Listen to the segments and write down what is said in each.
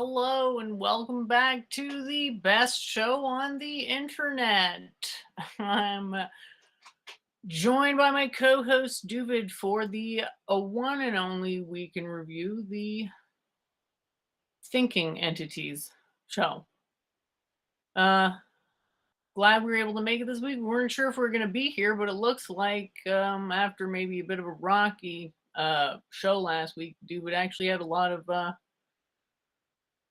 Hello and welcome back to the best show on the internet. I'm joined by my co-host Doovid for the one and only week in review, the Thinking Entities show. Glad we were able to make it this week. We weren't sure if we were going to be here, but it looks like after maybe a bit of a rocky show last week, Doovid actually had a lot of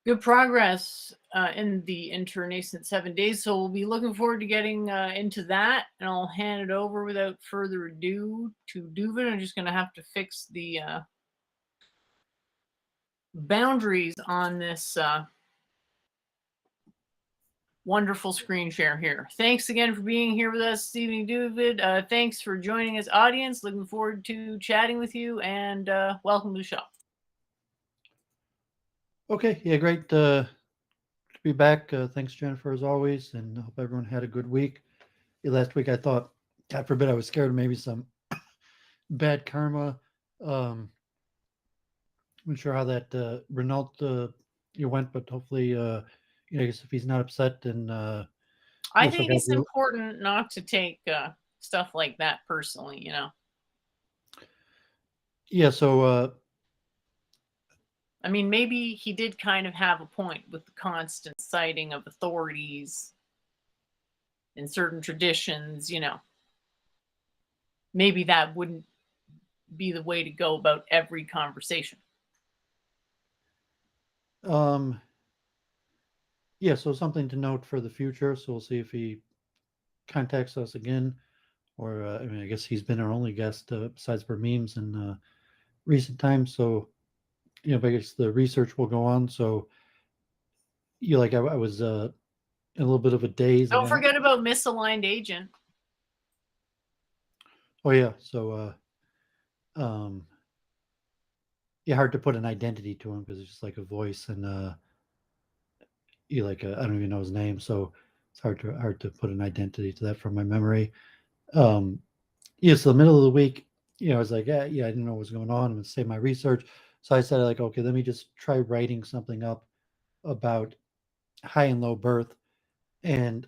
good progress in the internascent 7 days. So we'll be looking forward to getting into that. And I'll hand it over without further ado to Doovid. I'm just going to have to fix the boundaries on this wonderful screen share here. Thanks again for being here with us, Stephen Doovid. Thanks for joining us, audience. Looking forward to chatting with you, and welcome to the show. Okay, yeah, great to be back. Thanks, Jennifer, as always, and I hope everyone had a good week. Last week, I thought, God forbid, I was scared of maybe some bad karma. I'm not sure how that Renault went, but hopefully, I guess if he's not upset, then I think it's important not to take stuff like that personally, Yeah, so I mean, maybe he did kind of have a point with the constant citing of authorities in certain traditions, Maybe that wouldn't be the way to go about every conversation. Yeah, so something to note for the future. So we'll see if he contacts us again, or I mean, I guess he's been our only guest besides for memes in recent times. So but I guess the research will go on. So I was in a little bit of a daze. Don't forget about misaligned agent. Oh yeah, so yeah, hard to put an identity to him because it's just like a voice, and I don't even know his name, so it's hard to put an identity to that from my memory. Um, yeah, so the middle of the week, I was like, yeah, I didn't know what was going on. I'm gonna save my research, so I said like, okay, let me just try writing something up about high and low birth, and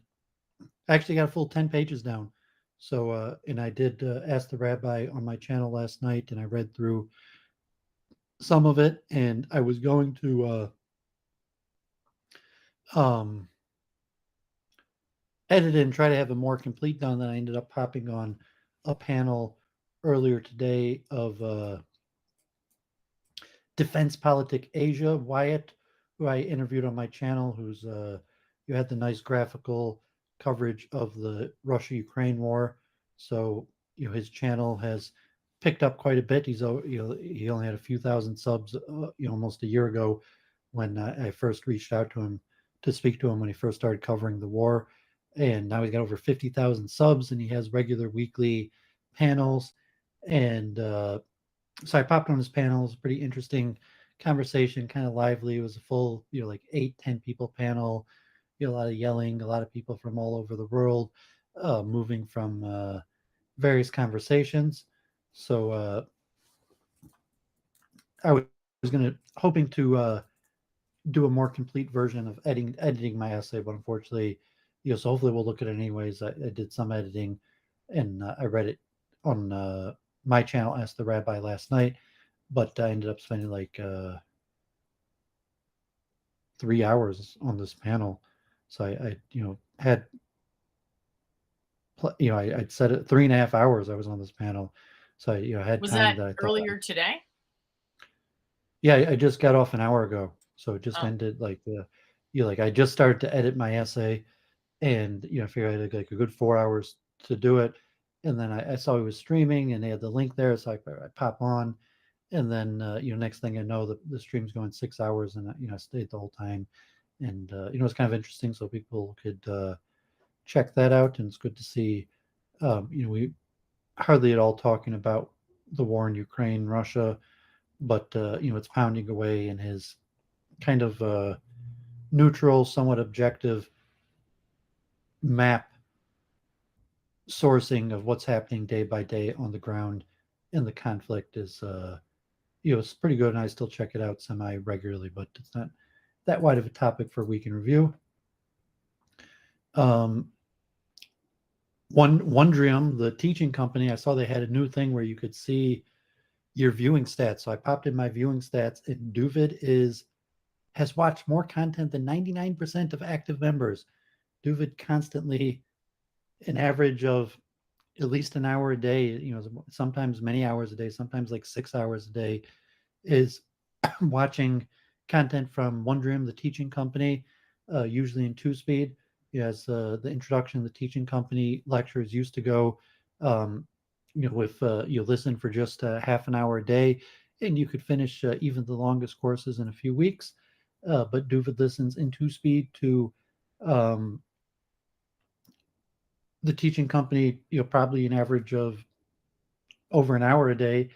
I actually got a full 10 pages down. So, and I did ask the rabbi on my channel last night, and I read through some of it, and I was going to um, edit it and try to have a more complete done. Then I ended up popping on a panel earlier today of Defense Politic Asia, Wyatt, who I interviewed on my channel, who's you had the nice graphical coverage of the Russia-Ukraine war. So his channel has picked up quite a bit. He only had a few thousand subs almost a year ago when I first reached out to him to speak to him when he first started covering the war, and now he's got over 50,000 subs, and he has regular weekly panels. And so I popped on his panel. It was a pretty interesting conversation, kind of lively. It was a full, like 8-10 people panel. A lot of yelling, a lot of people from all over the world, moving from various conversations. So I was hoping to do a more complete version of editing my essay, but unfortunately, so hopefully we'll look at it anyways. I did some editing, and I read it on my channel, Ask the Rabbi, last night, but I ended up spending like 3 hours on this panel. So I had, I'd said it 3.5 hours I was on this panel. So I had Was time that that I thought, earlier today? yeah, I just got off an hour ago. So it just ended like I just started to edit my essay, and I figured I had like a good 4 hours to do it. And then I saw he was streaming, and they had the link there, so I pop on, and then next thing I know, the stream's going 6 hours, and I stayed the whole time, and it's kind of interesting, so people could check that out, and it's good to see. We hardly at all talking about the war in Ukraine, Russia, but it's pounding away in his kind of neutral, somewhat objective map sourcing of what's happening day by day on the ground in the conflict is it's pretty good, and I still check it out semi regularly, but it's not that wide of a topic for week in review. Wondrium, the teaching company, I saw they had a new thing where you could see your viewing stats. So I popped in my viewing stats, and Doooovid has watched more content than 99% of active members. Doovovid constantly an average of at least an hour a day, sometimes many hours a day, sometimes like 6 hours a day, is watching content from Wondrium, the teaching company, usually in 2-speed. As the introduction of the teaching company lectures used to go, with you listen for just half an hour a day, and you could finish even the longest courses in a few weeks. But Doovid listens in 2-speed to um, the teaching company, probably an average of over an hour a day.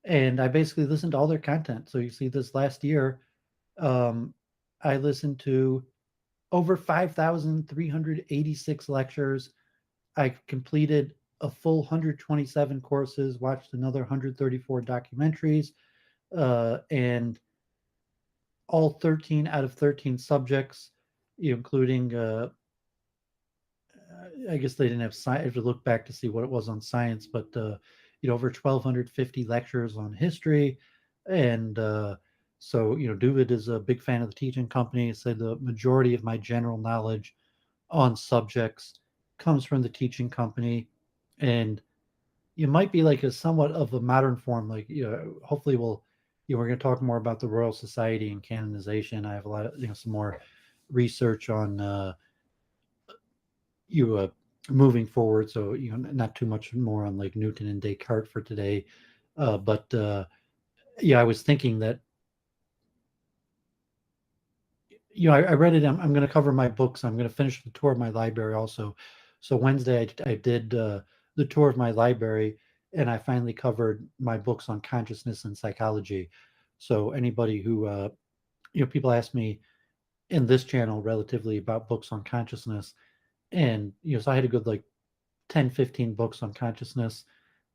And I basically listened to all their content. So you see, this last year, um, I listened to over 5,386 lectures. I completed a full 127 courses, watched another 134 documentaries, and all 13 out of 13 subjects, including I guess they didn't have science. I have to look back to see what it was on science, but over 1,250 lectures on history, and so Doovid is a big fan of the teaching company. Said the majority of my general knowledge on subjects comes from the teaching company, and you might be like a somewhat of a modern form. Like hopefully we're going to talk more about the Royal Society and canonization. I have a lot of some more research on you moving forward. So not too much more on like Newton and Descartes for today, but yeah, I was thinking that I read it. I'm going to cover my books. I'm going to finish the tour of my library also. So Wednesday I did the tour of my library, and I finally covered my books on consciousness and psychology. So anybody who people ask me in this channel relatively about books on consciousness, and so I had a good like 10, 15 books on consciousness,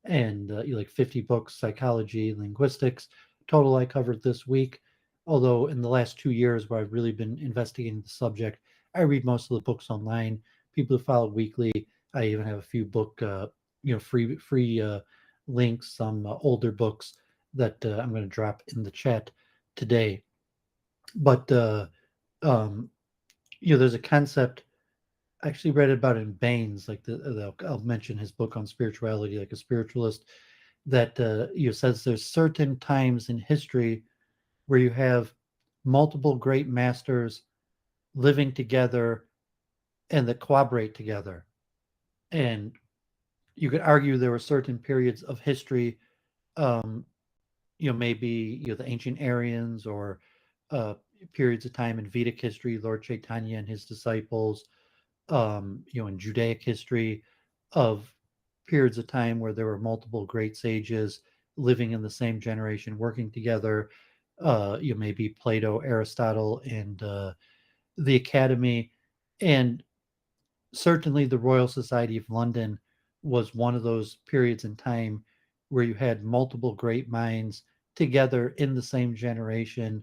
and like 50 books, psychology, linguistics. Total I covered this week. Although in the last 2 years where I've really been investigating the subject, I read most of the books online. People who follow weekly, I even have a few book, free links, some older books that I'm going to drop in the chat today. But um, there's a concept I actually read about in Baines, like I'll mention his book on spirituality, like a spiritualist, that says there's certain times in history where you have multiple great masters living together and that cooperate together. And you could argue there were certain periods of history, um, maybe the ancient Aryans, or uh, periods of time in Vedic history, Lord Chaitanya and his disciples, in Judaic history, of periods of time where there were multiple great sages living in the same generation, working together. Maybe Plato, Aristotle, and the Academy, and certainly the Royal Society of London was one of those periods in time where you had multiple great minds together in the same generation,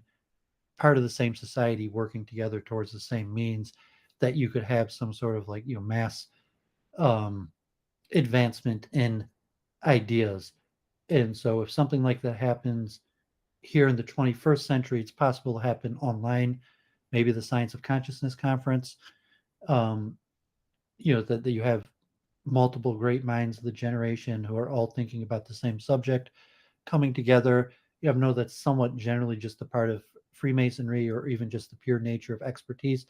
part of the same society, working together towards the same means, that you could have some sort of like mass um, advancement in ideas. And so if something like that happens here in the 21st century, it's possible to happen online, maybe the Science of Consciousness conference, um, that you have multiple great minds of the generation who are all thinking about the same subject coming together. Know that's somewhat generally just a part of Freemasonry, or even just the pure nature of expertise,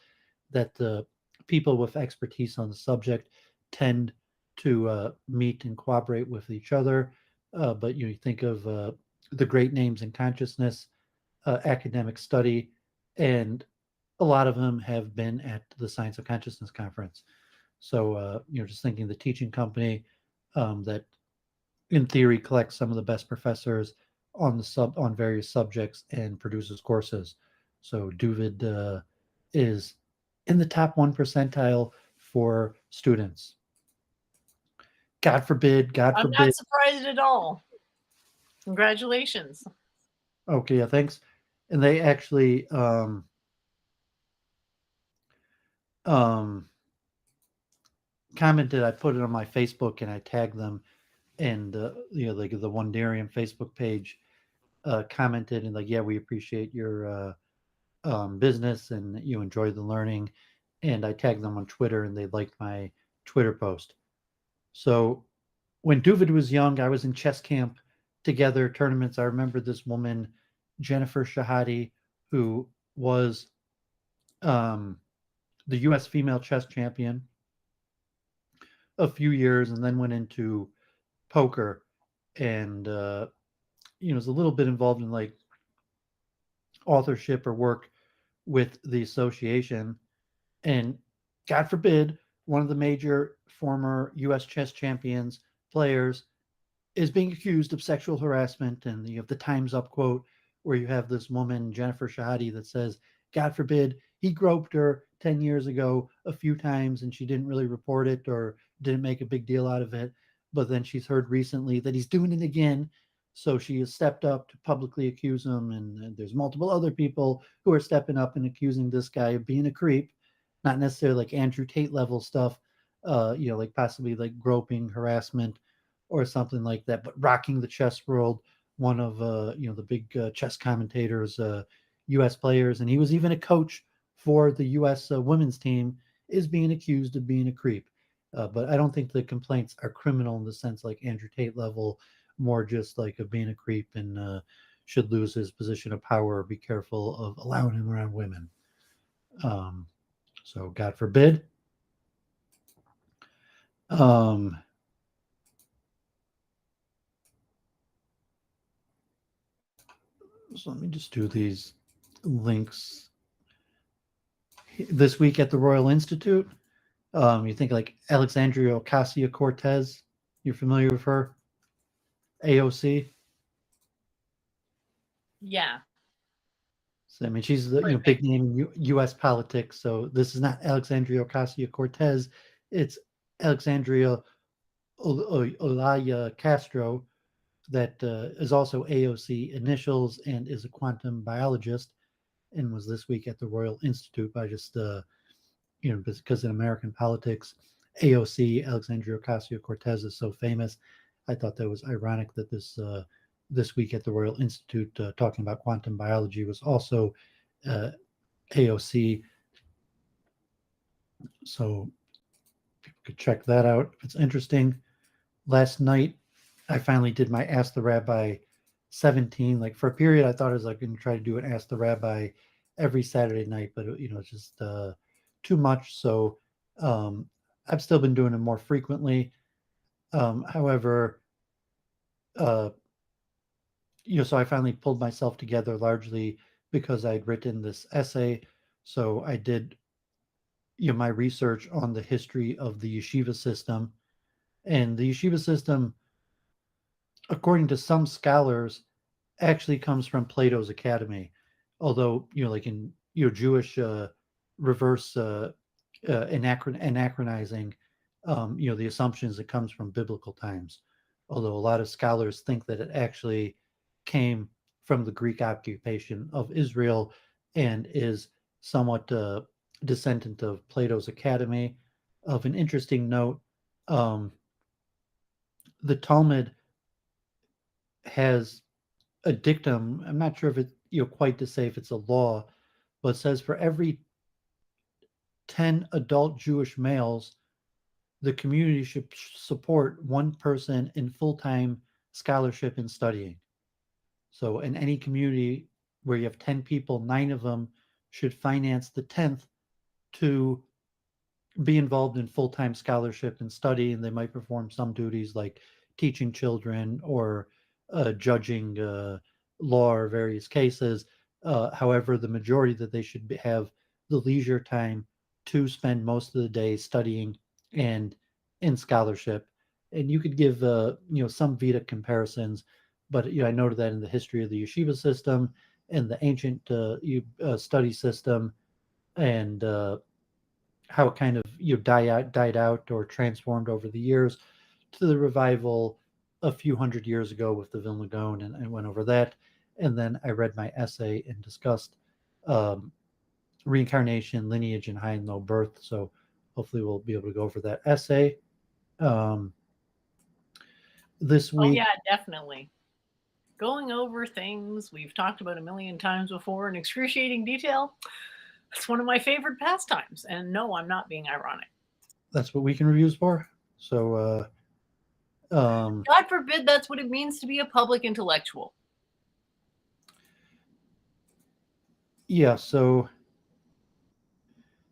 that the people with expertise on the subject tend to meet and cooperate with each other. But you think of the great names in consciousness, academic study, and a lot of them have been at the Science of Consciousness conference. So just thinking the teaching company that in theory collects some of the best professors on various subjects and produces courses. So Doovid is in the top 1 percentile for students. God forbid, God I'm forbid. not surprised at all. Congratulations. Okay, yeah, thanks. And they actually um, commented. I put it on my Facebook and I tagged them, and like the Wondarium Facebook page commented and like, yeah, we appreciate your business and you enjoy the learning, and I tagged them on Twitter and they liked my Twitter post. So when Doovid was young, I was in chess camp together, tournaments. I remember this woman, Jennifer Shahadi, who was um, the U.S. female chess champion a few years, and then went into poker, and was a little bit involved in like authorship or work with the association. And God forbid, one of the major former U.S. chess champions players is being accused of sexual harassment. And you have the Time's Up quote where you have this woman, Jennifer Shahadi, that says, God forbid, he groped her 10 years ago a few times and she didn't really report it or didn't make a big deal out of it. But then she's heard recently that he's doing it again. So she has stepped up to publicly accuse him. And there's multiple other people who are stepping up and accusing this guy of being a creep, not necessarily like Andrew Tate level stuff, like possibly like groping, harassment, or something like that. But rocking the chess world, one of the big chess commentators, U.S. players, and he was even a coach for the U.S. Women's team, is being accused of being a creep. But I don't think the complaints are criminal in the sense like Andrew Tate level, more just like of being a creep and should lose his position of power or be careful of allowing him around women. Um, so God forbid. Um, so let me just do these links this week at the Royal Institute. You think like Alexandria Ocasio Cortez. You're familiar with her? AOC. Yeah, So I mean, she's the quite big famous. name in U.S. politics. So this is not Alexandria Ocasio Cortez. It's Alexandria Olaya Castro, that is also AOC initials and is a quantum biologist, and was this week at the Royal Institute. By just because in American politics, AOC, Alexandria Ocasio Cortez, is so famous. I thought that was ironic that this week at the Royal Institute, talking about quantum biology, was also uh, AOC. So people could check that out. It's interesting. Last night, I finally did my Ask the Rabbi 17. Like for a period, I thought I was like going to try to do an Ask the Rabbi every Saturday night, but it's just too much. So um, I've still been doing it more frequently. However, uh, so I finally pulled myself together largely because I'd written this essay. So I did my research on the history of the yeshiva system, and the yeshiva system, according to some scholars, actually comes from Plato's Academy, although like in Jewish reverse anachronizing, the assumptions it comes from biblical times. Although a lot of scholars think that it actually came from the Greek occupation of Israel and is somewhat descendant of Plato's Academy. Of an interesting note, um, the Talmud has a dictum. I'm not sure if it quite to say if it's a law, but it says for every 10 adult Jewish males, the community should support one person in full-time scholarship and studying. So in any community where you have 10 people, 9 of them should finance the 10th to be involved in full-time scholarship and study, and they might perform some duties like teaching children or judging law or various cases. However, the majority that they should have the leisure time to spend most of the day studying and in scholarship. And you could give some Vedic comparisons, but I noted that in the history of the yeshiva system and the ancient study system, and how it kind of died out or transformed over the years, to the revival a few hundred years ago with the Vilna Gaon, and I went over that. And then I read my essay and discussed um, reincarnation, lineage, and high and low birth. So hopefully we'll be able to go over that essay. Um, this Oh, week, yeah, definitely. Going over things we've talked about a million times before in excruciating detail. It's one of my favorite pastimes. And no, I'm not being ironic. that's what weekend reviews for. So, God forbid that's what it means to be a public intellectual. yeah, so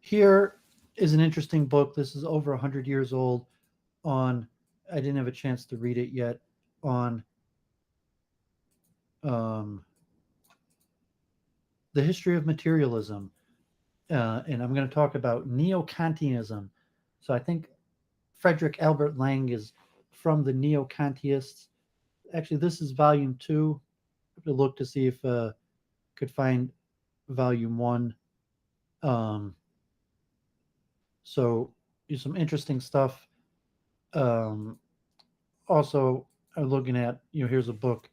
here is an interesting book. This is over 100 years old. On, I didn't have a chance to read it yet. On um, the history of materialism, and I'm going to talk about neo-Kantianism. So I think Frederick Albert Lang is from the neo-Kantiists. Actually, this is volume two. I have to look to see if could find volume one. Um, so some interesting stuff. Um, Also, I'm looking at here's a book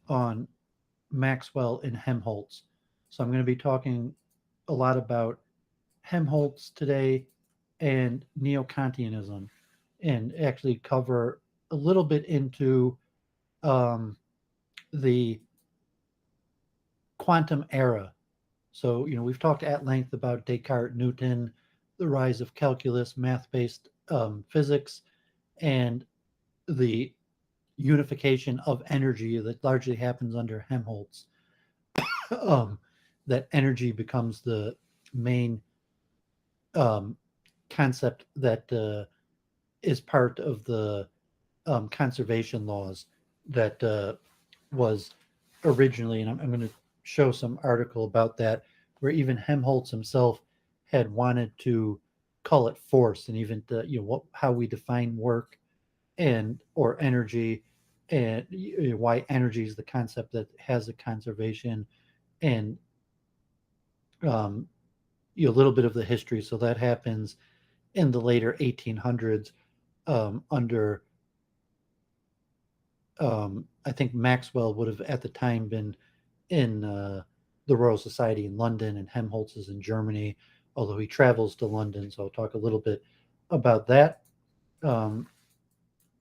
on Maxwell and Helmholtz. So I'm going to be talking a lot about Helmholtz today and neo-Kantianism, and actually cover a little bit into um, the quantum era. So, we've talked at length about Descartes, Newton, the rise of calculus, math-based physics, and the unification of energy that largely happens under Helmholtz. um, that energy becomes the main um, concept that is part of the conservation laws that was originally, and I'm going to show some article about that, where even Helmholtz himself had wanted to call it force, and even how we define work and or energy, and why energy is the concept that has a conservation, and um, a little bit of the history. So that happens in the later 1800s under I think Maxwell would have at the time been in the Royal Society in London, and Helmholtz is in Germany, although he travels to London. So I'll talk a little bit about that. Um,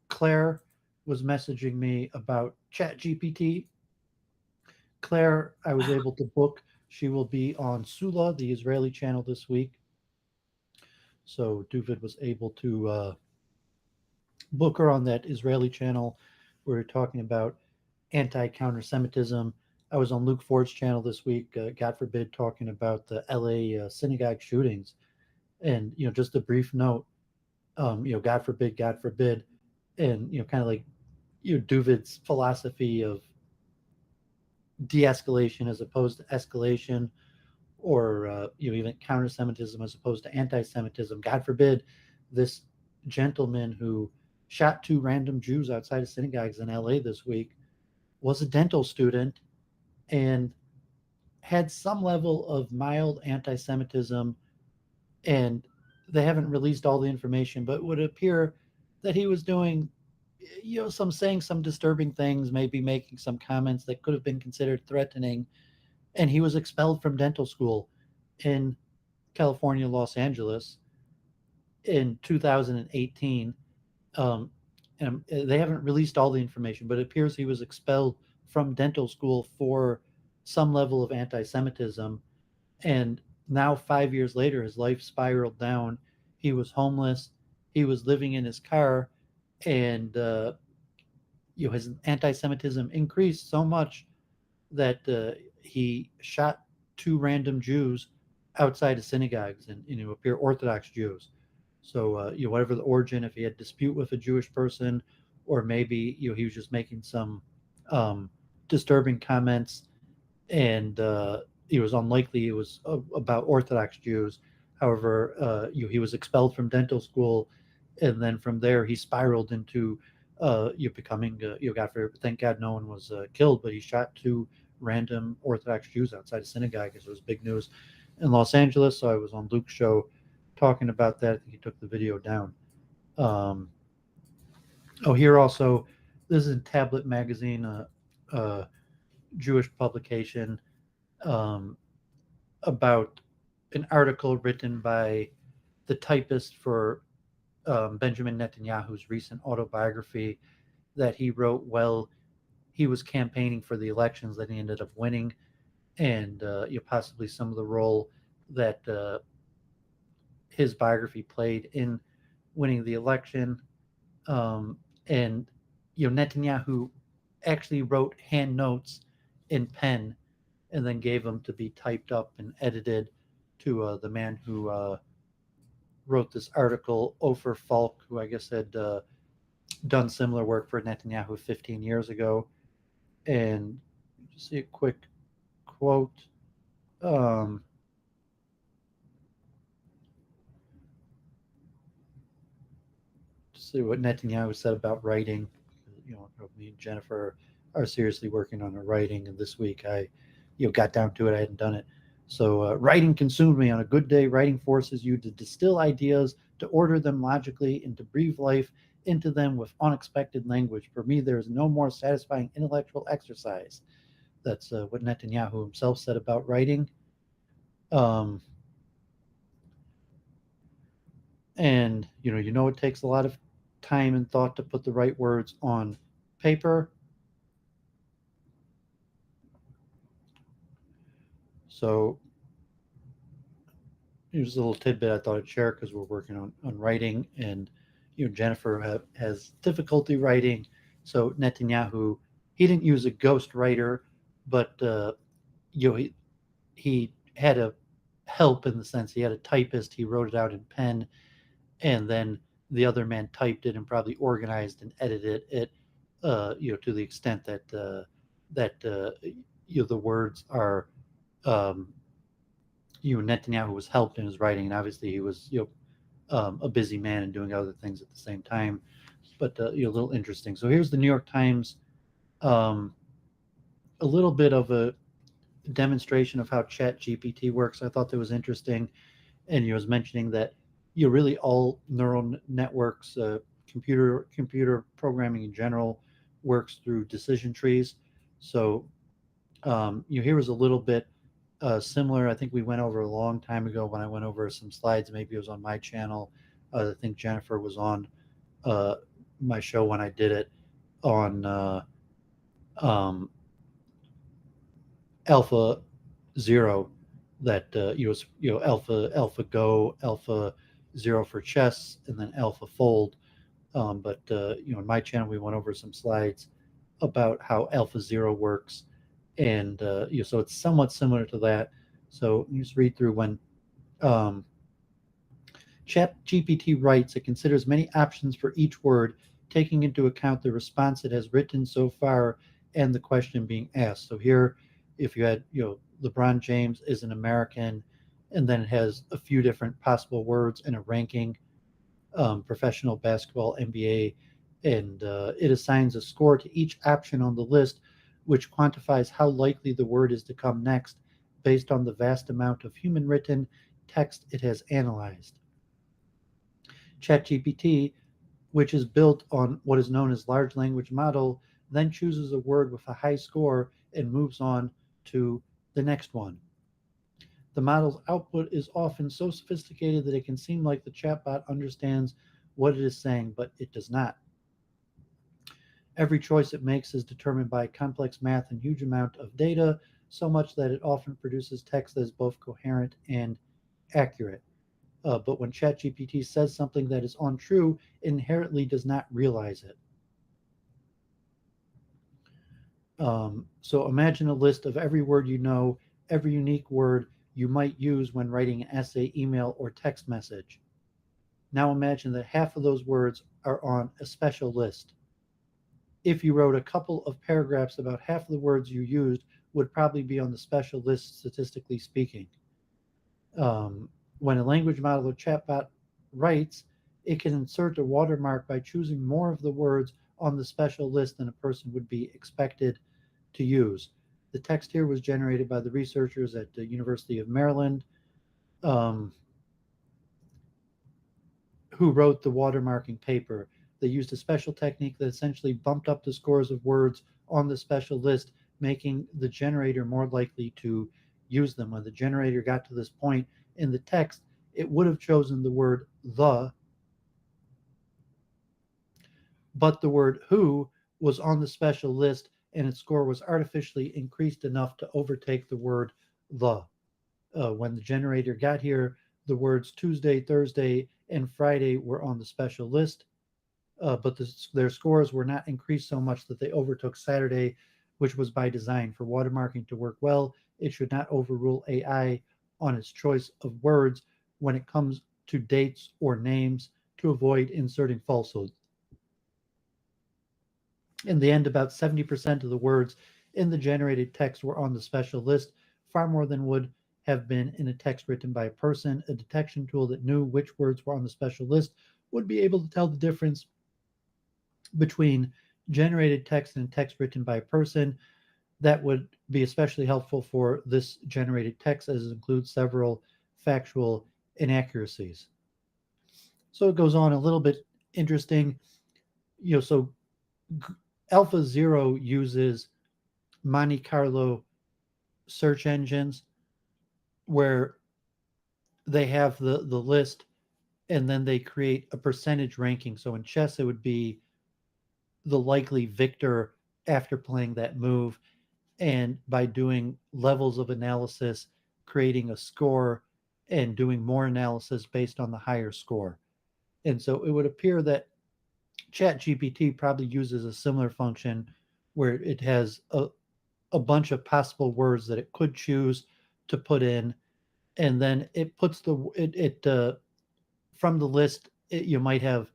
Claire was messaging me about ChatGPT. Claire, I was able to book. She will be on Sula, the Israeli channel, this week. So Doovid was able to book her on that Israeli channel. We were talking about anti-counter Semitism. I was on Luke Ford's channel this week, God forbid, talking about the LA synagogue shootings. And, just a brief note, God forbid. And, kind of like, Duvid's philosophy of de-escalation as opposed to escalation, or, even counter-Semitism as opposed to anti-Semitism. God forbid this gentleman who shot two random Jews outside of synagogues in LA this week was a dental student and had some level of mild anti Semitism. And they haven't released all the information, but it would appear that he was doing, some saying some disturbing things, maybe making some comments that could have been considered threatening. And he was expelled from dental school in California, Los Angeles in 2018. Um, and they haven't released all the information, but it appears he was expelled from dental school for some level of anti-Semitism. And now, 5 years later, his life spiraled down. He was homeless. He was living in his car, and his anti-Semitism increased so much that he shot two random Jews outside of synagogues, and appear Orthodox Jews. So whatever the origin, if he had dispute with a Jewish person, or maybe he was just making some um, disturbing comments, and it was unlikely it was about Orthodox Jews. However, he was expelled from dental school, and then from there he spiraled into becoming God forbid, thank God no one was killed, but he shot two random Orthodox Jews outside a synagogue. It was big news in Los Angeles. So I was on Luke's show talking about that. He took the video down. Um, here also, this is in Tablet Magazine, a Jewish publication, um, about an article written by the typist for Benjamin Netanyahu's recent autobiography that he wrote while he was campaigning for the elections that he ended up winning, and possibly some of the role that his biography played in winning the election. And Netanyahu actually wrote hand notes in pen and then gave them to be typed up and edited to the man who wrote this article, Ofer Falk, who I guess had done similar work for Netanyahu 15 years ago. And just see a quick quote. Um, see what Netanyahu said about writing. Me and Jennifer are seriously working on a writing, and this week I, got down to it. I hadn't done it. So writing consumed me. On a good day, writing forces you to distill ideas, to order them logically, and to breathe life into them with unexpected language. For me, there is no more satisfying intellectual exercise. That's what Netanyahu himself said about writing. Um, and it takes a lot of time and thought to put the right words on paper. So here's a little tidbit I thought I'd share because we're working on writing, and Jennifer has difficulty writing. So Netanyahu, he didn't use a ghost writer, but he had a help in the sense he had a typist. He wrote it out in pen, and then the other man typed it and probably organized and edited it, to the extent that the words are, Netanyahu was helped in his writing, and obviously he was, a busy man and doing other things at the same time. But a little interesting. So here's the New York Times, a little bit of a demonstration of how Chat GPT works. I thought that was interesting, and he was mentioning that really all neural networks, computer programming in general, works through decision trees. So here was a little bit similar. I think we went over a long time ago when I went over some slides. Maybe it was on my channel. I think Jennifer was on my show when I did it on um, Alpha Zero. That was Alpha Go, Alpha Zero for chess, and then Alpha Fold. But in my channel we went over some slides about how Alpha Zero works, and so it's somewhat similar to that. So you just read through when ChatGPT writes, it considers many options for each word, taking into account the response it has written so far and the question being asked. So here, if you had, LeBron James is an American, and then it has a few different possible words in a ranking, professional basketball, NBA, and it assigns a score to each option on the list, which quantifies how likely the word is to come next based on the vast amount of human written text it has analyzed. ChatGPT, which is built on what is known as large language model, then chooses a word with a high score and moves on to the next one. The model's output is often so sophisticated that it can seem like the chatbot understands what it is saying, but it does not. Every choice it makes is determined by complex math and huge amount of data, so much that it often produces text that is both coherent and accurate. But when ChatGPT says something that is untrue, it inherently does not realize it. So imagine a list of every word you know, every unique word you might use when writing an essay, email, or text message. Now imagine that half of those words are on a special list. If you wrote a couple of paragraphs, about half of the words you used would probably be on the special list, statistically speaking. When a language model or chatbot writes, it can insert a watermark by choosing more of the words on the special list than a person would be expected to use. The text here was generated by the researchers at the University of Maryland, who wrote the watermarking paper. They used a special technique that essentially bumped up the scores of words on the special list, making the generator more likely to use them. When the generator got to this point, in the text, it would have chosen the word the, but the word who was on the special list and its score was artificially increased enough to overtake the word the. When the generator got here, the words Tuesday, Thursday, and Friday were on the special list, but their scores were not increased so much that they overtook Saturday, which was by design. For watermarking to work well, it should not overrule AI on its choice of words when it comes to dates or names to avoid inserting falsehoods. In the end, about 70% of the words in the generated text were on the special list, far more than would have been in a text written by a person. A detection tool that knew which words were on the special list would be able to tell the difference between generated text and text written by a person. That would be especially helpful for this generated text as it includes several factual inaccuracies. So it goes on a little bit interesting. So Alpha Zero uses Monte Carlo search engines where they have the list and then they create a percentage ranking. So in chess, it would be the likely victor after playing that move. And by doing levels of analysis, creating a score and doing more analysis based on the higher score. And so it would appear that ChatGPT probably uses a similar function where it has a bunch of possible words that it could choose to put in, and then it puts from the list. You might have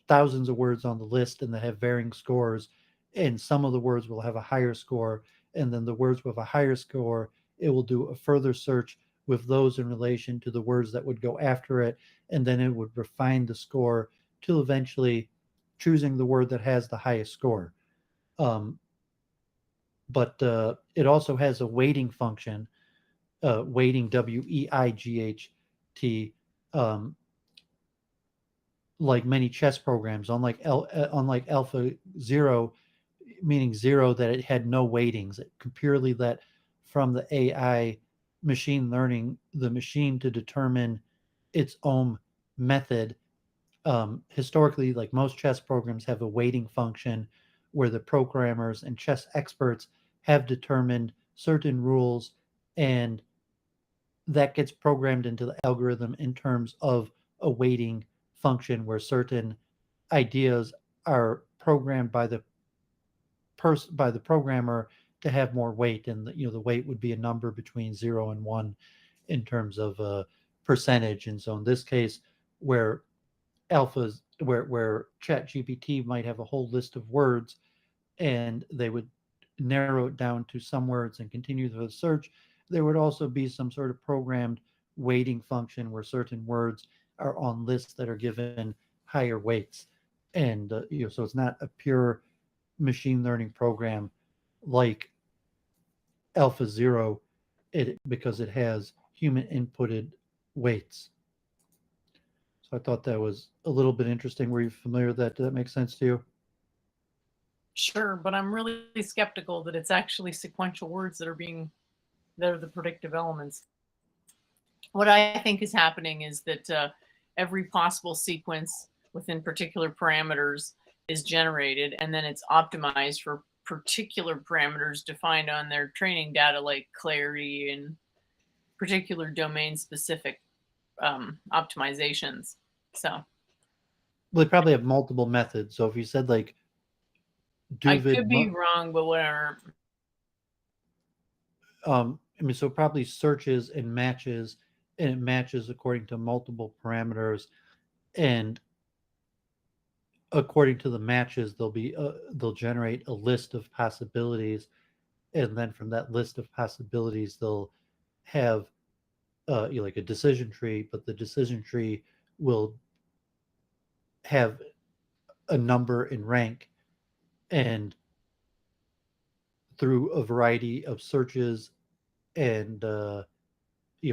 thousands of words on the list, and they have varying scores, and some of the words will have a higher score, and then the words with a higher score, it will do a further search with those in relation to the words that would go after it, and then it would refine the score till eventually choosing the word that has the highest score. Um, but it also has a weighting function, weighting WEIGHT, um, like many chess programs. Unlike Alpha Zero, meaning zero, that it had no weightings. It could purely let from the AI machine learning the machine to determine its own method. Historically, like most chess programs, have a weighting function where the programmers and chess experts have determined certain rules, and that gets programmed into the algorithm in terms of a weighting function where certain ideas are programmed by the programmer to have more weight, and the weight would be a number between 0 and 1 in terms of percentage. And so in this case, where alphas where chat gpt might have a whole list of words, and they would narrow it down to some words and continue the search, there would also be some sort of programmed weighting function where certain words are on lists that are given higher weights. And so it's not a pure machine learning program like Alpha Zero, because it has human inputted weights. So I thought that was a little bit interesting. Were you familiar with that? Did that make sense to you? Sure, but I'm really skeptical that it's actually sequential words that are the predictive elements. What I think is happening is that every possible sequence within particular parameters is generated, and then it's optimized for particular parameters defined on their training data, like clarity and particular domain specific optimizations. So Well, they probably have multiple methods. So if you said like I could Doovid, be wrong, but whatever. I mean, so probably searches and matches, and it matches according to multiple parameters, and according to the matches, they'll generate a list of possibilities, and then from that list of possibilities, they'll have like a decision tree, but the decision tree will have a number in rank, and through a variety of searches and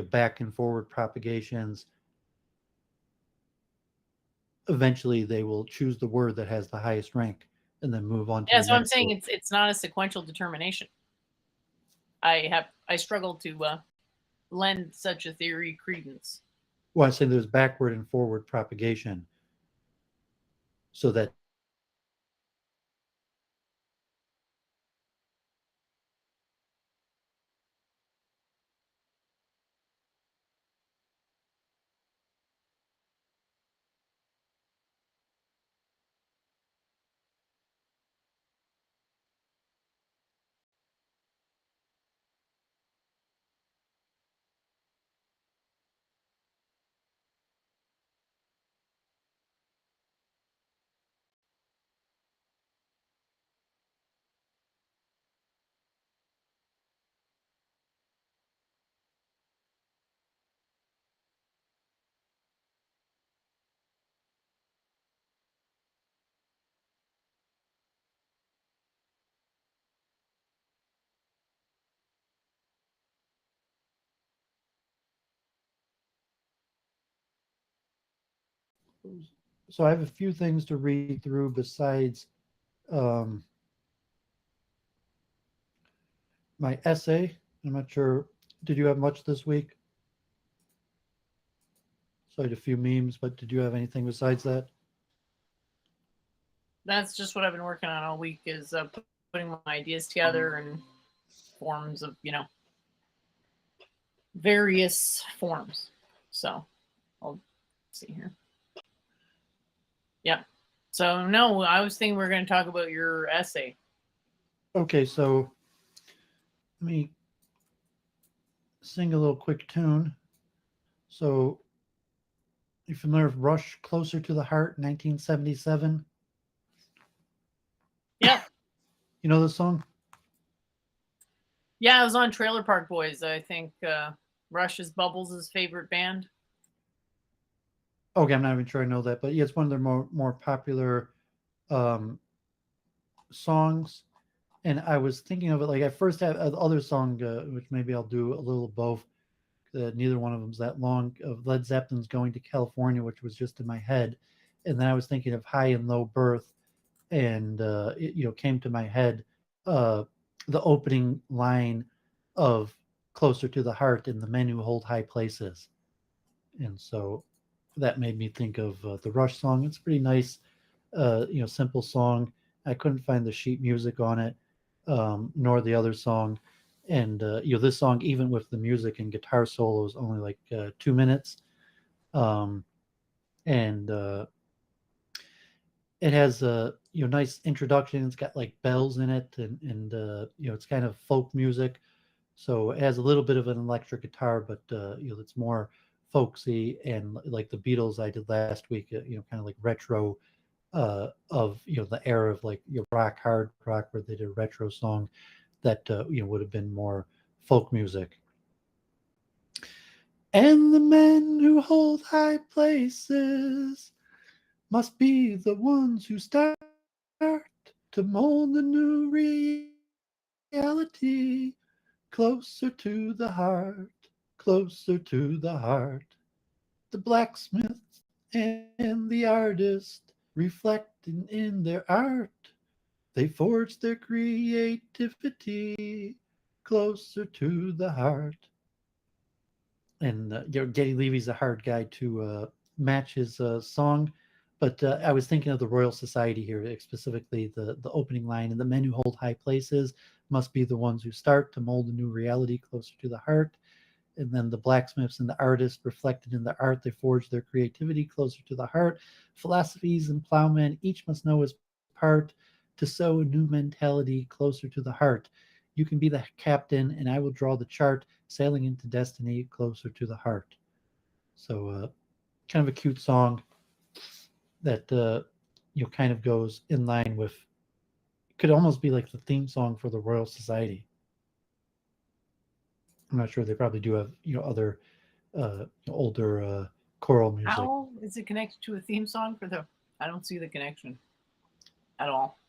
back and forward propagations, eventually they will choose the word that has the highest rank and then move on to Yeah, the so I'm next saying word. it's not a sequential determination. I struggle to lend such a theory credence. Well, I'm saying there's backward and forward propagation, so that so I have a few things to read through besides um, my essay. I'm not sure. Did you have much this week? So I had a few memes, but did you have anything besides that? That's just what I've been working on all week is putting my ideas together and forms of, various forms. So I'll see here. Yeah. So no, I was thinking we are going to talk about your essay. Okay, so let me sing a little quick tune. So you familiar with Rush, Closer to the Heart, 1977? Yep. You know this song? Yeah, I was on Trailer Park Boys. I think Rush is Bubbles' favorite band. Okay, I'm not even sure I know that, but yeah, it's one of their more popular um, songs. And I was thinking of it like I first had other song, which maybe I'll do a little of both. Neither one of them's that long. Of Led Zeppelin's "Going to California," which was just in my head, and then I was thinking of "High and Low Birth," and it came to my head uh, the opening line of "Closer to the Heart" and "The Men Who Hold High Places," and so that made me think of the Rush song. It's pretty nice, simple song. I couldn't find the sheet music on it, nor the other song. And this song, even with the music and guitar solos, only like 2 minutes. Um, and it has a nice introduction. It's got like bells in it, and it's kind of folk music. So it has a little bit of an electric guitar, but it's more folksy and like the Beatles I did last week. Kind of like retro of the era of like rock, hard rock, where they did a retro song that would have been more folk music. And the men who hold high places must be the ones who start to mold the new reality closer to the heart, closer to the heart. The blacksmith and the artist reflecting in their art. They forge their creativity closer to the heart. And Geddy Levy's a hard guy to match his song, but I was thinking of the Royal Society here, specifically the opening line: "And the men who hold high places must be the ones who start to mold a new reality closer to the heart." And then the blacksmiths and the artists reflected in their art, they forge their creativity closer to the heart. Philosophies and plowmen each must know his part to sow a new mentality closer to the heart. You can be the captain, and I will draw the chart, sailing into destiny closer to the heart. So, kind of a cute song that kind of goes in line with. Could almost be like the theme song for the Royal Society. I'm not sure, they probably do have other older choral music. How is it connected to a theme song for the? I don't see the connection at all.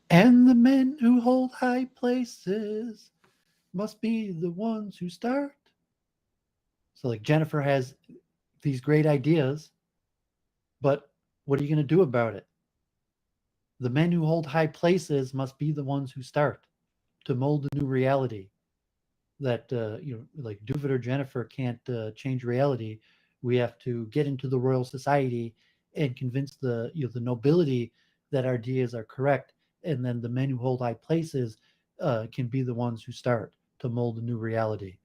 And the men who hold high places must be the ones who start. So, like, Jennifer has these great ideas, but what are you going to do about it? The men who hold high places must be the ones who start to mold a new reality. that like Doovid or Jennifer can't change reality. We have to get into the royal society and convince the nobility that our ideas are correct, and then the men who hold high places can be the ones who start to mold a new reality.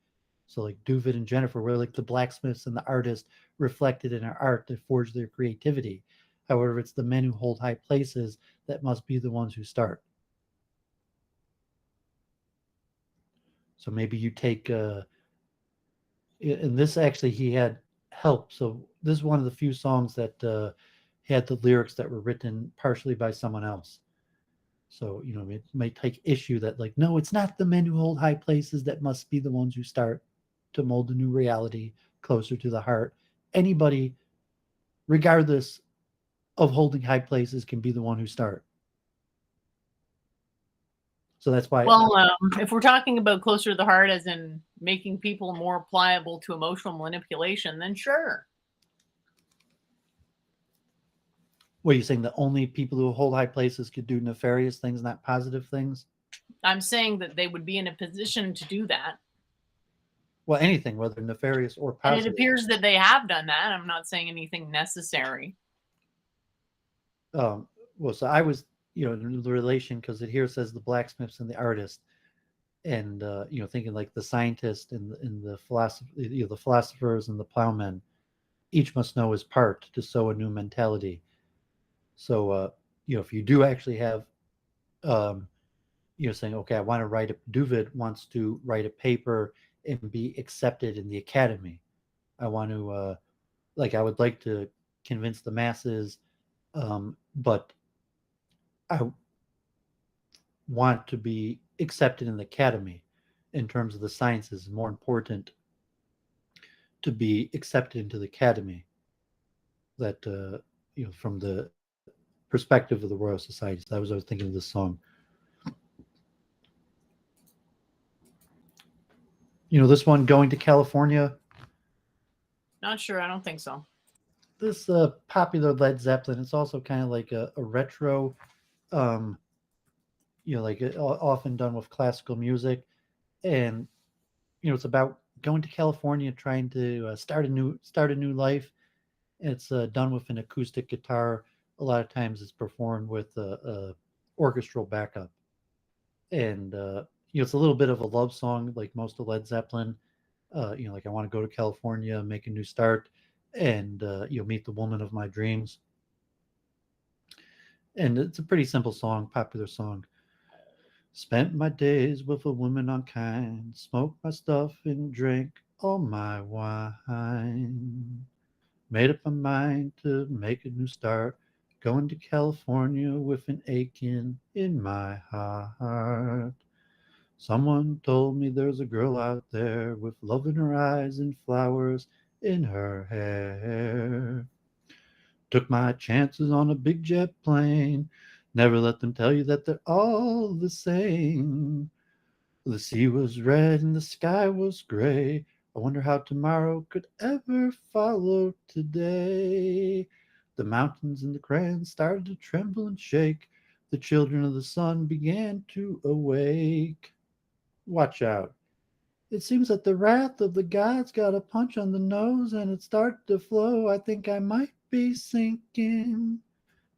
So like Doovid and Jennifer, we're like the blacksmiths and the artists reflected in our art that forge their creativity. However, it's the men who hold high places that must be the ones who start. So maybe you take and this actually he had help. So this is one of the few songs that had the lyrics that were written partially by someone else. So it might take issue that like no, it's not the men who hold high places that must be the ones who start to mold a new reality closer to the heart. Anybody, regardless of holding high places, can be the one who start. So that's why Well, if we're talking about closer to the heart, as in making people more pliable to emotional manipulation, then sure. what are you saying? The only people who hold high places could do nefarious things, not positive things. I'm saying that they would be in a position to do that. Well, anything, whether nefarious or And it positive. appears that they have done that. I'm not saying anything necessary. Um, well, so I was, the relation because it here says the blacksmiths and the artist, and thinking like the scientist and the philosopher, the philosophers and the plowmen, each must know his part to sow a new mentality. So, if you do actually have, um, saying, okay, I want to write a Doovid wants to write a paper and be accepted in the academy. I want to, like, I would like to convince the masses, but I want to be accepted in the academy in terms of the sciences is more important to be accepted into the academy that from the perspective of the Royal Society. So that was I was thinking of this song. This one, Going to California. Not sure. I don't think so. This popular Led Zeppelin. It's also kind of like a retro, um, like often done with classical music, and it's about going to California, trying to start a new life. It's done with an acoustic guitar. A lot of times, it's performed with a orchestral backup, and it's a little bit of a love song, like most of Led Zeppelin. Like I want to go to California, make a new start, and meet the woman of my dreams. And it's a pretty simple song, popular song. Spent my days with a woman unkind, smoked my stuff and drank all my wine. Made up my mind to make a new start, going to California with an aching in my heart. Someone told me there's a girl out there with love in her eyes and flowers in her hair. Took my chances on a big jet plane. Never let them tell you that they're all the same. The sea was red and the sky was gray. I wonder how tomorrow could ever follow today. The mountains and the crayons started to tremble and shake. The children of the sun began to awake. Watch out. It seems that the wrath of the gods got a punch on the nose and it started to flow. I think I might be sinking.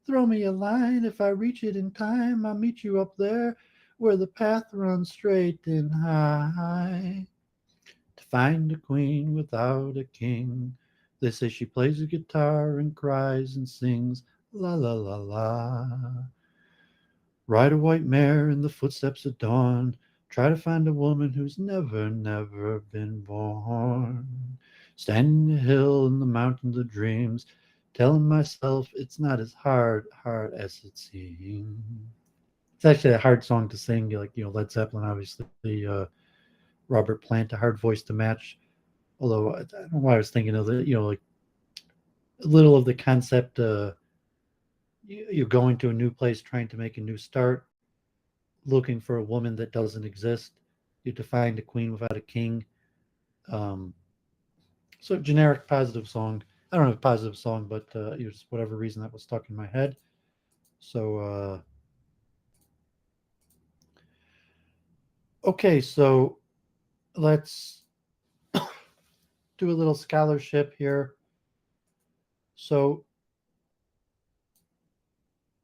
Throw me a line. If I reach it in time, I'll meet you up there where the path runs straight and high. To find a queen without a king. They say she plays a guitar and cries and sings la la la la. Ride a white mare in the footsteps of dawn. Try to find a woman who's never, never been born. Standing the hill in the mountains of dreams, telling myself it's not as hard as it seems. It's actually a hard song to sing, like Led Zeppelin, obviously. Robert Plant, a hard voice to match. Although I don't know why I was thinking of the, like a little of the concept. You're going to a new place, trying to make a new start, looking for a woman that doesn't exist. You have to find a queen without a king. Um, so generic positive song. I don't have a positive song, but just whatever reason that was stuck in my head. So okay, so let's do a little scholarship here. So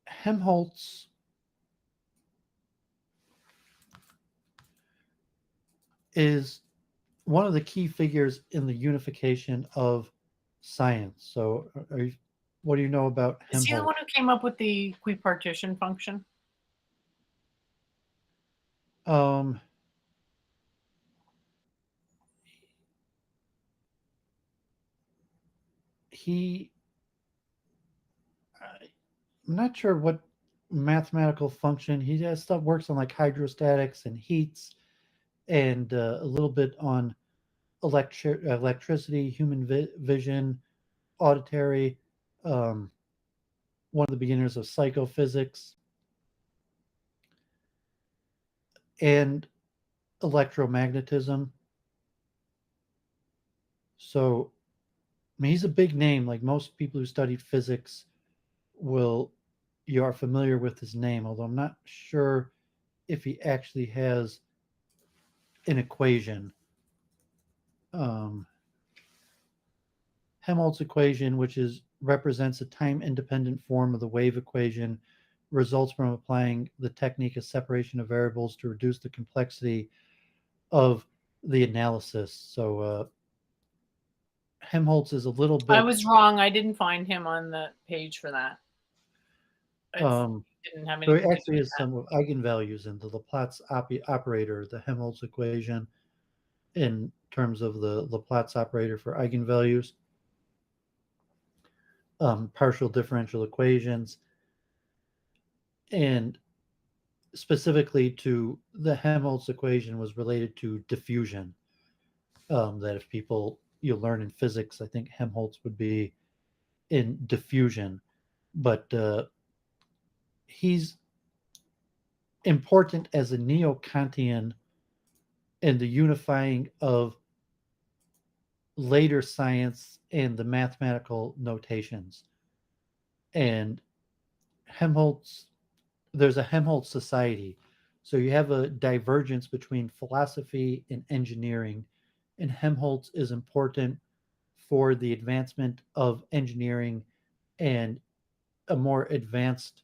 Helmholtz is one of the key figures in the unification of science. So, what do you know about Is he the one Helmholtz? who came up with the equipartition function? Um, he, I'm not sure what mathematical function he has. Stuff works on like hydrostatics and heats, and a little bit on electricity, human vision, auditory. Um, one of the beginners of psychophysics and electromagnetism. So, I mean, he's a big name. Like most people who studied physics will, you are familiar with his name, although I'm not sure if he actually has an equation. Um, Helmholtz equation, which is represents a time-independent form of the wave equation, results from applying the technique of separation of variables to reduce the complexity of the analysis. So Helmholtz is a little I bit. was wrong. I didn't find him on the page for that. It's Um, didn't have so anything it to do actually with is that. some of eigenvalues in the Laplace operator, the Helmholtz equation, in terms of the Laplace operator for eigenvalues, partial differential equations, and specifically to the Helmholtz equation was related to diffusion. That if people you learn in physics, I think Helmholtz would be in diffusion, but he's important as a neo-Kantian in the unifying of later science and the mathematical notations. And Helmholtz, there's a Helmholtz society. So you have a divergence between philosophy and engineering, and Helmholtz is important for the advancement of engineering and a more advanced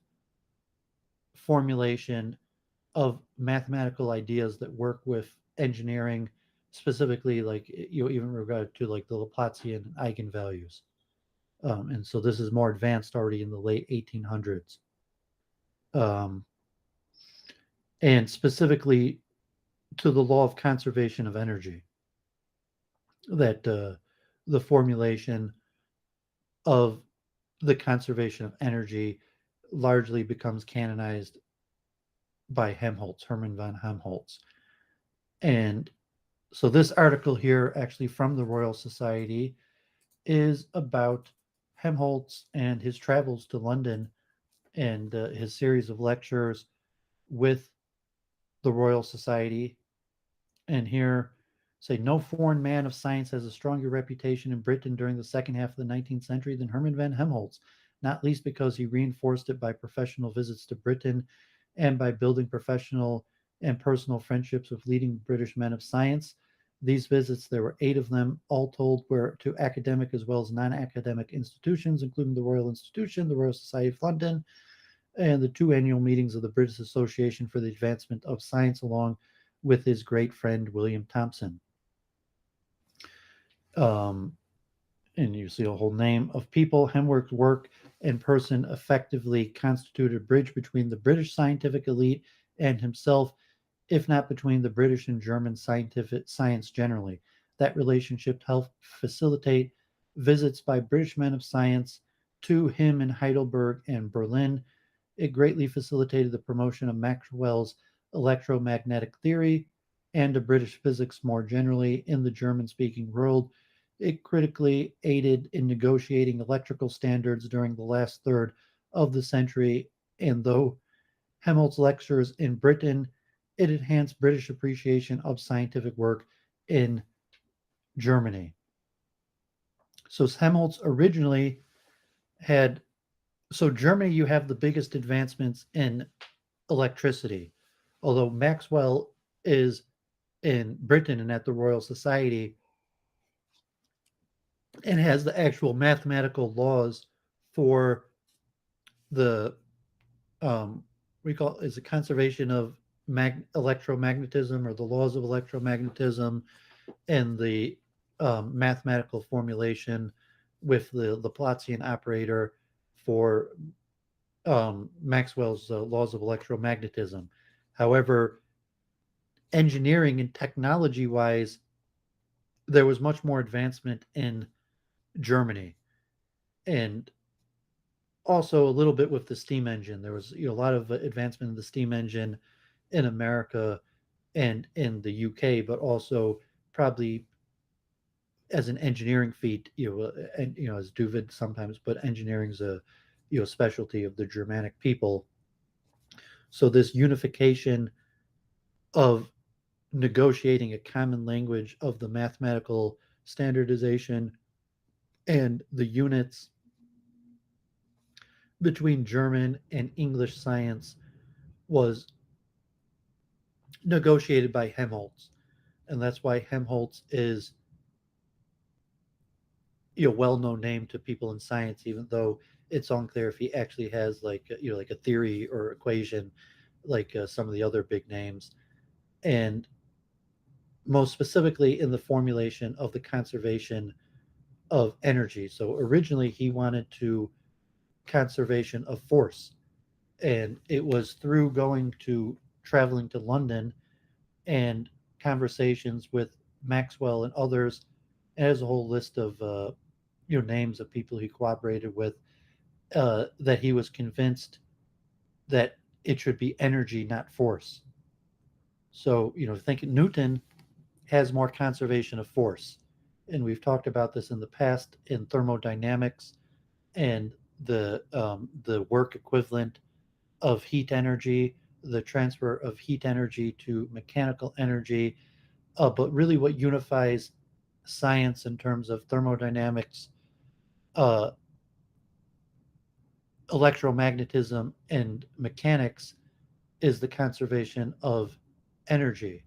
formulation of mathematical ideas that work with engineering, specifically like even regard to like the Laplacian eigenvalues. And so this is more advanced already in the late 1800s. Um, and specifically to the law of conservation of energy, that the formulation of the conservation of energy largely becomes canonized by Helmholtz, Hermann von Helmholtz. And so this article here, actually from the Royal Society, is about Helmholtz and his travels to London and his series of lectures with the Royal Society. And here say no foreign man of science has a stronger reputation in Britain during the second half of the 19th century than Hermann von Helmholtz, not least because he reinforced it by professional visits to Britain and by building professional and personal friendships with leading British men of science. These visits, there were 8 of them, all told, were to academic as well as non-academic institutions, including the Royal Institution, the Royal Society of London, and the 2 annual meetings of the British Association for the Advancement of Science, along with his great friend William Thomson. Um, and you see a whole name of people. Hemwork's work in person effectively constituted a bridge between the British scientific elite and himself, if not between the British and German scientific science generally. That relationship helped facilitate visits by British men of science to him in Heidelberg and Berlin. It greatly facilitated the promotion of Maxwell's electromagnetic theory and of British physics more generally in the German speaking world. It critically aided in negotiating electrical standards during the last third of the century, and though Helmholtz's lectures in Britain, it enhanced British appreciation of scientific work in Germany. So Helmholtz originally had, so Germany, you have the biggest advancements in electricity, although Maxwell is in Britain and at the Royal Society, and has the actual mathematical laws for the we call is the conservation of electromagnetism, or the laws of electromagnetism, and the mathematical formulation with the Laplacian operator for Maxwell's laws of electromagnetism. However, engineering and technology wise, there was much more advancement in Germany, and also a little bit with the steam engine. There was a lot of advancement in the steam engine in America and in the UK, but also probably as an engineering feat, and as Doovid sometimes, but engineering's a specialty of the Germanic people. So this unification of negotiating a common language of the mathematical standardization and the units between German and English science was negotiated by Helmholtz, and that's why Helmholtz is well-known name to people in science, even though it's unclear if he actually has like a theory or equation like some of the other big names, and most specifically in the formulation of the conservation of energy. So originally he wanted to conservation of force, and it was through traveling to London and conversations with Maxwell and others, and has a whole list of names of people he cooperated with, that he was convinced that it should be energy, not force. So think Newton has more conservation of force, and we've talked about this in the past in thermodynamics and the work equivalent of heat energy, the transfer of heat energy to mechanical energy. But really, what unifies science in terms of thermodynamics, uh, electromagnetism, and mechanics is the conservation of energy.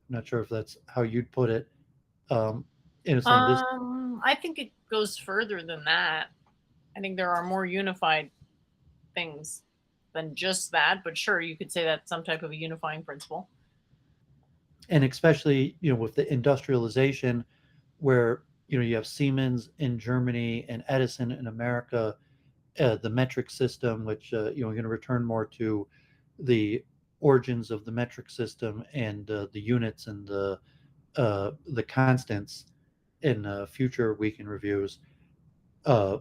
I'm not sure if that's how you'd put it. Saying this, I think it goes further than that. I think there are more unified things than just that, but sure, you could say that's some type of a unifying principle. and especially with the industrialization, where you have Siemens in Germany and Edison in America, the metric system, which we're going to return more to the origins of the metric system and the units and the constants in future weekend reviews. Uh,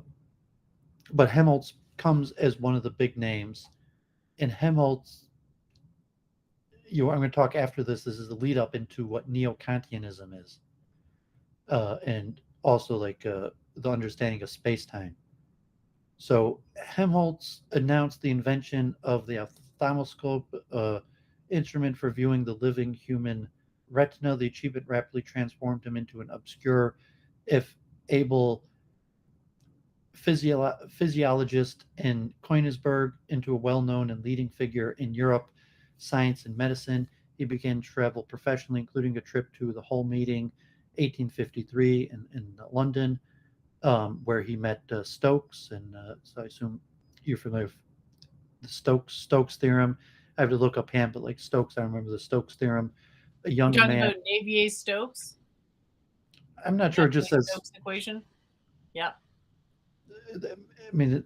but Helmholtz comes as one of the big names, and Helmholtz. I'm going to talk after this. This is the lead up into what neo-Kantianism is, and also like the understanding of space time. So Helmholtz announced the invention of the ophthalmoscope, instrument for viewing the living human retina. The achievement rapidly transformed him into an obscure, if able, physiologist in Königsberg into a well-known and leading figure in Europe, science and medicine. He began to travel professionally, including a trip to the Hull meeting, 1853, in London, where he met Stokes, and so I assume you're familiar with the Stokes theorem. I have to look up him, but like Stokes, I remember the Stokes theorem. A You young talking man. about Navier-Stokes? I'm not sure. It just says. Navier-Stokes equation? Yeah. I mean,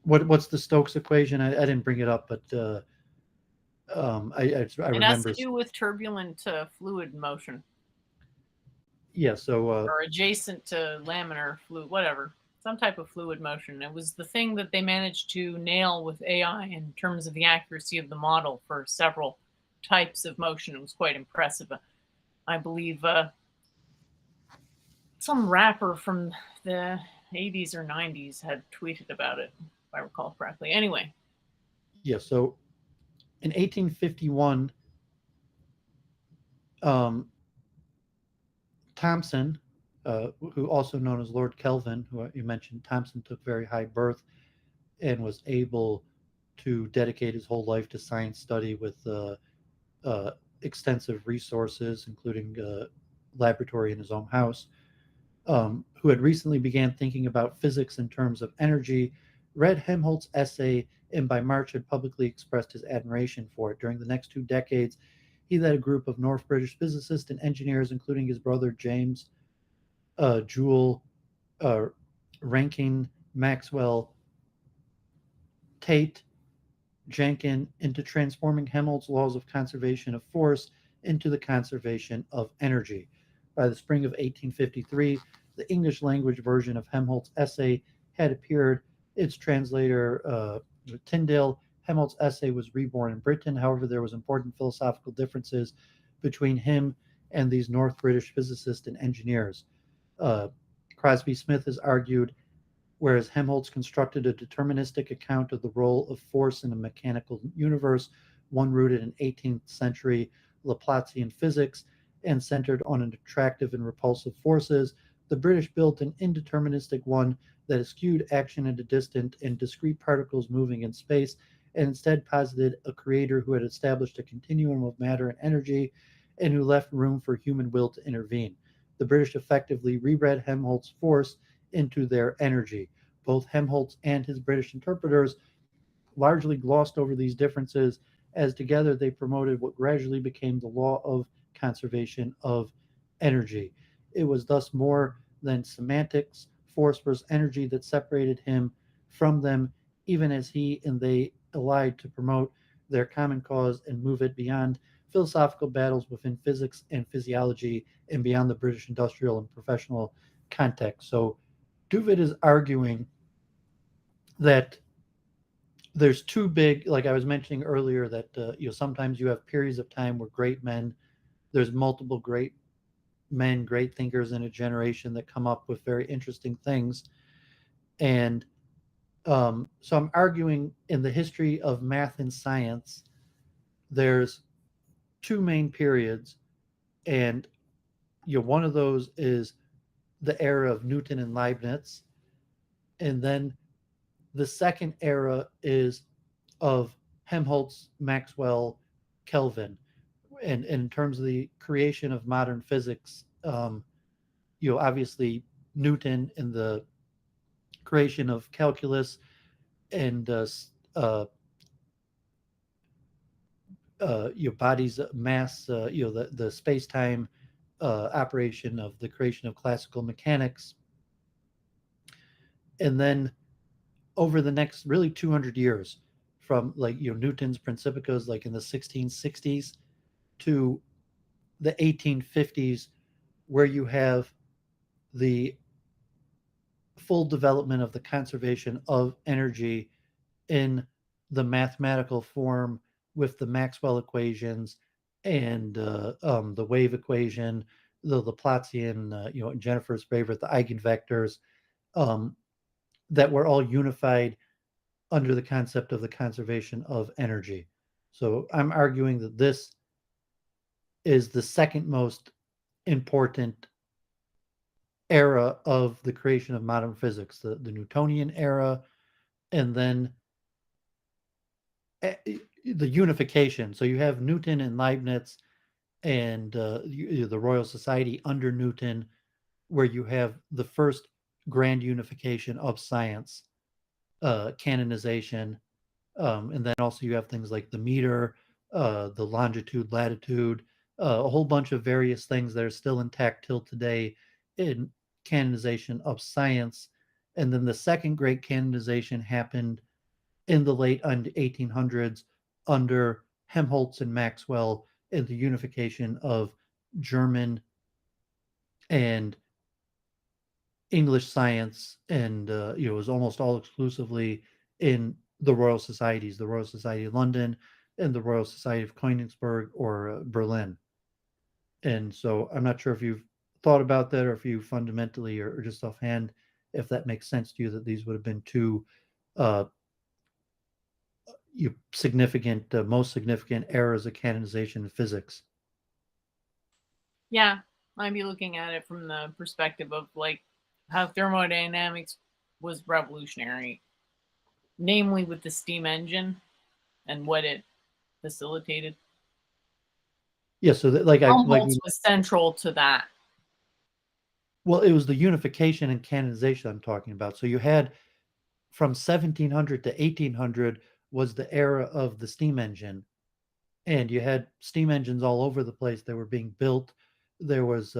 what's the Stokes equation? I didn't bring it up, but I It has remember. to do with turbulent fluid motion, Yeah. So or adjacent to laminar fluid, whatever, some type of fluid motion. It was the thing that they managed to nail with AI in terms of the accuracy of the model for several types of motion. It was quite impressive. I believe some rapper from the 80s or 90s had tweeted about it, if I recall correctly. Anyway, yeah. So in 1851, um, Thomson, who also known as Lord Kelvin, who you mentioned, Thomson took very high birth and was able to dedicate his whole life to science study with extensive resources, including a laboratory in his own house, who had recently began thinking about physics in terms of energy, read Helmholtz's essay and by March had publicly expressed his admiration for it. During the next 2 decades, he led a group of North British physicists and engineers, including his brother James, Joule, uh, Rankin, Maxwell, Tate, Jenkin, into transforming Helmholtz's laws of conservation of force into the conservation of energy. By the spring of 1853, the English language version of Helmholtz's essay had appeared. Its translator, Tyndale, Helmholtz's essay was reborn in Britain. However, there was important philosophical differences between him and these North British physicists and engineers. Uh, Crosby Smith has argued, whereas Helmholtz constructed a deterministic account of the role of force in a mechanical universe, one rooted in 18th century Laplacian physics and centered on attractive and repulsive forces, the British built an indeterministic one that eschewed action into distant and discrete particles moving in space and instead posited a creator who had established a continuum of matter and energy and who left room for human will to intervene. The British effectively reread Helmholtz's force into their energy. Both Helmholtz and his British interpreters largely glossed over these differences, as together they promoted what gradually became the law of conservation of energy. It was thus more than semantics, force versus energy, that separated him from them, even as he and they allied to promote their common cause and move it beyond philosophical battles within physics and physiology and beyond the British industrial and professional context. So Doooovid is arguing that there's two big, like I was mentioning earlier, that sometimes you have periods of time where great men, there's multiple great men, great thinkers in a generation that come up with very interesting things. And so I'm arguing in the history of math and science, there's two main periods, and one of those is the era of Newton and Leibniz, and then the second era is of Helmholtz, Maxwell, Kelvin. And in terms of the creation of modern physics, obviously Newton in the creation of calculus and bodies, mass, the space time operation of the creation of classical mechanics. And then over the next really 200 years, from Newton's Principias like in the 1660s to the 1850s, where you have the full development of the conservation of energy in the mathematical form with the Maxwell equations and the wave equation, the Laplacian, Jennifer's favorite, the eigenvectors, um, that were all unified under the concept of the conservation of energy. So I'm arguing that this is the second most important era of the creation of modern physics, the Newtonian era, and then the unification. So you have Newton and Leibniz and the Royal Society under Newton, where you have the first grand unification of science, canonization, and then also you have things like the meter, the longitude, latitude, a whole bunch of various things that are still intact till today in canonization of science. And then the second great canonization happened in the late 1800s under Helmholtz and Maxwell in the unification of German and English science, and it was almost all exclusively in the Royal Societies, the Royal Society of London and the Royal Society of Königsberg or Berlin. And so I'm not sure if you've thought about that or if you fundamentally or just offhand, if that makes sense to you, that these would have been two uh, significant, most significant eras of canonization in physics. Yeah, I'd be looking at it from the perspective of like how thermodynamics was revolutionary, namely with the steam engine and what it facilitated. Yeah, so that like Helmholtz was central to that. well, it was the unification and canonization I'm talking about. So you had from 1700 to 1800 was the era of the steam engine, and you had steam engines all over the place. They were being built. There was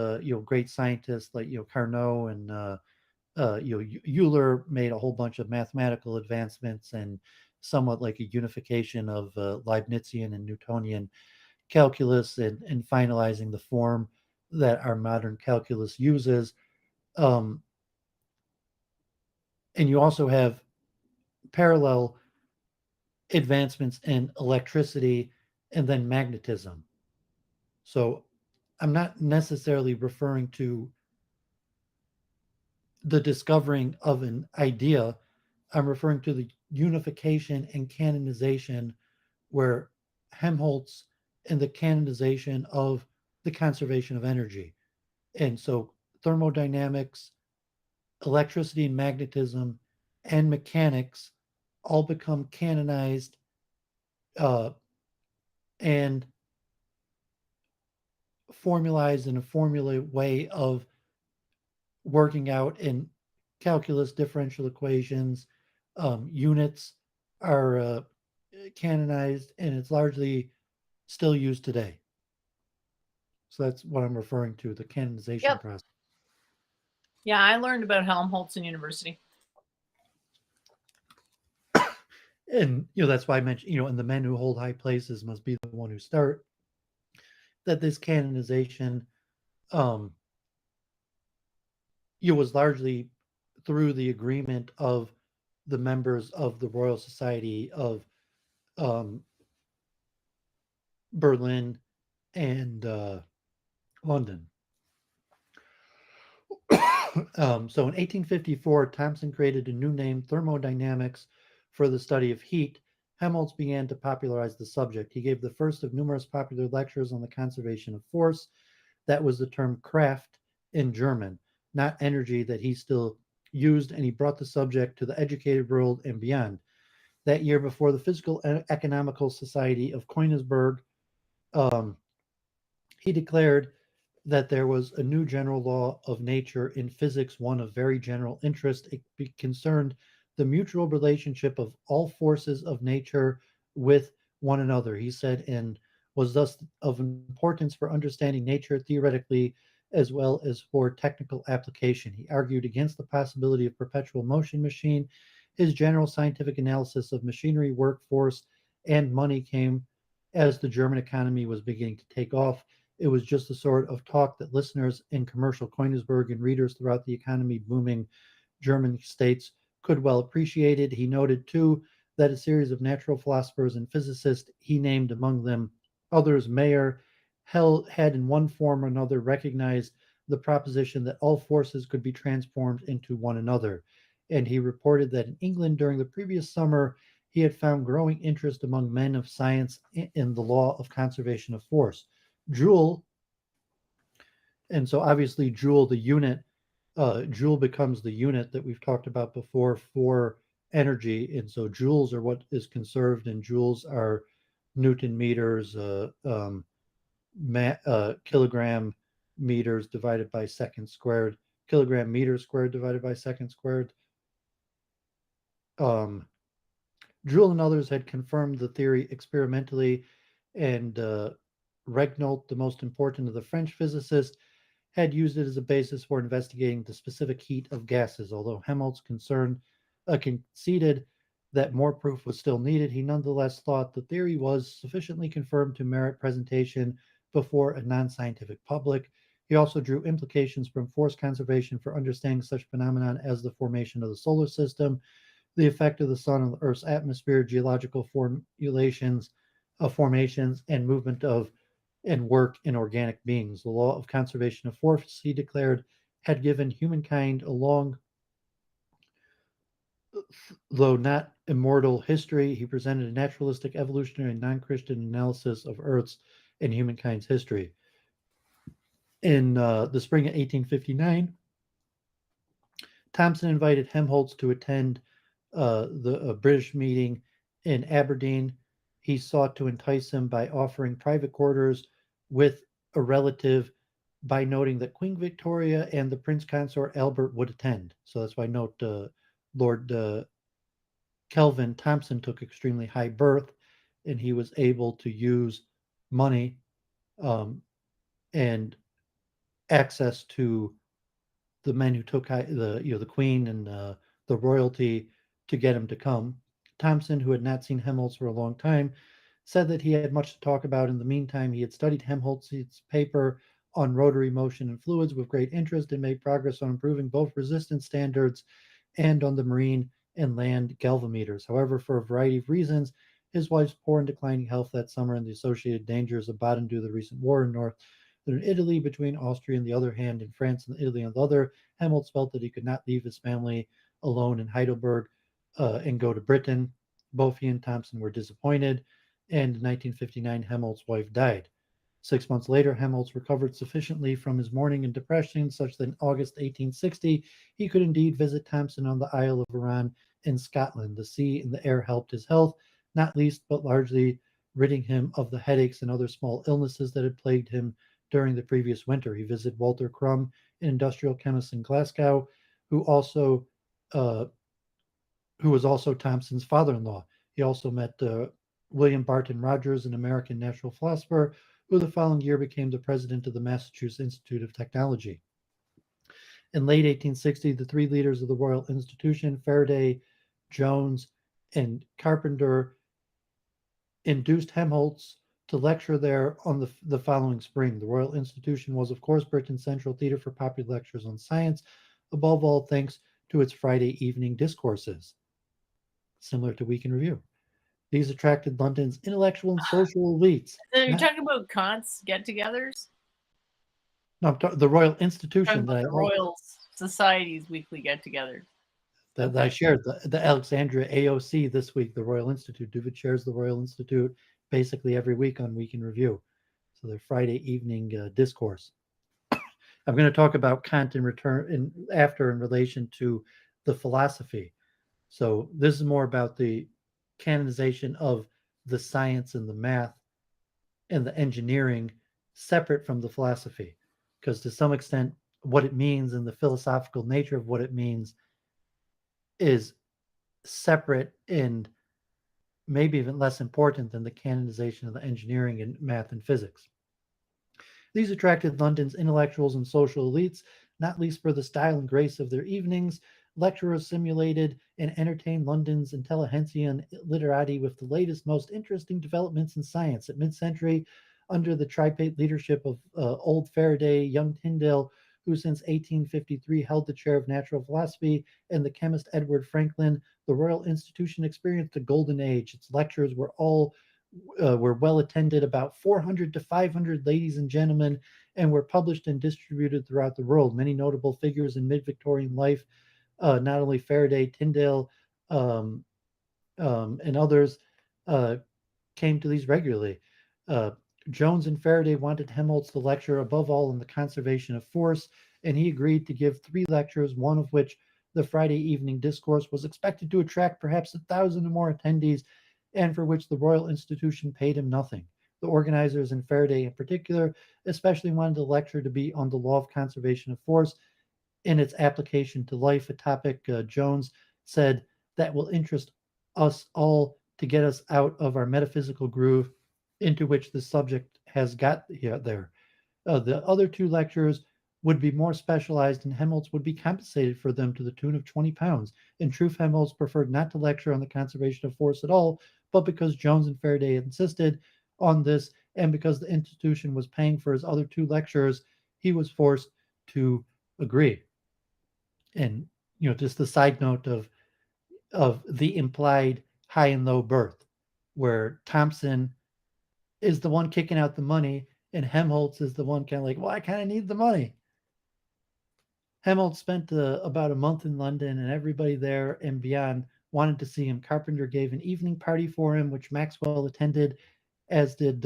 great scientists like Carnot and Euler made a whole bunch of mathematical advancements and somewhat like a unification of Leibnizian and Newtonian calculus and finalizing the form that our modern calculus uses. Um, and you also have parallel advancements in electricity and then magnetism. So I'm not necessarily referring to the discovering of an idea. I'm referring to the unification and canonization where Helmholtz and the canonization of the conservation of energy. And so thermodynamics, electricity and magnetism, and mechanics all become canonized uh, and formalized in a formula way of working out in calculus differential equations. Units are canonized, and it's largely still used today. So that's what I'm referring to, the canonization Yep. process. Yeah, I learned about Helmholtz in university. And that's why I mentioned, and the men who hold high places must be the one who start that this canonization um was largely through the agreement of the members of the Royal Society of um, Berlin and London. So in 1854, Thomson created a new name, thermodynamics, for the study of heat. Helmholtz began to popularize the subject. He gave the first of numerous popular lectures on the conservation of force. That was the term Kraft in German, not energy, that he still used, and he brought the subject to the educated world and beyond. That year, before the Physical and Economical Society of Königsberg, um, he declared that there was a new general law of nature in physics, one of very general interest. It concerned the mutual relationship of all forces of nature with one another, he said, and was thus of importance for understanding nature theoretically as well as for technical application. He argued against the possibility of perpetual motion machine. His general scientific analysis of machinery, workforce, and money came as the German economy was beginning to take off. It was just the sort of talk that listeners in commercial Königsberg and readers throughout the economy booming German states could well appreciate it. He noted, too, that a series of natural philosophers and physicists, he named among them others, Mayer, had in one form or another recognized the proposition that all forces could be transformed into one another. And he reported that in England during the previous summer, he had found growing interest among men of science in the law of conservation of force. Joule, and so obviously Joule, the unit, Joule becomes the unit that we've talked about before for energy, and so joules are what is conserved, and joules are Newton meters, kilogram meters divided by second squared, kilogram meters squared divided by second squared. Um, Joule and others had confirmed the theory experimentally, and Regnault, the most important of the French physicists, had used it as a basis for investigating the specific heat of gases. Although Helmholtz conceded that more proof was still needed, he nonetheless thought the theory was sufficiently confirmed to merit presentation before a non-scientific public. He also drew implications from force conservation for understanding such phenomenon as the formation of the solar system, the effect of the sun on the Earth's atmosphere, geological formulations, formations, and movement of and work in organic beings. The law of conservation of force, he declared, had given humankind a long, though not immortal, history. He presented a naturalistic, evolutionary, and non Christian analysis of Earth's and humankind's history. In the spring of 1859, Thomson invited Helmholtz to attend the British meeting in Aberdeen. He sought to entice him by offering private quarters with a relative by noting that Queen Victoria and the Prince Consort Albert would attend. So that's why I note Lord Kelvin Thompson took extremely high birth, and he was able to use money um, and access to the men who took the Queen and the royalty to get him to come. Thompson, who had not seen Helmholtz for a long time, said that he had much to talk about. In the meantime, he had studied Helmholtz's paper on rotary motion and fluids with great interest and made progress on improving both resistance standards and on the marine and land galvanometers. However, for a variety of reasons, his wife's poor and declining health that summer and the associated dangers of Baden due to the recent war in northern Italy between Austria on the other hand and France and Italy on the other, Helmholtz felt that he could not leave his family alone in Heidelberg and go to Britain. Both he and Thompson were disappointed, and in 1959, Helmholtz's wife died. 6 months later, Helmholtz recovered sufficiently from his mourning and depression such that in August 1860 he could indeed visit Thompson on the Isle of Arran in Scotland. The sea and the air helped his health, not least but largely ridding him of the headaches and other small illnesses that had plagued him during the previous winter. He visited Walter Crum, an industrial chemist in Glasgow, who also uh, who was also Thompson's father-in-law. He also met William Barton Rogers, an American natural philosopher, who the following year became the president of the Massachusetts Institute of Technology. In late 1860, the three leaders of the Royal Institution, Faraday, Jones, and Carpenter, induced Helmholtz to lecture there on the following spring. The Royal Institution was, of course, Britain's central theater for popular lectures on science, above all thanks to its Friday evening discourses, similar to Week in Review. These attracted London's intellectual and social elites. So you're Not, talking about Kant's get-togethers? no, the Royal Talking Institution about the Royal Society's weekly get-togethers. that I shared, the Alexandria AOC this week, the Royal Institute. Doooovid shares the Royal Institute basically every week on Week in Review. So their Friday evening discourse. I'm going to talk about Kant in relation to the philosophy. So this is more about the canonization of the science and the math and the engineering separate from the philosophy, because to some extent what it means and the philosophical nature of what it means is separate and maybe even less important than the canonization of the engineering and math and physics. These attracted London's intellectuals and social elites, not least for the style and grace of their evenings. Lecturers simulated and entertained London's intelligentsia and literati with the latest, most interesting developments in science. At mid-century, under the tripartite leadership of old Faraday, young Tyndall, who since 1853 held the chair of natural philosophy, and the chemist Edward Franklin, the Royal Institution experienced a golden age. Its lectures were well attended, about 400 to 500 ladies and gentlemen, and were published and distributed throughout the world. Many notable figures in mid-Victorian life, not only Faraday, Tyndall, um, and others, uh, came to these regularly. Uh, Jones and Faraday wanted Helmholtz to lecture above all on the conservation of force, and he agreed to give 3 lectures, one of which, the Friday evening discourse, was expected to attract perhaps 1,000 or more attendees, and for which the Royal Institution paid him nothing. The organizers, and Faraday in particular, especially wanted the lecture to be on the law of conservation of force in its application to life, a topic Jones said that will interest us all to get us out of our metaphysical groove into which the subject has got there. The other 2 lectures would be more specialized, and Helmholtz would be compensated for them to the tune of £20. In truth, Helmholtz preferred not to lecture on the conservation of force at all, but because Jones and Faraday insisted on this, and because the institution was paying for his other 2 lectures, he was forced to agree. And just the side note of the implied high and low birth, where Thompson is the one kicking out the money, and Helmholtz is the one kind of like, well, I kind of need the money. Helmholtz spent about a month in London, and everybody there and beyond wanted to see him. Carpenter gave an evening party for him, which Maxwell attended, as did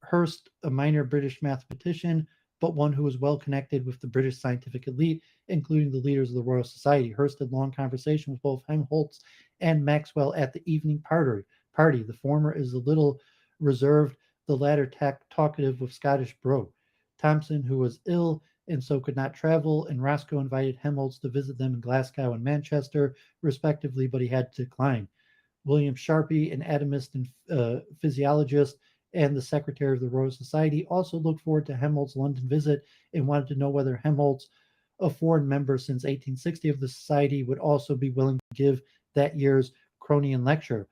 Hurst, a minor British mathematician, but one who was well connected with the British scientific elite, including the leaders of the Royal Society. Hurst had long conversation with both Helmholtz and Maxwell at the evening party. The former is a little reserved, the latter talkative with Scottish brogue. Thompson, who was ill and so could not travel, and Roscoe invited Helmholtz to visit them in Glasgow and Manchester, respectively, but he had to decline. William Sharpie, an atomist and physiologist, and the secretary of the Royal Society, also looked forward to Helmholtz's London visit and wanted to know whether Helmholtz, a foreign member since 1860 of the Society, would also be willing to give that year's Cronian lecture.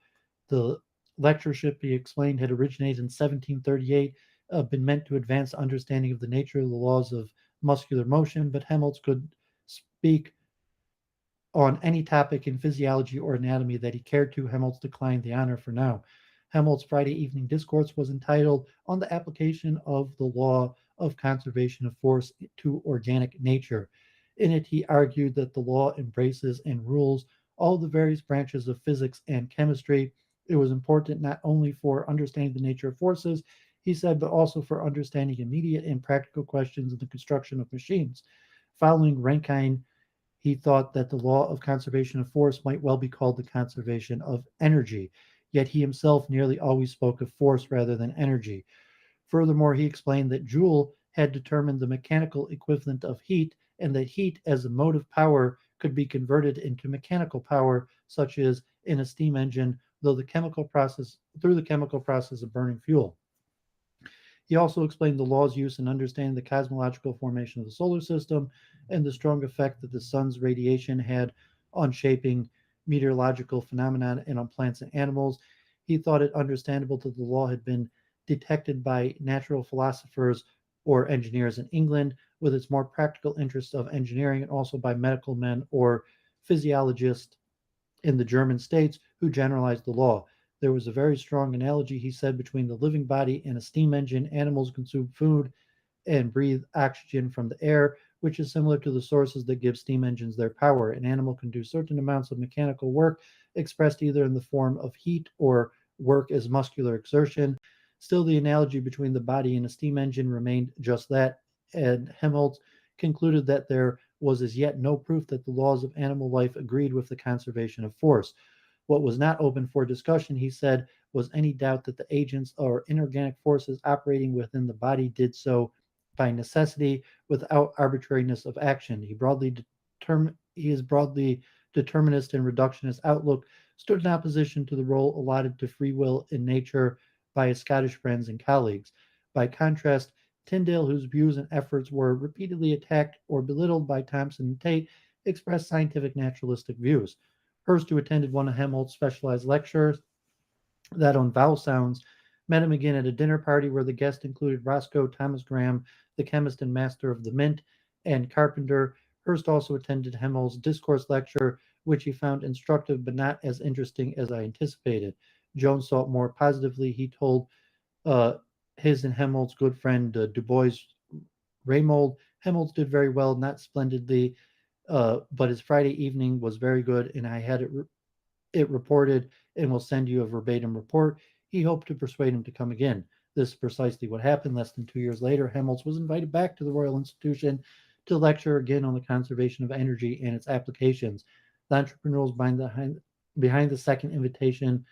The lectureship, he explained, had originated in 1738, been meant to advance understanding of the nature of the laws of muscular motion, but Helmholtz could speak on any topic in physiology or anatomy that he cared to. Helmholtz declined the honor for now. Helmholtz's Friday evening discourse was entitled On the Application of the Law of Conservation of Force to Organic Nature. In it, he argued that the law embraces and rules all the various branches of physics and chemistry. It was important not only for understanding the nature of forces, he said, but also for understanding immediate and practical questions in the construction of machines. Following Rankine, he thought that the law of conservation of force might well be called the conservation of energy, yet he himself nearly always spoke of force rather than energy. Furthermore, he explained that Joule had determined the mechanical equivalent of heat, and that heat as a motive power could be converted into mechanical power, such as in a steam engine, through the chemical process of burning fuel. He also explained the law's use in understanding the cosmological formation of the solar system and the strong effect that the sun's radiation had on shaping meteorological phenomena and on plants and animals. He thought it understandable that the law had been detected by natural philosophers or engineers in England, with its more practical interests of engineering, and also by medical men or physiologists in the German states who generalized the law. There was a very strong analogy, he said, between the living body and a steam engine. Animals consume food and breathe oxygen from the air, which is similar to the sources that give steam engines their power. An animal can do certain amounts of mechanical work expressed either in the form of heat or work as muscular exertion. Still, the analogy between the body and a steam engine remained just that, and Helmholtz concluded that there was as yet no proof that the laws of animal life agreed with the conservation of force. What was not open for discussion, he said, was any doubt that the agents or inorganic forces operating within the body did so by necessity without arbitrariness of action. His broadly determinist and reductionist outlook stood in opposition to the role allotted to free will in nature by his Scottish friends and colleagues. By contrast, Tyndale, whose views and efforts were repeatedly attacked or belittled by Thomson and Tate, expressed scientific naturalistic views. Hurst, who attended one of Helmholtz's specialized lectures, that on vowel sounds, met him again at a dinner party where the guests included Roscoe, Thomas Graham, the chemist and master of the mint, and Carpenter. Hurst also attended Helmholtz's discourse lecture, which he found instructive but not as interesting as I anticipated. Jones saw it more positively. He told uh, his and Helmholtz's good friend Dubois Raymold, Helmholtz did very well, not splendidly, but his Friday evening was very good, and I had it reported and will send you a verbatim report. He hoped to persuade him to come again. This is precisely what happened. Less than 2 years later, Helmholtz was invited back to the Royal Institution to lecture again on the conservation of energy and its applications. The entrepreneurs behind the second invitation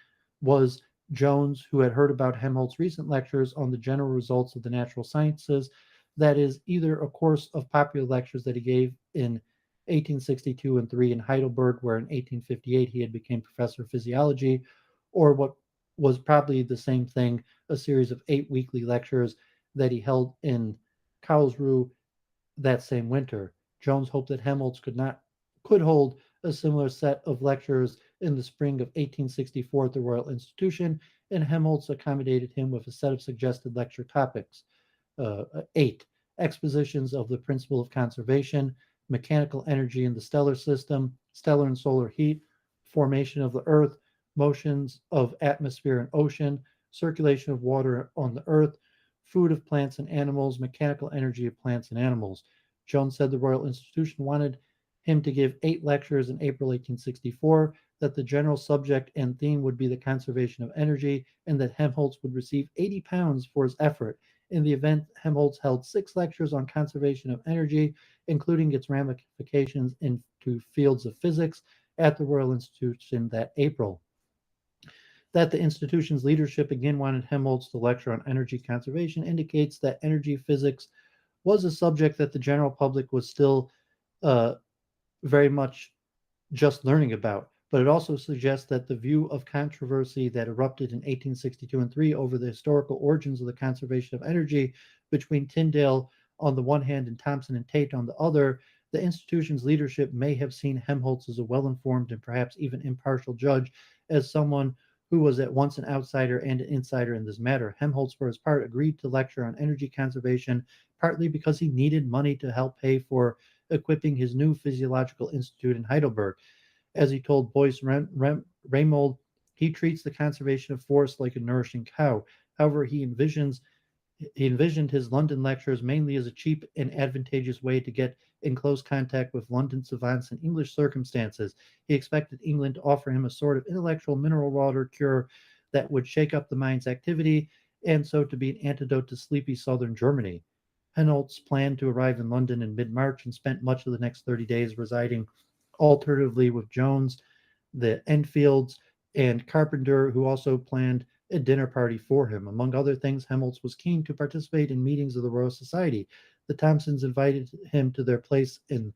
was Jones, who had heard about Helmholtz's recent lectures on the general results of the natural sciences, that is, either a course of popular lectures that he gave in 1862 and 3 in Heidelberg, where in 1858 he had become professor of physiology, or what was probably the same thing, a series of 8 weekly lectures that he held in Karlsruhe that same winter. Jones hoped that Helmholtz could hold a similar set of lectures in the spring of 1864 at the Royal Institution, and Helmholtz accommodated him with a set of suggested lecture topics. 8. Expositions of the principle of conservation, mechanical energy in the stellar system, stellar and solar heat, formation of the Earth, motions of atmosphere and ocean, circulation of water on the Earth, food of plants and animals, mechanical energy of plants and animals. Jones said the Royal Institution wanted him to give 8 lectures in April 1864, that the general subject and theme would be the conservation of energy, and that Helmholtz would receive £80 for his effort. In the event, Helmholtz held 6 lectures on conservation of energy, including its ramifications into fields of physics, at the Royal Institution that April. That the institution's leadership again wanted Helmholtz to lecture on energy conservation indicates that energy physics was a subject that the general public was still uh, very much just learning about, but it also suggests that the view of controversy that erupted in 1862 and 3 over the historical origins of the conservation of energy between Tyndale on the one hand and Thomson and Tate on the other, the institution's leadership may have seen Helmholtz as a well informed and perhaps even impartial judge, as someone who was at once an outsider and an insider in this matter. Helmholtz, for his part, agreed to lecture on energy conservation partly because he needed money to help pay for equipping his new physiological institute in Heidelberg. As he told Boyce Raymold, he treats the conservation of forests like a nourishing cow. However, he envisioned his London lectures mainly as a cheap and advantageous way to get in close contact with London savants in English circumstances. He expected England to offer him a sort of intellectual mineral water cure that would shake up the mind's activity, and so to be an antidote to sleepy southern Germany. Helmholtz planned to arrive in London in mid March and spent much of the next 30 days residing alternatively with Jones, the Enfields, and Carpenter, who also planned a dinner party for him. Among other things, Helmholtz was keen to participate in meetings of the Royal Society. The Thompsons invited him to their place in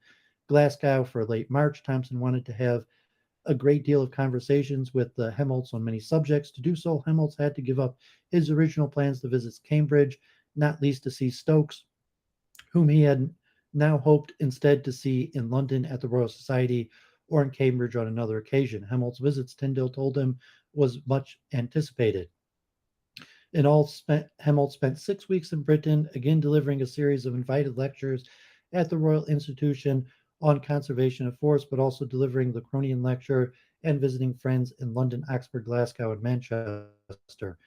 Glasgow for late March. Thompson wanted to have a great deal of conversations with Helmholtz on many subjects. To do so, Helmholtz had to give up his original plans to visit Cambridge, not least to see Stokes, whom he had now hoped instead to see in London at the Royal Society or in Cambridge on another occasion. Helmholtz's visits, Tyndale told him, was much anticipated. In all, Helmholtz spent 6 weeks in Britain, again delivering a series of invited lectures at the Royal Institution on conservation of forests, but also delivering the Cronian lecture and visiting friends in London, Oxford, Glasgow, and Manchester.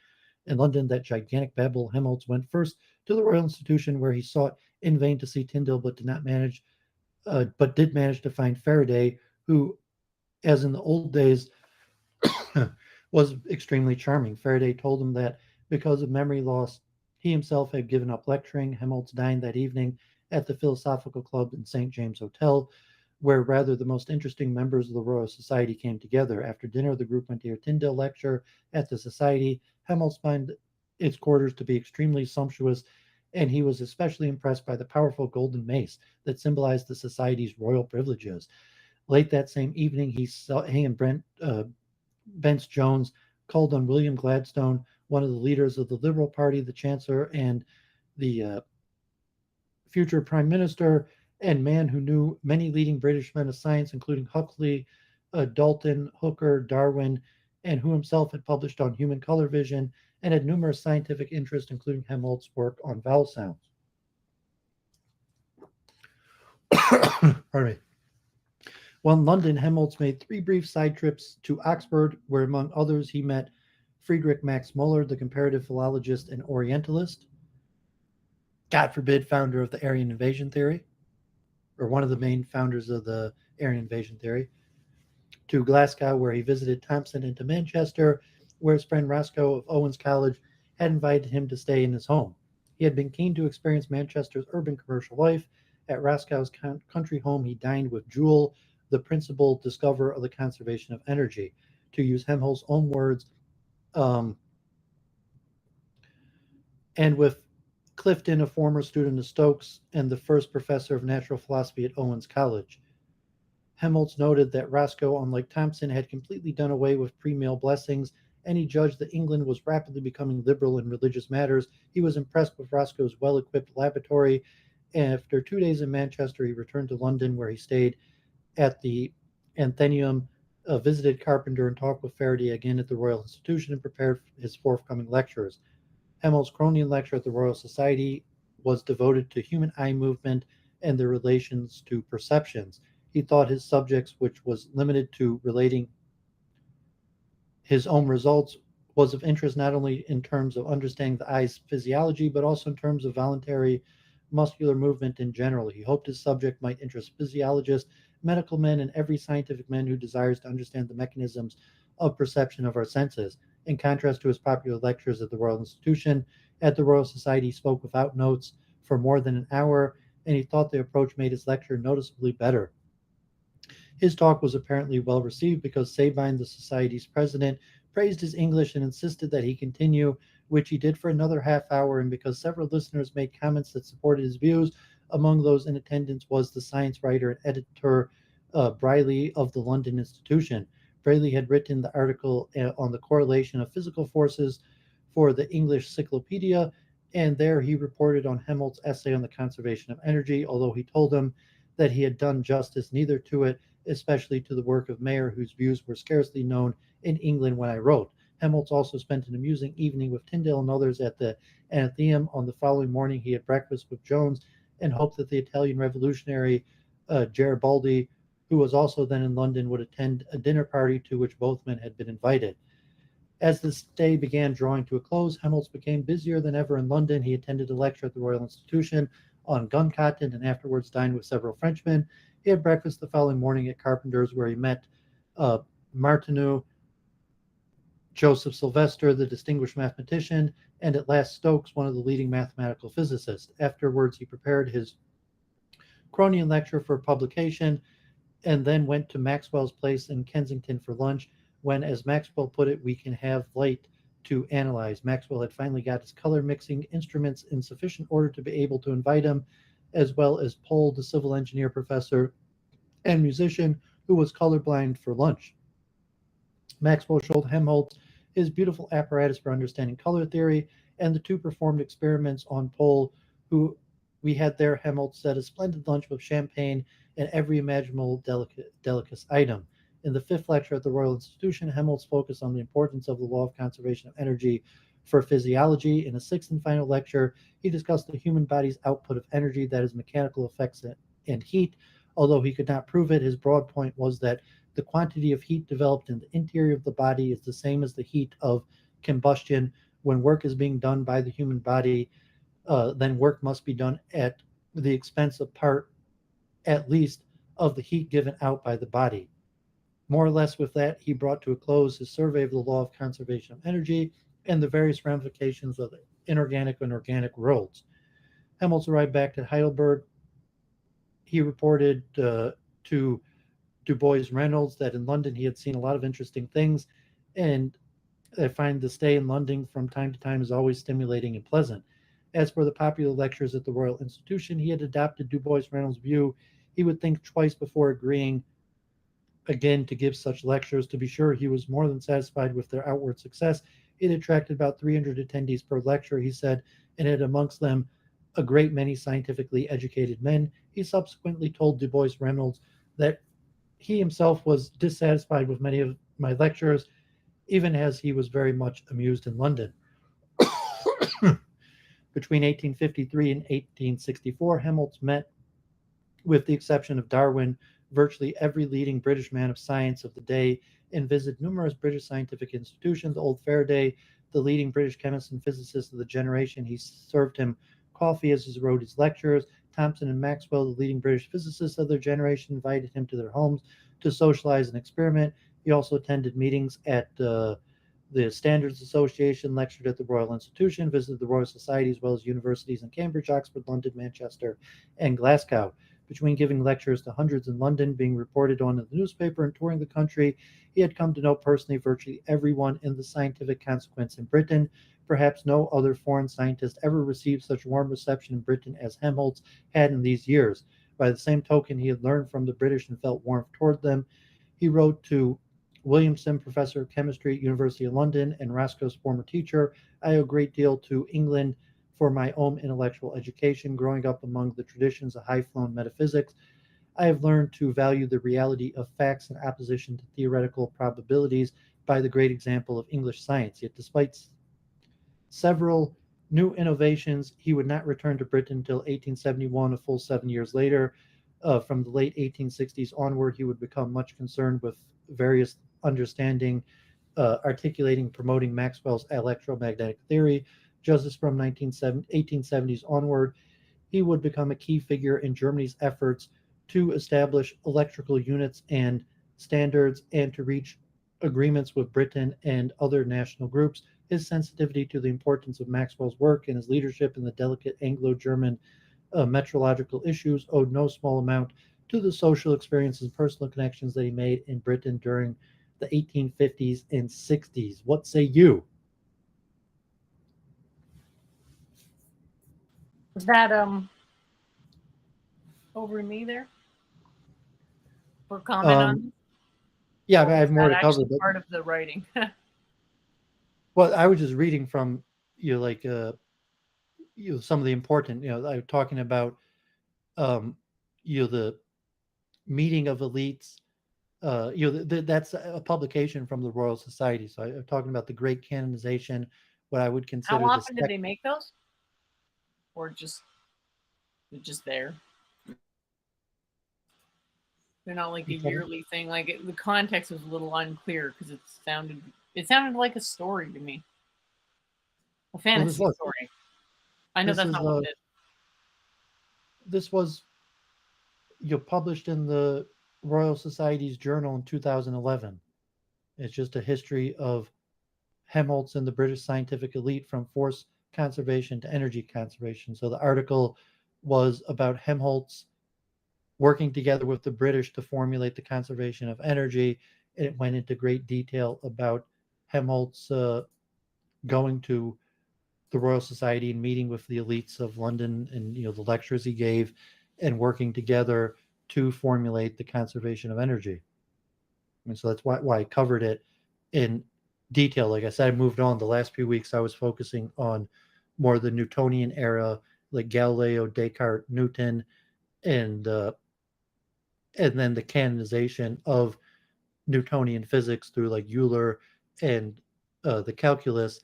In London, that gigantic Babel, Helmholtz went first to the Royal Institution, where he sought in vain to see Tyndale, but did not manage, but did manage to find Faraday, who, as in the old days, was extremely charming. Faraday told him that because of memory loss, he himself had given up lecturing. Helmholtz dined that evening at the Philosophical Club in St. James Hotel, where rather the most interesting members of the Royal Society came together. After dinner, the group went to hear Tyndale lecture at the Society. Helmholtz found its quarters to be extremely sumptuous, and he was especially impressed by the powerful golden mace that symbolized the Society's royal privileges. Late that same evening, he and Bence Jones called on William Gladstone, one of the leaders of the Liberal Party, the Chancellor, and the future Prime Minister, and man who knew many leading British men of science, including Huxley, Dalton, Hooker, Darwin, and who himself had published on human color vision and had numerous scientific interests, including Helmholtz's work on vowel sounds. Pardon me. While in London, Helmholtz made 3 brief side trips to Oxford, where, among others, he met Friedrich Max Müller, the comparative philologist and Orientalist, God forbid, founder of the Aryan invasion theory, or one of the main founders of the Aryan invasion theory, to Glasgow, where he visited Thomson, and to Manchester, where his friend Roscoe of Owens College had invited him to stay in his home. He had been keen to experience Manchester's urban commercial life. At Roscoe's country home, he dined with Joule, the principal discoverer of the conservation of energy. To use Helmholtz's own words, um, and with Clifton, a former student of Stokes and the first professor of natural philosophy at Owens College. Helmholtz noted that Roscoe, unlike Thomson, had completely done away with pre-mill blessings, and he judged that England was rapidly becoming liberal in religious matters. He was impressed with Roscoe's well-equipped laboratory. After 2 days in Manchester, he returned to London, where he stayed at the Athenaeum, visited Carpenter, and talked with Faraday again at the Royal Institution and prepared his forthcoming lectures. Helmholtz's Cronian lecture at the Royal Society was devoted to human eye movement and their relations to perceptions. He thought his subjects, which was limited to relating his own results, was of interest not only in terms of understanding the eye's physiology, but also in terms of voluntary muscular movement in general. He hoped his subject might interest physiologists, medical men, and every scientific man who desires to understand the mechanisms of perception of our senses. In contrast to his popular lectures at the Royal Institution, at the Royal Society he spoke without notes for more than an hour, and he thought the approach made his lecture noticeably better. His talk was apparently well received because Sabine, the society's president, praised his English and insisted that he continue, which he did for another half hour. And because several listeners made comments that supported his views, among those in attendance was the science writer and editor Briley of the London Institution. Briley had written the article on the correlation of physical forces for the English Cyclopedia, and there he reported on Helmholtz's essay on the conservation of energy, although he told him that he had done justice neither to it, especially to the work of Mayer, whose views were scarcely known in England when I wrote. Helmholtz also spent an amusing evening with Tyndall and others at the Athenaeum. On the following morning, he had breakfast with Jones and hoped that the Italian revolutionary Garibaldi, who was also then in London, would attend a dinner party to which both men had been invited. As this day began drawing to a close, Helmholtz became busier than ever in London. He attended a lecture at the Royal Institution on gun cotton and afterwards dined with several Frenchmen. He had breakfast the following morning at Carpenter's, where he met uh, Martineau, Joseph Sylvester, the distinguished mathematician, and at last Stokes, one of the leading mathematical physicists. Afterwards, he prepared his Cronian lecture for publication and then went to Maxwell's place in Kensington for lunch, when, as Maxwell put it, we can have light to analyze. Maxwell had finally got his color mixing instruments in sufficient order to be able to invite him, as well as Pohl, the civil engineer professor and musician, who was colorblind, for lunch. Maxwell showed Helmholtz his beautiful apparatus for understanding color theory, and the two performed experiments on Pohl, who we had there. Helmholtz said a splendid lunch with champagne and every imaginable delicacy item. In the fifth lecture at the Royal Institution, Helmholtz focused on the importance of the law of conservation of energy for physiology. In a sixth and final lecture, he discussed the human body's output of energy, that is, mechanical effects and heat. Although he could not prove it, his broad point was that the quantity of heat developed in the interior of the body is the same as the heat of combustion. When work is being done by the human body, then work must be done at the expense of part, at least, of the heat given out by the body. More or less with that, he brought to a close his survey of the law of conservation of energy and the various ramifications of the inorganic and organic worlds. Helmholtz arrived back at Heidelberg. He reported to Du Bois Reynolds that in London he had seen a lot of interesting things, and I find the stay in London from time to time is always stimulating and pleasant. As for the popular lectures at the Royal Institution, he had adopted Du Bois Reynolds' view. He would think twice before agreeing again to give such lectures. To be sure, he was more than satisfied with their outward success. It attracted about 300 attendees per lecture, he said, and had amongst them a great many scientifically educated men. He subsequently told Du Bois Reynolds that he himself was dissatisfied with many of my lectures, even as he was very much amused in London. Between 1853 and 1864, Helmholtz met, with the exception of Darwin, virtually every leading British man of science of the day, and visited numerous British scientific institutions. Old Faraday, the leading British chemist and physicist of the generation, he served him coffee as he wrote his lectures. Thomson and Maxwell, the leading British physicists of their generation, invited him to their homes to socialize and experiment. He also attended meetings at the Standards Association, lectured at the Royal Institution, visited the Royal Society, as well as universities in Cambridge, Oxford, London, Manchester, and Glasgow. Between giving lectures to hundreds in London, being reported on in the newspaper, and touring the country, he had come to know personally virtually everyone in the scientific consequence in Britain. Perhaps no other foreign scientist ever received such warm reception in Britain as Helmholtz had in these years. By the same token, he had learned from the British and felt warmth toward them. He wrote to Williamson, professor of chemistry at University of London and Roscoe's former teacher, I owe a great deal to England for my own intellectual education. Growing up among the traditions of high-flown metaphysics, I have learned to value the reality of facts in opposition to theoretical probabilities by the great example of English science. Yet despite several new innovations, he would not return to Britain until 1871, a full 7 years later. From the late 1860s onward, he would become much concerned with various understanding, articulating, promoting Maxwell's electromagnetic theory. Just as from 1870s onward, he would become a key figure in Germany's efforts to establish electrical units and standards and to reach agreements with Britain and other national groups. His sensitivity to the importance of Maxwell's work and his leadership in the delicate Anglo German metrological issues owed no small amount to the social experiences and personal connections that he made in Britain during the 1850s and 60s. What say you? Was that over me there for comment on Um, this? yeah, Or I was have more that to cover, actually but part of the writing? well, I was just reading from like some of the important. I'm talking about um, the meeting of elites. That's a publication from the Royal Society. So I'm talking about the Great Canonization, what I would How consider the often did they make those? Or just there? They're not like a you told me? yearly thing. Like the context was a little unclear because it sounded like a story to me, a Well, fantasy story. I know this that's is not what it is. this was published in the Royal Society's journal in 2011. It's just a history of Helmholtz and the British scientific elite from force conservation to energy conservation. So the article was about Helmholtz working together with the British to formulate the conservation of energy. And it went into great detail about Helmholtz going to the Royal Society and meeting with the elites of London, and the lectures he gave, and working together to formulate the conservation of energy. I mean, so that's why I covered it in detail. Like I said, I moved on. The last few weeks, I was focusing on more the Newtonian era, like Galileo, Descartes, Newton, and uh, and then the canonization of Newtonian physics through like Euler and the calculus.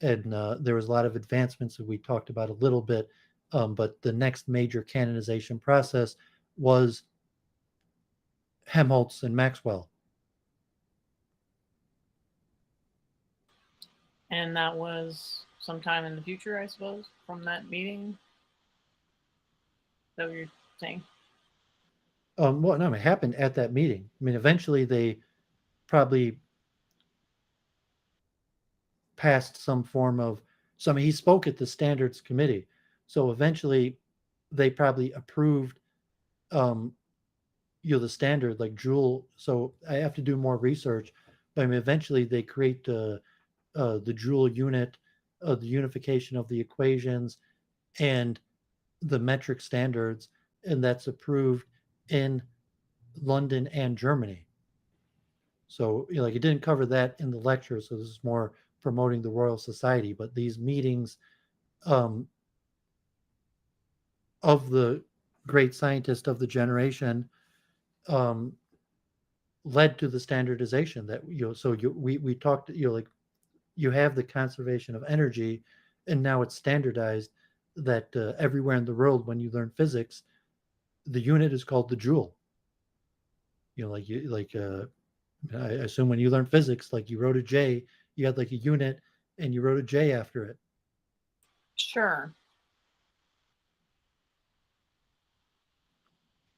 And there was a lot of advancements that we talked about a little bit. But the next major canonization process was Helmholtz and Maxwell. And that was sometime in the future, I suppose, from that meeting. Is that what you're saying? Well, no, it happened at that meeting. I mean, eventually they probably passed some form of. So I mean, he spoke at the standards committee. So eventually, they probably approved um, the standard like Joule. So I have to do more research, but I mean, eventually they create the Joule unit, the unification of the equations and the metric standards, and that's approved in London and Germany. So like it didn't cover that in the lecture, so this is more promoting the Royal Society. But these meetings um, of the great scientists of the generation um, led to the standardization that so we talked like you have the conservation of energy, and now it's standardized that everywhere in the world when you learn physics, the unit is called the joule. Like I assume when you learn physics, like you wrote a J, you had like a unit, and you wrote a J after it, Sure.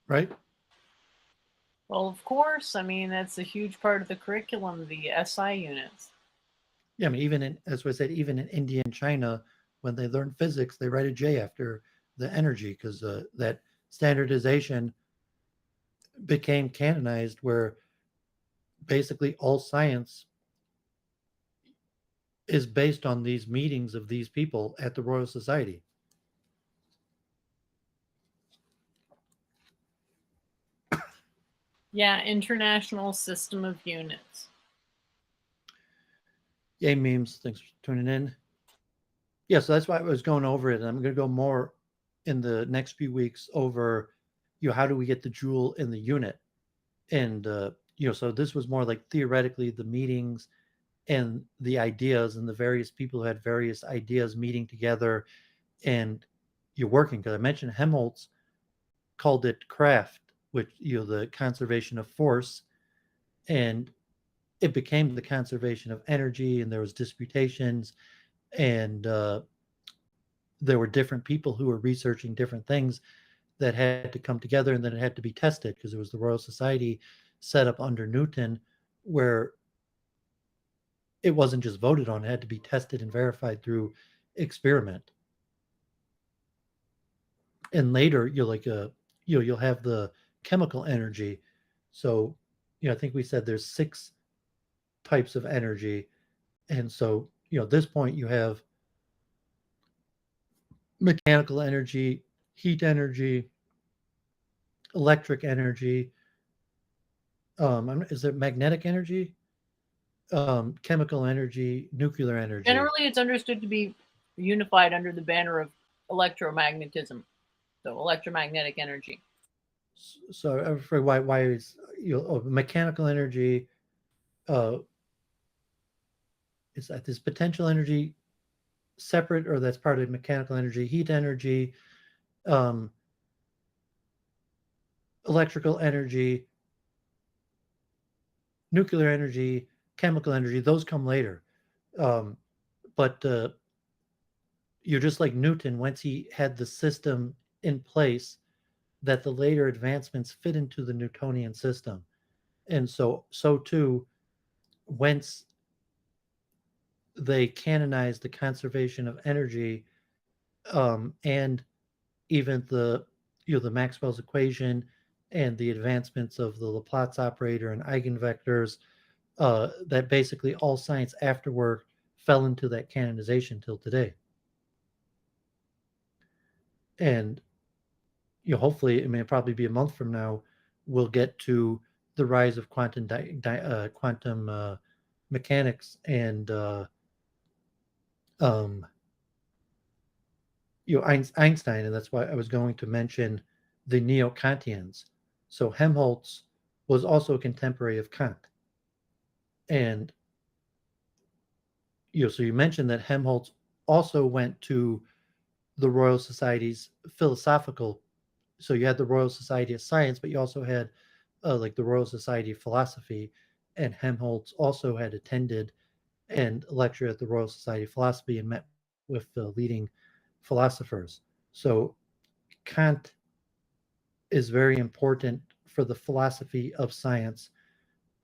right? Well, of course. I mean, that's a huge part of the curriculum, the SI units. Yeah, I mean, even as I said, even in India and China, when they learn physics, they write a J after the energy because that standardization became canonized, where basically all science is based on these meetings of these people at the Royal Society. Yeah, international system of units. Yay, memes. Thanks for tuning in. Yeah, so that's why I was going over it. And I'm going to go more in the next few weeks over, how do we get the joule in the unit? And, so this was more like theoretically the meetings and the ideas and the various people who had various ideas meeting together and you're working. Because I mentioned Helmholtz called it craft, which, the conservation of force. And it became the conservation of energy, and there was disputations, and there were different people who were researching different things that had to come together, and then it had to be tested because it was the Royal Society set up under Newton, where it wasn't just voted on; it had to be tested and verified through experiment. And later, you'll have the chemical energy. So, I think we said there's six types of energy. And so, at this point, you have mechanical energy, heat energy, electric energy. Is it magnetic energy? Chemical energy, nuclear energy. Generally, it's understood to be unified under the banner of electromagnetism, so electromagnetic energy. So I'm afraid why is mechanical energy uh, is that this potential energy separate or that's part of mechanical energy, heat energy, um, electrical energy, nuclear energy, chemical energy, those come later. Um, but you're just like Newton, once he had the system in place, that the later advancements fit into the Newtonian system. And so too, whence they canonized the conservation of energy, and even the Maxwell's equation and the advancements of the Laplace operator and eigenvectors, that basically all science afterward fell into that canonization till today. And hopefully, I mean, it'll probably be a month from now, we'll get to the rise of quantum mechanics and um, Einstein, and that's why I was going to mention the neo-Kantians. So Helmholtz was also a contemporary of Kant, and so you mentioned that Helmholtz also went to the Royal Society's philosophical. So you had the Royal Society of Science, but you also had like the Royal Society of Philosophy, and Helmholtz also had attended and lectured at the Royal Society of Philosophy and met with leading philosophers. So Kant is very important for the philosophy of science,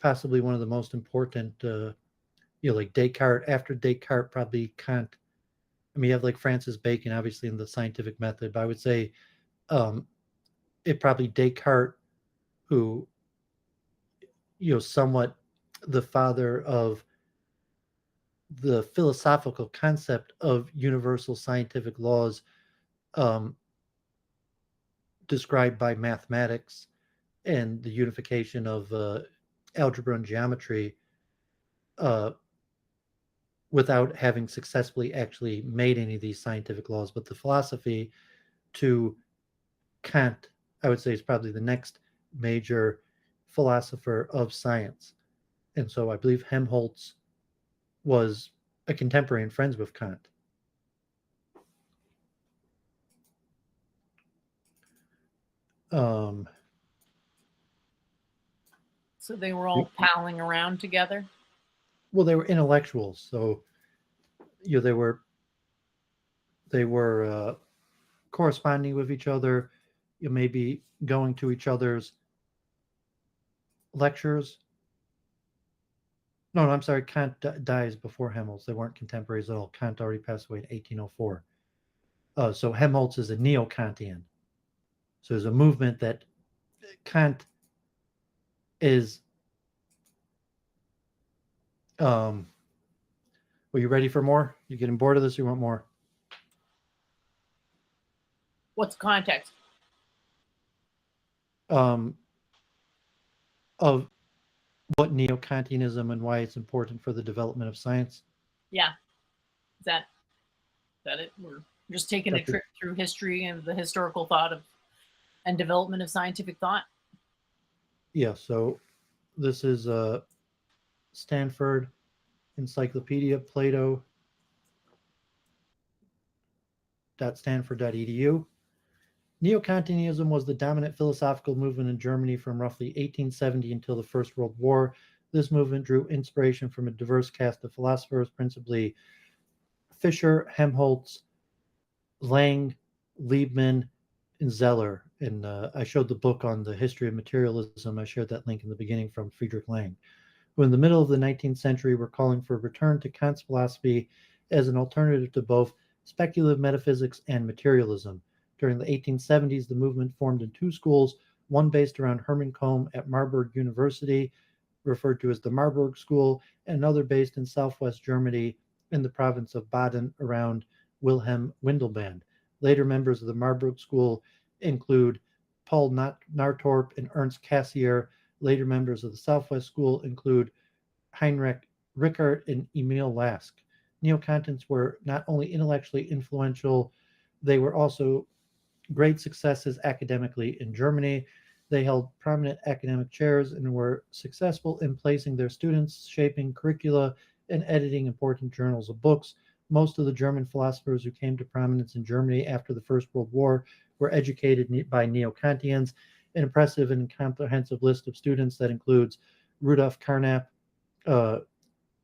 possibly one of the most important. Like Descartes. After Descartes, probably Kant. I mean, you have like Francis Bacon, obviously in the scientific method, but I would say um, it probably Descartes, who somewhat the father of the philosophical concept of universal scientific laws, um, described by mathematics and the unification of algebra and geometry, uh, without having successfully actually made any of these scientific laws. But the philosophy to Kant, I would say, is probably the next major philosopher of science. And so I believe Helmholtz was a contemporary and friends with Kant. Um, So they were all palling around together. well, they were intellectuals, so they were corresponding with each other. You may be going to each other's lectures. No, I'm sorry. Kant dies before Helmholtz. They weren't contemporaries at all. Kant already passed away in 1804. So Helmholtz is a neo-Kantian. So there's a movement that Kant is. Were you ready for more? You getting bored of this? Or you want more? What's the context? Um, of what neo-Kantianism and why it's important for the development of science. Yeah, is that it? We're just taking a That's trip through history and the historical thought of and development of scientific thought. Yeah. So this is Stanford Encyclopedia Plato .stanford.edu. Neo-Kantianism was the dominant philosophical movement in Germany from roughly 1870 until the First World War. This movement drew inspiration from a diverse cast of philosophers, principally Fischer, Helmholtz, Lang, Liebman, and Zeller. And I showed the book on the history of materialism. I shared that link in the beginning from Friedrich Lang, who in the middle of the 19th century were calling for a return to Kant's philosophy as an alternative to both speculative metaphysics and materialism. During the 1870s, the movement formed in two schools, one based around Hermann Kohm at Marburg University, referred to as the Marburg School, and another based in southwest Germany in the province of Baden around Wilhelm Windelband. Later members of the Marburg School include Paul Nartorp and Ernst Cassirer. Later members of the Southwest School include Heinrich Rickert and Emil Lask. Neo-Kantians were not only intellectually influential, they were also great successes academically in Germany. They held prominent academic chairs and were successful in placing their students, shaping curricula, and editing important journals of books. Most of the German philosophers who came to prominence in Germany after the First World War were educated by neo-Kantians. An impressive and comprehensive list of students that includes Rudolf Carnap, uh,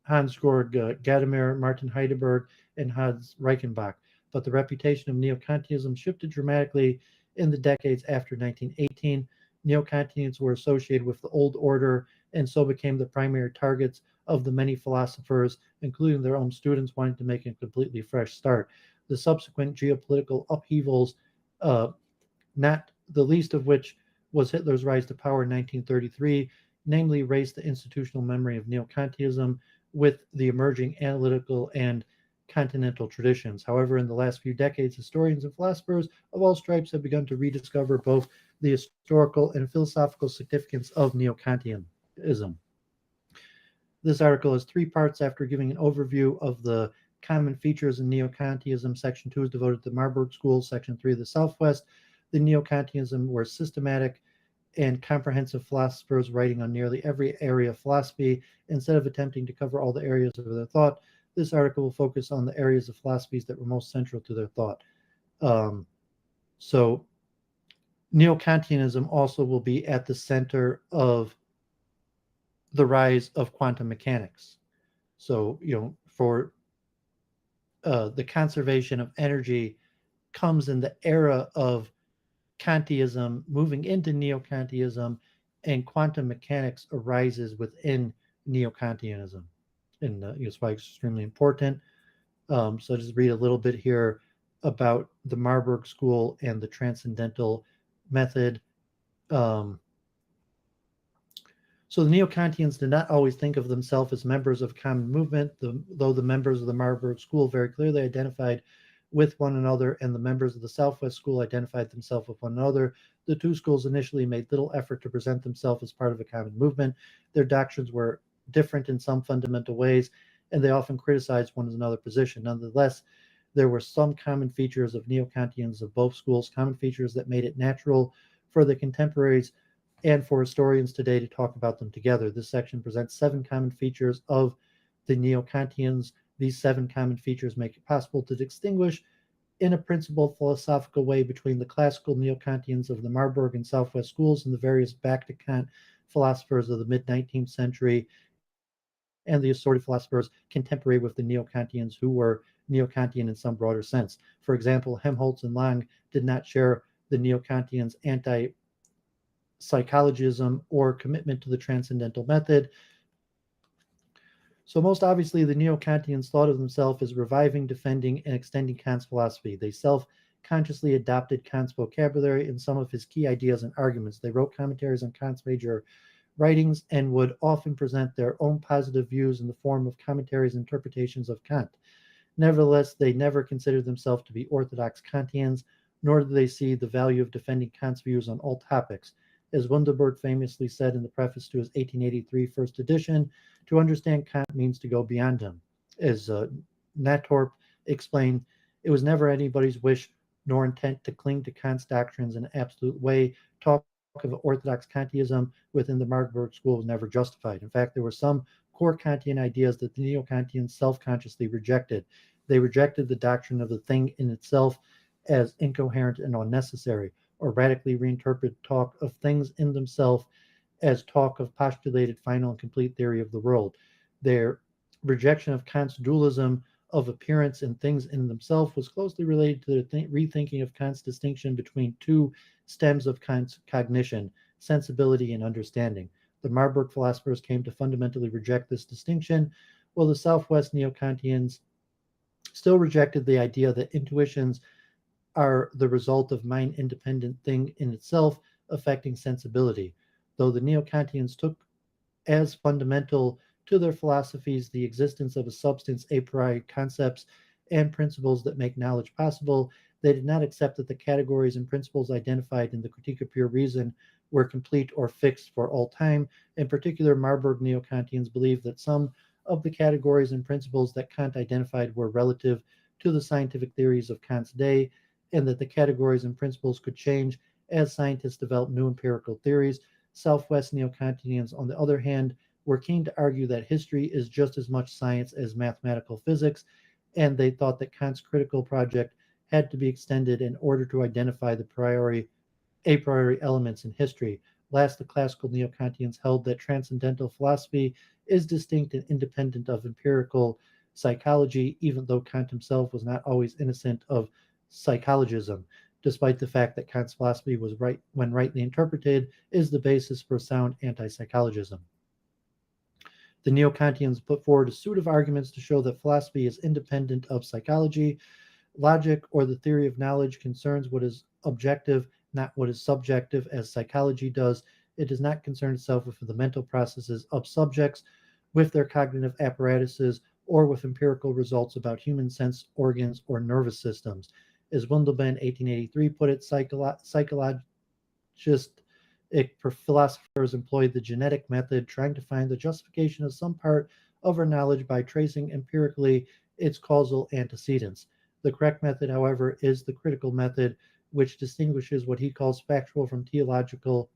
Hans-Georg Gadamer, Martin Heidegger, and Hans Reichenbach. But the reputation of neo-Kantianism shifted dramatically in the decades after 1918. Neo-Kantians were associated with the old order and so became the primary targets of the many philosophers, including their own students, wanting to make a completely fresh start. The subsequent geopolitical upheavals, uh, not the least of which was Hitler's rise to power in 1933, namely erased the institutional memory of neo-Kantianism with the emerging analytical and continental traditions. However, in the last few decades, historians and philosophers of all stripes have begun to rediscover both the historical and philosophical significance of neo-Kantianism. This article has three parts. After giving an overview of the common features in neo-Kantianism, section 2 is devoted to the Marburg School, section 3 the Southwest. The neo-Kantianism were systematic and comprehensive philosophers writing on nearly every area of philosophy. Instead of attempting to cover all the areas of their thought, this article will focus on the areas of philosophies that were most central to their thought. So neo-Kantianism also will be at the center of the rise of quantum mechanics. So, for the conservation of energy comes in the era of Kantiism moving into neo-Kantianism, and quantum mechanics arises within neo-Kantianism. And it's why it's extremely important. So I'll just read a little bit here about the Marburg School and the transcendental method. Um, So the Neo-Kantians did not always think of themselves as members of a common movement, though the members of the Marburg School very clearly identified with one another, and the members of the Southwest School identified themselves with one another. The two schools initially made little effort to present themselves as part of a common movement. Their doctrines were different in some fundamental ways, and they often criticized one another's position. Nonetheless, there were some common features of Neo-Kantians of both schools, common features that made it natural for the contemporaries and for historians today to talk about them together. This section presents 7 common features of the Neo-Kantians. These 7 common features make it possible to distinguish in a principled philosophical way between the classical Neo-Kantians of the Marburg and Southwest schools and the various back-to-Kant philosophers of the mid-19th century and the assorted philosophers contemporary with the Neo-Kantians who were Neo-Kantian in some broader sense. For example, Helmholtz and Lang did not share the Neo-Kantians' anti-psychologism or commitment to the transcendental method. So most obviously, the Neo-Kantians thought of themselves as reviving, defending, and extending Kant's philosophy. They self-consciously adopted Kant's vocabulary and some of his key ideas and arguments. They wrote commentaries on Kant's major writings and would often present their own positive views in the form of commentaries and interpretations of Kant. Nevertheless, they never considered themselves to be orthodox Kantians, nor did they see the value of defending Kant's views on all topics. As Wunderberg famously said in the preface to his 1883 first edition, to understand Kant means to go beyond him. As Natorp explained, it was never anybody's wish nor intent to cling to Kant's doctrines in an absolute way. Talk of orthodox Kantism within the Marburg School was never justified. In fact, there were some core Kantian ideas that the Neo-Kantians self-consciously rejected. They rejected the doctrine of the thing in itself as incoherent and unnecessary, or radically reinterpret talk of things in themselves as talk of postulated final and complete theory of the world. Their rejection of Kant's dualism of appearance and things in themselves was closely related to the rethinking of Kant's distinction between two stems of Kant's cognition, sensibility and understanding. The Marburg philosophers came to fundamentally reject this distinction, while the Southwest Neo-Kantians still rejected the idea that intuitions are the result of mind independent thing in itself, affecting sensibility, though the Neo-Kantians took as fundamental to their philosophies the existence of a substance a priori concepts and principles that make knowledge possible. They did not accept that the categories and principles identified in the Critique of Pure Reason were complete or fixed for all time. In particular, Marburg Neo-Kantians believed that some of the categories and principles that Kant identified were relative to the scientific theories of Kant's day, and that the categories and principles could change as scientists developed new empirical theories. Southwest Neo-Kantians, on the other hand, were keen to argue that history is just as much science as mathematical physics, and they thought that Kant's critical project had to be extended in order to identify the a priori elements in history. Last, the classical Neo-Kantians held that transcendental philosophy is distinct and independent of empirical psychology, even though Kant himself was not always innocent of psychologism, despite the fact that Kant's philosophy was right when rightly interpreted is the basis for sound anti-psychologism. The Neo-Kantians put forward a suite of arguments to show that philosophy is independent of psychology. Logic, or the theory of knowledge, concerns what is objective, not what is subjective, as psychology does. It does not concern itself with the mental processes of subjects, with their cognitive apparatuses, or with empirical results about human sense organs or nervous systems. As Windelband, 1883, put it, psychologists philosophers employed the genetic method, trying to find the justification of some part of our knowledge by tracing empirically its causal antecedents. The correct method, however, is the critical method, which distinguishes what he calls factual from teleological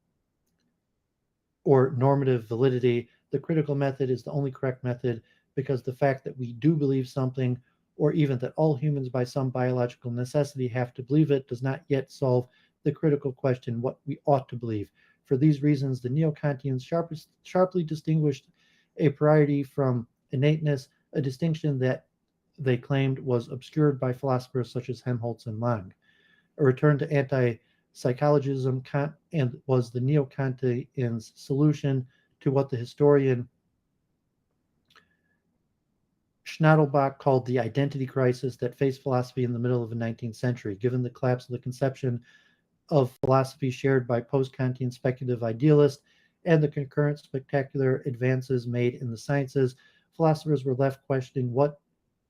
or normative validity. The critical method is the only correct method because the fact that we do believe something, or even that all humans by some biological necessity have to believe it, does not yet solve the critical question what we ought to believe. For these reasons, the Neo-Kantians sharply distinguished a priority from innateness, a distinction that they claimed was obscured by philosophers such as Helmholtz and Lange. A return to anti-psychologism and was the Neo-Kantians' solution to what the historian Schnadelbach called the identity crisis that faced philosophy in the middle of the 19th century. Given the collapse of the conception of philosophy shared by post-Kantian speculative idealists and the concurrent spectacular advances made in the sciences, philosophers were left questioning what,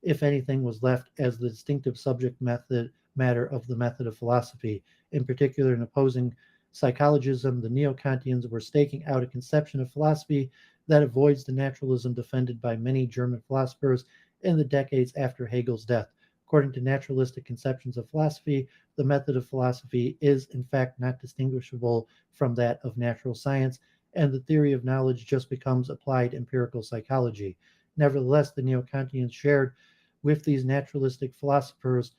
if anything, was left as the distinctive subject matter of the method of philosophy. In particular, in opposing psychologism, the Neo-Kantians were staking out a conception of philosophy that avoids the naturalism defended by many German philosophers in the decades after Hegel's death. According to naturalistic conceptions of philosophy, the method of philosophy is in fact not distinguishable from that of natural science, and the theory of knowledge just becomes applied empirical psychology. Nevertheless, the Neo-Kantians shared with these naturalistic philosophers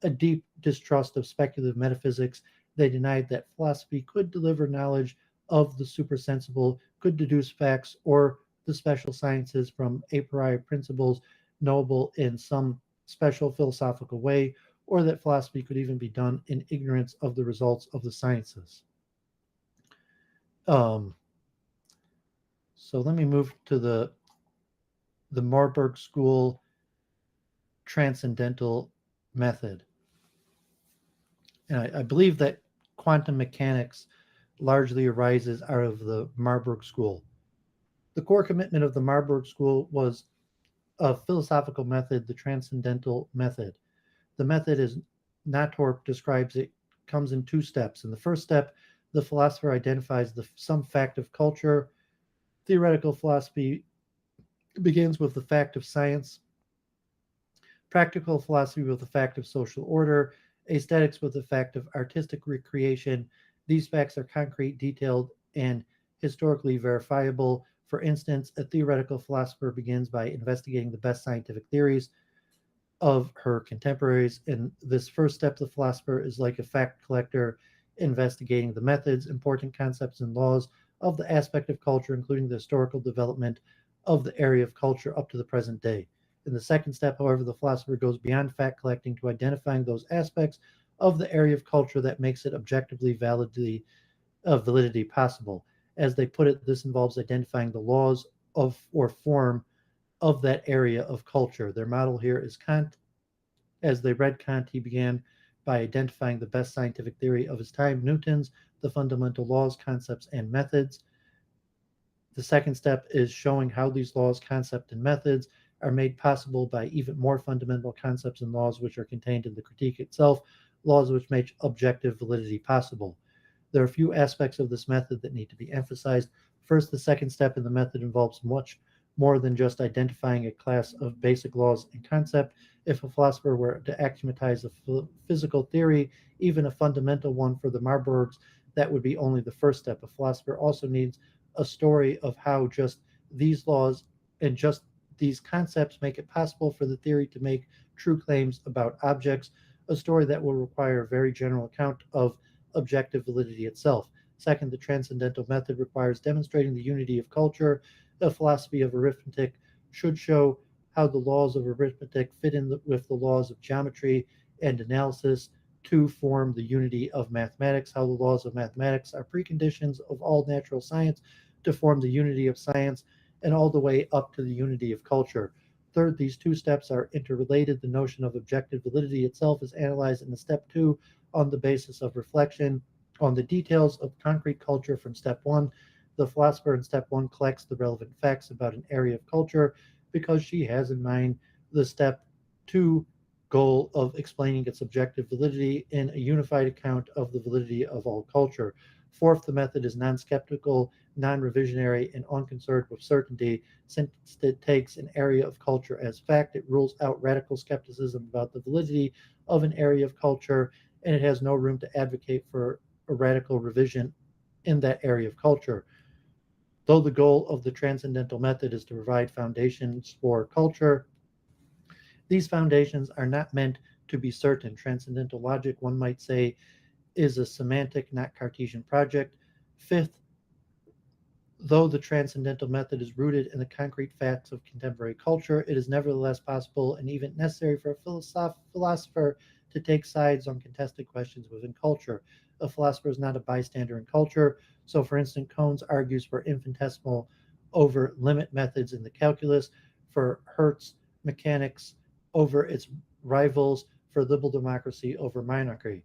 a deep distrust of speculative metaphysics. They denied that philosophy could deliver knowledge of the supersensible, could deduce facts or the special sciences from a priori principles knowable in some special philosophical way, or that philosophy could even be done in ignorance of the results of the sciences. Um, so let me move to the Marburg School transcendental method. And I believe that quantum mechanics largely arises out of the Marburg School. The core commitment of the Marburg School was a philosophical method, the transcendental method. The method, as Natorp describes it, comes in two steps. In the first step, the philosopher identifies some fact of culture. Theoretical philosophy begins with the fact of science, practical philosophy with the fact of social order, aesthetics with the fact of artistic recreation. These facts are concrete, detailed, and historically verifiable. For instance, a theoretical philosopher begins by investigating the best scientific theories of her contemporaries. In this first step, the philosopher is like a fact collector investigating the methods, important concepts, and laws of the aspect of culture, including the historical development of the area of culture up to the present day. In the second step, however, the philosopher goes beyond fact collecting to identifying those aspects of the area of culture that makes it objectively validity possible. As they put it, this involves identifying the laws of or form of that area of culture. Their model here is Kant. As they read Kant, he began by identifying the best scientific theory of his time, Newton's, the fundamental laws, concepts, and methods. The second step is showing how these laws, concepts, and methods are made possible by even more fundamental concepts and laws which are contained in the critique itself, laws which make objective validity possible. There are a few aspects of this method that need to be emphasized. First, the second step in the method involves much more than just identifying a class of basic laws and concept. If a philosopher were to axiommatize a physical theory, even a fundamental one for the Marburgs, that would be only the first step. A philosopher also needs a story of how just these laws and just these concepts make it possible for the theory to make true claims about objects, a story that will require a very general account of objective validity itself. Second, the transcendental method requires demonstrating the unity of culture. The philosophy of arithmetic should show how the laws of arithmetic fit in with the laws of geometry and analysis to form the unity of mathematics, how the laws of mathematics are preconditions of all natural science to form the unity of science, and all the way up to the unity of culture. Third, these two steps are interrelated. The notion of objective validity itself is analyzed in the step two on the basis of reflection on the details of concrete culture from step one. The philosopher in step one collects the relevant facts about an area of culture because she has in mind the step two goal of explaining its objective validity in a unified account of the validity of all culture. Fourth, the method is non skeptical, non revisionary, and unconcerned with certainty. Since it takes an area of culture as fact, it rules out radical skepticism about the validity of an area of culture, and it has no room to advocate for a radical revision in that area of culture. Though the goal of the transcendental method is to provide foundations for culture, these foundations are not meant to be certain. Transcendental logic, one might say, is a semantic, not Cartesian project. Fifth, though the transcendental method is rooted in the concrete facts of contemporary culture, it is nevertheless possible and even necessary for a philosopher to take sides on contested questions within culture. A philosopher is not a bystander in culture. So, for instance, Cones argues for infinitesimal over limit methods in the calculus, for Hertz mechanics over its rivals, for liberal democracy over monarchy.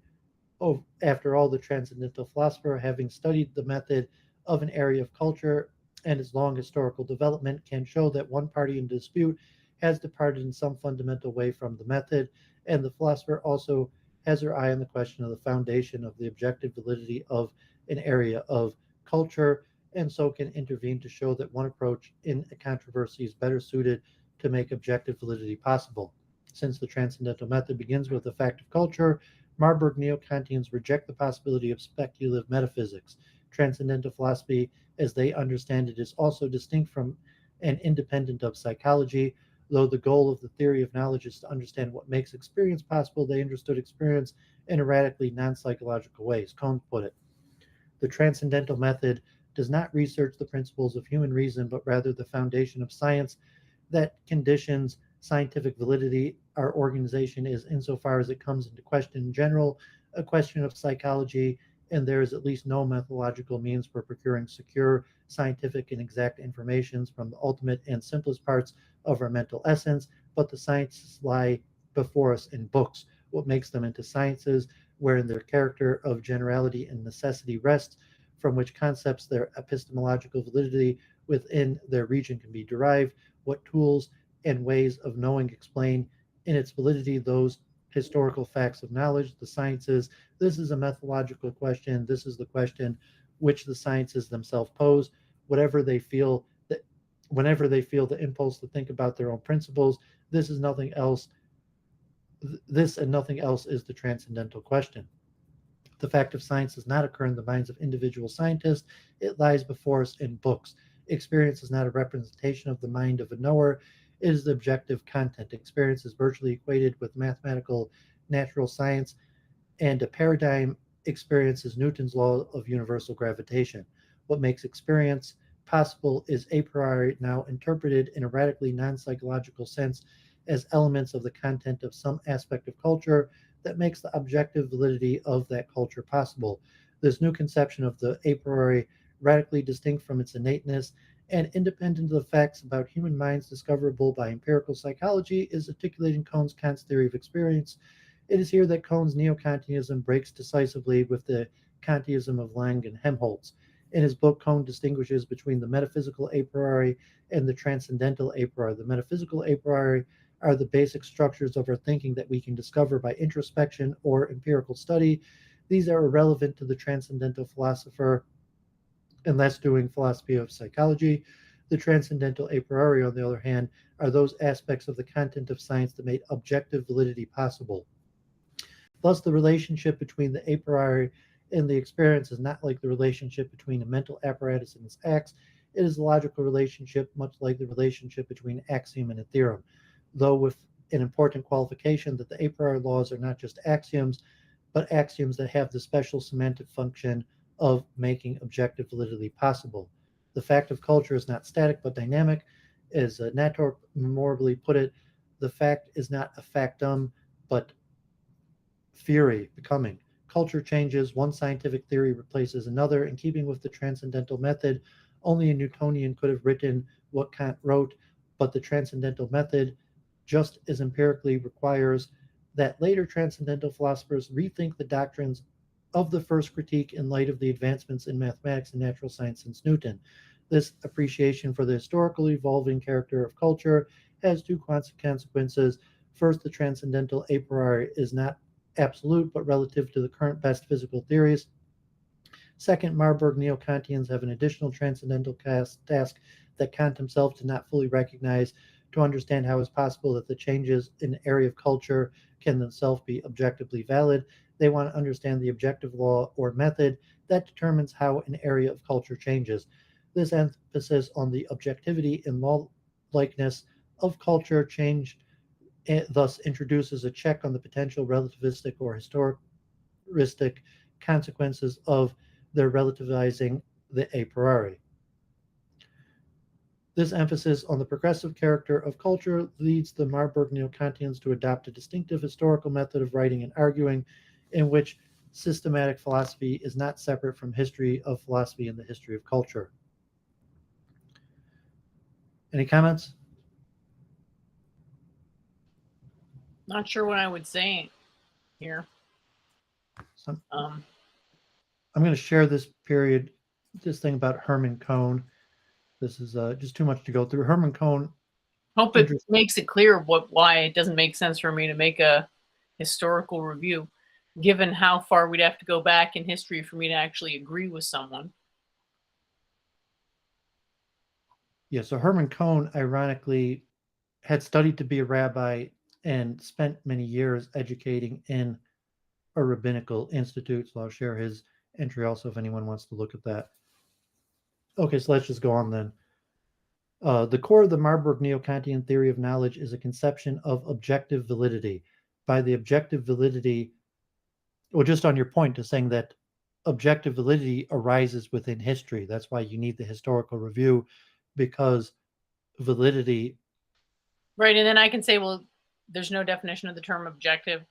Oh, after all, the transcendental philosopher, having studied the method of an area of culture and its long historical development, can show that one party in dispute has departed in some fundamental way from the method, and the philosopher also has her eye on the question of the foundation of the objective validity of an area of culture, and so can intervene to show that one approach in a controversy is better suited to make objective validity possible. Since the transcendental method begins with the fact of culture, Marburg neo-Kantians reject the possibility of speculative metaphysics. Transcendental philosophy, as they understand it, is also distinct from and independent of psychology. Though the goal of the theory of knowledge is to understand what makes experience possible, they understood experience in a radically non-psychological way, as Cohn put it. The transcendental method does not research the principles of human reason, but rather the foundation of science that conditions scientific validity. Our organization is, insofar as it comes into question in general, a question of psychology, and there is at least no methodological means for procuring secure, scientific, and exact information from the ultimate and simplest parts of our mental essence, but the sciences lie before us in books. What makes them into sciences, wherein their character of generality and necessity rests, from which concepts their epistemological validity within their region can be derived, what tools and ways of knowing explain in its validity those historical facts of knowledge, the sciences. This is a methodological question. This is the question which the sciences themselves pose. Whatever they feel that whenever they feel the impulse to think about their own principles, this is nothing else. This and nothing else is the transcendental question. The fact of science does not occur in the minds of individual scientists. It lies before us in books. Experience is not a representation of the mind of a knower. It is the objective content. Experience is virtually equated with mathematical natural science, and a paradigm experience is Newton's law of universal gravitation. What makes experience possible is a priori now interpreted in a radically non-psychological sense as elements of the content of some aspect of culture that makes the objective validity of that culture possible. This new conception of the a priori, radically distinct from its innateness and independent of the facts about human minds discoverable by empirical psychology, is articulating Kant's theory of experience. It is here that Cohn's neo-Kantianism breaks decisively with the Kantianism of Lang and Helmholtz. In his book, Kohn distinguishes between the metaphysical a priori and the transcendental a priori. The metaphysical a priori are the basic structures of our thinking that we can discover by introspection or empirical study. These are irrelevant to the transcendental philosopher unless doing philosophy of psychology. The transcendental a priori, on the other hand, are those aspects of the content of science that make objective validity possible. Thus, the relationship between the a priori and the experience is not like the relationship between a mental apparatus and its acts. It is a logical relationship, much like the relationship between an axiom and a theorem, though with an important qualification that the a priori laws are not just axioms, but axioms that have the special semantic function of making objective validity possible. The fact of culture is not static but dynamic. As Nator memorably put it, the fact is not a factum but theory becoming. Culture changes, one scientific theory replaces another. In keeping with the transcendental method, only a Newtonian could have written what Kant wrote, but the transcendental method just as empirically requires that later transcendental philosophers rethink the doctrines of the first critique in light of the advancements in mathematics and natural science since Newton. This appreciation for the historical evolving character of culture has two consequences. First, the transcendental a priori is not absolute but relative to the current best physical theories. Second, Marburg neo-Kantians have an additional transcendental task that Kant himself did not fully recognize to understand how it is possible that the changes in the area of culture can themselves be objectively valid. They want to understand the objective law or method that determines how an area of culture changes. This emphasis on the objectivity and law-likeness of culture change thus introduces a check on the potential relativistic or historicistic consequences of their relativizing the a priori. This emphasis on the progressive character of culture leads the Marburg neo-Kantians to adopt a distinctive historical method of writing and arguing in which systematic philosophy is not separate from history of philosophy and the history of culture. Any comments? Not sure what I would say here. Some, Um, I'm going to share this thing about Hermann Cohn. This is just too much to go through. Hermann Cohn. Hope it makes it clear why it doesn't make sense for me to make a historical review, given how far we'd have to go back in history for me to actually agree with someone. Yeah, so Hermann Cohn, ironically, had studied to be a rabbi and spent many years educating in a rabbinical institute. So I'll share his entry also if anyone wants to look at that. Okay, so let's just go on then. The core of the Marburg neo-Kantian theory of knowledge is a conception of objective validity. By the objective validity, well, just on your point to saying that objective validity arises within history. That's why you need the historical review, because validity. Right, and then I can say, well, there's no definition of the term objective.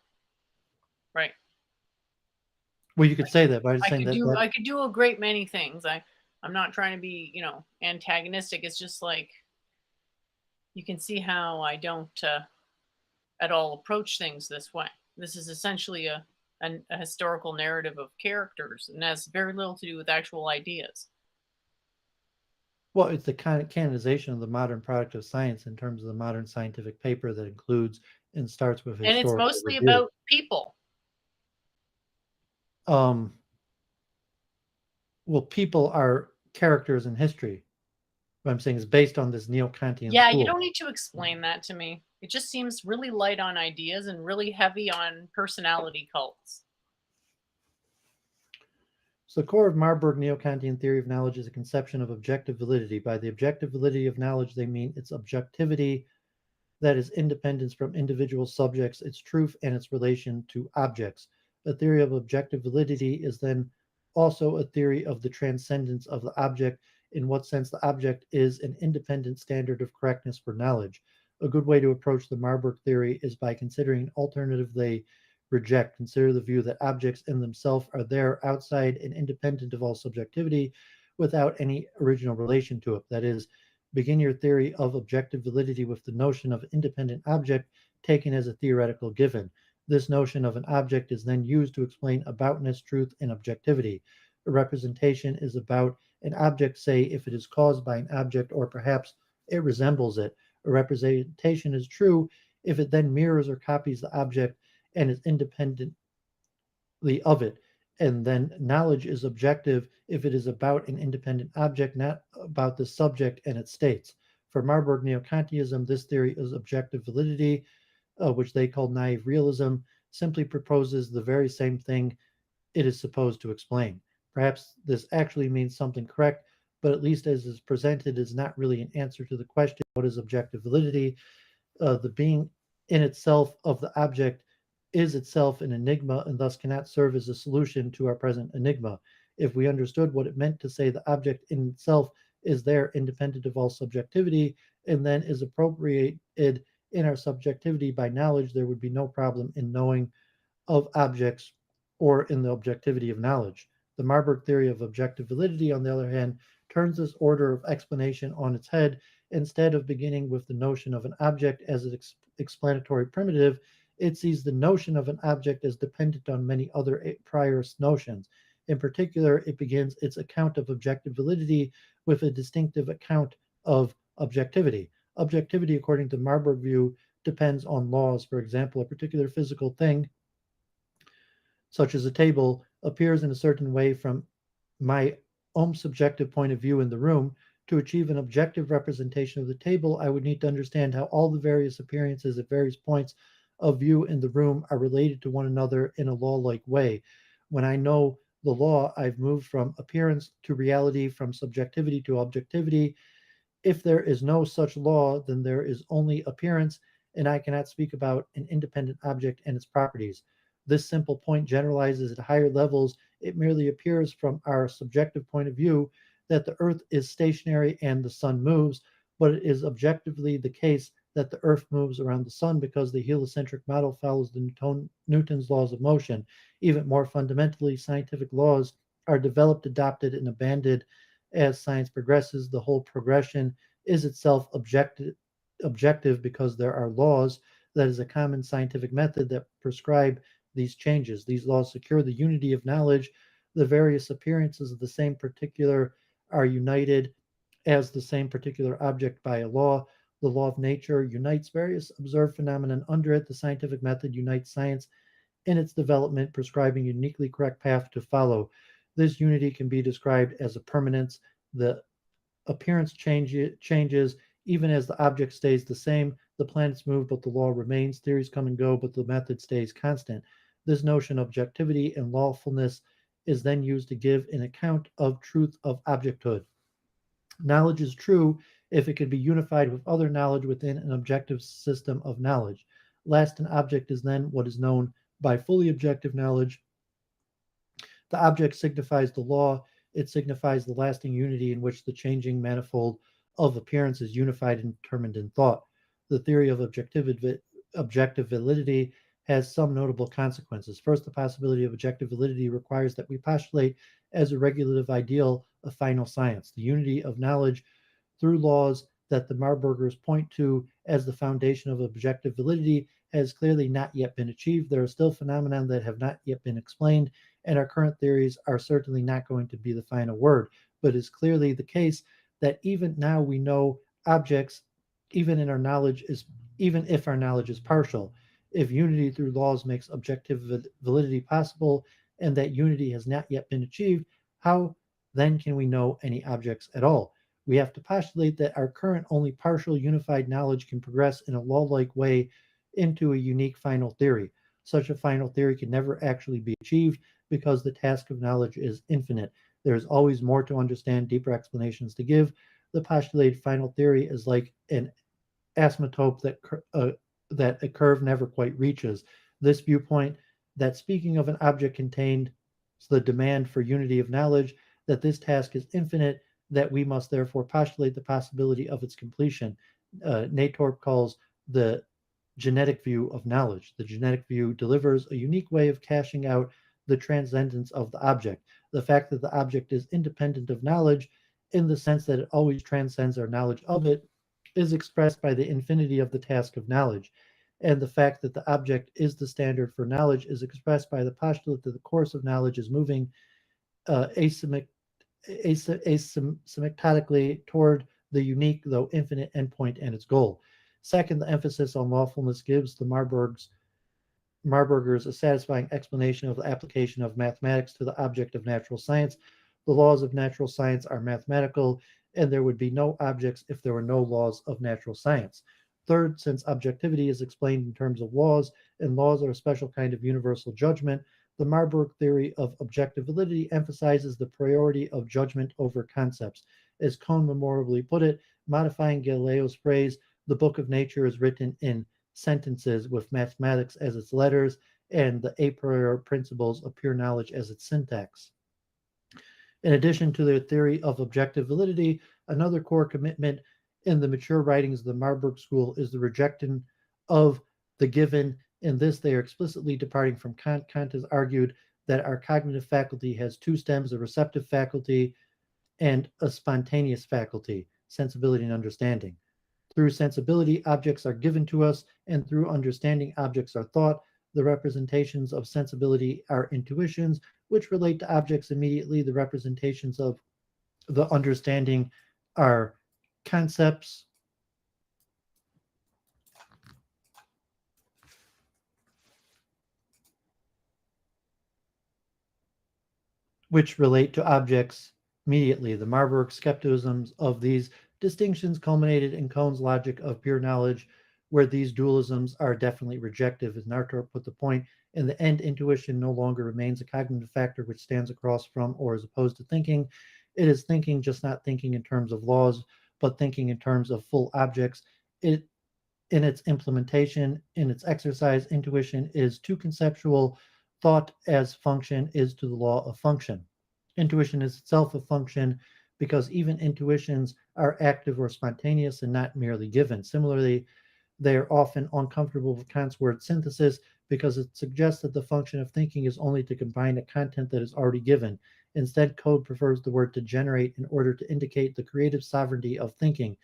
Right. Well, you could say that by I saying could I could do a great many things. I'm not trying to be, antagonistic. It's just like you can see how I don't at all approach things this way. This is essentially a historical narrative of characters and has very little to do with actual ideas. Well, it's the kind of canonization of the modern product of science in terms of the modern scientific paper that includes and starts with historical and it's mostly review. about people. Well, people are characters in history. What I'm saying is based on this neo-Kantian Yeah, school. you don't need to explain that to me. It just seems really light on ideas and really heavy on personality cults. So the core of Marburg neo-Kantian theory of knowledge is a conception of objective validity. By the objective validity of knowledge, they mean its objectivity, that is independence from individual subjects, its truth, and its relation to objects. A theory of objective validity is then also a theory of the transcendence of the object, in what sense the object is an independent standard of correctness for knowledge. A good way to approach the Marburg theory is by considering an alternative they reject. Consider the view that objects in themselves are there outside and independent of all subjectivity without any original relation to it. That is, begin your theory of objective validity with the notion of independent object taken as a theoretical given. This notion of an object is then used to explain aboutness, truth, and objectivity. A representation is about an object, say, if it is caused by an object or perhaps it resembles it. A representation is true if it then mirrors or copies the object and is independently of it. And then knowledge is objective if it is about an independent object, not about the subject and its states. For Marburg Neo-Kantianism, this theory is objective validity, which they call naive realism, simply proposes the very same thing it is supposed to explain. Perhaps this actually means something correct, but at least as is presented is not really an answer to the question, what is objective validity? The being in itself of the object is itself an enigma and thus cannot serve as a solution to our present enigma. If we understood what it meant to say the object in itself is there independent of all subjectivity and then is appropriated in our subjectivity by knowledge, there would be no problem in knowing of objects or in the objectivity of knowledge. The Marburg theory of objective validity, on the other hand, turns this order of explanation on its head. Instead of beginning with the notion of an object as an explanatory primitive, it sees the notion of an object as dependent on many other prior notions. In particular, it begins its account of objective validity with a distinctive account of objectivity. Objectivity, according to Marburg view, depends on laws. For example, a particular physical thing such as a table, appears in a certain way from my own subjective point of view in the room. To achieve an objective representation of the table, I would need to understand how all the various appearances at various points of view in the room are related to one another in a law-like way. When I know the law, I've moved from appearance to reality, from subjectivity to objectivity. If there is no such law, then there is only appearance, and I cannot speak about an independent object and its properties. This simple point generalizes at higher levels. It merely appears from our subjective point of view that the Earth is stationary and the Sun moves, but it is objectively the case that the Earth moves around the Sun because the heliocentric model follows Newton's laws of motion. Even more fundamentally, scientific laws are developed, adopted, and abandoned as science progresses. The whole progression is itself objective because there are laws. That is a common scientific method that prescribe these changes. These laws secure the unity of knowledge. The various appearances of the same particular are united as the same particular object by a law. The law of nature unites various observed phenomena under it. The scientific method unites science in its development, prescribing a uniquely correct path to follow. This unity can be described as a permanence. The appearance changes even as the object stays the same. The planets move, but the law remains. Theories come and go, but the method stays constant. This notion of objectivity and lawfulness is then used to give an account of truth of objecthood. Knowledge is true if it can be unified with other knowledge within an objective system of knowledge. Last, an object is then what is known by fully objective knowledge. The object signifies the law. It signifies the lasting unity in which the changing manifold of appearance is unified and determined in thought. The theory of objective validity has some notable consequences. First, the possibility of objective validity requires that we postulate as a regulative ideal of final science, the unity of knowledge through laws that the Marburgers point to as the foundation of objective validity has clearly not yet been achieved. There are still phenomena that have not yet been explained, and our current theories are certainly not going to be the final word. But it's clearly the case that even now we know objects, even in our knowledge is even if our knowledge is partial. If unity through laws makes objective validity possible, and that unity has not yet been achieved, how then can we know any objects at all? We have to postulate that our current only partial unified knowledge can progress in a law-like way into a unique final theory. Such a final theory can never actually be achieved because the task of knowledge is infinite. There is always more to understand, deeper explanations to give. The postulated final theory is like an asymptote that a curve never quite reaches. This viewpoint that speaking of an object contained the demand for unity of knowledge, that this task is infinite, that we must therefore postulate the possibility of its completion. Natorp calls the genetic view of knowledge. The genetic view delivers a unique way of cashing out the transcendence of the object. The fact that the object is independent of knowledge, in the sense that it always transcends our knowledge of it, is expressed by the infinity of the task of knowledge. and the fact that the object is the standard for knowledge is expressed by the postulate that the course of knowledge is moving asymptotically toward the unique, though infinite, endpoint and its goal. Second, the emphasis on lawfulness gives the Marburgers a satisfying explanation of the application of mathematics to the object of natural science. The laws of natural science are mathematical, and there would be no objects if there were no laws of natural science. Third, since objectivity is explained in terms of laws, and laws are a special kind of universal judgment, the Marburg theory of objective validity emphasizes the priority of judgment over concepts. As Kohn memorably put it, modifying Galileo's phrase, the book of nature is written in sentences with mathematics as its letters and the a priori principles of pure knowledge as its syntax. In addition to their theory of objective validity, another core commitment in the mature writings of the Marburg school is the rejection of the given. In this, they are explicitly departing from Kant. Kant has argued that our cognitive faculty has two stems, a receptive faculty and a spontaneous faculty, sensibility and understanding. Through sensibility, objects are given to us, and through understanding, objects are thought. The representations of sensibility are intuitions, which relate to objects immediately. The representations of the understanding are concepts, which relate to objects immediately. The Marburg skepticisms of these distinctions culminated in Kohn's logic of pure knowledge, where these dualisms are definitely rejective. As Nartor put the point, in the end, intuition no longer remains a cognitive factor which stands across from or is opposed to thinking. It is thinking, just not thinking in terms of laws, but thinking in terms of full objects. It in its implementation, in its exercise, intuition is too conceptual. Thought as function is to the law of function. Intuition is itself a function because even intuitions are active or spontaneous and not merely given. Similarly, they are often uncomfortable with Kant's word synthesis because it suggests that the function of thinking is only to combine a content that is already given. Instead, Code prefers the word to generate in order to indicate the creative sovereignty of thinking.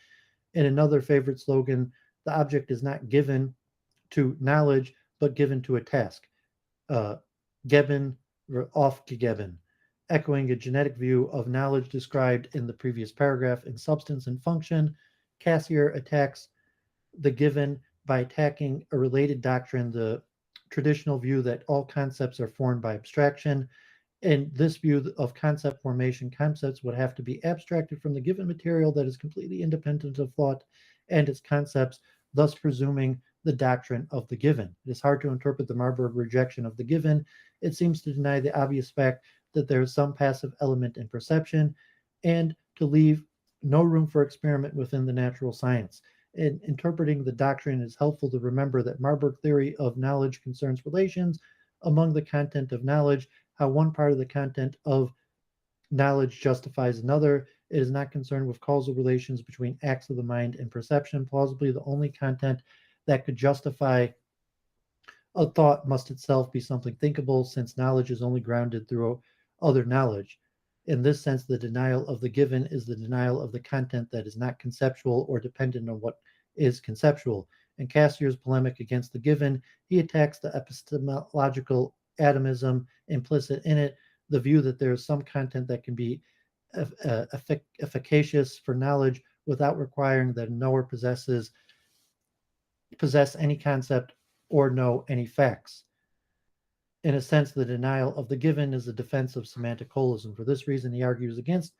In another favorite slogan, the object is not given to knowledge, but given to a task. Geben aufgegeben, echoing a genetic view of knowledge described in the previous paragraph. In Substance and Function, Cassirer attacks the given by attacking a related doctrine, the traditional view that all concepts are formed by abstraction. In this view of concept formation, concepts would have to be abstracted from the given material that is completely independent of thought and its concepts, thus presuming the doctrine of the given. It is hard to interpret the Marburg rejection of the given. It seems to deny the obvious fact that there is some passive element in perception and to leave no room for experiment within the natural science. In interpreting the doctrine, it is helpful to remember that Marburg theory of knowledge concerns relations among the content of knowledge, how one part of the content of knowledge justifies another. It is not concerned with causal relations between acts of the mind and perception. Plausibly, the only content that could justify a thought must itself be something thinkable, since knowledge is only grounded through other knowledge. In this sense, the denial of the given is the denial of the content that is not conceptual or dependent on what is conceptual. In Cassier's polemic against the given, he attacks the epistemological atomism implicit in it, the view that there is some content that can be efficacious for knowledge without requiring that a knower possess any concept or know any facts. In a sense, the denial of the given is a defense of semantic holism. For this reason, he argues against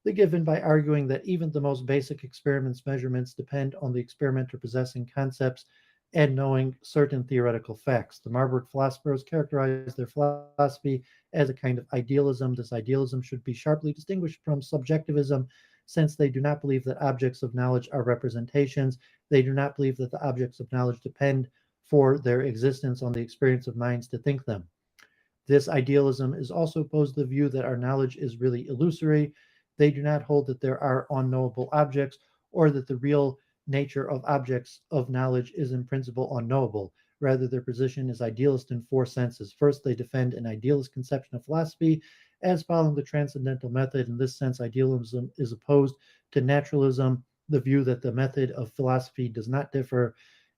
the given by arguing that even the most basic experiments measurements depend on the experimenter possessing concepts and knowing certain theoretical facts. The Marburg philosophers characterize their philosophy as a kind of idealism. This idealism should be sharply distinguished from subjectivism, since they do not believe that objects of knowledge are representations. They do not believe that the objects of knowledge depend for their existence on the experience of minds to think them. This idealism is also opposed to the view that our knowledge is really illusory. They do not hold that there are unknowable objects or that the real nature of objects of knowledge is in principle unknowable. Rather, their position is idealist in four senses. First, they defend an idealist conception of philosophy as following the transcendental method. In this sense, idealism is opposed to naturalism, the view that the method of philosophy does not differ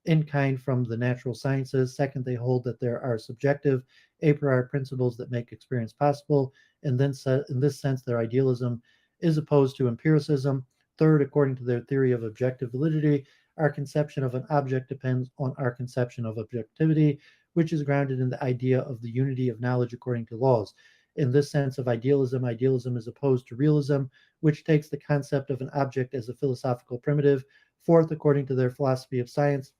in kind from the natural sciences. Second, they hold that there are subjective a priori principles that make experience possible. And then, in this sense, their idealism is opposed to empiricism. Third, according to their theory of objective validity, our conception of an object depends on our conception of objectivity, which is grounded in the idea of the unity of knowledge according to laws. In this sense of idealism, idealism is opposed to realism, which takes the concept of an object as a philosophical primitive. Fourth, according to their philosophy of science,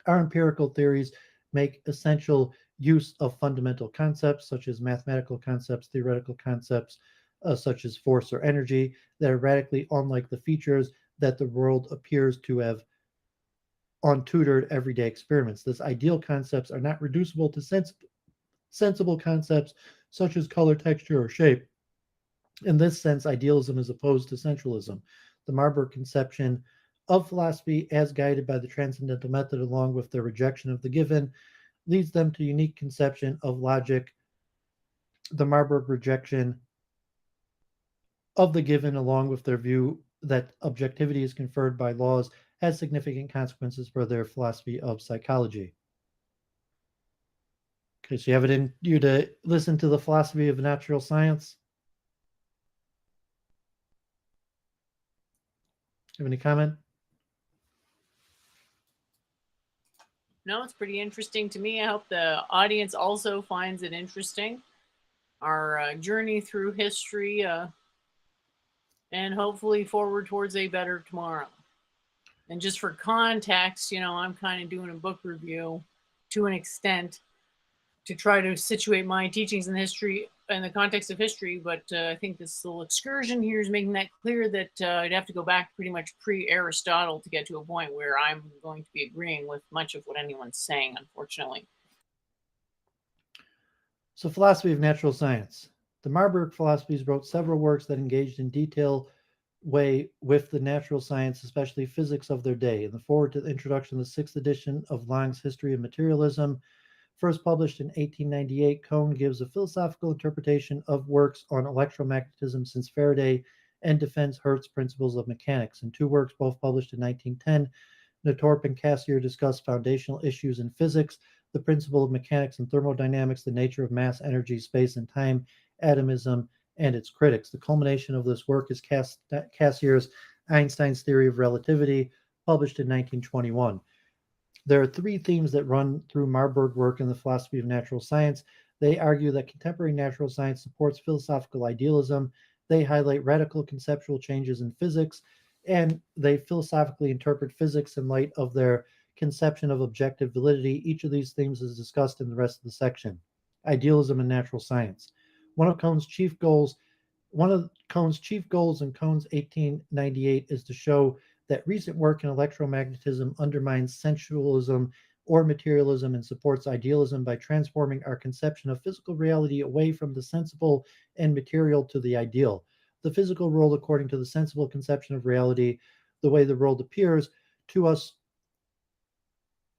our empirical theories make essential use of fundamental concepts such as mathematical concepts, theoretical concepts such as force or energy that are radically unlike the features that the world appears to have untutored everyday experiments. These ideal concepts are not reducible to sensible concepts such as color, texture, or shape. In this sense, idealism is opposed to sensualism. The Marburg conception of philosophy, as guided by the transcendental method, along with their rejection of the given, leads them to unique conception of logic. The Marburg rejection of the given, along with their view that objectivity is conferred by laws, has significant consequences for their philosophy of psychology. Okay, so you have it in you to listen to the philosophy of natural science. Have any comment? No, it's pretty interesting to me. I hope the audience also finds it interesting. Our journey through history and hopefully forward towards a better tomorrow. And just for context, I'm kind of doing a book review to an extent to try to situate my teachings in history in the context of history. But I think this little excursion here is making that clear that I'd have to go back pretty much pre-Aristotle to get to a point where I'm going to be agreeing with much of what anyone's saying, unfortunately. So, philosophy of natural science. The Marburg philosophies wrote several works that engaged in detail way with the natural science, especially physics of their day. In the forward to the introduction of the sixth edition of Lang's History of Materialism, first published in 1898, Cohn gives a philosophical interpretation of works on electromagnetism since Faraday and defends Hertz's principles of mechanics. In two works, both published in 1910, Northrop and Cassirer discuss foundational issues in physics, the principle of mechanics and thermodynamics, the nature of mass, energy, space, and time, atomism, and its critics. The culmination of this work is Cassirer's Einstein's Theory of Relativity, published in 1921. There are three themes that run through Marburg work in the philosophy of natural science. They argue that contemporary natural science supports philosophical idealism. They highlight radical conceptual changes in physics, and they philosophically interpret physics in light of their conception of objective validity. Each of these themes is discussed in the rest of the section. Idealism and natural science. One of Cohn's chief goals in Cohn's 1898 is to show that recent work in electromagnetism undermines sensualism or materialism and supports idealism by transforming our conception of physical reality away from the sensible and material to the ideal. The physical world, according to the sensible conception of reality, the way the world appears to us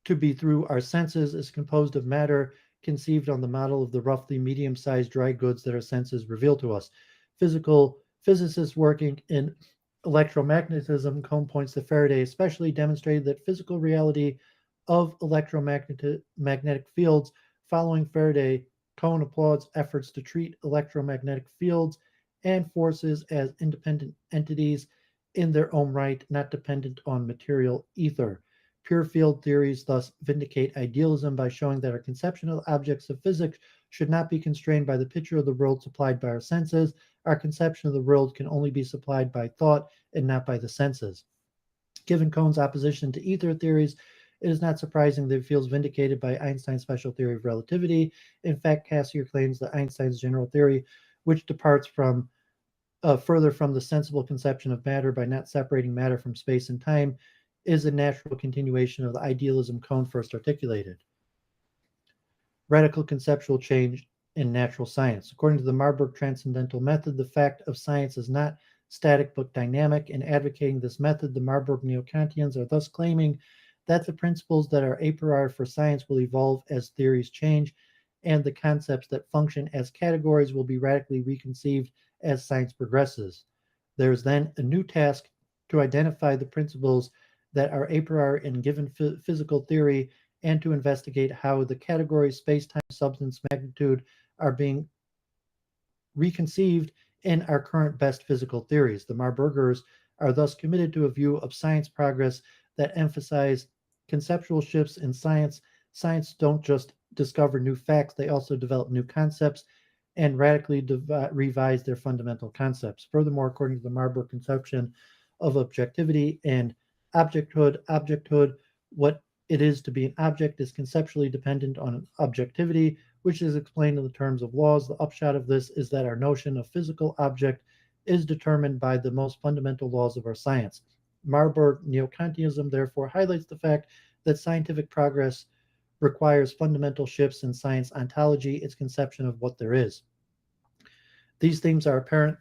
to be through our senses, is composed of matter conceived on the model of the roughly medium-sized dry goods that our senses reveal to us. Physical physicists working in electromagnetism, Cohn points to Faraday, especially demonstrated that physical reality of electromagnetic fields. Following Faraday, Cohn applauds efforts to treat electromagnetic fields and forces as independent entities in their own right, not dependent on material ether. Pure field theories thus vindicate idealism by showing that our conceptual objects of physics should not be constrained by the picture of the world supplied by our senses. Our conception of the world can only be supplied by thought and not by the senses. Given Cohn's opposition to ether theories, it is not surprising that it feels vindicated by Einstein's special theory of relativity. In fact, Cassirer claims that Einstein's general theory, which departs further from the sensible conception of matter by not separating matter from space and time, is a natural continuation of the idealism Cohn first articulated. Radical conceptual change in natural science. According to the Marburg Transcendental Method, the fact of science is not static but dynamic. In advocating this method, the Marburg Neo-Kantians are thus claiming that the principles that are a priori for science will evolve as theories change, and the concepts that function as categories will be radically reconceived as science progresses. There is then a new task to identify the principles that are a priori in given physical theory and to investigate how the categories space-time, substance, magnitude are being reconceived in our current best physical theories. The Marburgers are thus committed to a view of science progress that emphasize conceptual shifts in science. Science don't just discover new facts, they also develop new concepts and radically revise their fundamental concepts. Furthermore, according to the Marburg conception of objectivity and objecthood, what it is to be an object is conceptually dependent on objectivity, which is explained in the terms of laws. The upshot of this is that our notion of physical object is determined by the most fundamental laws of our science. Marburg neo-Kantianism therefore highlights the fact that scientific progress requires fundamental shifts in science ontology, its conception of what there is. These themes are apparent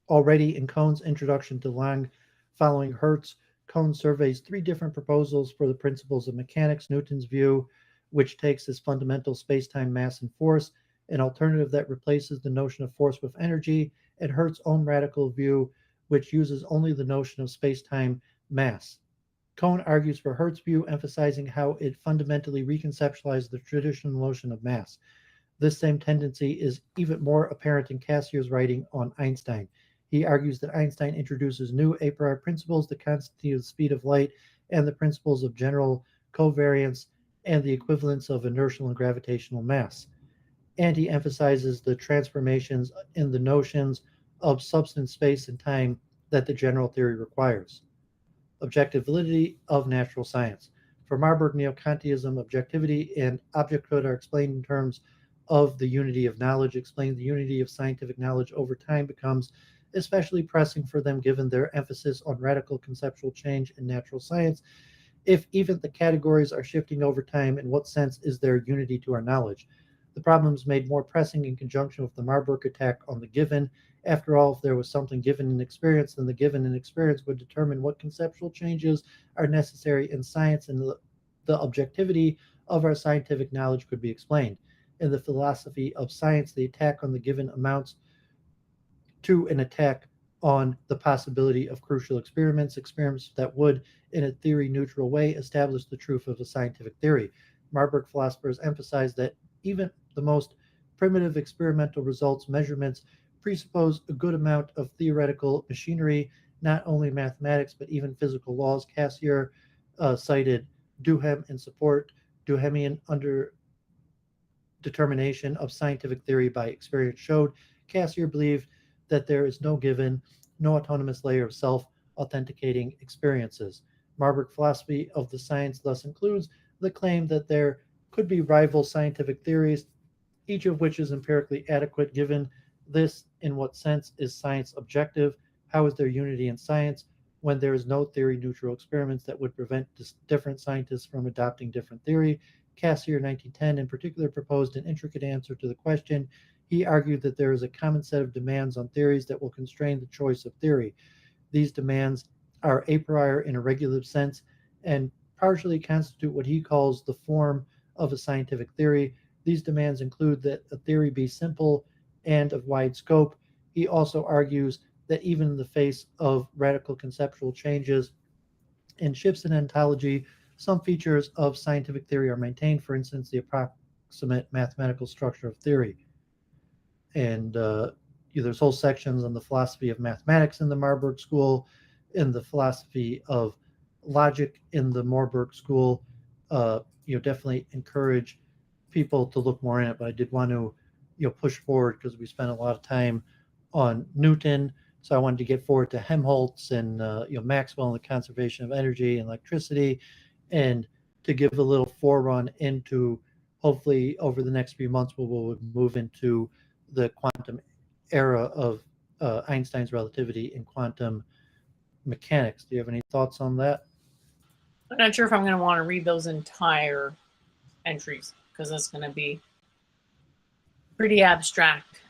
already in Cohn's introduction to Lang. Following Hertz, Cohn surveys three different proposals for the principles of mechanics: Newton's view, which takes as fundamental space-time, mass, and force; an alternative that replaces the notion of force with energy; and Hertz's own radical view, which uses only the notion of space-time, mass. Cohn argues for Hertz's view, emphasizing how it fundamentally reconceptualized the traditional notion of mass. This same tendency is even more apparent in Cassier's writing on Einstein. He argues that Einstein introduces new a priori principles, the constancy of the speed of light, and the principles of general covariance and the equivalence of inertial and gravitational mass. And he emphasizes the transformations in the notions of substance, space, and time that the general theory requires. Objective validity of natural science. For Marburg neo-Kantianism, objectivity and objecthood are explained in terms of the unity of knowledge. Explain the unity of scientific knowledge over time becomes especially pressing for them given their emphasis on radical conceptual change in natural science. If even the categories are shifting over time, in what sense is there unity to our knowledge? The problem is made more pressing in conjunction with the Marburg attack on the given. After all, if there was something given in experience, then the given in experience would determine what conceptual changes are necessary in science, and the objectivity of our scientific knowledge could be explained. In the philosophy of science, the attack on the given amounts to an attack on the possibility of crucial experiments that would, in a theory neutral way, establish the truth of a scientific theory. Marburg philosophers emphasize that even the most primitive experimental results, measurements, presuppose a good amount of theoretical machinery, not only mathematics, but even physical laws. Cassier cited Duhem in support. Duhemian under determination of scientific theory by experience showed. Cassier believed that there is no given, no autonomous layer of self-authenticating experiences. Marburg philosophy of the science thus includes the claim that there could be rival scientific theories, each of which is empirically adequate. Given this, in what sense is science objective? How is there unity in science when there is no theory neutral experiments that would prevent different scientists from adopting different theory? Cassier, 1910, in particular, proposed an intricate answer to the question. He argued that there is a common set of demands on theories that will constrain the choice of theory. These demands are a priori in a regulative sense and partially constitute what he calls the form of a scientific theory. These demands include that a theory be simple and of wide scope. He also argues that even in the face of radical conceptual changes and shifts in ontology, some features of scientific theory are maintained, for instance, the approximate mathematical structure of theory. And there's whole sections on the philosophy of mathematics in the Marburg School, in the philosophy of logic in the Marburg School. Definitely encourage people to look more in it. But I did want to, push forward because we spent a lot of time on Newton. So I wanted to get forward to Helmholtz and Maxwell and the conservation of energy and electricity, and to give a little forerun into hopefully over the next few months we'll move into the quantum era of Einstein's relativity and quantum mechanics. Do you have any thoughts on that? I'm not sure if I'm going to want to read those entire entries because that's going to be pretty abstract.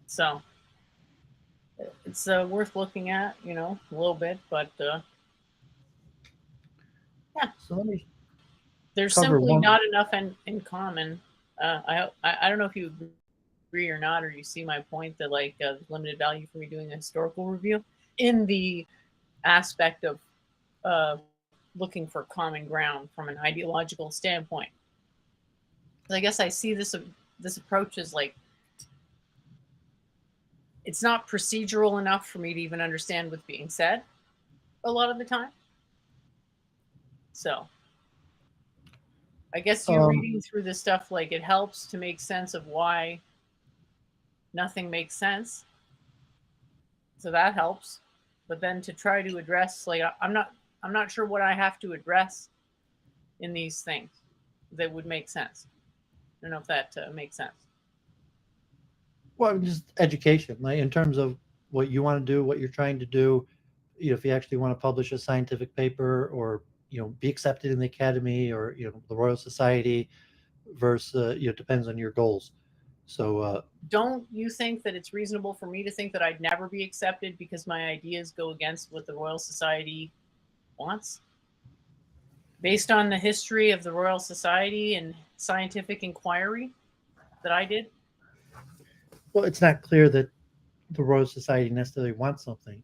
So it's worth looking at, a little bit, but yeah. So let me There's cover simply one. not enough in common. I don't know if you agree or not, or you see my point that limited value for me doing a historical review in the aspect of uh, looking for common ground from an ideological standpoint. I guess I see this approach as like it's not procedural enough for me to even understand what's being said a lot of the time. So I guess you Um, reading through this stuff, like it helps to make sense of why nothing makes sense. So that helps. But then to try to address, like I'm not sure what I have to address in these things that would make sense. I don't know if that makes sense. well, just education, like in terms of what you want to do, what you're trying to do. If you actually want to publish a scientific paper, or be accepted in the academy, or the Royal Society, versus depends on your goals. So Don't you think that it's reasonable for me to think that I'd never be accepted because my ideas go against what the Royal Society wants? Based on the history of the Royal Society and scientific inquiry that I did? well, it's not clear that the Royal Society necessarily wants something.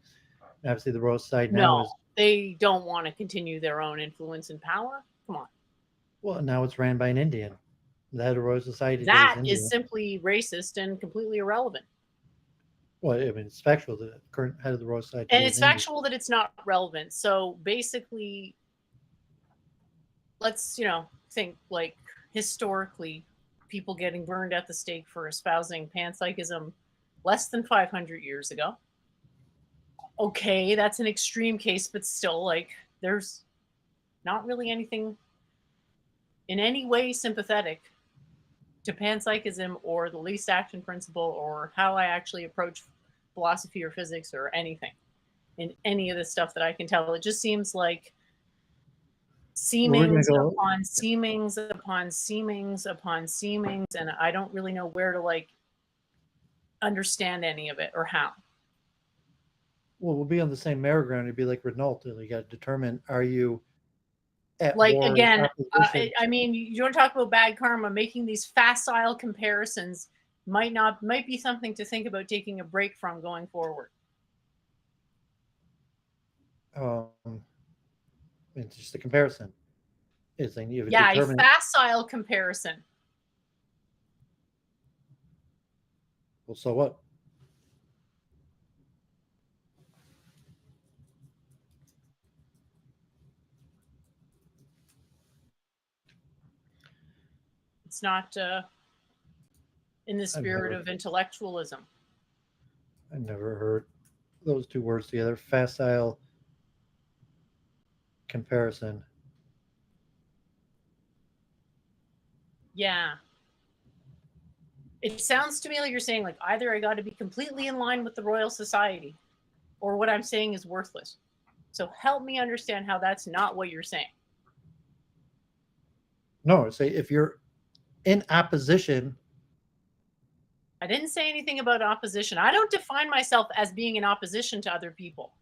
Obviously, the Royal Society now No, is, they don't want to continue their own influence and power. Come on. well, now it's ran by an Indian. The head of the Royal Society today is That is Indian. simply racist and completely irrelevant. Well, I mean, it's factual. The current head of the Royal Society And today is it's Indian. factual that it's not relevant. So basically, let's, think like historically, people getting burned at the stake for espousing panpsychism less than 500 years ago. Okay, that's an extreme case, but still, like, there's not really anything in any way sympathetic to panpsychism or the least action principle or how I actually approach philosophy or physics or anything in any of this stuff that I can tell. It just seems like Well, we're going to seemings go. upon seemings upon seemings upon seemings, and I don't really know where to like understand any of it or how. Well, we'll be on the same merry-go-round. It'd be like Renault. You got to determine: are you at Like war, again, opposition? I mean, you want to talk about bad karma? Making these facile comparisons might be something to think about taking a break from going forward. Um, it's just a comparison. It's saying you have Yeah, a determined. facile comparison. Well, so what? It's not in the I've spirit never, of intellectualism. I've never heard those two words together. Facile comparison. Yeah, it sounds to me like you're saying like either I got to be completely in line with the Royal Society, or what I'm saying is worthless. So help me understand how that's not what you're saying. No, say if you're in opposition. I didn't say anything about opposition. I don't define myself as being in opposition to other people.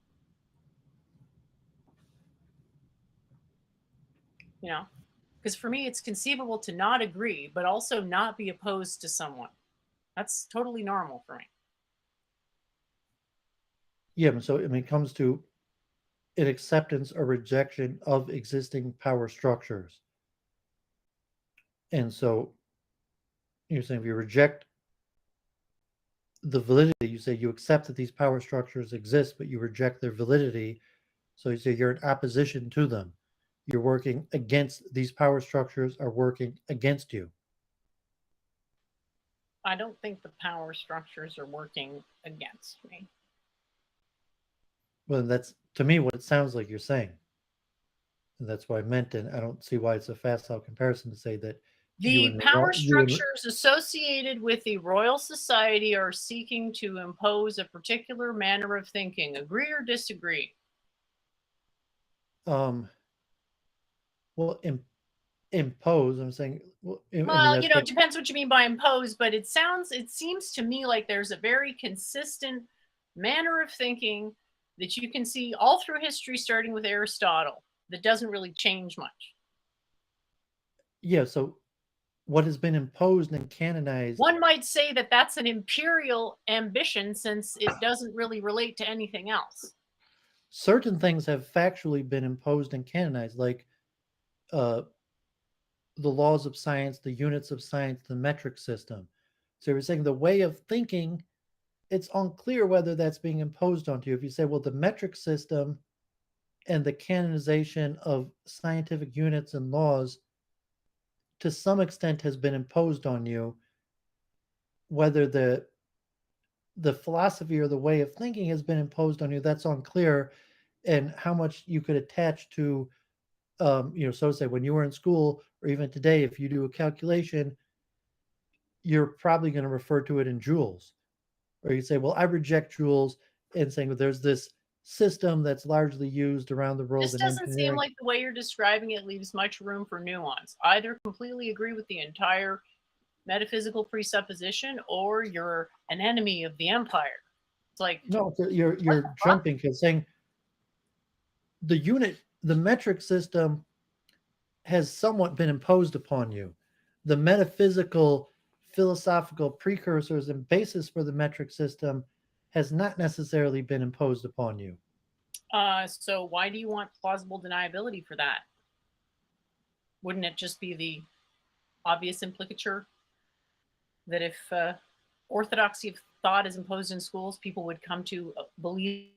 You know, because for me, it's conceivable to not agree, but also not be opposed to someone. That's totally normal for me. Yeah, so I mean, it comes to an acceptance or rejection of existing power structures. And so you're saying if you reject the validity, you say you accept that these power structures exist, but you reject their validity. So you say you're in opposition to them. You're working against these power structures are working against you. I don't think the power structures are working against me. Well, that's to me what it sounds like you're saying. And that's what I meant. And I don't see why it's a facile comparison to say that The power structures associated with the Royal Society are seeking to impose a particular manner of thinking. Agree or disagree? um well impose. I'm saying, well, I mean, Well, that's what. it depends what you mean by impose, but it seems to me like there's a very consistent manner of thinking that you can see all through history, starting with Aristotle, that doesn't really change much. Yeah, so what has been imposed and canonized. One might say that that's an imperial ambition since it doesn't really relate to anything else. certain things have factually been imposed and canonized, like uh, the laws of science, the units of science, the metric system. So you're saying the way of thinking, it's unclear whether that's being imposed onto you. If you say, well, the metric system and the canonization of scientific units and laws to some extent has been imposed on you, whether the philosophy or the way of thinking has been imposed on you, that's unclear, and how much you could attach to, so to say, when you were in school or even today, if you do a calculation, you're probably going to refer to it in joules, or you say, well, I reject joules, and saying that there's this system that's largely used around the world This in doesn't seem engineering. like the way you're describing it leaves much room for nuance. Either completely agree with the entire metaphysical presupposition, or you're an enemy of the empire. It's like, No, what you're the fuck? jumping because saying the metric system has somewhat been imposed upon you. The metaphysical, philosophical precursors and basis for the metric system has not necessarily been imposed upon you. So why do you want plausible deniability for that? Wouldn't it just be the obvious implicature that if orthodoxy of thought is imposed in schools, people would come to believe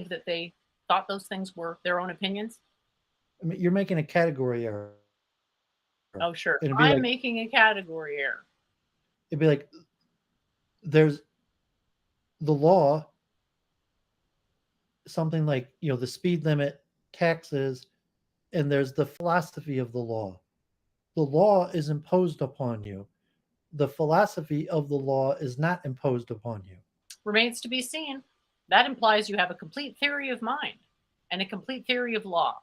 that they thought those things were their own opinions? I mean, you're making a category error. Oh, sure. It'd be I'm like making a category error. it'd be like there's the law, something like the speed limit, taxes, and there's the philosophy of the law. The law is imposed upon you. The philosophy of the law is not imposed upon you. Remains to be seen. That implies you have a complete theory of mind and a complete theory of law.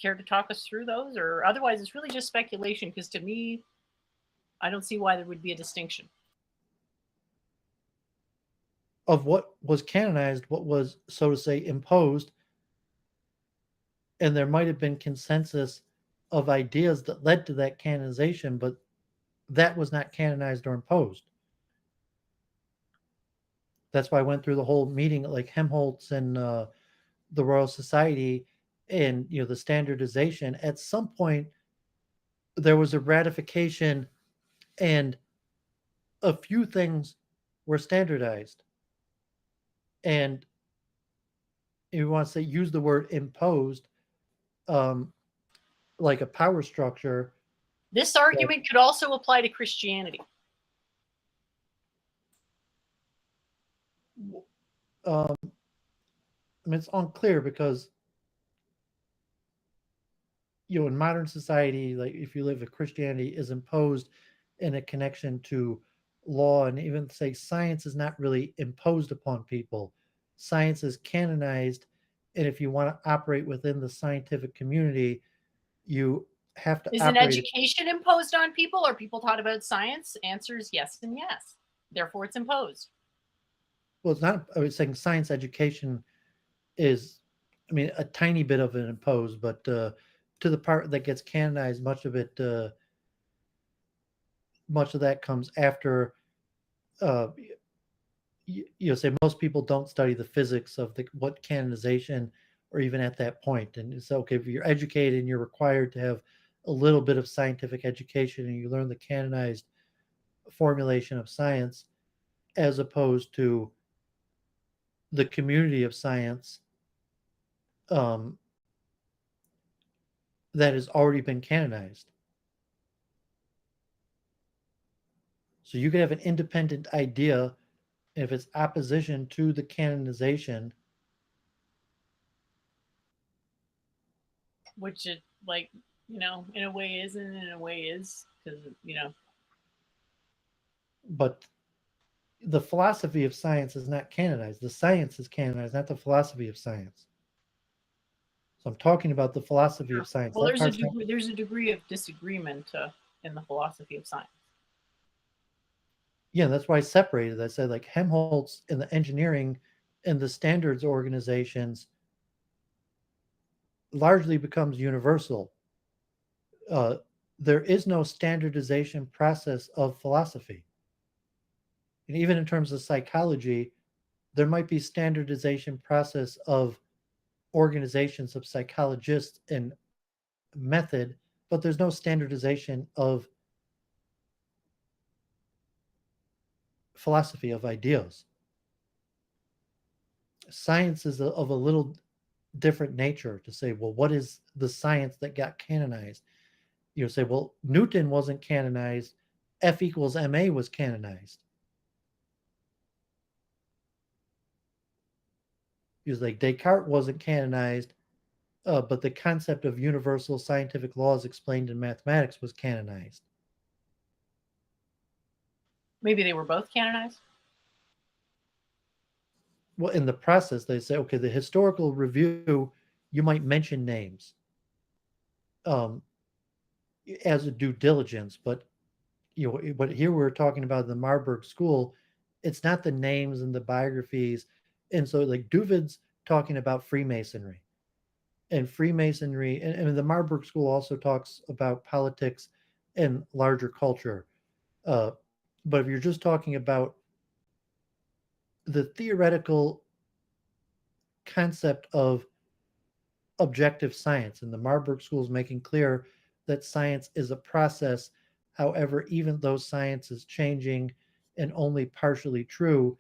Care to talk us through those? Or otherwise, it's really just speculation, because to me, I don't see why there would be a distinction. Of what was canonized, what was, so to say, imposed, and there might have been consensus of ideas that led to that canonization, but that was not canonized or imposed. That's why I went through the whole meeting, like Helmholtz and the Royal Society, and the standardization. At some point, there was a ratification, and a few things were standardized. And if you want to say use the word imposed, um, like a power structure. This argument could also apply to Christianity. I mean, it's unclear because in modern society, like if you live in Christianity, is imposed in a connection to law, and even say science is not really imposed upon people. Science is canonized, and if you want to operate within the scientific community, you have to Is an operate. education imposed on people? Are people taught about science? Answers yes and yes. Therefore, it's imposed. Well, it's not. I was saying science education is, I mean, a tiny bit of it imposed, but to the part that gets canonized, much of that comes after. Uh, say most people don't study the physics of what canonization, or even at that point. And it's okay if you're educated and you're required to have a little bit of scientific education, and you learn the canonized formulation of science, as opposed to the community of science, um, that has already been canonized. So you could have an independent idea, if it's opposition to the canonization. Which it, like, in a way isn't, in a way is, because. But the philosophy of science is not canonized. The science is canonized, not the philosophy of science. So I'm talking about the philosophy of science. Well, That there's a part's not. degree, there's a degree of disagreement in the philosophy of science. Yeah, that's why I separated. I said like Helmholtz in the engineering and the standards organizations largely becomes universal. Uh, there is no standardization process of philosophy. And even in terms of psychology, there might be standardization process of organizations of psychologists and method, but there's no standardization of philosophy of ideas. Science is of a little different nature to say, well, what is the science that got canonized? You say, well, Newton wasn't canonized, F equals ma was canonized. Because like Descartes wasn't canonized, but the concept of universal scientific laws explained in mathematics was canonized. Maybe they were both canonized. Well, in the process, they say, okay, the historical review, you might mention names um, as a due diligence, but but here we're talking about the Marburg School. It's not the names and the biographies, and so like Doovid's talking about Freemasonry, and Freemasonry, and the Marburg School also talks about politics and larger culture. Uh, but if you're just talking about the theoretical concept of objective science, and the Marburg School is making clear that science is a process. However, even though science is changing and only partially true,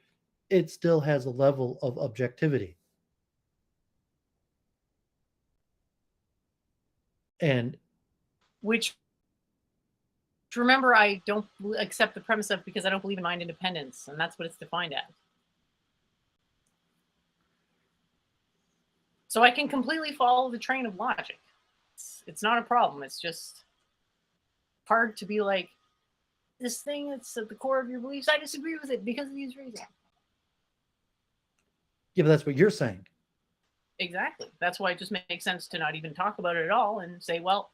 it still has a level of objectivity. And Which, remember, I don't accept the premise of, because I don't believe in mind independence, and that's what it's defined as. So I can completely follow the train of logic. It's not a problem. It's just hard to be like, this thing that's at the core of your beliefs, I disagree with it because of these reasons. yeah, but that's what you're saying. Exactly. That's why it just makes sense to not even talk about it at all and say, well,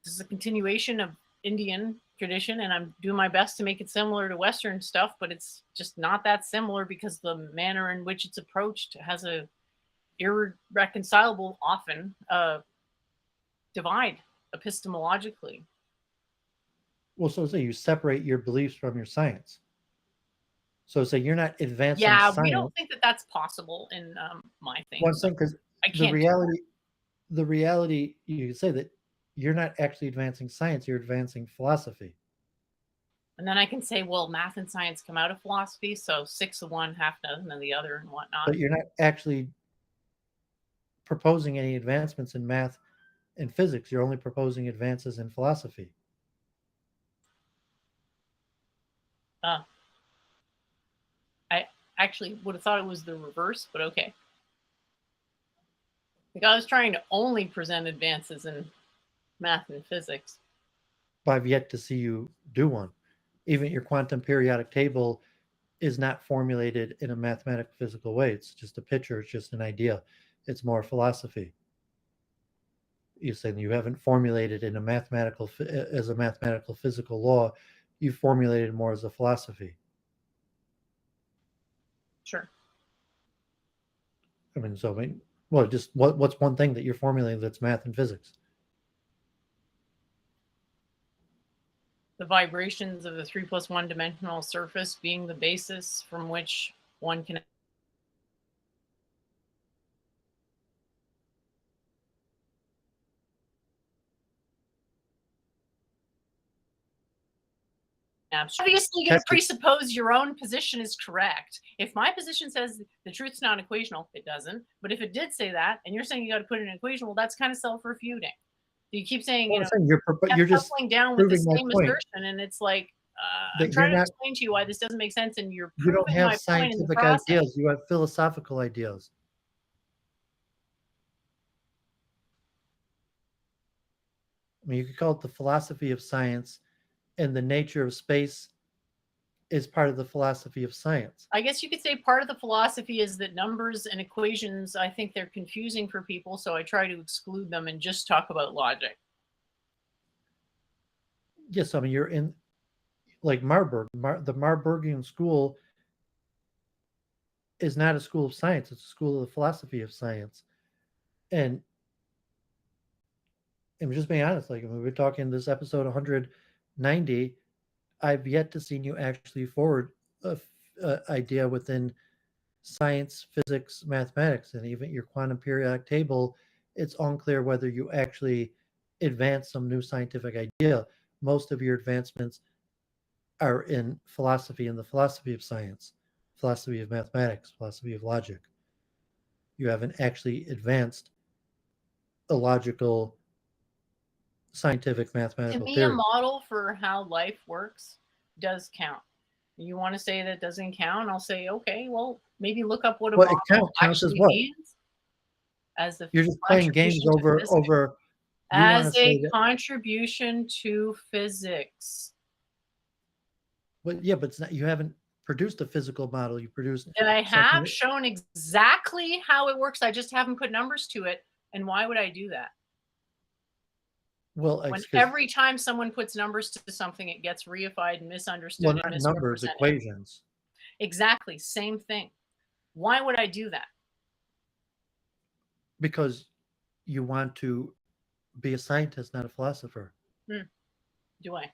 this is a continuation of Indian tradition, and I'm doing my best to make it similar to Western stuff, but it's just not that similar because the manner in which it's approached has a irreconcilable, often, divide epistemologically. Well, so say you separate your beliefs from your science. So say you're not advancing Yeah, we science. don't think that that's possible in my thing. One thing, because I the can't. reality, you can say that you're not actually advancing science; you're advancing philosophy. And then I can say, well, math and science come out of philosophy, so 6 of one, half dozen of the other, and whatnot. But you're not actually proposing any advancements in math and physics. You're only proposing advances in philosophy. I actually would have thought it was the reverse, but okay. Like, I was trying to only present advances in math and physics. But I've yet to see you do one. Even your quantum periodic table is not formulated in a mathematical physical way. It's just a picture. It's just an idea. It's more philosophy. You say you haven't formulated in a mathematical as a mathematical physical law. You formulated more as a philosophy. Sure. I mean, so I mean, well, just what's one thing that you're formulating that's math and physics? The vibrations of the 3 plus 1 dimensional surface being the basis from which one can obviously going to presuppose your own position is correct. If my position says the truth's not equational, it doesn't. But if it did say that, and you're saying you got to put it in an equation, well, that's kind of self-refuting. You keep saying, well, you're just coupling down with the same assertion, and it's like, I'm trying to explain to you why this doesn't make sense, and you're proving you don't have my point in the scientific process. ideas. You have philosophical ideas. I mean, you could call it the philosophy of science, and the nature of space is part of the philosophy of science. I guess you could say part of the philosophy is that numbers and equations, I think they're confusing for people, so I try to exclude them and just talk about logic. Yes, I mean, you're in, like Marburg. The Marburgian school is not a school of science. It's a school of the philosophy of science. And I'm just being honest, like when we're talking this episode 190, I've yet to see you actually forward a idea within science, physics, mathematics, and even your quantum periodic table, it's unclear whether you actually advance some new scientific idea. Most of your advancements are in philosophy and the philosophy of science, philosophy of mathematics, philosophy of logic. You haven't actually advanced a logical, scientific, To mathematical me, a theory. model for how life works does count. You want to say that doesn't count? I'll say, okay, well, maybe look up what a Well, it model counts as actually what? means as a You're just playing games contribution to physics. over. You want to As say a that, contribution to physics. but yeah, but it's not, you haven't produced a physical model. You produced And I something have that, shown exactly how it works. I just haven't put numbers to it. And why would I do that? well, When because, every time someone puts numbers to something, it gets reified, well, misunderstood, and not numbers, misrepresented. equations. Exactly, same thing. Why would I do that? Because you want to be a scientist, not a philosopher. Hmm, do I?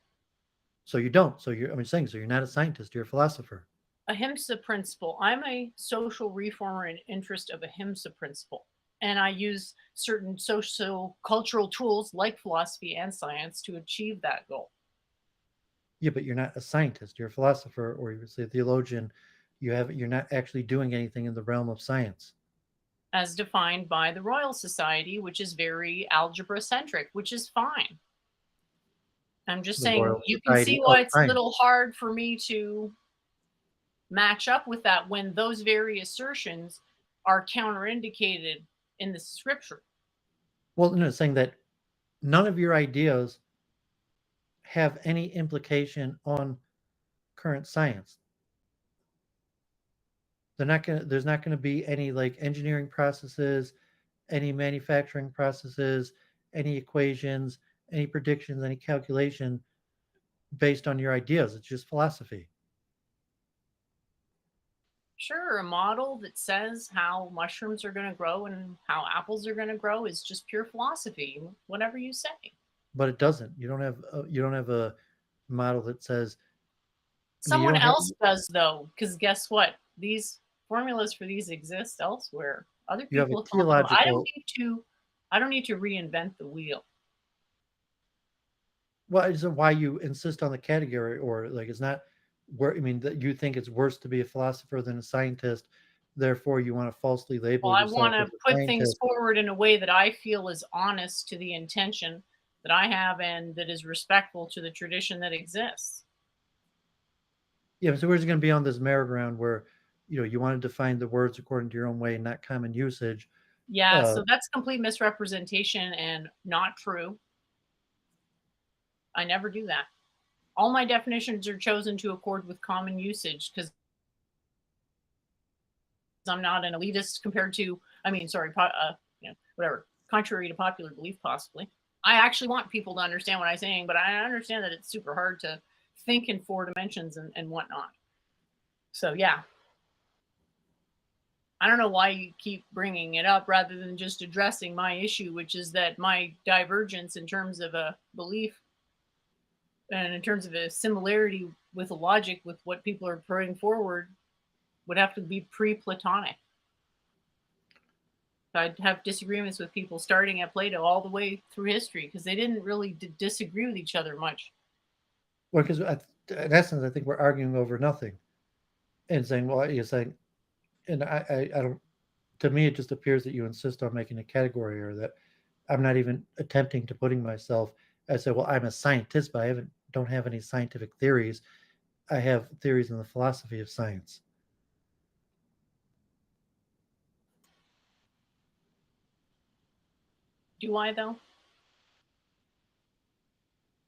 So you don't. So you're, I'm saying, so you're not a scientist. You're a philosopher. Ahimsa principle. I'm a social reformer in interest of ahimsa principle. And I use certain social cultural tools like philosophy and science to achieve that goal. Yeah, but you're not a scientist. You're a philosopher, or you would say a theologian. You're not actually doing anything in the realm of science. As defined by the Royal Society, which is very algebra centric, which is fine. I'm just The saying Royal you can Society see of why it's a little Science. hard for me to match up with that when those very assertions are counterindicated in the scripture. Well, no, saying that none of your ideas have any implication on current science. They're not going to, there's not going to be any like engineering processes, any manufacturing processes, any equations, any predictions, any calculation based on your ideas. It's just philosophy. Sure, a model that says how mushrooms are going to grow and how apples are going to grow is just pure philosophy, whatever you say. But it doesn't. You don't have a model that says, I mean, you Someone don't have, else does, though, because guess what? These formulas for these exist elsewhere. Other you have a people have come up with them. I don't theological, need to. I don't need to reinvent the wheel. well, is it why you insist on the category, or like it's not where, I mean, that you think it's worse to be a philosopher than a scientist, therefore you want to falsely Well, label I want yourself as to a put things scientist. forward in a way that I feel is honest to the intention that I have and that is respectful to the tradition that exists. Yeah, so we're just going to be on this merry-go-round where, you want to define the words according to your own way, not common usage. Yeah, Uh, so that's complete misrepresentation and not true. I never do that. All my definitions are chosen to accord with common usage because I'm not an elitist compared to, I mean, sorry, whatever, contrary to popular belief, possibly. I actually want people to understand what I'm saying, but I understand that it's super hard to think in four dimensions and whatnot. So, yeah, I don't know why you keep bringing it up rather than just addressing my issue, which is that my divergence in terms of a belief and in terms of a similarity with a logic with what people are putting forward would have to be pre-Platonic. I'd have disagreements with people starting at Plato all the way through history because they didn't really disagree with each other much. well, because in essence, I think we're arguing over nothing and saying, well, you're saying, and I don't, to me, it just appears that you insist on making a category, or that I'm not even attempting to putting myself. I say, well, I'm a scientist, but don't have any scientific theories. I have theories in the philosophy of science. Do I, though?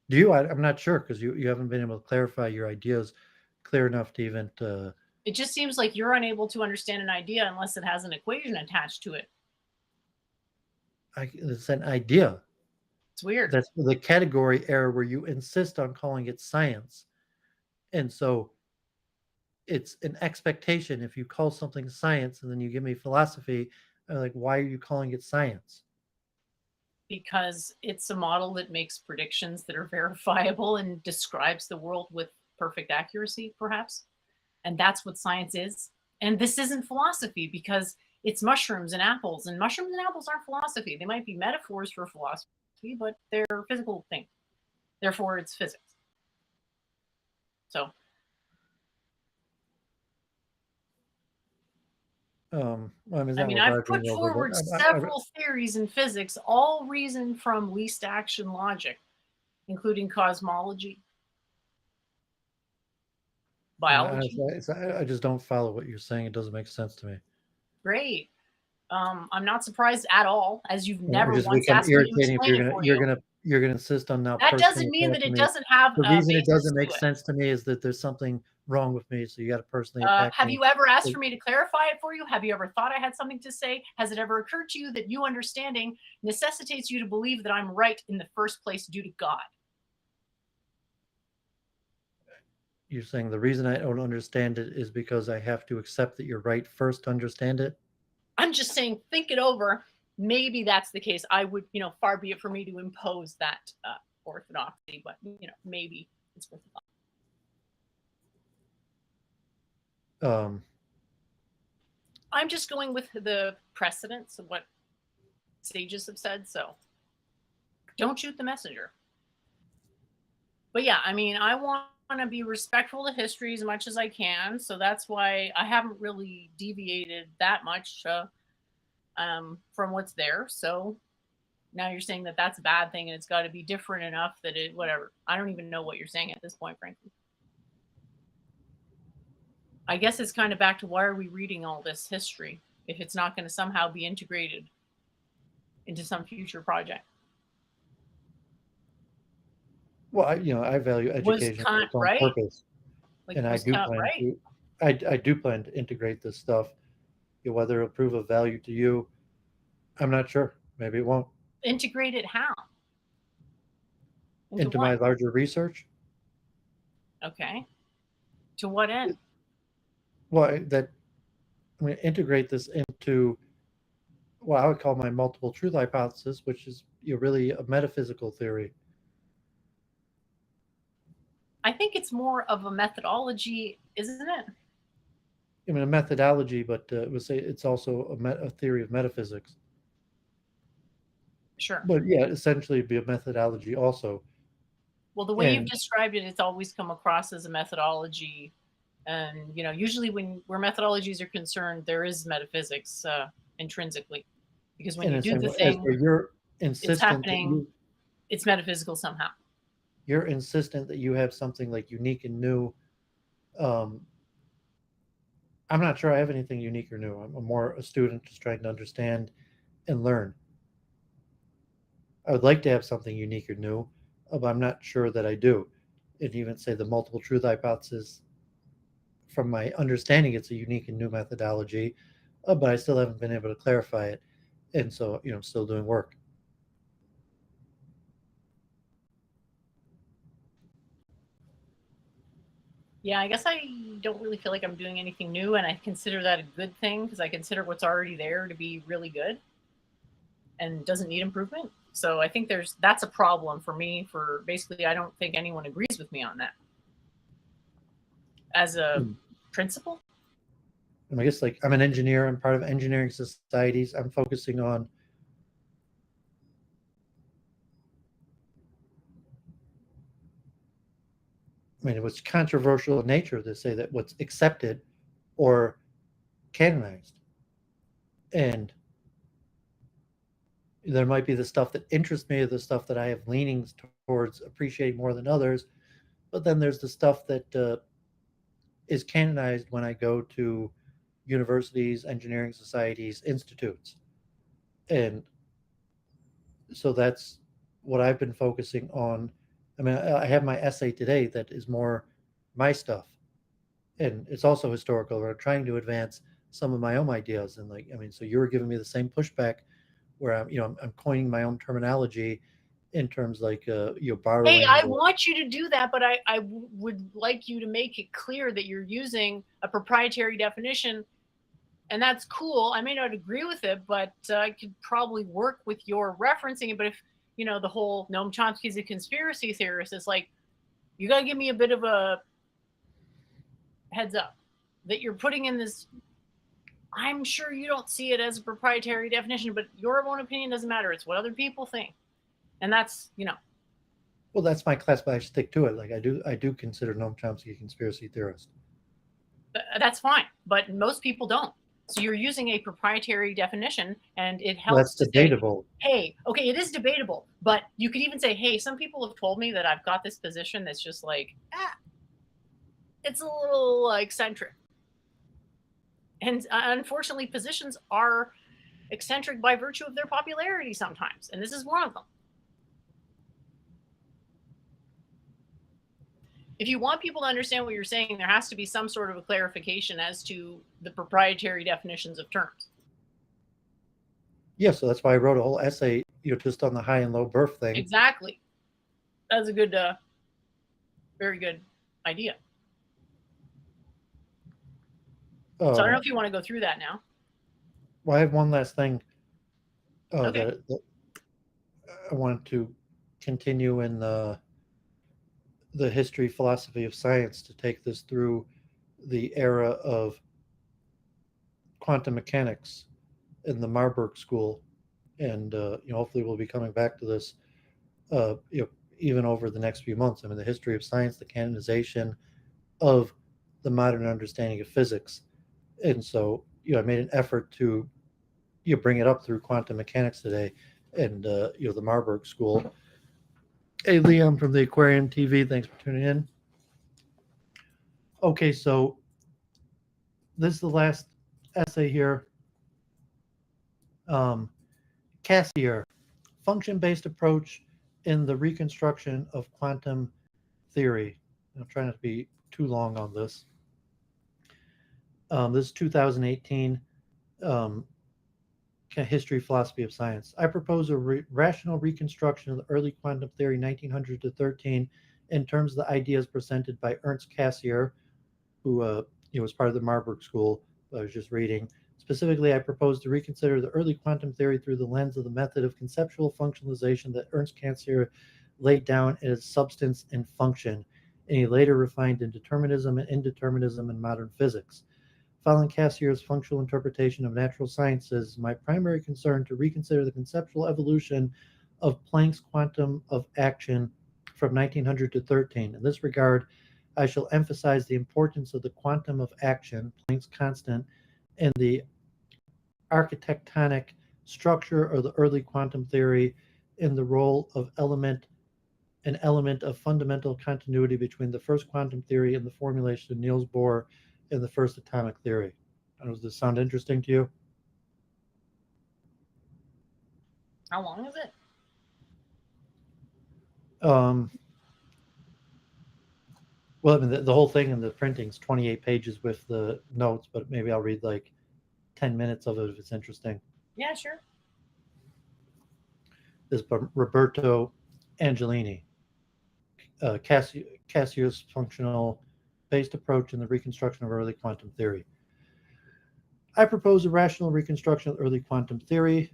Do you? I'm not sure because you haven't been able to clarify your ideas clear enough to even. It just seems like you're unable to understand an idea unless it has an equation attached to it. It's an idea. It's weird. That's the category error where you insist on calling it science, and so it's an expectation. If you call something science and then you give me philosophy, I'm like, why are you calling it science? Because it's a model that makes predictions that are verifiable and describes the world with perfect accuracy, perhaps. And that's what science is. And this isn't philosophy because it's mushrooms and apples, and mushrooms and apples aren't philosophy. They might be metaphors for philosophy, but they're physical things. Therefore, it's physics. So, I mean, it's I not mean, what we're I've arguing put over, but forward several theories in physics, all reason from least action logic, including cosmology, biology. honestly, I just don't follow what you're saying. It doesn't make sense to me. Great. I'm not surprised at all, as you've It never just once become asked me to irritating if explain it for you. you're gonna insist on now That personally doesn't mean that attacking it me. doesn't have The a reason it basis doesn't make to it. sense to me is that there's something wrong with me, so you got to personally attack Have me. you ever asked Like, for me to clarify it for you? Have you ever thought I had something to say? Has it ever occurred to you that you understanding necessitates you to believe that I'm right in the first place due to God? you're saying the reason I don't understand it is because I have to accept that you're right first to understand it. I'm just saying, think it over. Maybe that's the case. I would, far be it for me to impose that orthodoxy, but maybe it's worth a thought. Um, I'm just going with the precedents of what sages have said. So don't shoot the messenger. But yeah, I mean, I want to be respectful to history as much as I can. So that's why I haven't really deviated that much from what's there. So now you're saying that that's a bad thing and it's got to be different enough that it, whatever. I don't even know what you're saying at this point, frankly. I guess it's kind of back to why are we reading all this history if it's not going to somehow be integrated into some future project? well, I value Was education for Kant its own right? purpose, Like, and I was do Kant plan right? to. I do plan to integrate this stuff. Whether it'll prove of value to you, I'm not sure. Maybe it won't. Integrated how? Into Into what? my larger research, Okay. To what end? well, that I'm going to integrate this into what I would call my multiple truth hypothesis, which is really a metaphysical theory. I think it's more of a methodology, isn't it? I mean, a methodology, but it would say it's also a theory of metaphysics. Sure. But yeah, essentially, it'd be a methodology also. Well, the way you've And described it, it's always come across as a methodology. And, usually where methodologies are concerned, there is metaphysics intrinsically. Because when in you the do same the way, as thing, for you're it's insistent that happening, it's metaphysical somehow. you have something like unique and new. Um, I'm not sure I have anything unique or new. I'm more a student just trying to understand and learn. I would like to have something unique or new, but I'm not sure that I do. And even say the multiple truth hypothesis, from my understanding, it's a unique and new methodology, but I still haven't been able to clarify it. And so, I'm still doing work. Yeah, I guess I don't really feel like I'm doing anything new. And I consider that a good thing because I consider what's already there to be really good and doesn't need improvement. So I think that's a problem for me. For basically, I don't think anyone agrees with me on that as a And principle. I guess like I'm an engineer. I'm part of engineering societies. I'm focusing on. I mean, it was controversial in nature to say that what's accepted or canonized, and there might be the stuff that interests me, or the stuff that I have leanings towards appreciating more than others. But then there's the stuff that is canonized when I go to universities, engineering societies, institutes. And so that's what I've been focusing on. I mean, I have my essay today that is more my stuff. And it's also historical. We're trying to advance some of my own ideas. And like, I mean, so you were giving me the same pushback where I'm coining my own terminology in terms like, Hey, borrowing I the, want you to do that, but I would like you to make it clear that you're using a proprietary definition, and that's cool. I may not agree with it, but I could probably work with your referencing it. But if the whole Noam Chomsky's a conspiracy theorist, it's like you got to give me a bit of a heads up that you're putting in this I'm sure you don't see it as a proprietary definition, but your own opinion doesn't matter. It's what other people think. And that's, Well, that's my class, but I stick to it. Like I do consider Noam Chomsky a conspiracy theorist. that's fine. But most people don't. So you're using a proprietary definition, and it Well, that's helps to say, debatable. hey, okay, it is debatable, but you could even say, hey, some people have told me that I've got this position that's just like, it's a little eccentric. And unfortunately, positions are eccentric by virtue of their popularity sometimes, and this is one of them. If you want people to understand what you're saying, there has to be some sort of a clarification as to the proprietary definitions of terms. Yeah, so that's why I wrote a whole essay, just on the high and low birth thing. Exactly. That's a good, very good idea. So I don't know if you want to go through that now. Well, I have one last thing Okay. that I wanted to continue in the history, philosophy of science to take this through the era of quantum mechanics in the Marburg School, and hopefully we'll be coming back to this, even over the next few months. I mean, the history of science, the canonization of the modern understanding of physics, and so I made an effort to bring it up through quantum mechanics today, and the Marburg School. Hey, Liam from the Aquarium TV, thanks for tuning in. Okay, so this is the last essay here. Cassier, function-based approach in the reconstruction of quantum theory. I'm trying not to be too long on this. This is 2018 history, philosophy of science. I propose a rational reconstruction of the early quantum theory 1900 to 13 in terms of the ideas presented by Ernst Cassier, who was part of the Marburg School. I was just reading. Specifically, I propose to reconsider the early quantum theory through the lens of the method of conceptual functionalization that Ernst Cassier laid down as substance and function, and he later refined in determinism and indeterminism in modern physics. Following Cassier's functional interpretation of natural sciences, my primary concern to reconsider the conceptual evolution of Planck's quantum of action from 1900 to 13. In this regard, I shall emphasize the importance of the quantum of action, Planck's constant, in the architectonic structure of the early quantum theory, in the role of an element of fundamental continuity between the first quantum theory and the formulation of Niels Bohr in the first atomic theory. Does this sound interesting to you? How long is it? Well, I mean, the whole thing in the printing is 28 pages with the notes, but maybe I'll read like 10 minutes of it if it's interesting. Yeah, sure. This is by Roberto Angelini. Cassier's functional based approach in the reconstruction of early quantum theory. I propose a rational reconstruction of early quantum theory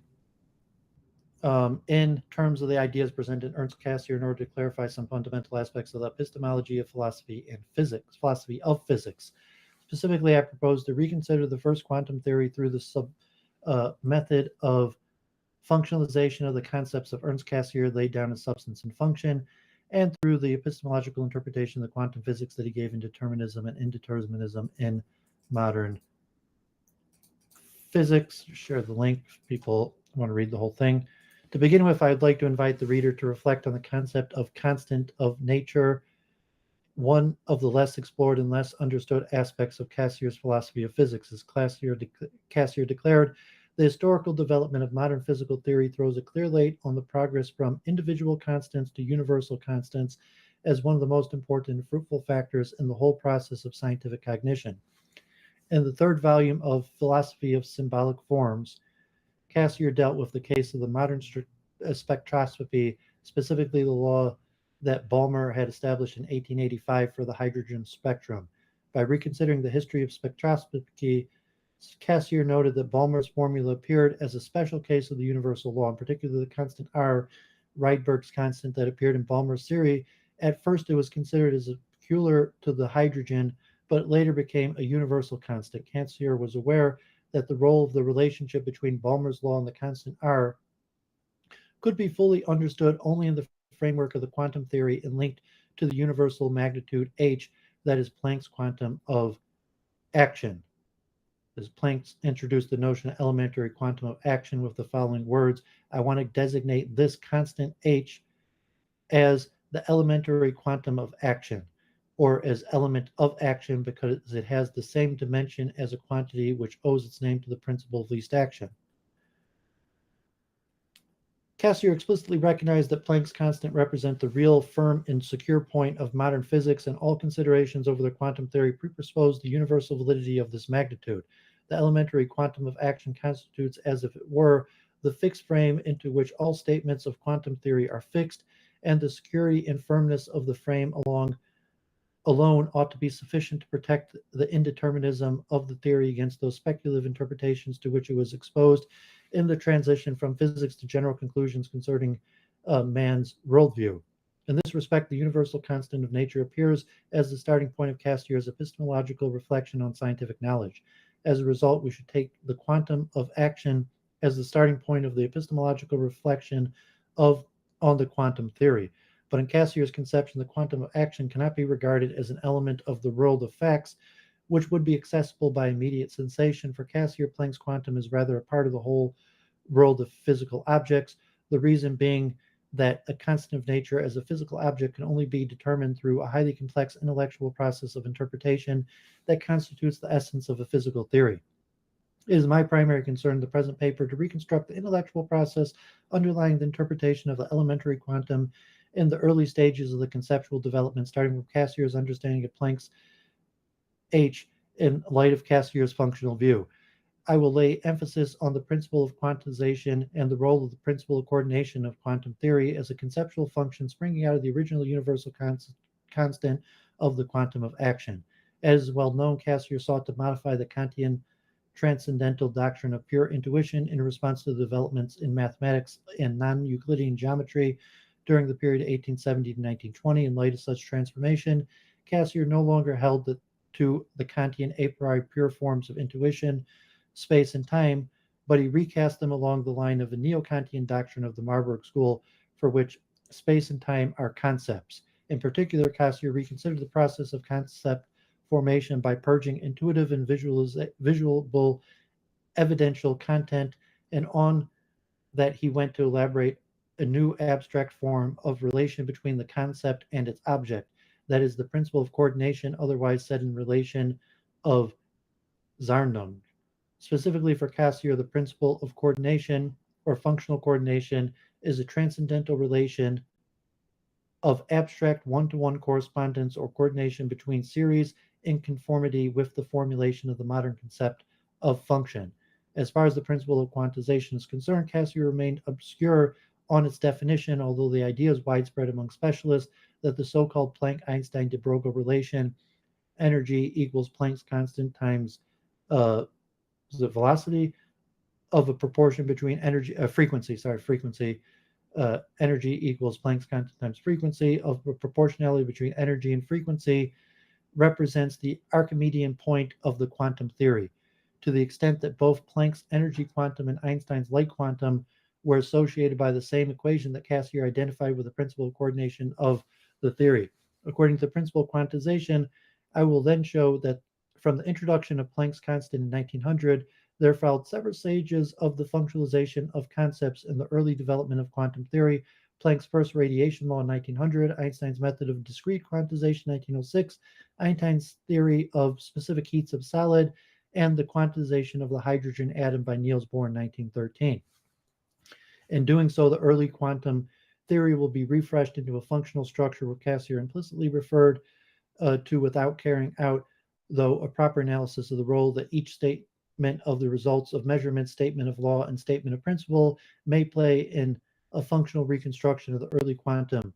in terms of the ideas presented in Ernst Cassier in order to clarify some fundamental aspects of the epistemology of philosophy and physics, philosophy of physics. Specifically, I propose to reconsider the first quantum theory through the method of functionalization of the concepts of Ernst Cassier laid down in substance and function, and through the epistemological interpretation of the quantum physics that he gave in determinism and indeterminism in modern physics. Share the link if people want to read the whole thing. To begin with, I'd like to invite the reader to reflect on the concept of constant of nature, one of the less explored and less understood aspects of Cassier's philosophy of physics. As Cassier declared, the historical development of modern physical theory throws a clear light on the progress from individual constants to universal constants as one of the most important and fruitful factors in the whole process of scientific cognition. In the third volume of Philosophy of Symbolic Forms, Cassier dealt with the case of the modern spectroscopy, specifically the law that Balmer had established in 1885 for the hydrogen spectrum. By reconsidering the history of spectroscopy, Cassier noted that Balmer's formula appeared as a special case of the universal law, in particular the constant R, Rydberg's constant that appeared in Balmer's theory. At first, it was considered as peculiar to the hydrogen, but it later became a universal constant. Cassier was aware that the role of the relationship between Balmer's law and the constant R could be fully understood only in the framework of the quantum theory and linked to the universal magnitude h that is Planck's quantum of action. As Planck introduced the notion of elementary quantum of action with the following words: I want to designate this constant h as the elementary quantum of action, or as element of action because it has the same dimension as a quantity which owes its name to the principle of least action. Cassirer explicitly recognized that Planck's constant represent the real, firm, and secure point of modern physics, and all considerations over the quantum theory presuppose the universal validity of this magnitude. The elementary quantum of action constitutes, as if it were, the fixed frame into which all statements of quantum theory are fixed, and the security and firmness of the frame alone ought to be sufficient to protect the indeterminism of the theory against those speculative interpretations to which it was exposed in the transition from physics to general conclusions concerning man's worldview. In this respect, the universal constant of nature appears as the starting point of Castier's epistemological reflection on scientific knowledge. As a result, we should take the quantum of action as the starting point of the epistemological reflection of on the quantum theory. But in Cassier's conception, the quantum of action cannot be regarded as an element of the world of facts, which would be accessible by immediate sensation. For Cassier, Planck's quantum is rather a part of the whole world of physical objects, the reason being that a constant of nature as a physical object can only be determined through a highly complex intellectual process of interpretation that constitutes the essence of a physical theory. It is my primary concern in the present paper to reconstruct the intellectual process underlying the interpretation of the elementary quantum in the early stages of the conceptual development, starting with Cassier's understanding of Planck's H in light of Cassier's functional view. I will lay emphasis on the principle of quantization and the role of the principle of coordination of quantum theory as a conceptual function springing out of the original universal constant of the quantum of action. As is well known, Cassirer sought to modify the Kantian transcendental doctrine of pure intuition in response to the developments in mathematics and non-Euclidean geometry during the period 1870 to 1920. In light of such transformation, Cassirer no longer held to the Kantian a priori pure forms of intuition, space, and time, but he recast them along the line of the neo-Kantian doctrine of the Marburg School, for which space and time are concepts. In particular, Cassirer reconsidered the process of concept formation by purging intuitive and visual evidential content, and on that he went to elaborate a new abstract form of relation between the concept and its object, that is, the principle of coordination, otherwise said in relation of Zarnung. Specifically for Cassirer, the principle of coordination or functional coordination is a transcendental relation of abstract one-to-one correspondence or coordination between series in conformity with the formulation of the modern concept of function. As far as the principle of quantization is concerned, Cassirer remained obscure on its definition, although the idea is widespread among specialists that the so-called Planck-Einstein-de Broglie relation, energy equals Planck's constant times the velocity of a proportion between frequency, energy equals Planck's constant times frequency of a proportionality between energy and frequency represents the Archimedean point of the quantum theory, to the extent that both Planck's energy quantum and Einstein's light quantum were associated by the same equation that Cassirer identified with the principle of coordination of the theory. According to the principle of quantization, I will then show that from the introduction of Planck's constant in 1900, there followed several stages of the functionalization of concepts in the early development of quantum theory. Planck's first radiation law in 1900, Einstein's method of discrete quantization in 1906, Einstein's theory of specific heats of solid, and the quantization of the hydrogen atom by Niels Bohr in 1913. In doing so, the early quantum theory will be refreshed into a functional structure which Cassirer implicitly referred to without carrying out, though, a proper analysis of the role that each statement of the results of measurement, statement of law, and statement of principle may play in a functional reconstruction of the early quantum.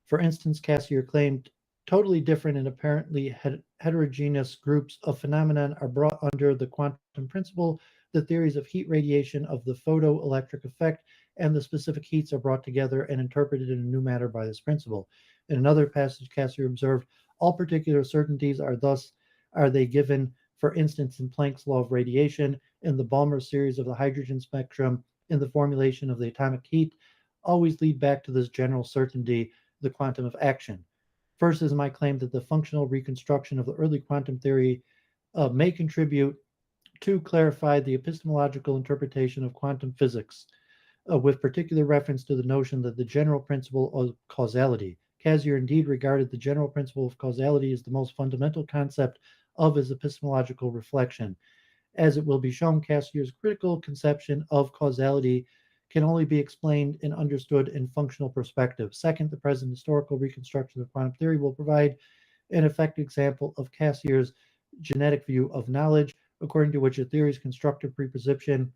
For instance, Cassirer claimed totally different and apparently heterogeneous groups of phenomenon are brought under the quantum principle. The theories of heat radiation, of the photoelectric effect, and the specific heats are brought together and interpreted in a new manner by this principle. In another passage, Cassirer observed, all particular certainties are they given for instance, in Planck's law of radiation, in the Balmer series of the hydrogen spectrum, in the formulation of the atomic heat, always lead back to this general certainty, the quantum of action. First is my claim that the functional reconstruction of the early quantum theory may contribute to clarify the epistemological interpretation of quantum physics, with particular reference to the notion that the general principle of causality. Cassirer indeed regarded the general principle of causality as the most fundamental concept of his epistemological reflection. As it will be shown, Cassier's critical conception of causality can only be explained and understood in functional perspective. Second, the present historical reconstruction of quantum theory will provide an effective example of Cassier's genetic view of knowledge, according to which a theory's constructive preposition,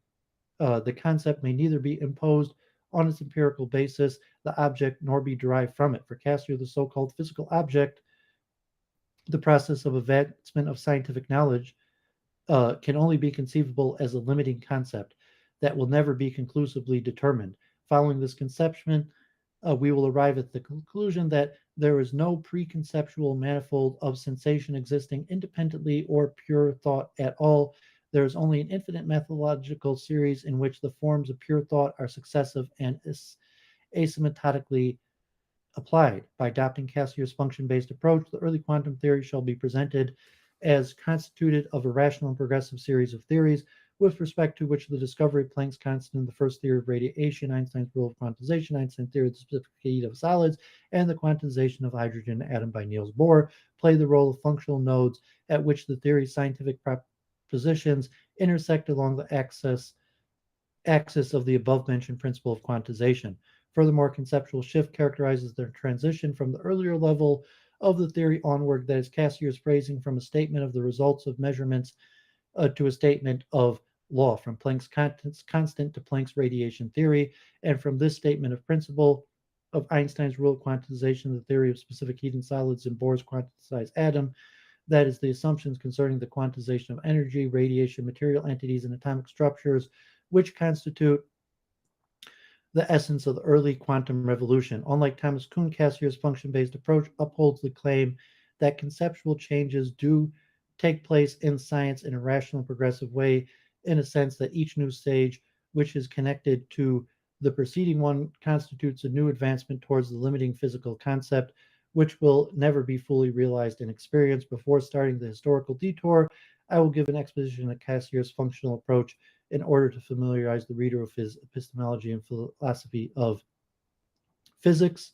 the concept may neither be imposed on its empirical basis, the object, nor be derived from it. For Cassirer, the so-called physical object, the process of advancement of scientific knowledge, can only be conceivable as a limiting concept that will never be conclusively determined. Following this conception, we will arrive at the conclusion that there is no preconceptual manifold of sensation existing independently or pure thought at all. There is only an infinite methodological series in which the forms of pure thought are successive and asymptotically applied. By adopting Cassier's function-based approach, the early quantum theory shall be presented as constituted of a rational and progressive series of theories, with respect to which the discovery of Planck's constant, the first theory of radiation, Einstein's rule of quantization, Einstein's theory of the specific heat of solids, and the quantization of hydrogen atom by Niels Bohr play the role of functional nodes at which the theory's scientific propositions intersect along the axis of the above-mentioned principle of quantization. Furthermore, conceptual shift characterizes their transition from the earlier level of the theory onward, that is Cassier's phrasing from a statement of the results of measurements to a statement of law, from Planck's constant to Planck's radiation theory, and from this statement of principle of Einstein's rule of quantization, the theory of specific heat in solids, and Bohr's quantized atom, that is, the assumptions concerning the quantization of energy, radiation, material entities, and atomic structures, which constitute the essence of the early quantum revolution. Unlike Thomas Kuhn, Cassier's function-based approach upholds the claim that conceptual changes do take place in science in a rational and progressive way, in a sense that each new stage which is connected to the preceding one constitutes a new advancement towards the limiting physical concept, which will never be fully realized in experience. Before starting the historical detour, I will give an exposition of Cassier's functional approach in order to familiarize the reader with his epistemology and philosophy of physics.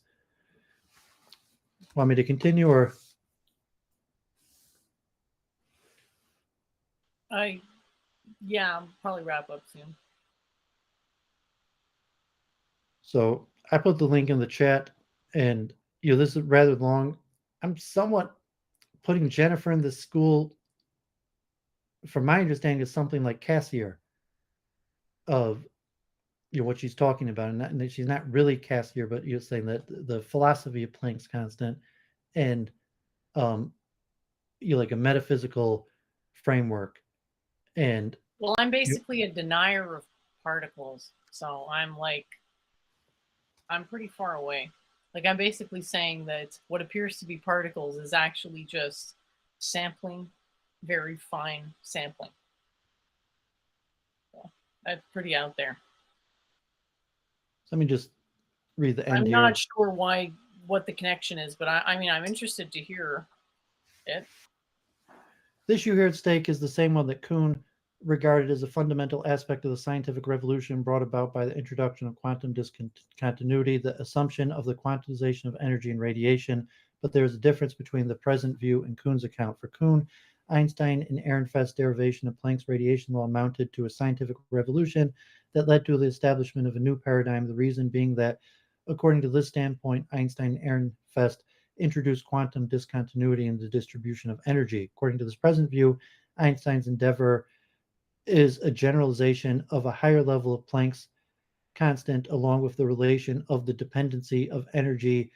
Want me to continue, or? Yeah, I'll probably wrap up soon. So I put the link in the chat, and this is rather long. I'm somewhat putting Jennifer in the school, from my understanding, is something like Cassirer of what she's talking about, and she's not really Cassirer, but you're saying that the philosophy of Planck's constant and like a metaphysical framework. And well, I'm basically a denier of particles, so I'm pretty far away. Like, I'm basically saying that what appears to be particles is actually just sampling, very fine sampling. So that's pretty out there. Let me just read the end I'm here. not sure what the connection is, but I mean, I'm interested to hear it. The issue here at stake is the same one that Kuhn regarded as a fundamental aspect of the scientific revolution brought about by the introduction of quantum discontinuity, the assumption of the quantization of energy and radiation. But there is a difference between the present view and Kuhn's account. For Kuhn, Einstein and Ehrenfest's derivation of Planck's radiation law amounted to a scientific revolution that led to the establishment of a new paradigm, the reason being that, according to this standpoint, Einstein and Ehrenfest introduced quantum discontinuity in the distribution of energy. According to this present view, Einstein's endeavor is a generalization of a higher level of Planck's constant, along with the relation of the dependency of energy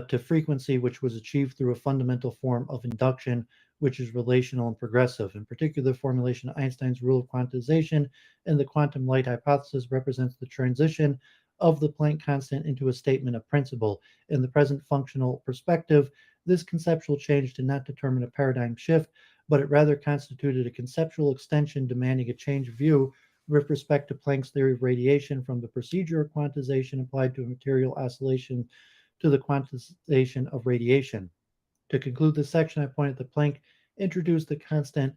to frequency, which was achieved through a fundamental form of induction, which is relational and progressive. In particular, the formulation of Einstein's rule of quantization and the quantum light hypothesis represents the transition of the Planck constant into a statement of principle. In the present functional perspective, this conceptual change did not determine a paradigm shift, but it rather constituted a conceptual extension demanding a change of view with respect to Planck's theory of radiation from the procedure of quantization applied to a material oscillation to the quantization of radiation. To conclude this section, I pointed that Planck introduced the constant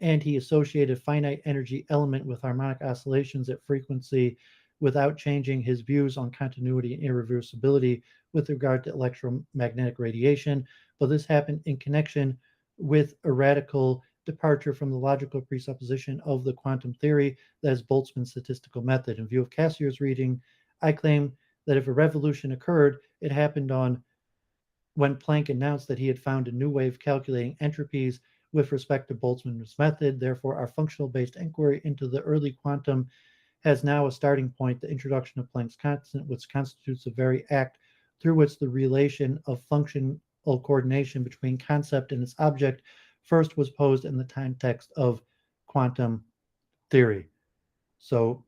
and he associated finite energy element with harmonic oscillations at frequency without changing his views on continuity and irreversibility with regard to electromagnetic radiation. But this happened in connection with a radical departure from the logical presupposition of the quantum theory that is Boltzmann's statistical method. In view of Cassier's reading, I claim that if a revolution occurred, it happened on when Planck announced that he had found a new way of calculating entropies with respect to Boltzmann's method. Therefore, our functional-based inquiry into the early quantum has now a starting point, the introduction of Planck's constant, which constitutes the very act through which the relation of functional coordination between concept and its object first was posed in the context of quantum theory. So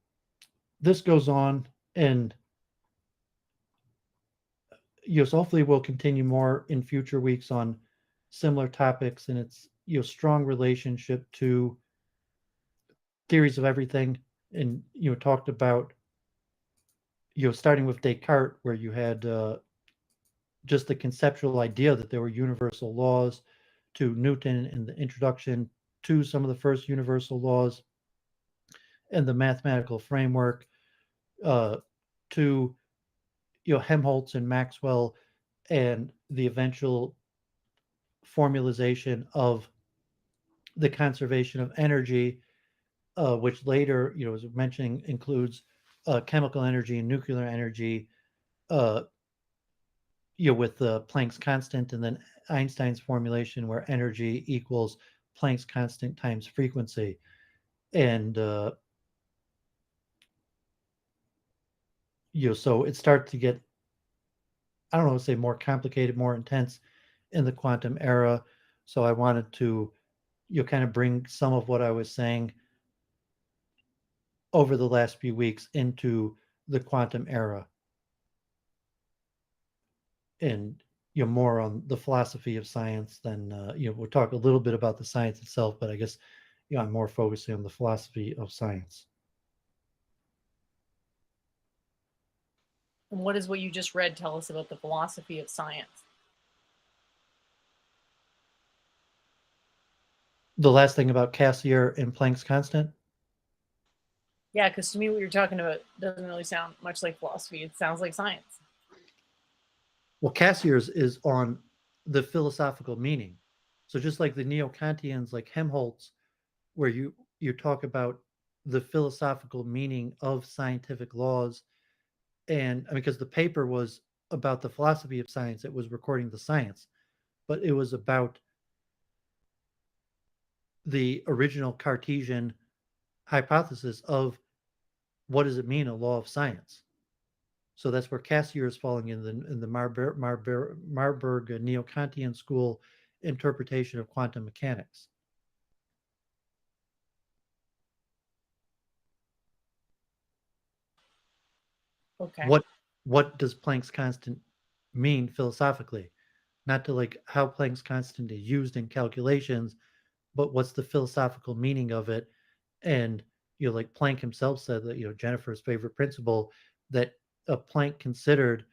this goes on, and so hopefully we'll continue more in future weeks on similar topics and its strong relationship to theories of everything. And talked about starting with Descartes, where you had just the conceptual idea that there were universal laws, to Newton and the introduction to some of the first universal laws and the mathematical framework, to Helmholtz and Maxwell and the eventual formalization of the conservation of energy, which later, as mentioning, includes chemical energy and nuclear energy, uh, with Planck's constant, and then Einstein's formulation where energy equals Planck's constant times frequency. And so it starts to get, I don't know, say more complicated, more intense in the quantum era. So I wanted to kind of bring some of what I was saying over the last few weeks into the quantum era, and more on the philosophy of science than we'll talk a little bit about the science itself, but I guess I'm more focusing on the philosophy of science. And what does what you just read tell us about the philosophy of science? The last thing about Cassier and Planck's constant? Yeah, because to me what you're talking about doesn't really sound much like philosophy. It sounds like science. Well, Cassier's is on the philosophical meaning. So just like the Neo-Kantians, like Helmholtz, where you talk about the philosophical meaning of scientific laws, and because the paper was about the philosophy of science, it was recording the science, but it was about the original Cartesian hypothesis of what does it mean, a law of science. So that's where Cassier is falling in the Marburg Neo-Kantian school interpretation of quantum mechanics. Okay. What does Planck's constant mean philosophically? Not to like how Planck's constant is used in calculations, but what's the philosophical meaning of it? And like Planck himself said that Jennifer's favorite principle, that Planck considered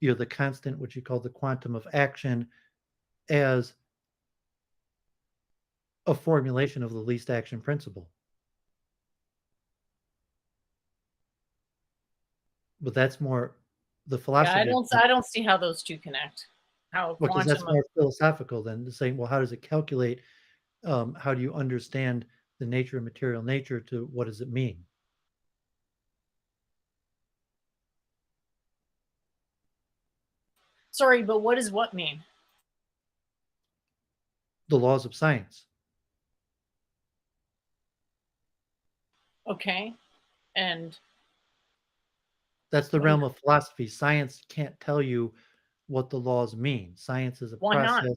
the constant, which he called the quantum of action, as a formulation of the least action principle. But that's more the Yeah, philosophy. I don't see how those two connect. How Because that's quantum of more philosophical than saying, well, how does it calculate? How do you understand the nature of material nature to what does it mean? Sorry, but what does what mean? The laws of science. Okay. And That's the realm of philosophy. Science can't tell you what the laws mean. Science is a why not? process,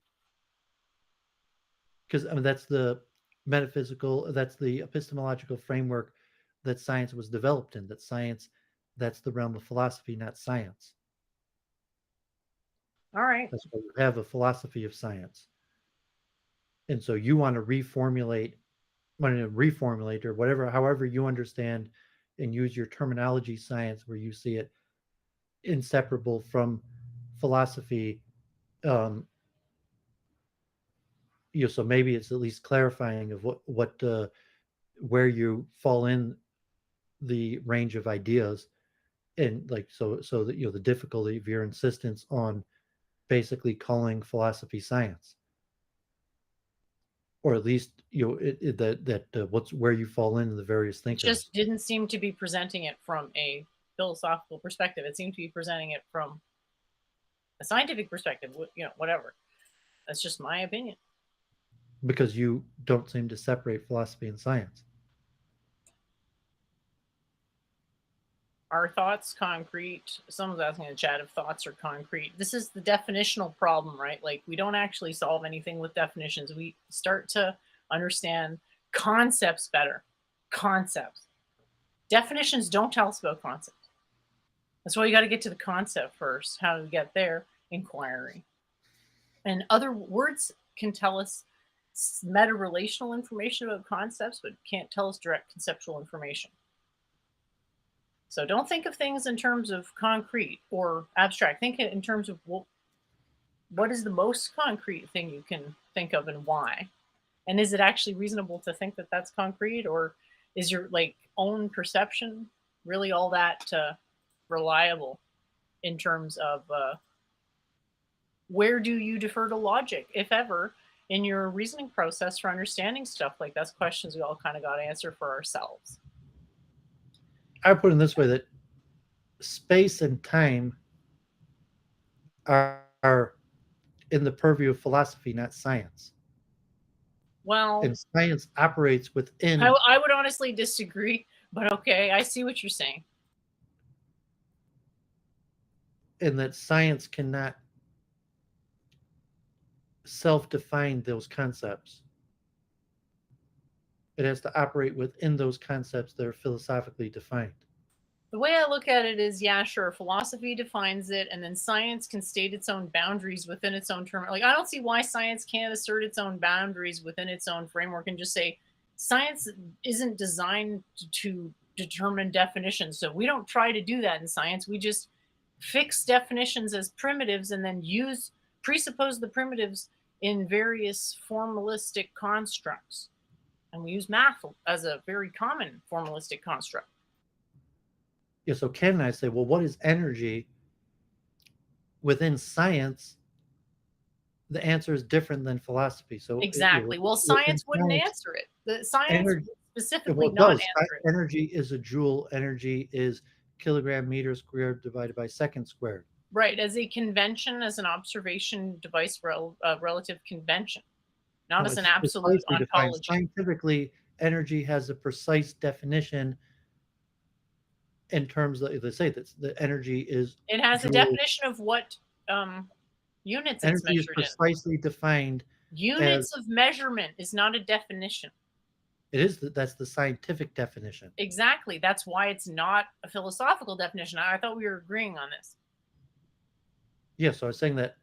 because that's the metaphysical, that's the epistemological framework that science was developed in. That's the realm of philosophy, not science. All right. That's why you have a philosophy of science. And so you want to reformulate or whatever, however you understand and use your terminology science where you see it inseparable from philosophy. Um, so maybe it's at least clarifying of what where you fall in the range of ideas, and like so that the difficulty of your insistence on basically calling philosophy science, or at least that what's where you fall in the various It thinkers. just didn't seem to be presenting it from a philosophical perspective. It seemed to be presenting it from a scientific perspective, whatever. That's just my opinion. Because you don't seem to separate philosophy and science. Are thoughts concrete? Someone's asking in the chat if thoughts are concrete. This is the definitional problem, right? Like, we don't actually solve anything with definitions. We start to understand concepts better. Concepts. Definitions don't tell us about concepts. That's why you got to get to the concept first. How do we get there? Inquiry. And other words can tell us meta relational information about concepts, but can't tell us direct conceptual information. So don't think of things in terms of concrete or abstract. Think in terms of what is the most concrete thing you can think of and why? And is it actually reasonable to think that that's concrete, or is your own perception really all that reliable in terms of where do you defer to logic, if ever, in your reasoning process for understanding stuff? Like, that's questions we all kind of got to answer for ourselves. I put it this way, that space and time are in the purview of philosophy, not science. Well, and science operates within. I would honestly disagree, but okay, I see what you're saying. And that science cannot self-define those concepts. It has to operate within those concepts that are philosophically defined. The way I look at it is, yeah, sure, philosophy defines it, and then science can state its own boundaries within its own term. Like, I don't see why science can't assert its own boundaries within its own framework and just say science isn't designed to determine definitions. So we don't try to do that in science. We just fix definitions as primitives and then presuppose the primitives in various formalistic constructs. And we use math as a very common formalistic construct. Yeah, so Ken and I say, well, what is energy? Within science, the answer is different than philosophy. So exactly. Well, science wouldn't answer it. The science specifically not answer it. Energy is a joule. Energy is kilogram meter squared divided by second squared. Right, as a convention, as an observation device, relative convention, not as an absolute ontology. Scientifically, energy has a precise definition in terms of, they say that the energy is. It has a definition of what units it's measured in. Energy is precisely defined. Units of measurement is not a definition. It is. That's the scientific definition. Exactly. That's why it's not a philosophical definition. I thought we were agreeing on this. Yeah, so I was saying that,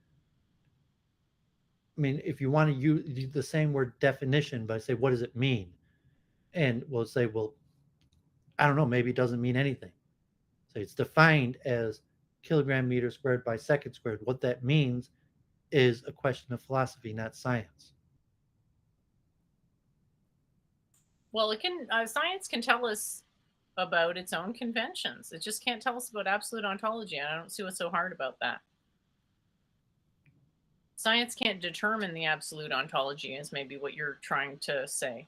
I mean, if you want to use the same word definition, but say, what does it mean? And we'll say, well, I don't know, maybe it doesn't mean anything. So it's defined as kilogram meter squared by second squared. What that means is a question of philosophy, not science. Well, science can tell us about its own conventions. It just can't tell us about absolute ontology. And I don't see what's so hard about that. Science can't determine the absolute ontology, is maybe what you're trying to say.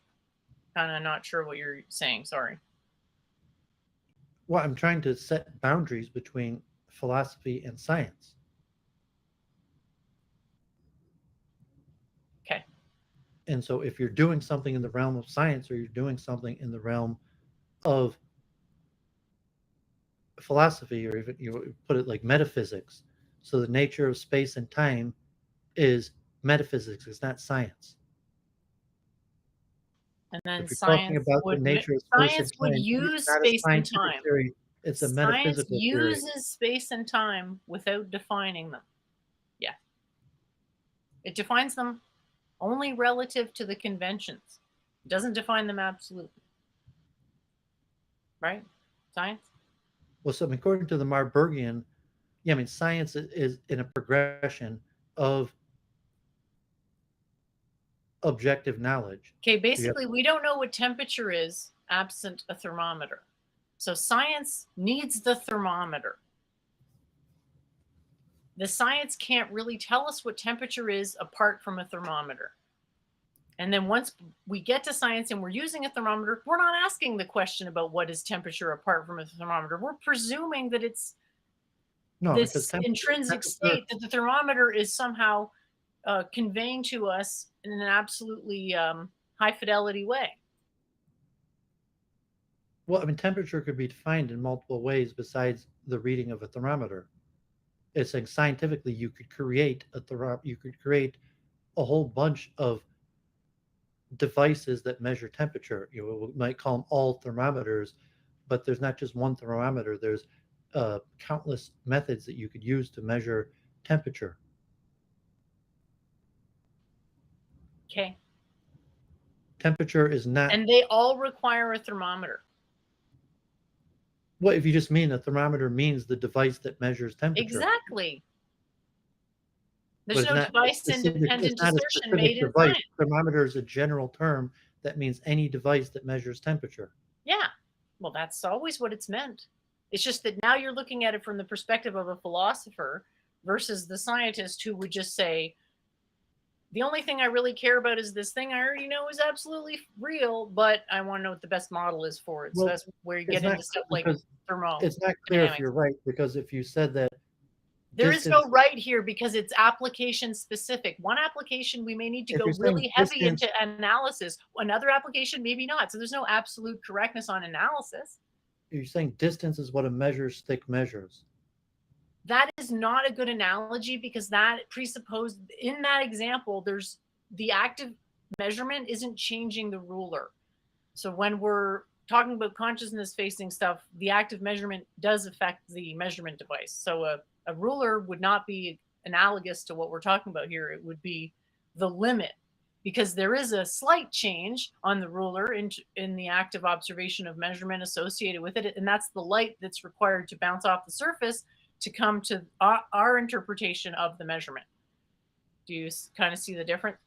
Kind of not sure what you're saying. Sorry. Well, I'm trying to set boundaries between philosophy and science. Okay. And so if you're doing something in the realm of science, or you're doing something in the realm of philosophy, or even you put it like metaphysics, so the nature of space and time is metaphysics, it's not science. And then if you're talking about the nature of space and time, use space and time. Theory, it's a metaphysical theory. Science uses space and time without defining them. Yeah. It defines them only relative to the conventions. It doesn't define them absolutely. Right? Science? Well, so according to the Marburgian, yeah, I mean, science is in a progression of objective knowledge. Okay, So you have, basically, we don't know what temperature is absent a thermometer. So science needs the thermometer. The science can't really tell us what temperature is apart from a thermometer. And then once we get to science and we're using a thermometer, we're not asking the question about what is temperature apart from a thermometer. We're presuming that it's no, because this intrinsic temperature, state that the thermometer is somehow conveying to us in an absolutely high fidelity way. well, I mean, temperature could be defined in multiple ways besides the reading of a thermometer. It's saying scientifically you could create you could create a whole bunch of devices that measure temperature. You know, we might call them all thermometers, but there's not just one thermometer. There's countless methods that you could use to measure temperature. Okay. Temperature is not. And they all require a thermometer. What if you just mean a thermometer means the device that measures temperature? Exactly. But There's it's no not a device specific. It's independent not a assertion specific made in device. science. Thermometer is a general term that means any device that measures temperature. Yeah. Well, that's always what it's meant. It's just that now you're looking at it from the perspective of a philosopher versus the scientist who would just say, the only thing I really care about is this thing I already know is absolutely real, but I want to know what the best model is for it. So Well, that's where you it's get not into stuff like because it's not clear if thermodynamics. you're right, because if you said that There is no distance, right here because it's application specific. One application, we may need to if go you're saying really heavy distance, into analysis. Another application, maybe not. So there's no absolute correctness on analysis. you're saying distance is what a measure stick measures. That is not a good analogy because that presupposed in that example, there's the active measurement isn't changing the ruler. So when we're talking about consciousness facing stuff, the active measurement does affect the measurement device. So a ruler would not be analogous to what we're talking about here. It would be the limit because there is a slight change on the ruler in the active observation of measurement associated with it. And that's the light that's required to bounce off the surface to come to our interpretation of the measurement. Do you kind of see the difference?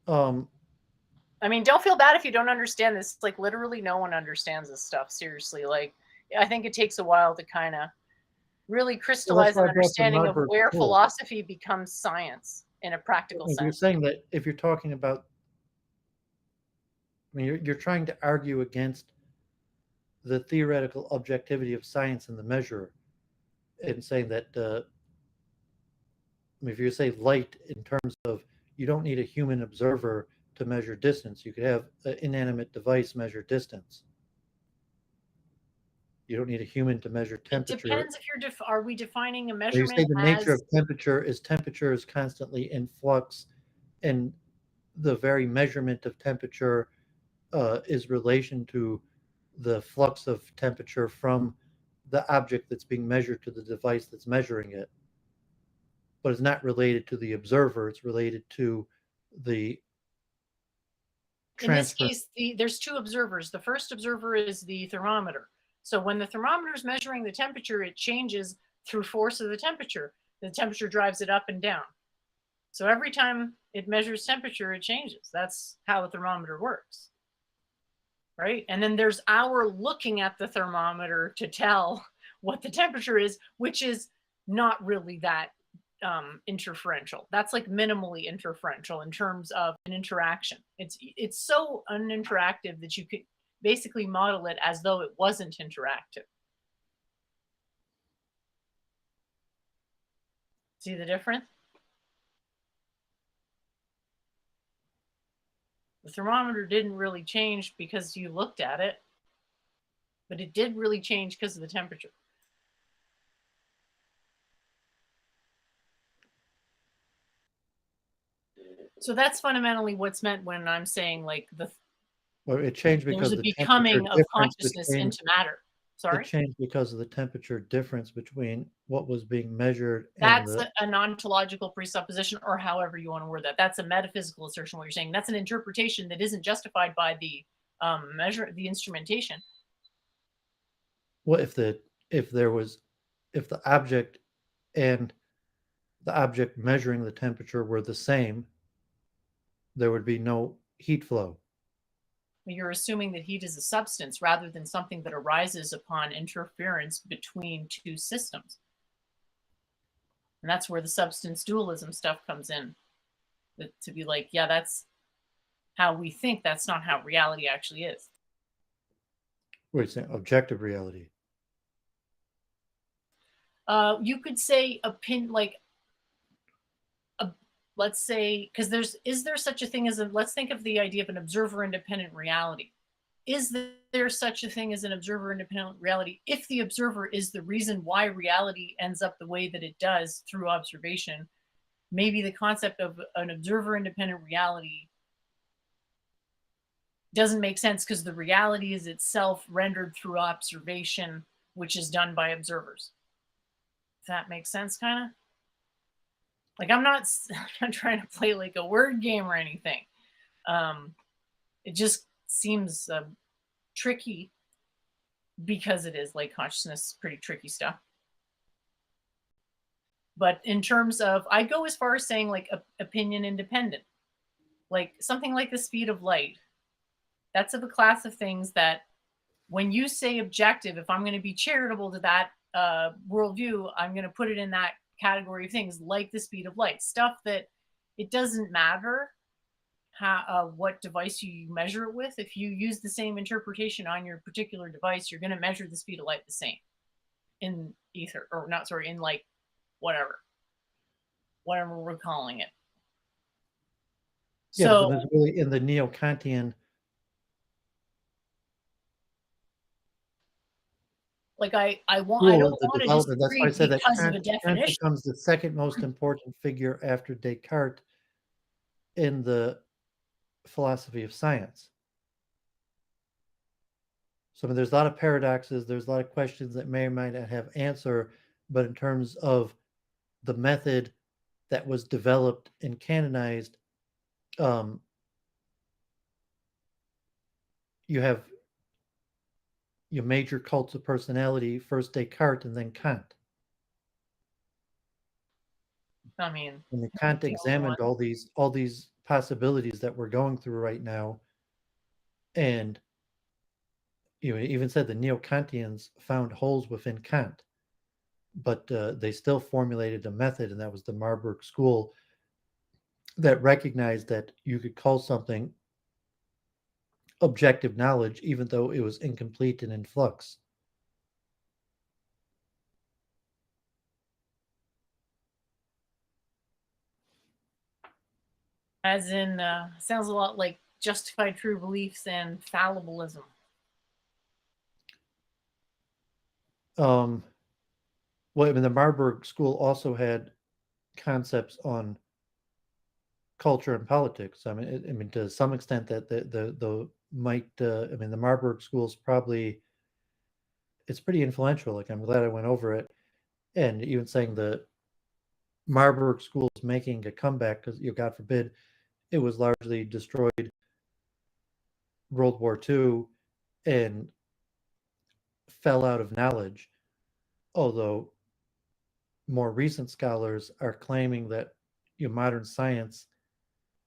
I mean, don't feel bad if you don't understand this. Like literally no one understands this stuff. Seriously. Like I think it takes a while to kind of really crystallize an understanding of where philosophy becomes science in a practical sense. You're saying that if you're talking about, I mean, you're trying to argue against the theoretical objectivity of science and the measure, and saying that, I mean, if you say light in terms of you don't need a human observer to measure distance, you could have an inanimate device measure distance. You don't need a human to measure temperature. It depends if you're are we defining a You measurement say the nature as of temperature is constantly in flux, and the very measurement of temperature is relation to the flux of temperature from the object that's being measured to the device that's measuring it. But it's not related to the observer. It's related to the transfer. In this case, there's two observers. The first observer is the thermometer. So when the thermometer is measuring the temperature, it changes through force of the temperature. The temperature drives it up and down. So every time it measures temperature, it changes. That's how a thermometer works. Right? And then there's our looking at the thermometer to tell what the temperature is, which is not really that interferential. That's like minimally interferential in terms of an interaction. It's so uninteractive that you could basically model it as though it wasn't interactive. See the difference? The thermometer didn't really change because you looked at it, but it did really change because of the temperature. So that's fundamentally what's meant when I'm saying like Well, it changed because there's a the becoming of difference consciousness between, into matter. Sorry? It changed because of the temperature difference between what was being measured and That's the an ontological presupposition, or however you want to word that. That's a metaphysical assertion. What you're saying, that's an interpretation that isn't justified by the measure, the instrumentation. what if there was if the object and the object measuring the temperature were the same, there would be no heat flow. You're assuming that heat is a substance rather than something that arises upon interference between two systems. And that's where the substance dualism stuff comes in. To be like, yeah, that's how we think. That's not how reality actually is. What are you saying? Objective reality. You could say like let's say, because is there such a thing as let's think of the idea of an observer independent reality. Is there such a thing as an observer independent reality if the observer is the reason why reality ends up the way that it does through observation? Maybe the concept of an observer independent reality doesn't make sense because the reality is itself rendered through observation, which is done by observers. If that makes sense, kind of. Like I'm not trying to play like a word game or anything. It just seems tricky because it is like consciousness, pretty tricky stuff. But in terms of, I go as far as saying like opinion independent, like something like the speed of light. That's of a class of things that when you say objective, if I'm going to be charitable to that worldview, I'm going to put it in that category of things like the speed of light, stuff that it doesn't matter how, what device you measure it with. If you use the same interpretation on your particular device, you're going to measure the speed of light the same in ether, or not, sorry, in like whatever we're calling it. Yeah, So, but there's really in the neo-Kantian. like I don't Rule of the want to development. That's why I disagree said that because of a Kant definition. becomes the second most important figure after Descartes in the philosophy of science. So I mean, there's a lot of paradoxes. There's a lot of questions that may or may not have answer, but in terms of the method that was developed and canonized, um, you have your major cults of personality, first Descartes and then Kant. I mean, And Kant examined all these possibilities that we're going through right now, and even said the neo-Kantians found holes within Kant, but they still formulated a method, and that was the Marburg School that recognized that you could call something objective knowledge even though it was incomplete and in flux. as in, sounds a lot like justified true beliefs and fallibilism. Well, I mean, the Marburg School also had concepts on culture and politics. I mean, to some extent, that the might. I mean, the Marburg School is probably it's pretty influential. Like, I'm glad I went over it, and even saying the Marburg School is making a comeback because, God forbid, it was largely destroyed World War II and fell out of knowledge. Although more recent scholars are claiming that modern science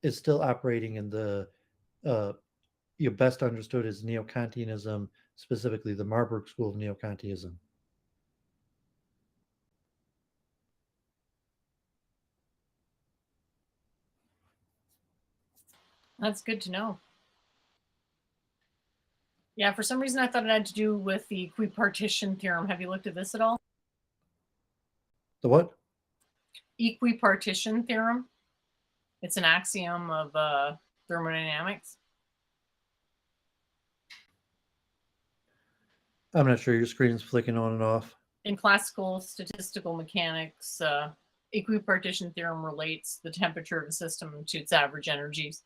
is still operating in the best understood as neo-Kantianism, specifically the Marburg School of neo-Kantianism. That's good to know. Yeah, for some reason I thought it had to do with the equipartition theorem. Have you looked at this at all? The what? Equipartition theorem. It's an axiom of thermodynamics. I'm not sure. Your screen's flicking on and off. In classical statistical mechanics, equipartition theorem relates the temperature of a system to its average energies,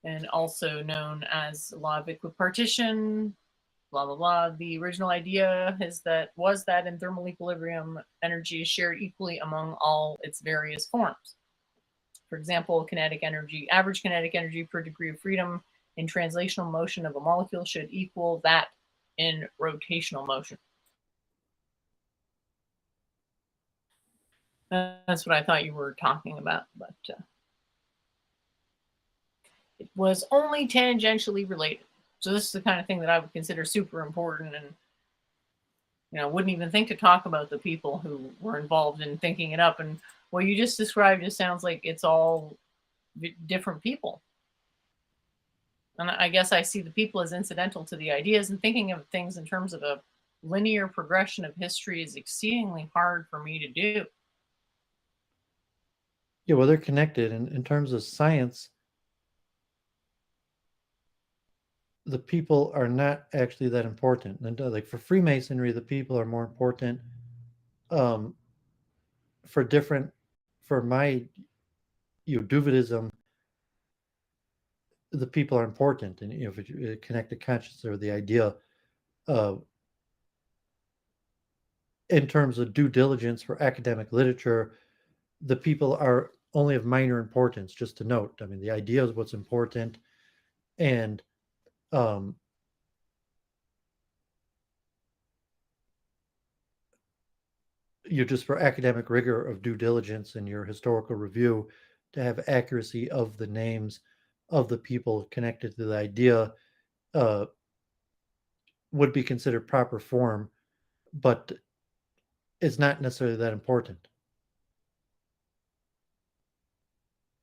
and also known as law of equipartition, blah blah blah. The original idea is that was that in thermal equilibrium, energy is shared equally among all its various forms. For example, kinetic energy, average kinetic energy per degree of freedom in translational motion of a molecule should equal that in rotational motion. That's what I thought you were talking about, but it was only tangentially related. So this is the kind of thing that I would consider super important, and wouldn't even think to talk about the people who were involved in thinking it up. And what you just described just sounds like it's all different people. And I guess I see the people as incidental to the ideas, and thinking of things in terms of a linear progression of history is exceedingly hard for me to do. Yeah, well, they're connected. And in terms of science, the people are not actually that important. And like for Freemasonry, the people are more important. Um, for different, for my, Doovidism, the people are important. And if you connect the consciousness or the idea, uh, in terms of due diligence for academic literature, the people are only of minor importance. Just to note, I mean, the idea is what's important, and um, you just for academic rigor of due diligence and your historical review to have accuracy of the names of the people connected to the idea uh, would be considered proper form, but it's not necessarily that important.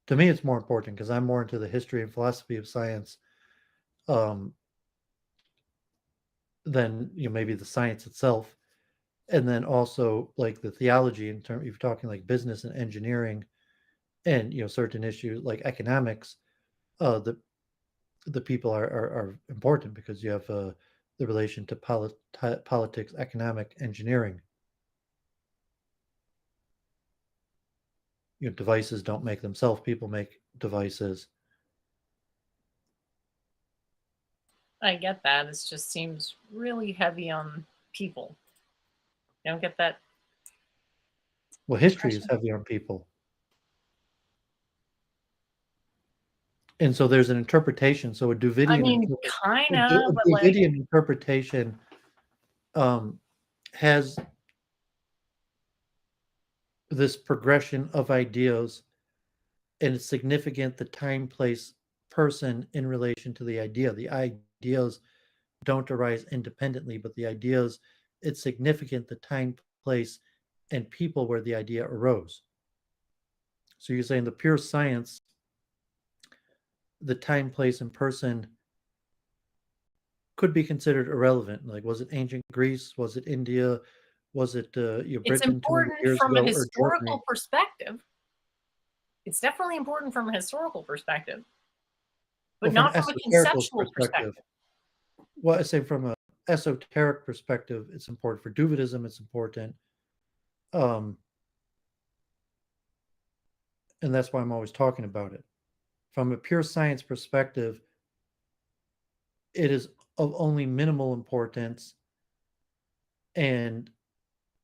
To me, it's more important because I'm more into the history and philosophy of science um, than maybe the science itself, and then also like the theology in terms if you're talking like business and engineering and certain issues like economics. The people are important because you have the relation to politics, economic, engineering. Devices don't make themselves; people make devices. I get that. It just seems really heavy on people. You don't get that Well, history is impression? heavy on people, and so there's an interpretation. So a I Doovidian mean, kind of, a but like, Doovidian interpretation um, has this progression of ideas, and it's significant the time, place, person in relation to the idea. The ideas don't arise independently, but the ideas, it's significant the time, place, and people where the idea arose. So you're saying the pure science, the time, place, and person could be considered irrelevant. Like, was it ancient Greece? Was it India? Was it it's Britain 200 important years from a ago or Germany? historical perspective. It's definitely important from a historical perspective, Well, but from an not from a esoterical conceptual perspective, perspective. well, I say from a esoteric perspective, it's important for Doovidism. It's important, um, and that's why I'm always talking about it. From a pure science perspective, it is of only minimal importance, and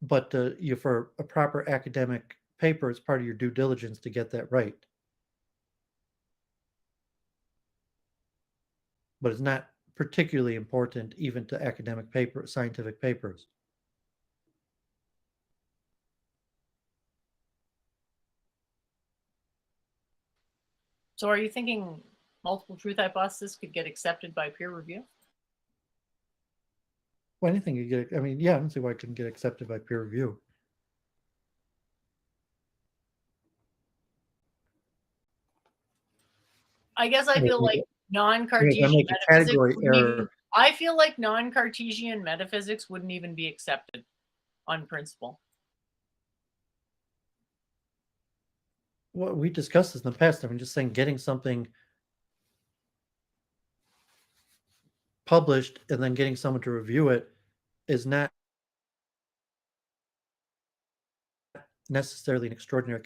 but you for a proper academic paper, it's part of your due diligence to get that right. But it's not particularly important even to academic paper, scientific papers. So, are you thinking multiple truth hypothesis could get accepted by peer review? Well, anything you get, I mean, yeah, I don't see why it couldn't get accepted by peer review. I guess I feel like If I non-Cartesian make a metaphysics category wouldn't even. error, I feel like non-Cartesian metaphysics wouldn't even be accepted on principle. well, we discussed this in the past. I mean, just saying getting something published and then getting someone to review it is not necessarily an extraordinary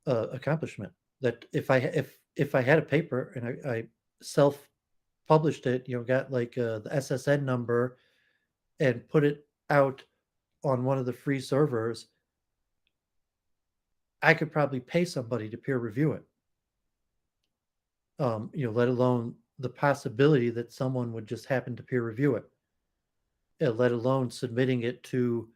accomplishment. That if I had a paper and I self published it, got like the SSN number and put it out on one of the free servers, I could probably pay somebody to peer review it. Let alone the possibility that someone would just happen to peer review it, let alone submitting it to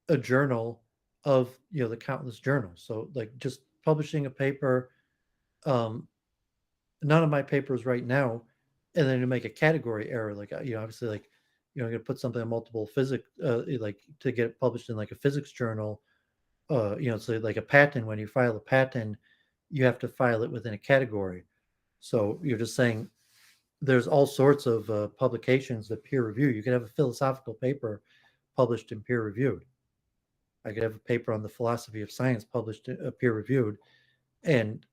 a journal of the countless journals. So like just publishing a paper, none of my papers right now, and then to make a category error, like obviously like I'm gonna put something on multiple physics, like to get it published in like a physics journal. So like a patent, when you file a patent, you have to file it within a category. So you're just saying there's all sorts of publications that peer review. You could have a philosophical paper published and peer reviewed. I could have a paper on the philosophy of science published, peer reviewed, and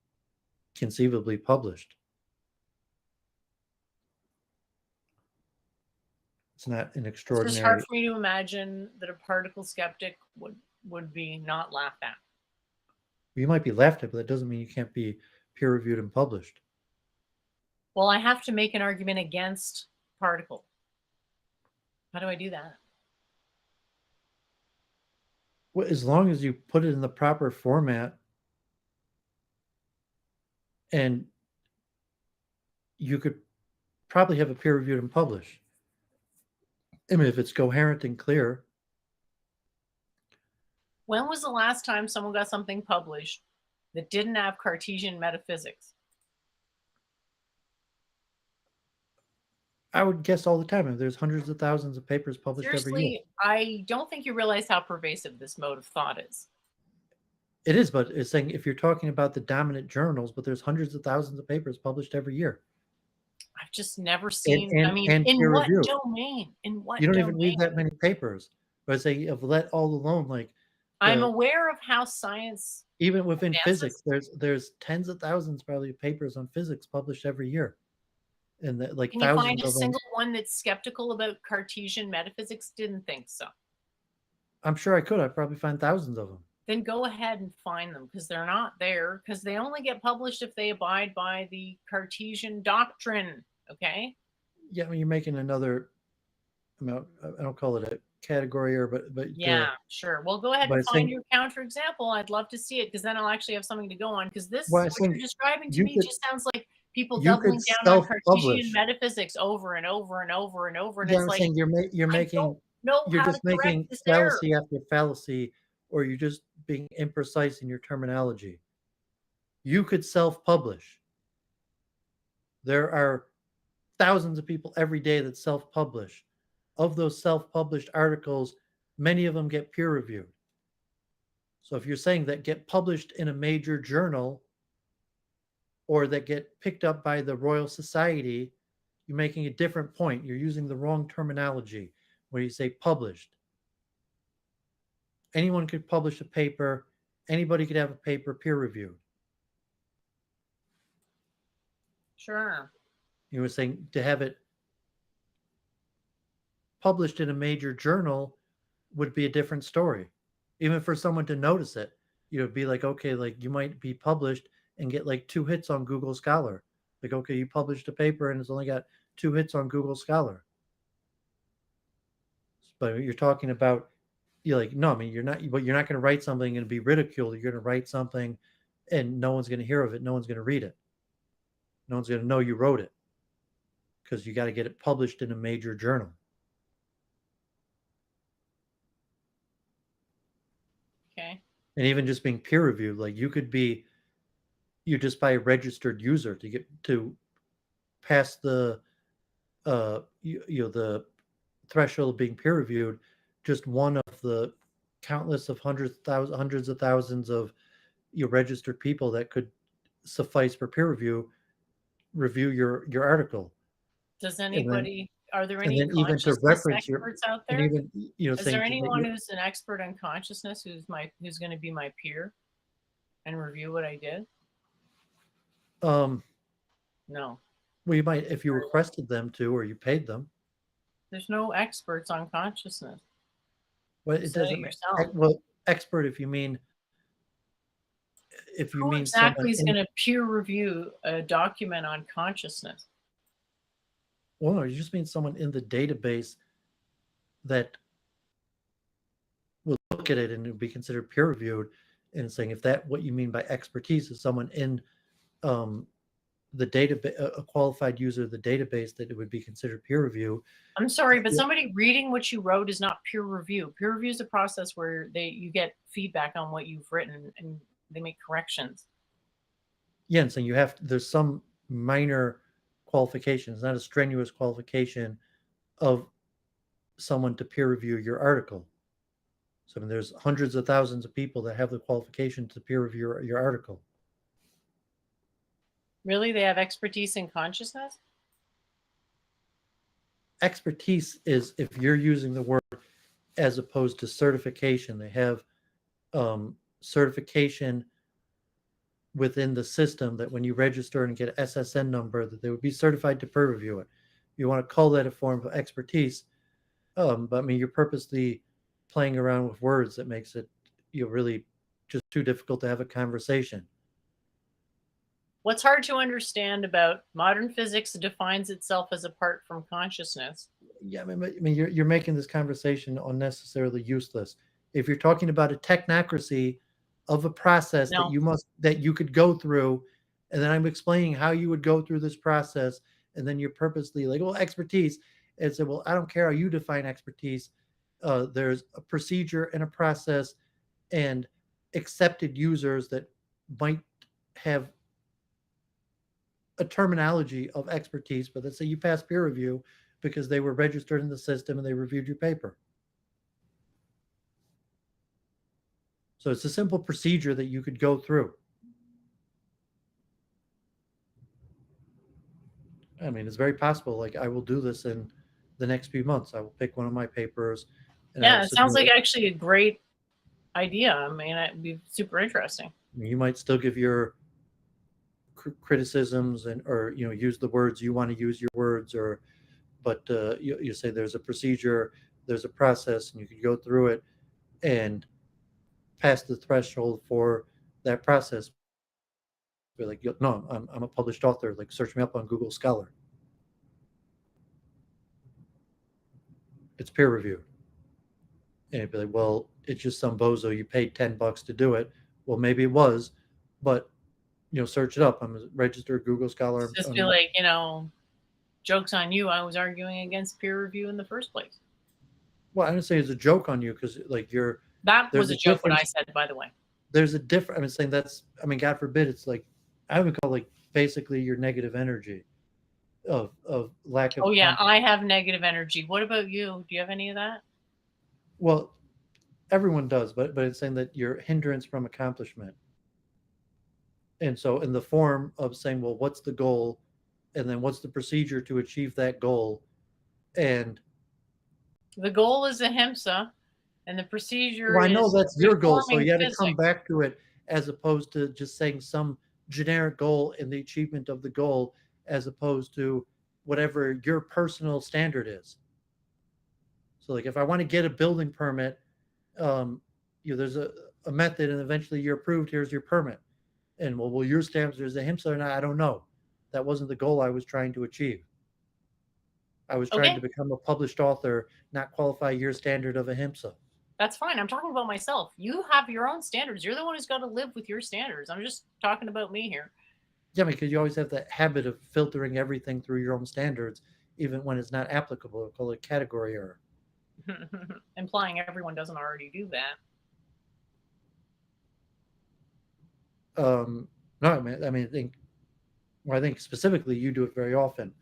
conceivably published. It's not an It's just hard extraordinary. for me to imagine that a particle skeptic would be not laughed at. You might be laughed at, but that doesn't mean you can't be peer reviewed and published. Well, I have to make an argument against particle. How do I do that? Well, as long as you put it in the proper format, and you could probably have it peer reviewed and published. I mean, if it's coherent and clear. When was the last time someone got something published that didn't have Cartesian metaphysics? I would guess all the time. If there's hundreds of thousands of papers published every year. Seriously, I don't think you realize how pervasive this mode of thought is. It is, but it's saying if you're talking about the dominant journals, but there's hundreds of thousands of papers published every year. I've just never seen. And in peer what review. domain? In what You don't domain? even read that many papers. But say of let all alone, like I'm aware of how science. Even within advances. physics, there's tens of thousands probably of papers on physics published every year. And like Can you thousands find a of them. single one that's skeptical about Cartesian metaphysics? Didn't think so. I'm sure I could. I'd probably find thousands of them. Then go ahead and find them, because they're not there, because they only get published if they abide by the Cartesian doctrine. Okay. Yeah, I mean, you're making another. I don't call it a category, or but yeah, sure. Well, go ahead and find your counterexample. I'd love to see it, because then I'll actually have something to go on. Because this, what you're describing to me, just sounds like people doubling down on Cartesian metaphysics over and over and over and over. And yeah, it's like, you're making. You're just making fallacy after fallacy, or you're just being imprecise in your terminology. You could self-publish. There are thousands of people every day that self-publish. Of those self-published articles, many of them get peer reviewed. So if you're saying that get published in a major journal or that get picked up by the Royal Society, you're making a different point. You're using the wrong terminology when you say published. Anyone could publish a paper. Anybody could have a paper peer reviewed. Sure. You were saying to have it published in a major journal would be a different story. Even for someone to notice it, it'd be like, okay, like you might be published and get like 2 hits on Google Scholar. Like, okay, you published a paper and it's only got 2 hits on Google Scholar. But you're talking about, you're like, no, I mean, you're not going to write something and be ridiculed. You're going to write something and no one's going to hear of it. No one's going to read it. No one's going to know you wrote it, because you got to get it published in a major journal. Okay. And even just being peer reviewed, like you just buy a registered user to get to pass the the threshold of being peer reviewed. Just one of the countless of hundreds of thousands of registered people that could suffice for peer review your article. Does anybody? Are there any consciousness experts out there? Even, is there anyone who's an expert on consciousness who's going to be my peer and review what I did? No. Well, you might if you requested them to, or you paid them. There's no experts on consciousness. Well, it doesn't. Well, expert if you mean. Who exactly is going to peer review a document on consciousness? Well, no, you just mean someone in the database that will look at it and it would be considered peer reviewed, and saying if that what you mean by expertise is someone in um, the database, a qualified user of the database, that it would be considered peer review. I'm sorry, but somebody reading what you wrote is not peer review. Peer review is a process where you get feedback on what you've written and they make corrections. Yeah, and saying there's some minor qualifications, not a strenuous qualification of someone to peer review your article. So I mean, there's hundreds of thousands of people that have the qualification to peer review your article. Really? They have expertise in consciousness? Expertise is if you're using the word as opposed to certification. They have certification within the system that when you register and get an SSN number, that they would be certified to peer review it. You want to call that a form of expertise, but I mean, you're purposely playing around with words that makes it really just too difficult to have a conversation. What's hard to understand about modern physics defines itself as apart from consciousness? Yeah, I mean, you're making this conversation unnecessarily useless. If you're talking about a technocracy of a process No. that you could go through, and then I'm explaining how you would go through this process, and then you're purposely like, well, expertise, and say, well, I don't care how you define expertise. There's a procedure and a process, and accepted users that might have a terminology of expertise, but let's say you pass peer review because they were registered in the system and they reviewed your paper. So it's a simple procedure that you could go through. I mean, it's very possible. Like, I will do this in the next few months. I will pick one of my papers, and I will Yeah, it sounds submit like it. actually a great idea. I mean, it'd be super interesting. I mean, you might still give your criticisms and or use the words you want to use your words, or but you say there's a procedure, there's a process, and you can go through it and pass the threshold for that process. Be like, no, I'm a published author. Like, search me up on Google Scholar. It's peer reviewed. And it'd be like, well, it's just some bozo. You paid $10 to do it. Well, maybe it was, but search it up. I'm a registered Google Scholar. Just feel like, joke's on you. I was arguing against peer review in the first place. Well, I didn't say it's a joke on you because like That was there's a joke what I said, by the way. There's a different. I'm saying God forbid, it's like I would call like basically your negative energy of lack of. Oh yeah, I have negative energy. What about you? Do you have any of that? Well, everyone does, but it's saying that you're hindrance from accomplishment. And so in the form of saying, well, what's the goal? And then what's the procedure to achieve that goal? And the goal is ahimsa, and the procedure well, I know is that's your goal. So you got to physics. come back to it as opposed to just saying some generic goal and the achievement of the goal, as opposed to whatever your personal standard is. So like if I want to get a building permit, there's a method and eventually you're approved, here's your permit. And well, your stamps, there's a HIMSA or not, I don't know. That wasn't the goal I was trying to achieve. I was trying to become a published author, not qualify your standard of a HIMSA. That's fine. I'm talking about myself. You have your own standards. You're the one who's got to live with your standards. I'm just talking about me here. Yeah, because you always have that habit of filtering everything through your own standards, even when it's not applicable. We'll call it category error. Implying everyone doesn't already do that. No, I think specifically you do it very often.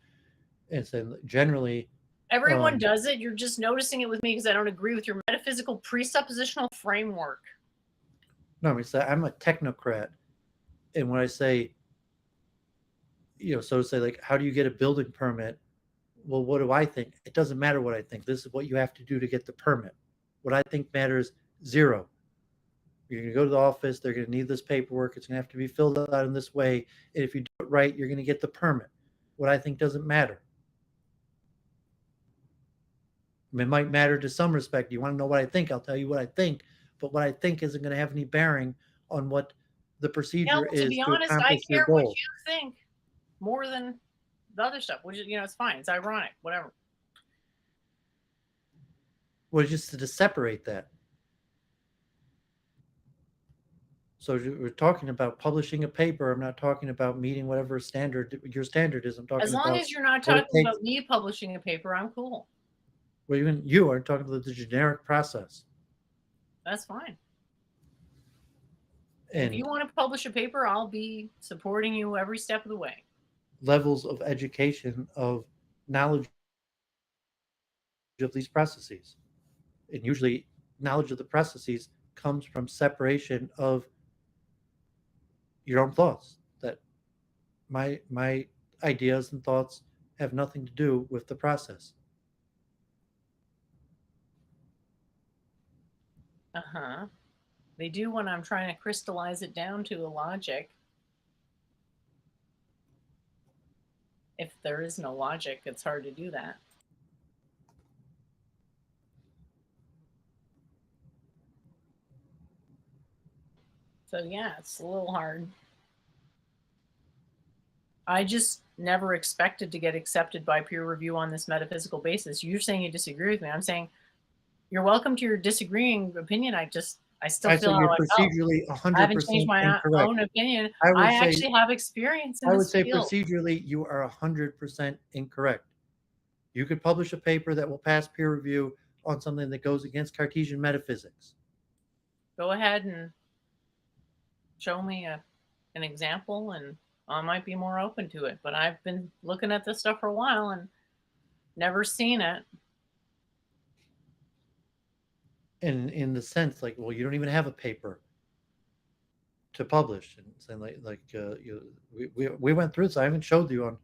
And so generally, everyone does it. You're just noticing it with me because I don't agree with your metaphysical presuppositional framework. No, I'm a technocrat. And when I say, so to say, like, how do you get a building permit? Well, what do I think? It doesn't matter what I think. This is what you have to do to get the permit. What I think matters zero. You're going to go to the office. They're going to need this paperwork. It's going to have to be filled out in this way. And if you do it right, you're going to get the permit. What I think doesn't matter. I mean, it might matter to some respect. You want to know what I think? I'll tell you what I think. But what I think isn't going to have any bearing on what the procedure is to be honest, I care what you think more than the other stuff, which is, it's fine. It's ironic, whatever. Well, just to separate that. So we're talking about publishing a paper. I'm not talking about meeting whatever standard your standard is. I'm As talking long about as you're not what it talking takes. about me publishing a paper, I'm cool. Well, even you are talking about the generic process. That's fine. And if you And want to publish a paper, I'll be supporting you every step of the way. levels of education of knowledge of these processes. And usually knowledge of the processes comes from separation of your own thoughts. That my ideas and thoughts have nothing to do with the process. Uh-huh. They do when I'm trying to crystallize it down to a logic. If there is no logic, it's hard to do that. So yeah, it's a little hard. I just never expected to get accepted by peer review on this metaphysical basis. You're saying you disagree with me. I'm saying you're welcome to your disagreeing opinion. I still I say feel how you're I felt. procedurally I haven't changed 100% my incorrect. own opinion. I would I say actually have experience in I would this say field. procedurally you are 100% incorrect. You could publish a paper that will pass peer review on something that goes against Cartesian metaphysics. Go ahead and show me an example, and I might be more open to it. But I've been looking at this stuff for a while and never seen it. In the sense, like, well, you don't even have a paper to publish, and saying we went through this. I haven't showed you on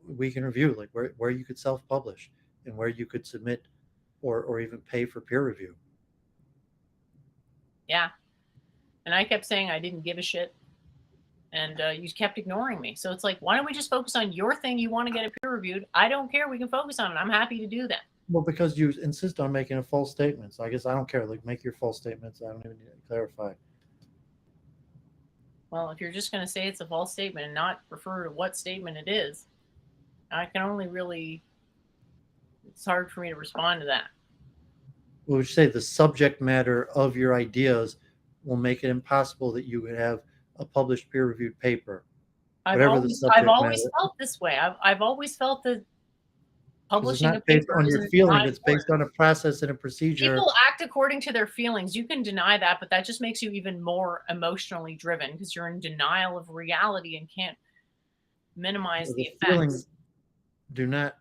Week in Review, like where you could self publish and where you could submit or even pay for peer review. Yeah. And I kept saying I didn't give a shit. And you kept ignoring me. So it's like, why don't we just focus on your thing? You want to get it peer reviewed. I don't care. We can focus on it. I'm happy to do that. Well, because you insist on making a false statement. So I guess I don't care. Like, make your false statements. I don't even need to clarify. Well, if you're just going to say it's a false statement and not refer to what statement it is, I can only really, it's hard for me to respond to that. Well, would you say the subject matter of your ideas will make it impossible that you could have a published peer-reviewed paper? I've always felt this way. I've always felt that publishing a based paper on your feeling. It's based on a process and a procedure. People act according to their feelings. You can deny that, but that just makes you even more emotionally driven because you're in denial of reality and can't minimize the effects. Feelings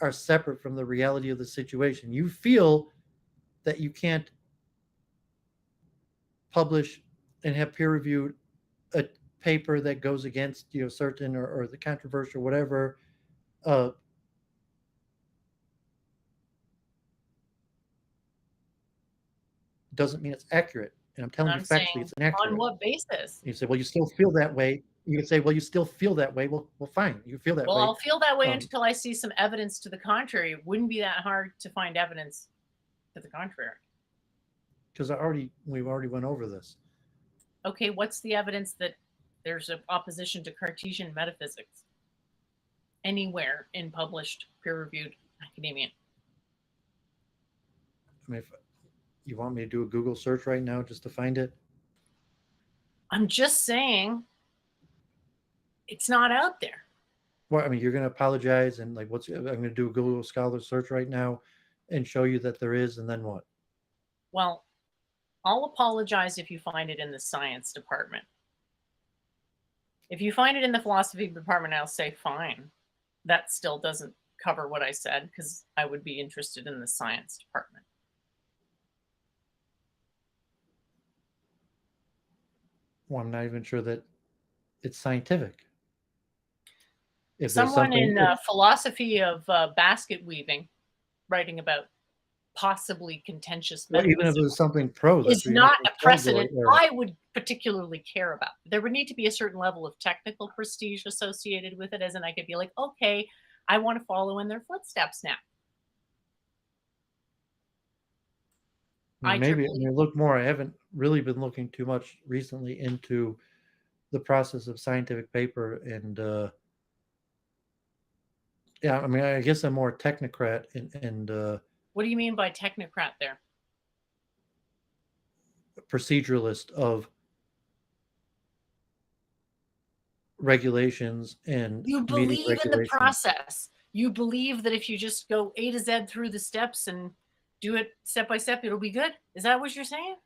are separate from the reality of the situation. You feel that you can't publish and have peer reviewed a paper that goes against certain or the controversial whatever doesn't mean it's accurate. And I'm telling you factually it's inaccurate. On what basis? You say, well, you still feel that way. You can say, well, you still feel that way. Well, fine. You feel that way. Well, I'll feel that way until I see some evidence to the contrary. It wouldn't be that hard to find evidence to the contrary. Because we've already went over this. Okay, what's the evidence that there's an opposition to Cartesian metaphysics anywhere in published peer-reviewed academia? I mean, if you want me to do a Google search right now just to find it? I'm just saying it's not out there. Well, I mean, you're going to apologize and I'm going to do a Google Scholar search right now and show you that there is, and then what? Well, I'll apologize if you find it in the science department. If you find it in the philosophy department, I'll say fine. That still doesn't cover what I said because I would be interested in the science department. Well, I'm not even sure that it's scientific. If someone in philosophy of basket weaving writing about possibly contentious even if it was something prose, is not a precedent I would particularly care about. There would need to be a certain level of technical prestige associated with it, as in I could be like, okay, I want to follow in their footsteps now. Maybe look more. I haven't really been looking too much recently into the process of scientific paper and Yeah, I mean, I guess I'm more technocrat and What do you mean by technocrat there? proceduralist of regulations and You meeting believe in the regulations. process. You believe that if you just go A to Z through the steps and do it step by step, it'll be good. Is that what you're saying?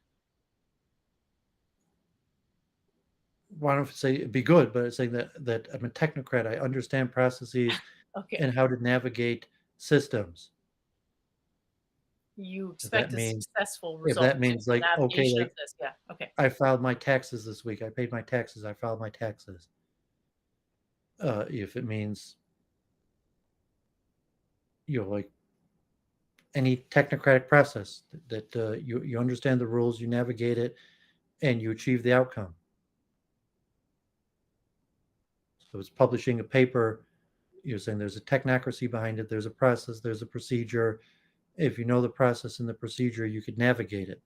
Why don't I say it'd be good, but it's saying that I'm a technocrat. I understand processes Okay. and how to navigate systems. You If that expect a means successful if result that with means the like okay, navigation of like this. Yeah. Okay. I filed my taxes this week. I paid my taxes. I filed my taxes. If it means like any technocratic process that you understand the rules, you navigate it, and you achieve the outcome. So it's publishing a paper. You're saying there's a technocracy behind it. There's a process. There's a procedure. If you know the process and the procedure, you could navigate it.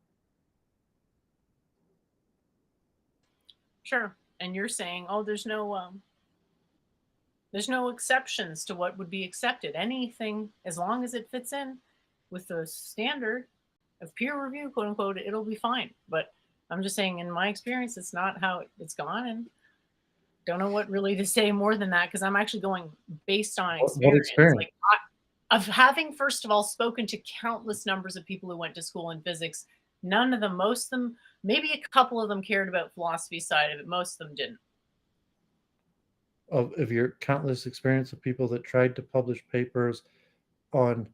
Sure. And you're saying, oh, there's no exceptions to what would be accepted. Anything, as long as it fits in with the standard of peer review, quote unquote, it'll be fine. But I'm just saying, in my experience, it's not how it's gone. And don't know what really to say more than that because I'm actually going based on What experience. experience? Like, of having, first of all, spoken to countless numbers of people who went to school in physics, none of them, most of them, maybe a couple of them cared about philosophy side of it. Most of them didn't. Of your countless experience of people that tried to publish papers on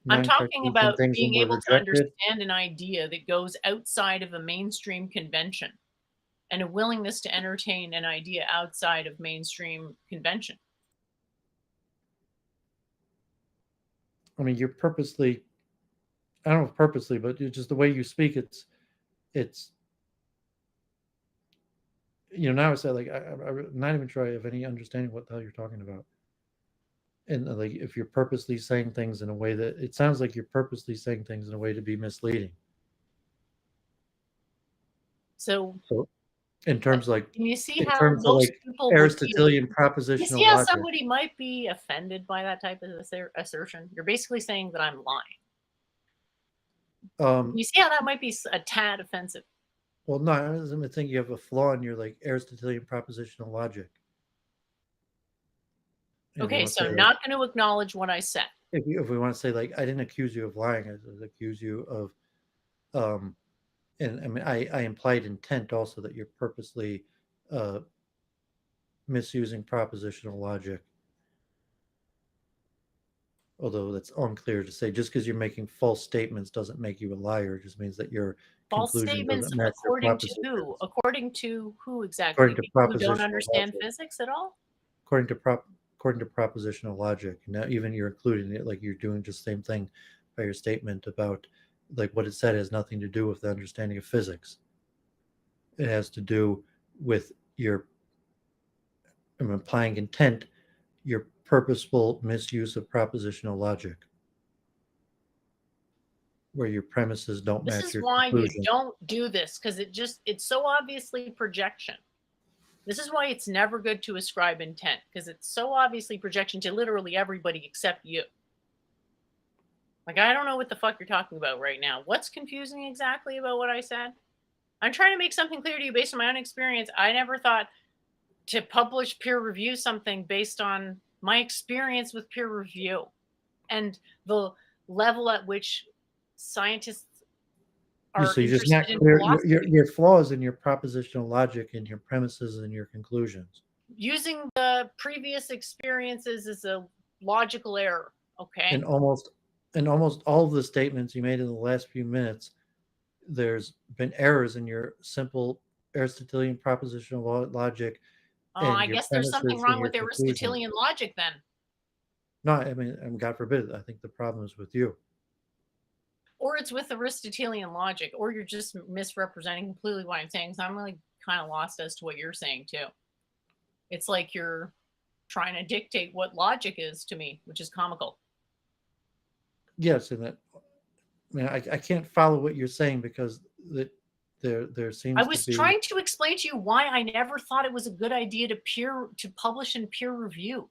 I'm talking non-Cartesian about things and being were able to rejected. understand an idea that goes outside of a mainstream convention and a willingness to entertain an idea outside of mainstream convention. I mean, you're purposely, I don't know if purposely, but it's just the way you speak. It's now it's like I'm not even sure I have any understanding what the hell you're talking about. And like if you're purposely saying things in a way that it sounds like you're purposely saying things in a way to be misleading. So, So in terms like can you see in how terms of most like people would be? Aristotelian You see propositional how logic. somebody might be offended by that type of assertion? You're basically saying that I'm lying. Um, You see how that might be a tad offensive? well, no, I don't think you have a flaw in your like Aristotelian propositional logic. If you Okay, want to so say like not going to acknowledge what I said. if we want to say like I didn't accuse you of lying, I just accuse you of um and I mean I implied intent also that you're purposely uh misusing propositional logic. Although that's unclear to say just because you're making false statements doesn't make you a liar. It just means that your False conclusion statements doesn't match your according to who? propositions. According to who According exactly? to People who don't propositional understand logic. physics at all? According to propositional logic. Now even you're including it like you're doing just the same thing by your statement about like what it said has nothing to do with the understanding of physics. It has to do with your implying intent, your purposeful misuse of propositional logic, where your premises don't This match is your why you conclusion. don't do this because it's so obviously projection. This is why it's never good to ascribe intent because it's so obviously projection to literally everybody except you. Like, I don't know what the fuck you're talking about right now. What's confusing exactly about what I said? I'm trying to make something clear to you based on my own experience. I never thought to publish peer review something based on my experience with peer review and the level at which scientists are So you're just interested not in clear. philosophy. Your flaws in your propositional logic and your premises and your conclusions. Using the previous experiences is a logical error. And Okay. almost all of the statements you made in the last few minutes, there's been errors in your simple Aristotelian propositional logic Oh, and I your guess there's something premises and wrong your with conclusions. Aristotelian logic then. No, I mean, God forbid. I think the problem is with you. Or it's with Aristotelian logic, or you're just misrepresenting completely what I'm saying. So I'm really kind of lost as to what you're saying too. It's like you're trying to dictate what logic is to me, which is comical. Yes, and that I mean, I can't follow what you're saying because that there I seems to was be trying to explain to you why I never thought it was a good idea to publish in peer review.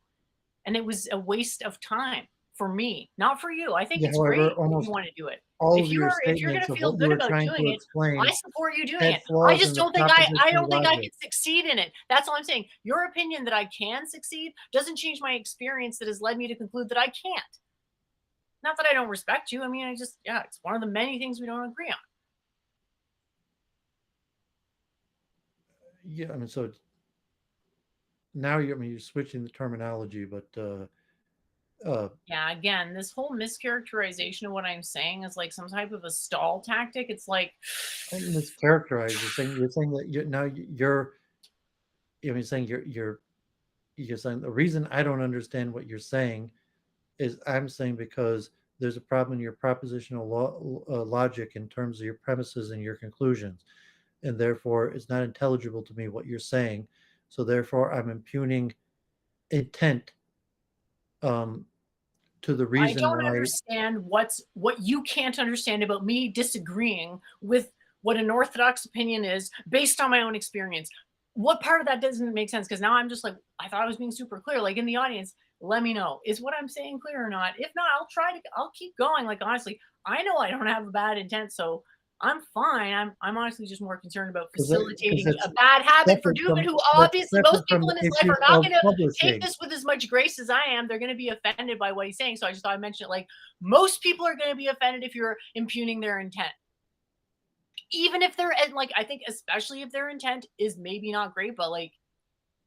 and it was a waste of time for me, not for you. I think Yeah, it's however, great that you almost want to do it. all If of your you're going statements to of feel what you good were about trying to doing it, I explain support you doing had it. I flaws in just the don't think I propositional don't think I logic. can succeed in it. That's all I'm saying. Your opinion that I can succeed doesn't change my experience that has led me to conclude that I can't. Not that I don't respect you. I mean, I just, yeah, it's one of the many things we don't agree on. Yeah, I mean, so now I mean, you're switching the terminology, but uh, Yeah, again, this whole mischaracterization of what I'm saying is like some type of a stall tactic. It's like, mischaracterize. You're saying that you're saying you're saying the reason I don't understand what you're saying is I'm saying because there's a problem in your propositional logic in terms of your premises and your conclusions, and therefore it's not intelligible to me what you're saying. So therefore, I'm impugning intent um, to the I reason don't why. understand what you can't understand about me disagreeing with what an orthodox opinion is based on my own experience. What part of that doesn't make sense? Because now I'm just like, I thought I was being super clear. Like in the audience, let me know. Is what I'm saying clear or not? If not, I'll keep going. Like honestly, I know I don't have a bad intent, so I'm fine. I'm honestly just more concerned about Because facilitating that's a bad habit for separate Doovid, from who that's obviously separate most from people the in his life issues are not of going to take publishing. this with as much grace as I am. They're going to be offended by what he's saying. So I just thought I'd mention it. Like most people are going to be offended if you're impugning their intent. Even if they're like, I think, especially if their intent is maybe not great, but like,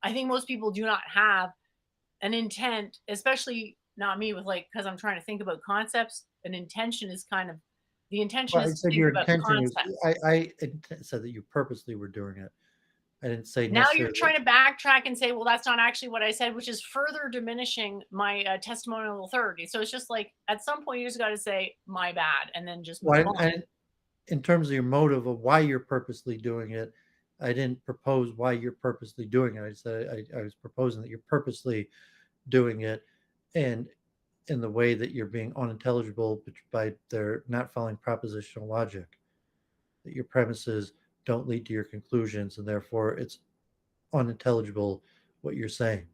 I think most people do not have an intent, especially not me with like, because I'm trying to think about concepts. An intention is kind of the intention Well, I is to said think your about intention was. concepts. I said that you purposely were doing it. I didn't say Now you're necessarily. trying to backtrack and say, well, that's not actually what I said, which is further diminishing my testimonial authority. So it's just like at some point you just got to say my bad and then just move Why? on. In terms of your motive of why you're purposely doing it, I didn't propose why you're purposely doing it. I said I was proposing that you're purposely doing it, and in the way that you're being unintelligible by their not following propositional logic, that your premises don't lead to your conclusions, and therefore it's unintelligible what you're saying.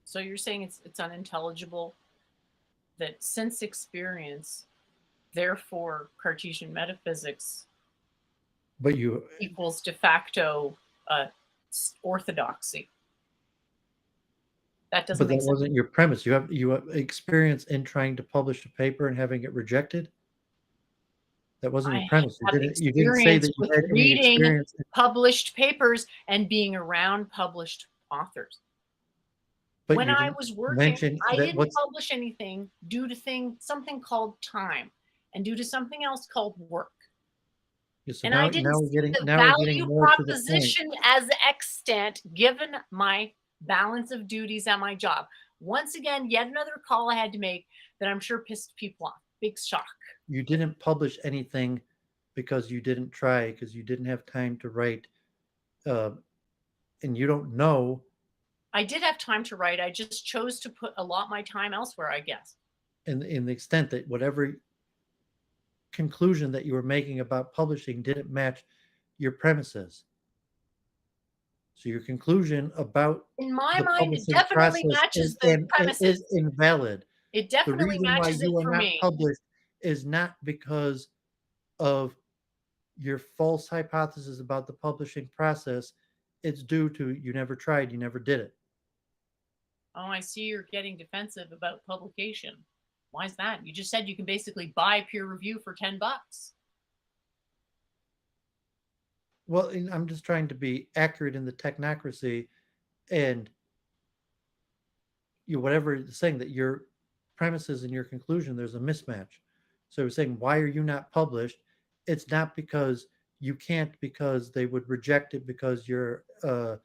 So you're saying it's unintelligible that since experience, therefore Cartesian metaphysics But you, equals de facto uh, orthodoxy. That doesn't but that make sense. wasn't your premise. You have experience in trying to publish a paper and having it rejected. That wasn't I your premise. You have didn't say experience that you with had any reading experience. published papers and being around published authors. But When you I didn't was working, mention I that didn't what's. publish anything due to something called time and due to something else called work. Yeah, so And I now didn't see the we're getting value more to the point. proposition as extant given my balance of duties at my job. Once again, yet another call I had to make that I'm sure pissed people off. Big shock. You didn't publish anything because you didn't try, because you didn't have time to write, uh, and you don't know. I did have time to write. I just chose to put a lot my time elsewhere, I guess. In the extent that whatever conclusion that you were making about publishing didn't match your premises. So your conclusion about In my the mind, it publishing definitely process matches the is premises. invalid. It The definitely reason why matches it you are for not me. published is not because of your false hypothesis about the publishing process. It's due to you never tried, you never did it. Oh, I see you're getting defensive about publication. Why is that? You just said you can basically buy peer review for $10. Well, I'm just trying to be accurate in the technocracy, and whatever you're saying that your premises and your conclusion, there's a mismatch. So we're saying, why are you not published? It's not because you can't, because they would reject it because you're not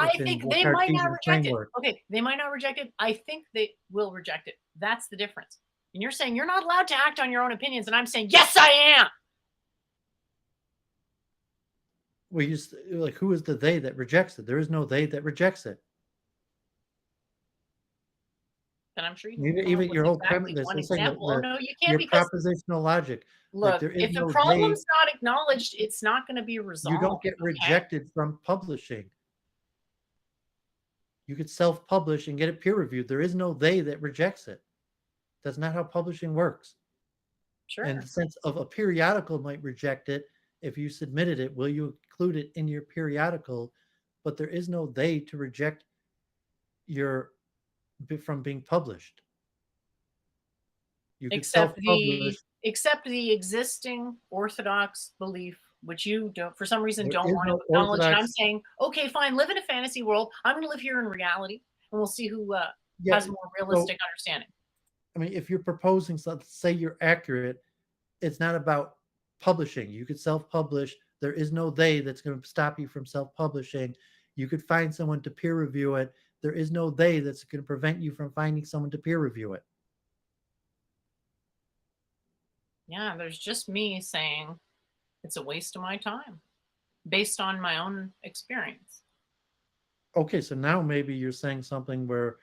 I within think the they might not Cartesian reject it. framework. Okay, they might not reject it. I think they will reject it. That's the difference. And you're saying you're not allowed to act on your own opinions, and I'm saying, yes, I am. We just like, who is the they that rejects it? There is no they that rejects it. then I'm sure you can come up Even with your whole premise, exactly one they're saying example. Oh, no, you can't your because propositional logic, like look, there is if a no they, problem's not acknowledged, it's not gonna be you don't resolved, get okay? rejected from publishing. You could self-publish and get it peer reviewed. There is no they that rejects it. That's not how publishing works. In the Sure. sense of a periodical might reject it if you submitted it, will you include it in your periodical? But there is no they to reject your from being published. You could Except self-publish. the existing orthodox belief, which you don't for some reason There don't is want to no acknowledge, and I'm orthodox. saying, "Okay, fine, live in a fantasy world. I'm gonna live here in reality, and we'll see who, Yeah. has more So realistic understanding." I mean, if you're proposing something, say you're accurate, it's not about publishing. You could self-publish. There is no they that's going to stop you from self-publishing. You could find someone to peer review it. There is no they that's going to prevent you from finding someone to peer review it. Yeah, there's just me saying it's a waste of my time based on my own experience. Okay, so now maybe you're saying something where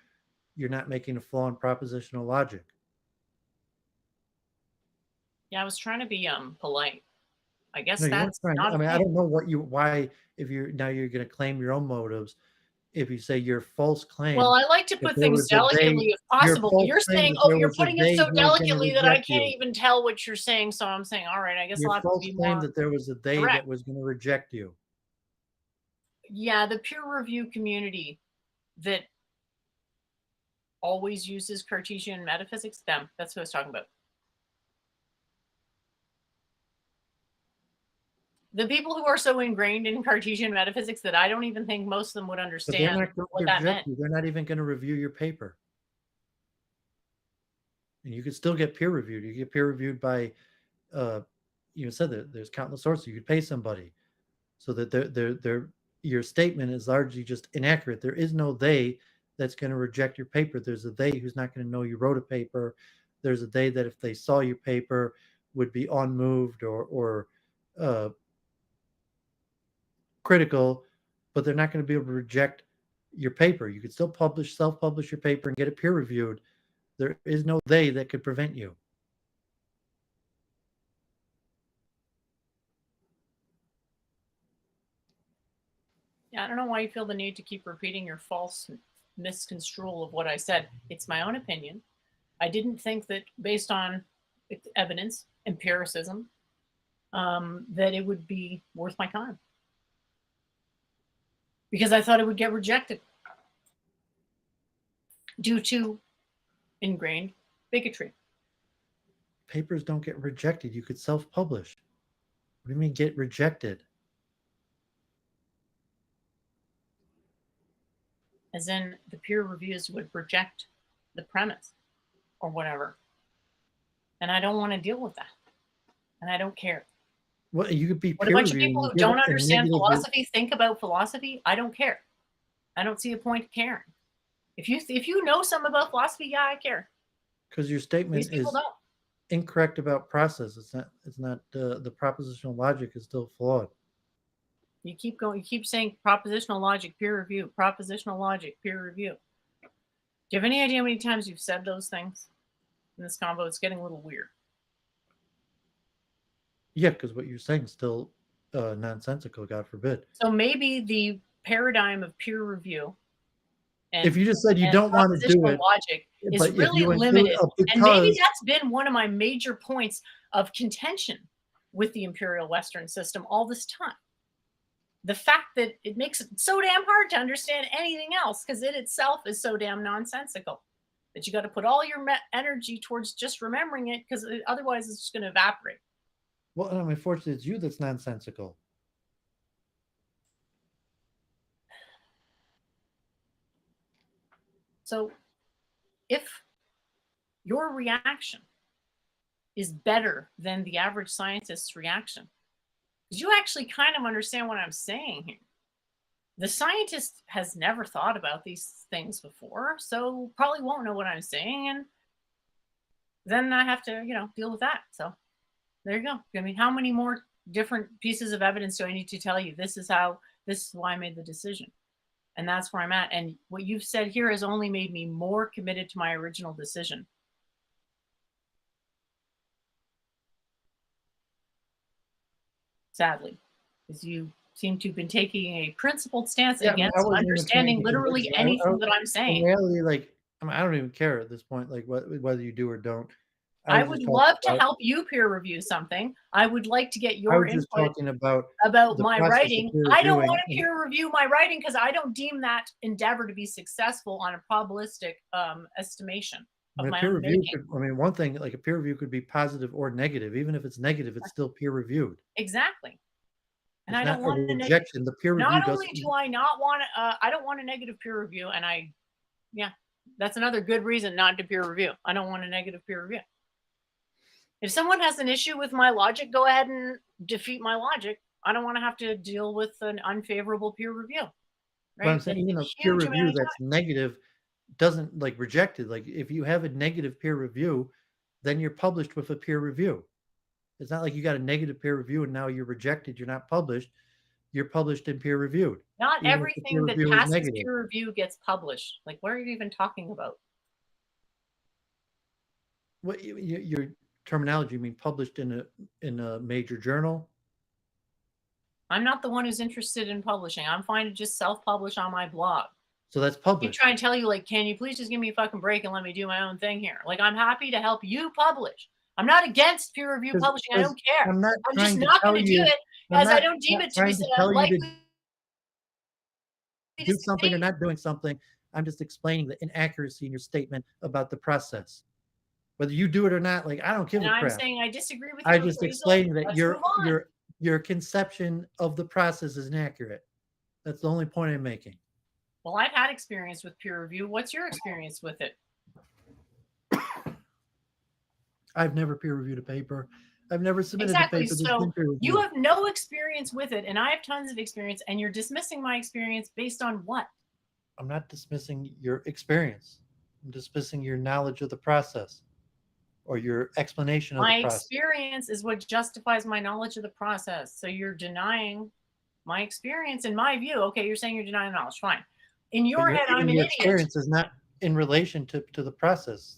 you're not making a flaw in propositional logic. Yeah, I was trying to be, polite. I guess No, you weren't that's trying to, not I mean, I okay. don't know why, if you're now you're going to claim your own motives. If you say your false Well, claim I like to that put there things was a they, delicately if your possible, but false you're claim saying, that "Oh, there you're was a putting it they so who was going to delicately that I reject can't you. even tell what you're saying." So I'm saying, "All right, I guess Your I'll have to false be claim more that there was a they direct." that was going to reject you. Yeah, the peer review community that always uses Cartesian metaphysics, them, that's who I was talking about. The people who are so ingrained in Cartesian metaphysics that I don't even think most of them would But they're understand not going what to that reject meant. you. They're not even going to review your paper. And you could still get peer reviewed. You get peer reviewed by, uh, you said that there's countless sources. You could pay somebody so that your statement is largely just inaccurate. There is no they that's going to reject your paper. There's a they who's not going to know you wrote a paper. There's a they that if they saw your paper would be unmoved or uh, critical, but they're not going to be able to reject your paper. You could still self-publish your paper and get it peer reviewed. There is no they that could prevent you. Yeah, I don't know why you feel the need to keep repeating your false misconstrual of what I said. It's my own opinion. I didn't think that based on evidence, empiricism, that it would be worth my time because I thought it would get rejected due to ingrained bigotry. Papers don't get rejected. You could self-publish. What do you mean get rejected? As in, the peer reviews would reject the premise or whatever. And I don't want to deal with that. And I don't care. Well, you could be What a peer bunch of reviewed people and who give don't it a understand negative. philosophy think about philosophy. I don't care. I don't see a point caring. If you know some about philosophy, yeah, I care. Because your These statement people is don't. incorrect about process. It's not the propositional logic is still flawed. You keep going. You keep saying propositional logic, peer review, propositional logic, peer review. Do you have any idea how many times you've said those things in this combo? It's getting a little weird. Yeah, because what you're saying is still nonsensical, God forbid. So maybe the paradigm of peer review If and you just said you and don't want to do propositional it, logic is but if really you include limited. a And maybe because, that's been one of my major points of contention with the imperial Western system all this time. The fact that it makes it so damn hard to understand anything else because it itself is so damn nonsensical that you got to put all your energy towards just remembering it because otherwise it's just going to evaporate. well, I mean, unfortunately, it's you that's nonsensical. So if your reaction is better than the average scientist's reaction, because you actually kind of understand what I'm saying here. The scientist has never thought about these things before, so probably won't know what I'm saying, and then I have to, deal with that. So there you go. I mean, how many more different pieces of evidence do I need to tell you? This is why I made the decision. And that's where I'm at. And what you've said here has only made me more committed to my original decision. Sadly, because you seem to have been taking a principled stance Yeah, I mean, I against wasn't even trying understanding to convince literally you. anything that I'm In saying. reality, like, I mean, I don't even care at this point, like, whether you do or don't. I I was would just talking love to about help you peer review something. I would like to get I your was just input talking about about the my process of writing. peer I don't reviewing, want to and peer review my writing because I don't deem that endeavor to be successful on a probabilistic estimation I of mean, a my peer own review making. could I mean, one thing, like, a peer review could be positive or negative. Even if it's negative, it's still peer reviewed. Exactly. And It's I don't not a want a negative. rejection. The peer review Not only doesn't do I not want, I don't want a negative peer review, and yeah, that's another good reason not to peer review. I don't want a negative peer review. If someone has an issue with my logic, go ahead and defeat my logic. I don't want to have to deal with an unfavorable peer review, but I'm right? saying That's a even a peer huge amount review of that's time. negative doesn't, like, reject it. Like, if you have a negative peer review, then you're published with a peer review. It's not like you got a negative peer review and now you're rejected, you're not published. You're published and peer reviewed, Not even if the peer everything that review is passes negative. peer review gets published. Like, what are you even talking about? What your terminology, you mean published in a major journal? I'm not the one who's interested in publishing. I'm fine to just self-publish on my blog. So that's Keep trying published. to tell you, like, can you please just give me a fucking break and let me do my own thing here? Like, I'm happy to help you publish. I'm not against peer review publishing. I Because don't care. I'm not I'm just trying to not tell going to do you it I'm as I not don't deem not it to be trying to tell you to likely to do something or succeed. not doing something. I'm just explaining the inaccuracy in your statement about the process. Whether you do it or not, like, I don't give And a I'm crap. saying I disagree with I your just appraisal. explained that Let's move on. your conception of the process is inaccurate. That's the only point I'm making. Well, I've had experience with peer review. What's your experience with it? I've never peer reviewed a paper. I've never submitted a Exactly. paper that's So been peer you reviewed. have no experience with it, and I have tons of experience, and you're dismissing my experience based on what? I'm not dismissing your experience. I'm dismissing your knowledge of the process or your explanation of the My process. experience is what justifies my knowledge of the process. So you're denying my experience in my view. Okay, you're saying you're denying knowledge. Fine. In But your head, I'm even an your idiot. experience is not in relation to the process.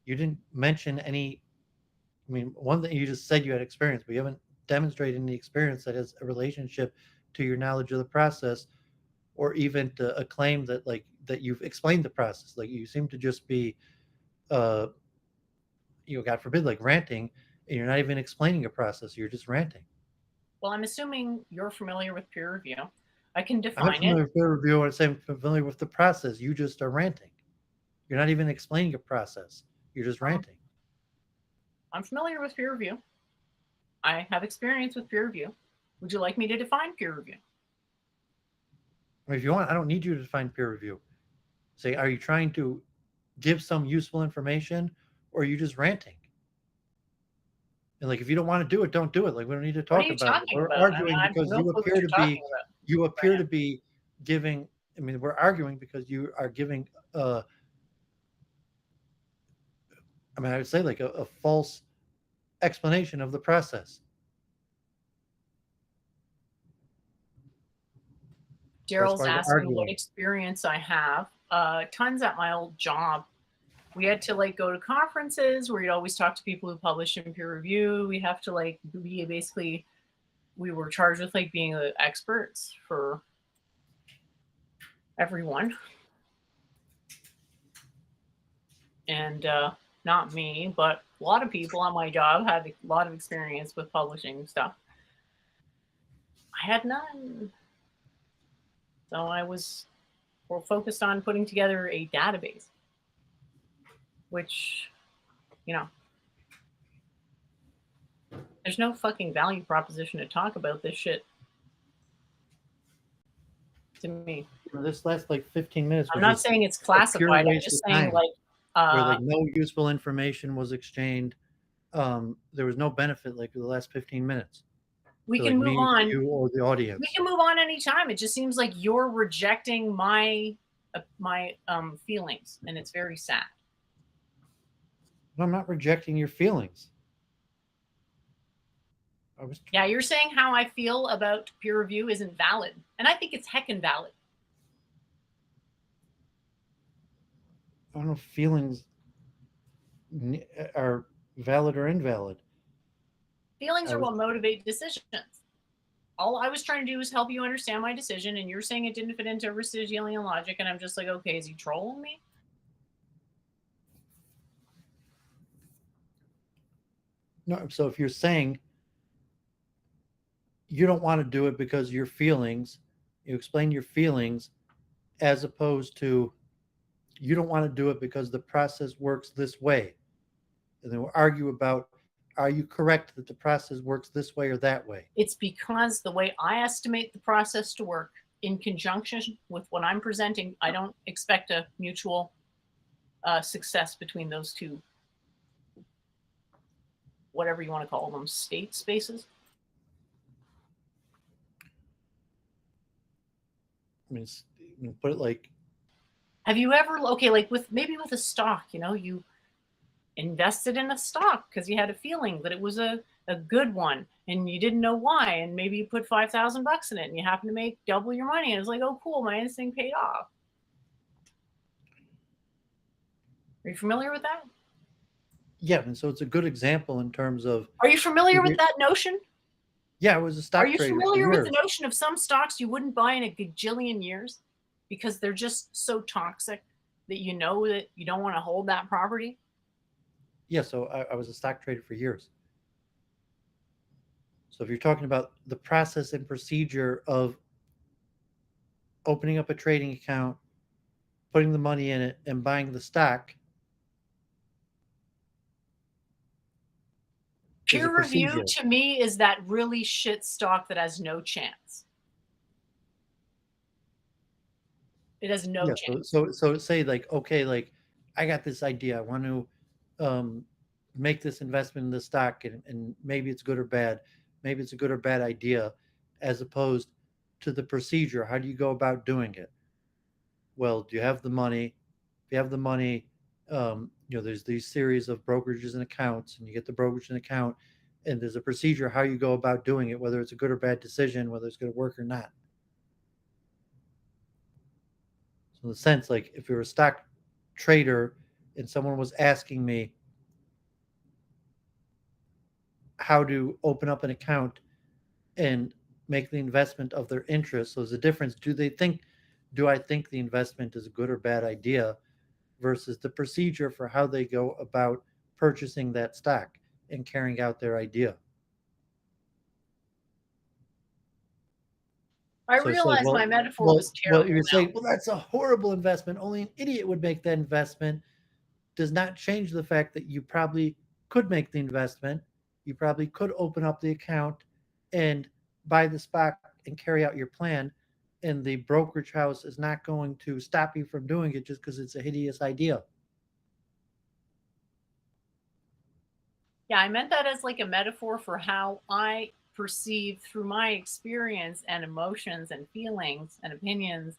You didn't mention any. I mean, one thing you just said you had experience, but you haven't demonstrated any experience that has a relationship to your knowledge of the process, or even to a claim that, like, that you've explained the process. Like, you seem to just be, uh, God forbid, like, ranting, and you're not even explaining a process. You're just ranting. Well, I'm assuming you're familiar with peer review. I can I'm define it. familiar with peer review and I'm familiar with the process. You just are ranting. You're not even explaining a process. You're just Um, ranting. I'm familiar with peer review. I have experience with peer review. Would you like me to define peer review? I mean, if you want, I don't need you to define peer review. Say, are you trying to give some useful information, or are you just ranting? And, like, if you don't want to do it, don't do it. Like, we don't need to What are talk you about it. talking We're about? I mean, arguing I have because no clue what you're talking about you right appear now. to be giving. I mean, we're arguing because you are giving. I mean, I would say, like, a false explanation of the process. So that's Daryl's why we're asking what arguing. experience I have. Tons at my old job. We had to like go to conferences where you'd always talk to people who publish in peer review. We have to like be basically we were charged with like being the experts for everyone. And not me, but a lot of people on my job had a lot of experience with publishing stuff. I had none. So I was focused on putting together a database, which, you know, there's no fucking value proposition to talk about this shit to me. This last, like, 15 minutes I'm was not just saying it's a pure classified. I'm waste of just saying time, like where, like, no useful information was exchanged. There was no benefit, like, for the last 15 minutes we to, can like, move me, on. you, or the We audience. can move on anytime. It just seems like you're rejecting my feelings, and it's very sad. I'm not rejecting your feelings. I was Yeah, you're saying how I feel about peer review isn't valid, and I think it's heckin' valid. I don't know if feelings are valid or invalid. Feelings I are was what motivate decisions. All I was trying to do was help you understand my decision, and you're saying it didn't fit into Aristotelian logic, and I'm just like, okay, is he trolling me? no. So if you're saying you don't want to do it because your feelings, you explain your feelings, as opposed to you don't want to do it because the process works this way, and then we'll argue about are you correct that the process works this way or that way. It's because the way I estimate the process to work in conjunction with what I'm presenting, I don't expect a mutual success between those two, whatever you want to call them, state spaces. I mean, put it like, Have you ever, okay, like with maybe with a stock, you invested in a stock because you had a feeling that it was a good one and you didn't know why. And maybe you put 5,000 bucks in it and you happen to make double your money. And it's like, oh, cool, my instinct paid off. Are you familiar with that? yeah, and so it's a good example in terms of, Are you familiar with that notion? yeah, I was a Are stock you trader for familiar with the years. notion of some stocks you wouldn't buy in a gajillion years because they're just so toxic that you know that you don't want to hold that property? Yeah, so I was a stock trader for years. So if you're talking about the process and procedure of opening up a trading account, putting the money in it, and buying the stock, is a Peer review procedure. to me is that really shit stock that has no chance. It has no Yeah. chance. So say like, okay, like I got this idea. I want to um, make this investment in the stock, and maybe it's good or bad. Maybe it's a good or bad idea, as opposed to the procedure. How do you go about doing it? Well, do you have the money? If you have the money, there's these series of brokerages and accounts, and you get the brokerage and account, and there's a procedure how you go about doing it, whether it's a good or bad decision, whether it's going to work or not. So in the sense, like if you're a stock trader and someone was asking me how to open up an account and make the investment of their interest, so there's a difference. Do I think the investment is a good or bad idea versus the procedure for how they go about purchasing that stock and carrying out their idea. I So say, realized my metaphor was well, terrible you now. say, well, that's a horrible investment. Only an idiot would make that investment. Does not change the fact that you probably could make the investment. You probably could open up the account and buy the stock and carry out your plan. And the brokerage house is not going to stop you from doing it just because it's a hideous idea. Yeah, I meant that as like a metaphor for how I perceive through my experience and emotions and feelings and opinions,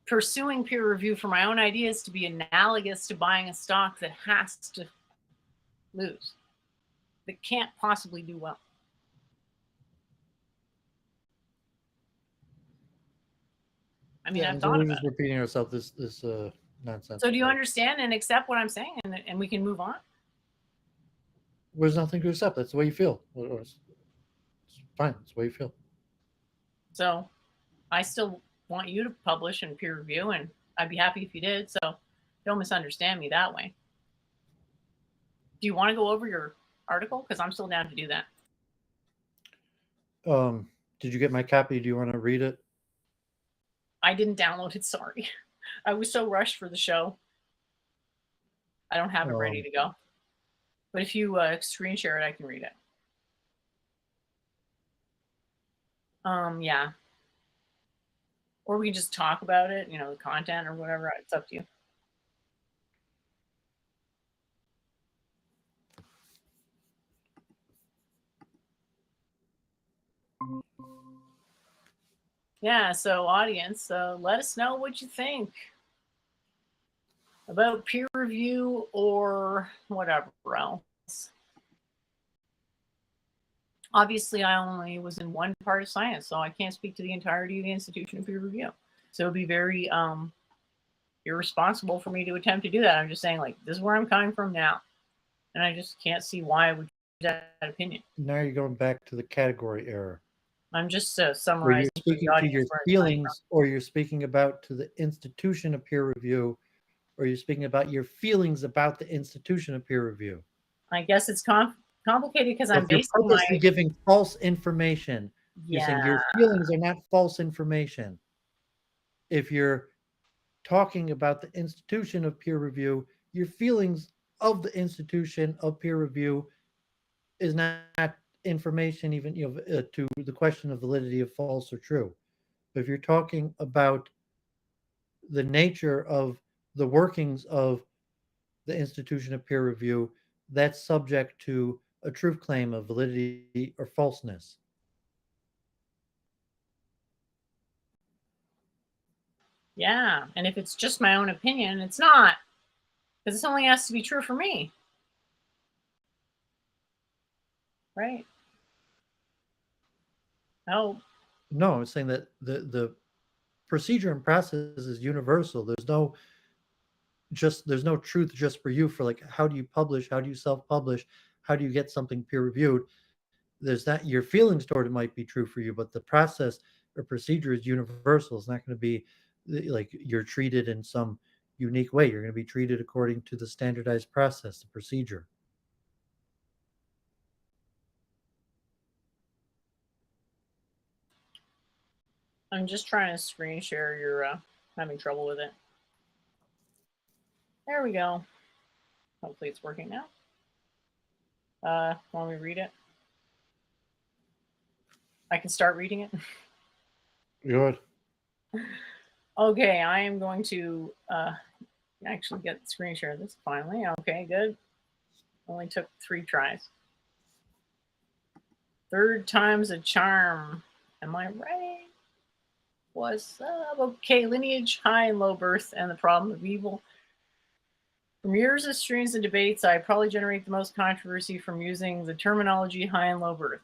pursuing peer review for my own ideas to be analogous to buying a stock that has to lose, that can't possibly do well. I mean, Yeah, I've and so thought we're about just it. repeating ourselves this So do you nonsensical. understand and accept what I'm saying, and we can move on? There's nothing to accept. That's the way you feel. It's fine. It's the way you feel. So I still want you to publish and peer review, and I'd be happy if you did. So don't misunderstand me that way. Do you want to go over your article? Because I'm still down to do that. Did you get my copy? Do you want to read it? I didn't download it. Sorry. I was so rushed for the show. I don't have it ready Um, to go. But if you screen share it, I can read it. Yeah. Or we can just talk about it, the content or whatever. It's up to you. Yeah. So, audience, let us know what you think about peer review or whatever else. Obviously, I only was in one part of science, so I can't speak to the entirety of the institution of peer review. So it'd be very irresponsible for me to attempt to do that. I'm just saying, like, this is where I'm coming from now, and I just can't see why I would choose that opinion. Now you're going back to the category error, I'm just where you're summarizing for the speaking to audience your where I'm coming from. feelings, or you're speaking about to the institution of peer review, or you're speaking about your feelings about the institution of peer review. I guess it's complicated because So I'm if you're basing my purposely giving false information, you're saying yeah. your feelings are not false information. If you're talking about the institution of peer review, your feelings of the institution of peer review is not information, even to the question of validity of false or true. But if you're talking about the nature of the workings of the institution of peer review, that's subject to a truth claim of validity or falseness. Yeah, and if it's just my own opinion, it's not, because it only has to be true for me, right? Oh, No, I'm saying that the procedure and process is universal. There's no truth just for you for like how do you publish, how do you self-publish, how do you get something peer reviewed. There's that your feelings toward it might be true for you, but the process or procedure is universal. It's not going to be like you're treated in some unique way. You're going to be treated according to the standardized process, the procedure. I'm just trying to screen share. You're having trouble with it. There we go. Hopefully it's working now. Want me to read it? I can start reading it. Good. Okay, I am going to actually get the screen share this finally. Okay, good. Only took 3 tries. Third time's a charm. Am I right? What's up? Okay, lineage, high and low birth, and the problem of evil. From years of streams and debates, I probably generate the most controversy from using the terminology high and low birth.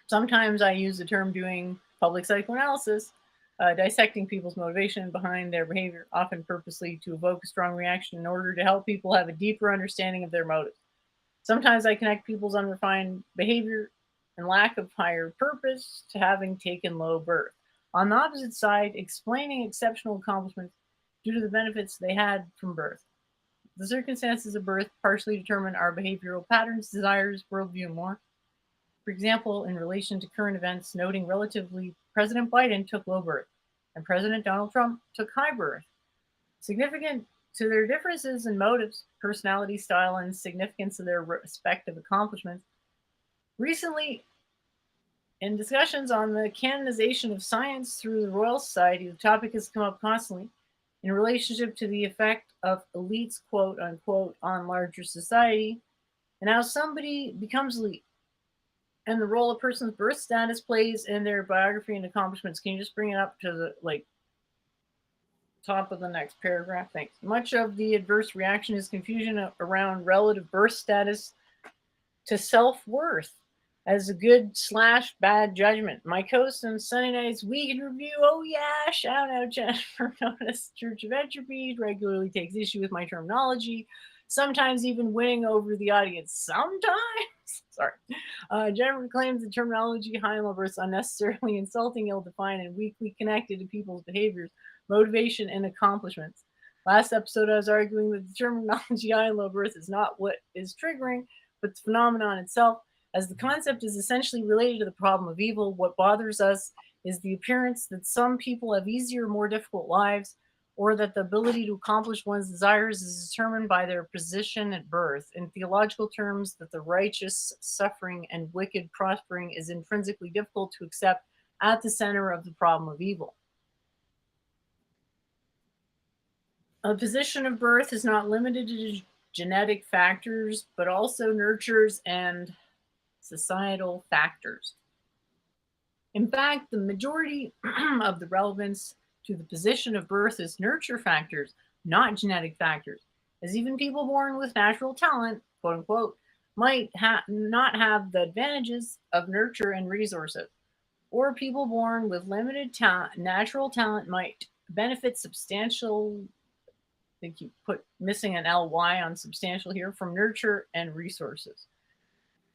Sometimes I use the term doing public psychoanalysis, dissecting people's motivation behind their behavior, often purposely to evoke a strong reaction in order to help people have a deeper understanding of their motives. Sometimes I connect people's unrefined behavior and lack of higher purpose to having taken low birth. On the opposite side, explaining exceptional accomplishments due to the benefits they had from birth. The circumstances of birth partially determine our behavioral patterns, desires, worldview, and more. For example, in relation to current events, noting relatively President Biden took low birth and President Donald Trump took high birth. Significant to their differences in motives, personality, style, and significance of their respective accomplishments. Recently, in discussions on the canonization of science through the Royal Society, the topic has come up constantly in relationship to the effect of elites, quote unquote, on larger society, and how somebody becomes elite, and the role a person's birth status plays in their biography and accomplishments. Can you just bring it up to the top of the next paragraph? Thanks. Much of the adverse reaction is confusion around relative birth status to self-worth as a good/bad judgment. My host on Sunday Night's Week in Review, oh yeah, shout out Jennifer Notice, Church of Entropy, regularly takes issue with my terminology, sometimes even winning over the audience. Sometimes. Sorry. Jennifer claims the terminology high and low birth is unnecessarily insulting, ill-defined, and weakly connected to people's behaviors, motivation, and accomplishments. Last episode, I was arguing that the terminology high and low birth is not what is triggering, but the phenomenon itself. As the concept is essentially related to the problem of evil, what bothers us is the appearance that some people have easier, more difficult lives, or that the ability to accomplish one's desires is determined by their position at birth. In theological terms, that the righteous suffering and wicked prospering is intrinsically difficult to accept at the center of the problem of evil. A position of birth is not limited to genetic factors, but also nurtures and societal factors. In fact, the majority of the relevance to the position of birth is nurture factors, not genetic factors, as even people born with natural talent, quote unquote, might not have the advantages of nurture and resources, or people born with limited natural talent might benefits substantial. I think you put missing an ly on substantial here, from nurture and resources.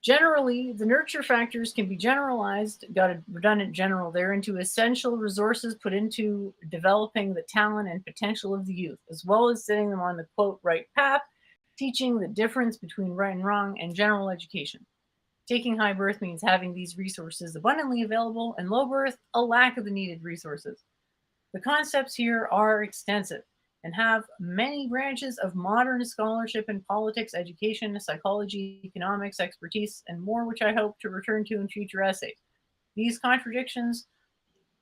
Generally, the nurture factors can be generalized, got a redundant general there, into essential resources put into developing the talent and potential of the youth, as well as setting them on the quote right path, teaching the difference between right and wrong, and general education. Taking high birth means having these resources abundantly available, and low birth, a lack of the needed resources. The concepts here are extensive and have many branches of modern scholarship in politics, education, psychology, economics, expertise, and more, which I hope to return to in future essays. These contradictions,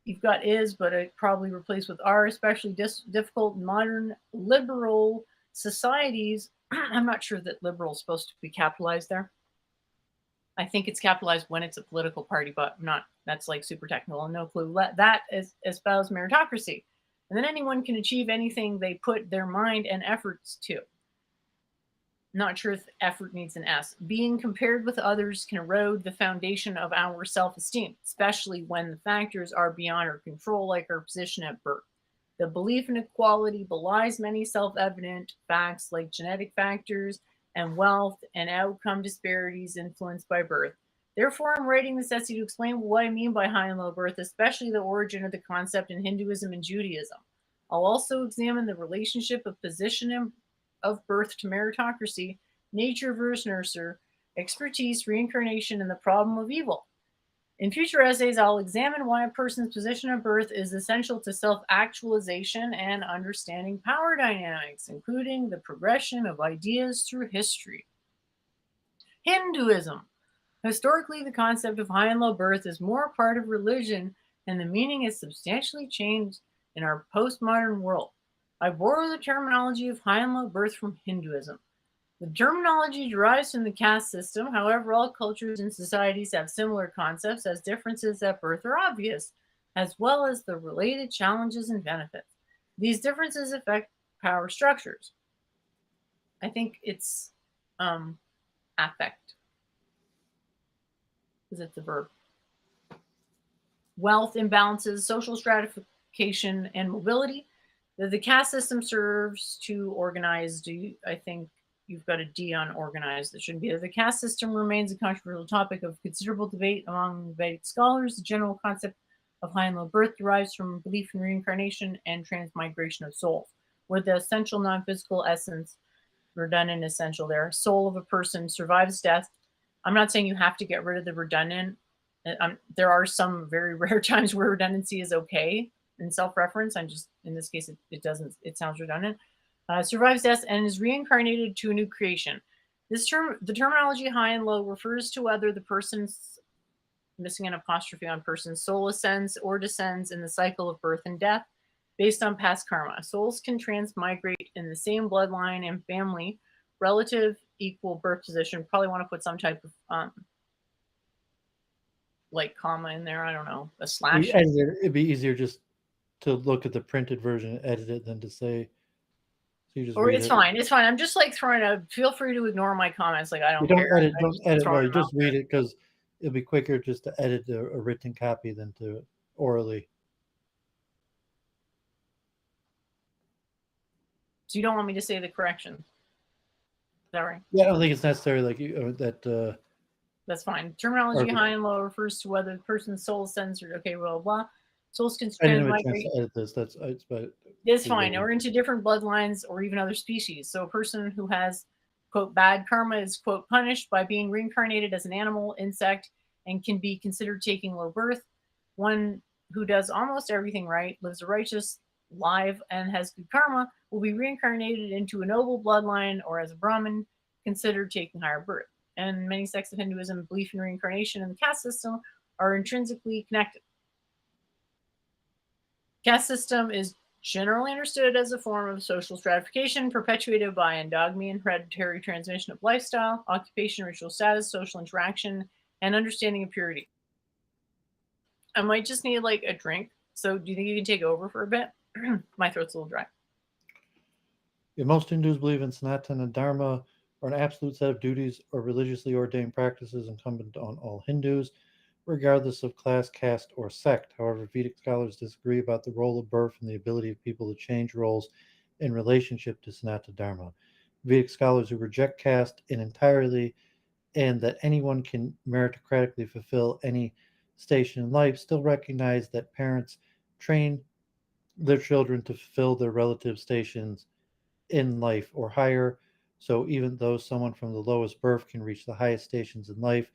you've got is, but it probably replaced with are, especially difficult in modern liberal societies. I'm not sure that liberal is supposed to be capitalized there. I think it's capitalized when it's a political party, but not, that's like super technical and no clue. That is espouse meritocracy. And then anyone can achieve anything they put their mind and efforts to. Not sure if effort needs an S. Being compared with others can erode the foundation of our self esteem, especially when the factors are beyond our control, like our position at birth. The belief in equality belies many self evident facts like genetic factors and wealth and outcome disparities influenced by birth. Therefore, I'm writing this essay to explain what I mean by high and low birth, especially the origin of the concept in Hinduism and Judaism. I'll also examine the relationship of position of birth to meritocracy, nature versus nurture, expertise, reincarnation, and the problem of evil. In future essays, I'll examine why a person's position of birth is essential to self actualization and understanding power dynamics, including the progression of ideas through history. Hinduism. Historically, the concept of high and low birth is more a part of religion, and the meaning has substantially changed in our postmodern world. I borrow the terminology of high and low birth from Hinduism. The terminology derives from the caste system. However, all cultures and societies have similar concepts, as differences at birth are obvious, as well as the related challenges and benefits. These differences affect power structures. I think it's affect, because it's a verb. Wealth imbalances, social stratification, and mobility. The caste system serves to organize. I think you've got a D on organized. That shouldn't be there. The caste system remains a controversial topic of considerable debate among Vedic scholars. The general concept of high and low birth derives from belief in reincarnation and transmigration of souls, where the essential non-physical essence, redundant essential there, soul of a person survives death. I'm not saying you have to get rid of the redundant. There are some very rare times where redundancy is okay in self-reference. I'm just, in this case, it doesn't, it sounds redundant. Survives death and is reincarnated to a new creation. The terminology high and low refers to whether the person's, missing an apostrophe on person's, soul ascends or descends in the cycle of birth and death based on past karma. Souls can transmigrate in the same bloodline and family, relative equal birth position. Probably want to put some type of like comma in there. I don't know, a slash. It'd be easier just to look at the printed version and edit it than to say. So you just Or read it's it. fine. It's fine. I'm just like throwing a. Feel free to ignore my comments. Like I don't care. Don't edit. Well, you just read it, because it'll be quicker just to edit a written copy than to orally. So you don't want me to say the corrections? Is that right? Yeah, I don't think it's necessary. Like that. That's fine. Terminology high and low refers to whether the person's soul ascends or okay, blah blah. Souls can I didn't have a chance to edit this. It's fine. Or into different bloodlines or even other species. So a person who has quote bad karma is quote punished by being reincarnated as an animal, insect, and can be considered taking low birth. One who does almost everything right, lives a righteous life, and has good karma will be reincarnated into a noble bloodline or as a Brahmin, considered taking higher birth. And many sects of Hinduism, belief in reincarnation and the caste system are intrinsically connected. Caste system is generally understood as a form of social stratification perpetuated by endogamy and hereditary transmission of lifestyle, occupation, ritual status, social interaction, and understanding of purity. I might just need like a drink. So do you think you can take over for a bit? My throat's a little dry. Yeah, most Hindus believe in Sanatana Dharma, or an absolute set of duties or religiously ordained practices incumbent on all Hindus. regardless of class, caste, or sect. However, Vedic scholars disagree about the role of birth and the ability of people to change roles in relationship to Sanatana Dharma. Vedic scholars who reject caste entirely and that anyone can meritocratically fulfill any station in life still recognize that parents train their children to fulfill their relative stations in life or higher. So even though someone from the lowest birth can reach the highest stations in life,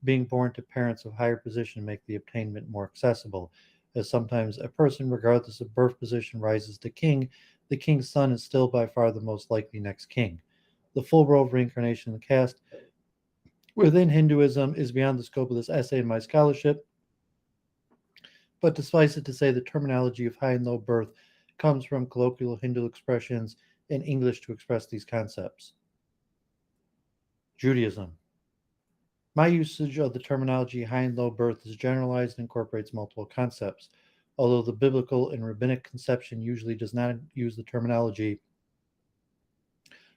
being born to parents of higher position make the attainment more accessible. As sometimes a person, regardless of birth position, rises to king, the king's son is still by far the most likely next king. The full role of reincarnation in the caste within Hinduism is beyond the scope of this essay in my scholarship, but suffice it to say the terminology of high and low birth comes from colloquial Hindu expressions in English to express these concepts. Judaism. My usage of the terminology high and low birth is generalized and incorporates multiple concepts. Although the biblical and rabbinic conception usually does not use the terminology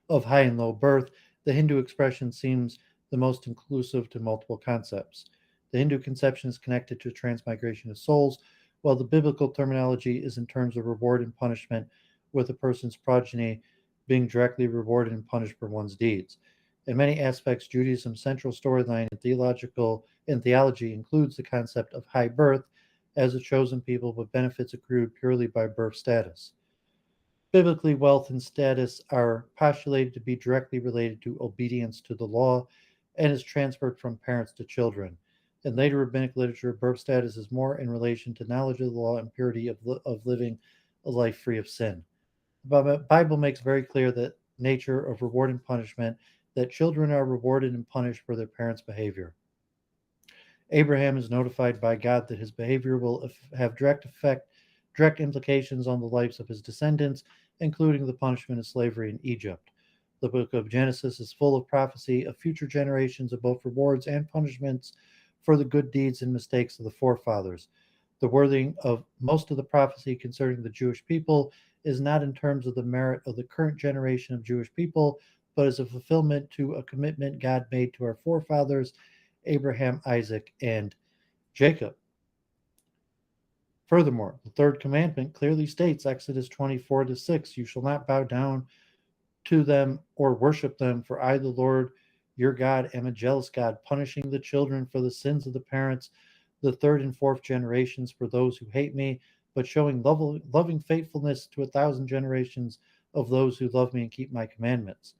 of high and low birth, the Hindu expression seems the most inclusive to multiple concepts. The Hindu conception is connected to transmigration of souls, while the biblical terminology is in terms of reward and punishment, with a person's progeny being directly rewarded and punished for one's deeds. In many aspects, Judaism's central storyline in theology includes the concept of high birth as a chosen people with benefits accrued purely by birth status. Biblically, wealth and status are postulated to be directly related to obedience to the law and is transferred from parents to children. In later rabbinic literature, birth status is more in relation to knowledge of the law and purity of living a life free of sin. The Bible makes very clear that nature of reward and punishment, that children are rewarded and punished for their parents' behavior. Abraham is notified by God that his behavior will have direct implications on the lives of his descendants, including the punishment of slavery in Egypt. The book of Genesis is full of prophecy of future generations of both rewards and punishments for the good deeds and mistakes of the forefathers. The wording of most of the prophecy concerning the Jewish people is not in terms of the merit of the current generation of Jewish people, but as a fulfillment to a commitment God made to our forefathers, Abraham, Isaac, and Jacob. Furthermore, the third commandment clearly states, Exodus 24-6, you shall not bow down to them or worship them, for I, the Lord your God, am a jealous God, punishing the children for the sins of the parents, the third and fourth generations for those who hate me, but showing loving faithfulness to 1,000 generations of those who love me and keep my commandments.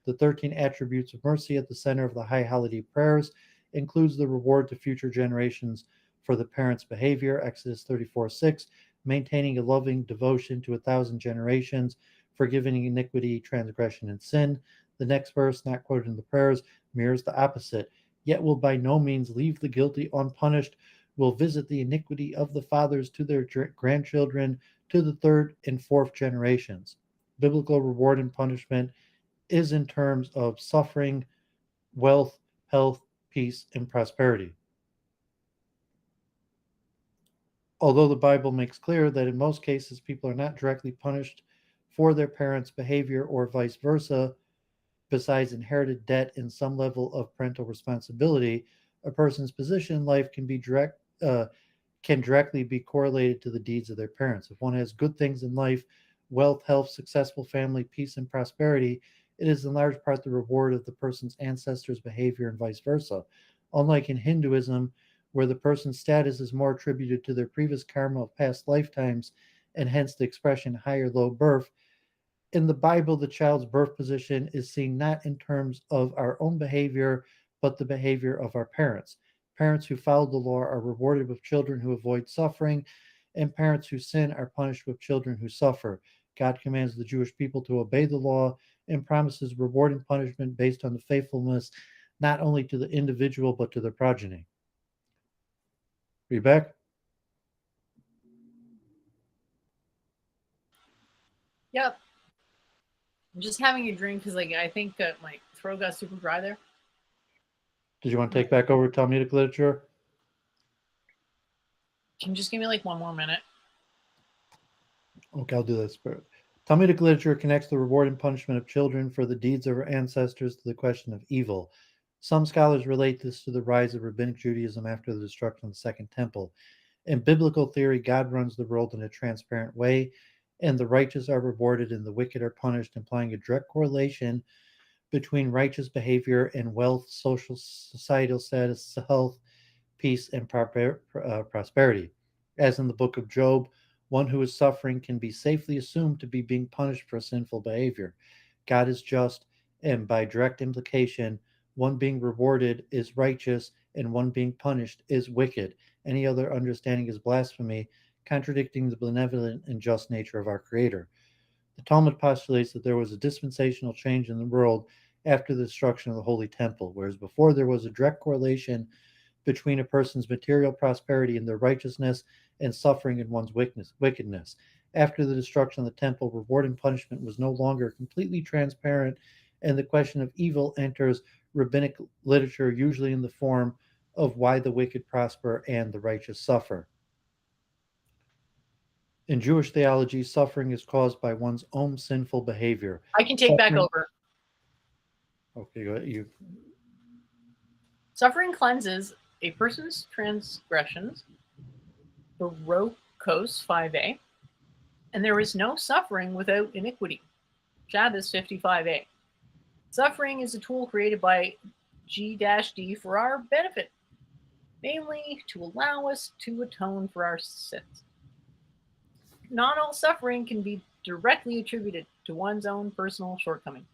The 13 attributes of mercy at the center of the high holiday prayers includes the reward to future generations for the parents' behavior, Exodus 34:6, maintaining a loving devotion to 1,000 generations, forgiving iniquity, transgression, and sin. The next verse, not quoted in the prayers, mirrors the opposite. Yet will by no means leave the guilty unpunished, will visit the iniquity of the fathers to their grandchildren, to the third and fourth generations. Biblical reward and punishment is in terms of suffering, wealth, health, peace, and prosperity. Although the Bible makes clear that in most cases people are not directly punished for their parents' behavior or vice versa, besides inherited debt and some level of parental responsibility, a person's position in life can directly be correlated to the deeds of their parents. If one has good things in life, wealth, health, successful family, peace, and prosperity, it is in large part the reward of the person's ancestors' behavior and vice versa. Unlike in Hinduism, where the person's status is more attributed to their previous karma of past lifetimes and hence the expression high or low birth, in the Bible, the child's birth position is seen not in terms of our own behavior, but the behavior of our parents. Parents who follow the law are rewarded with children who avoid suffering, and parents who sin are punished with children who suffer. God commands the Jewish people to obey the law and promises reward and punishment based on the faithfulness not only to the individual but to their progeny. Read back. Yep. I'm just having a drink because, like, I think my throat got super dry there. Did you want to take back over Talmudic literature? Can you just give me like one more minute? Okay, I'll do this. Talmudic literature connects the reward and punishment of children for the deeds of our ancestors to the question of evil. Some scholars relate this to the rise of Rabbinic Judaism after the destruction of the Second Temple. In biblical theory, God runs the world in a transparent way, and the righteous are rewarded and the wicked are punished, implying a direct correlation between righteous behavior and wealth, social, societal status, health, peace, and prosperity. As in the book of Job, one who is suffering can be safely assumed to be being punished for sinful behavior. God is just, and by direct implication, one being rewarded is righteous and one being punished is wicked. Any other understanding is blasphemy, contradicting the benevolent and just nature of our Creator. The Talmud postulates that there was a dispensational change in the world after the destruction of the Holy Temple, whereas before there was a direct correlation between a person's material prosperity and their righteousness and suffering in one's wickedness. After the destruction of the temple, reward and punishment was no longer completely transparent, and the question of evil enters rabbinic literature, usually in the form of why the wicked prosper and the righteous suffer. In Jewish theology, suffering is caused by one's own sinful behavior. I can take back Suffering. over. Okay, go ahead. You. Suffering cleanses a person's transgressions, Barocos 5a, and there is no suffering without iniquity, Shabbos 55a. Suffering is a tool created by G-D for our benefit, namely to allow us to atone for our sins. Not all suffering can be directly attributed to one's own personal shortcoming,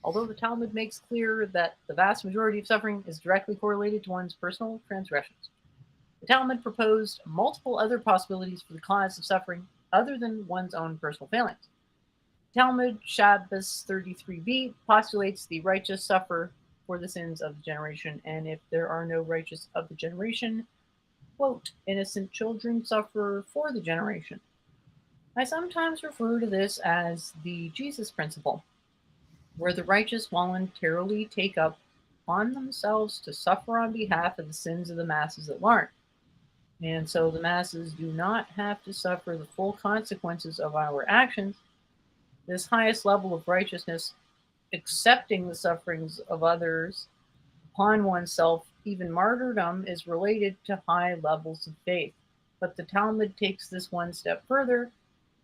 although the Talmud makes clear that the vast majority of suffering is directly correlated to one's personal transgressions. The Talmud proposed multiple other possibilities for the cause of suffering other than one's own personal failings. Talmud Shabbos 33b postulates the righteous suffer for the sins of the generation, and if there are no righteous of the generation, quote, innocent children suffer for the generation. I sometimes refer to this as the Jesus principle, where the righteous voluntarily take up on themselves to suffer on behalf of the sins of the masses at large. And so the masses do not have to suffer the full consequences of our actions. This highest level of righteousness, accepting the sufferings of others upon oneself, even martyrdom, is related to high levels of faith. But the Talmud takes this one step further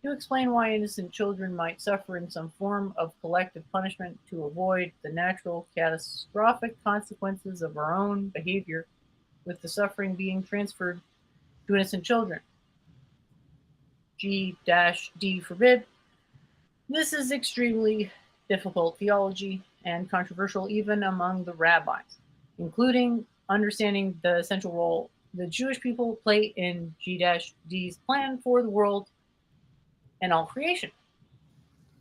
to explain why innocent children might suffer in some form of collective punishment to avoid the natural catastrophic consequences of our own behavior, with the suffering being transferred to innocent children. G-D forbid. This is extremely difficult theology and controversial even among the rabbis, including understanding the central role the Jewish people play in G-D's plan for the world and all creation.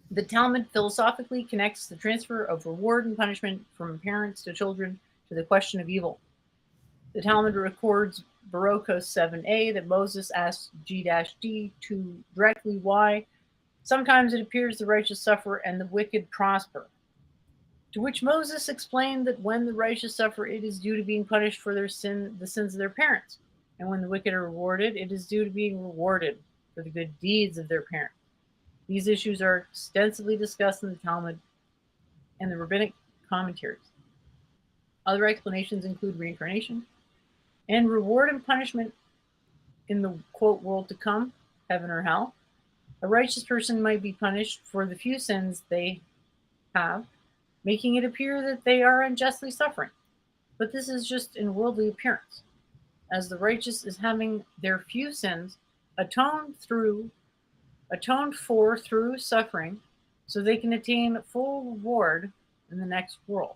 The Talmud philosophically connects the transfer of reward and punishment from parents to children to the question of evil. The Talmud records Barocos 7a that Moses asked G-D to directly why sometimes it appears the righteous suffer and the wicked prosper. To which Moses explained that when the righteous suffer, it is due to being punished for the sins of their parents. And when the wicked are rewarded, it is due to being rewarded for the good deeds of their parents. These issues are extensively discussed in the Talmud and the rabbinic commentaries. Other explanations include reincarnation and reward and punishment in the, quote, world to come, heaven or hell. A righteous person might be punished for the few sins they have, making it appear that they are unjustly suffering. But this is just in worldly appearance, as the righteous is having their few sins atoned for through suffering, so they can attain full reward in the next world.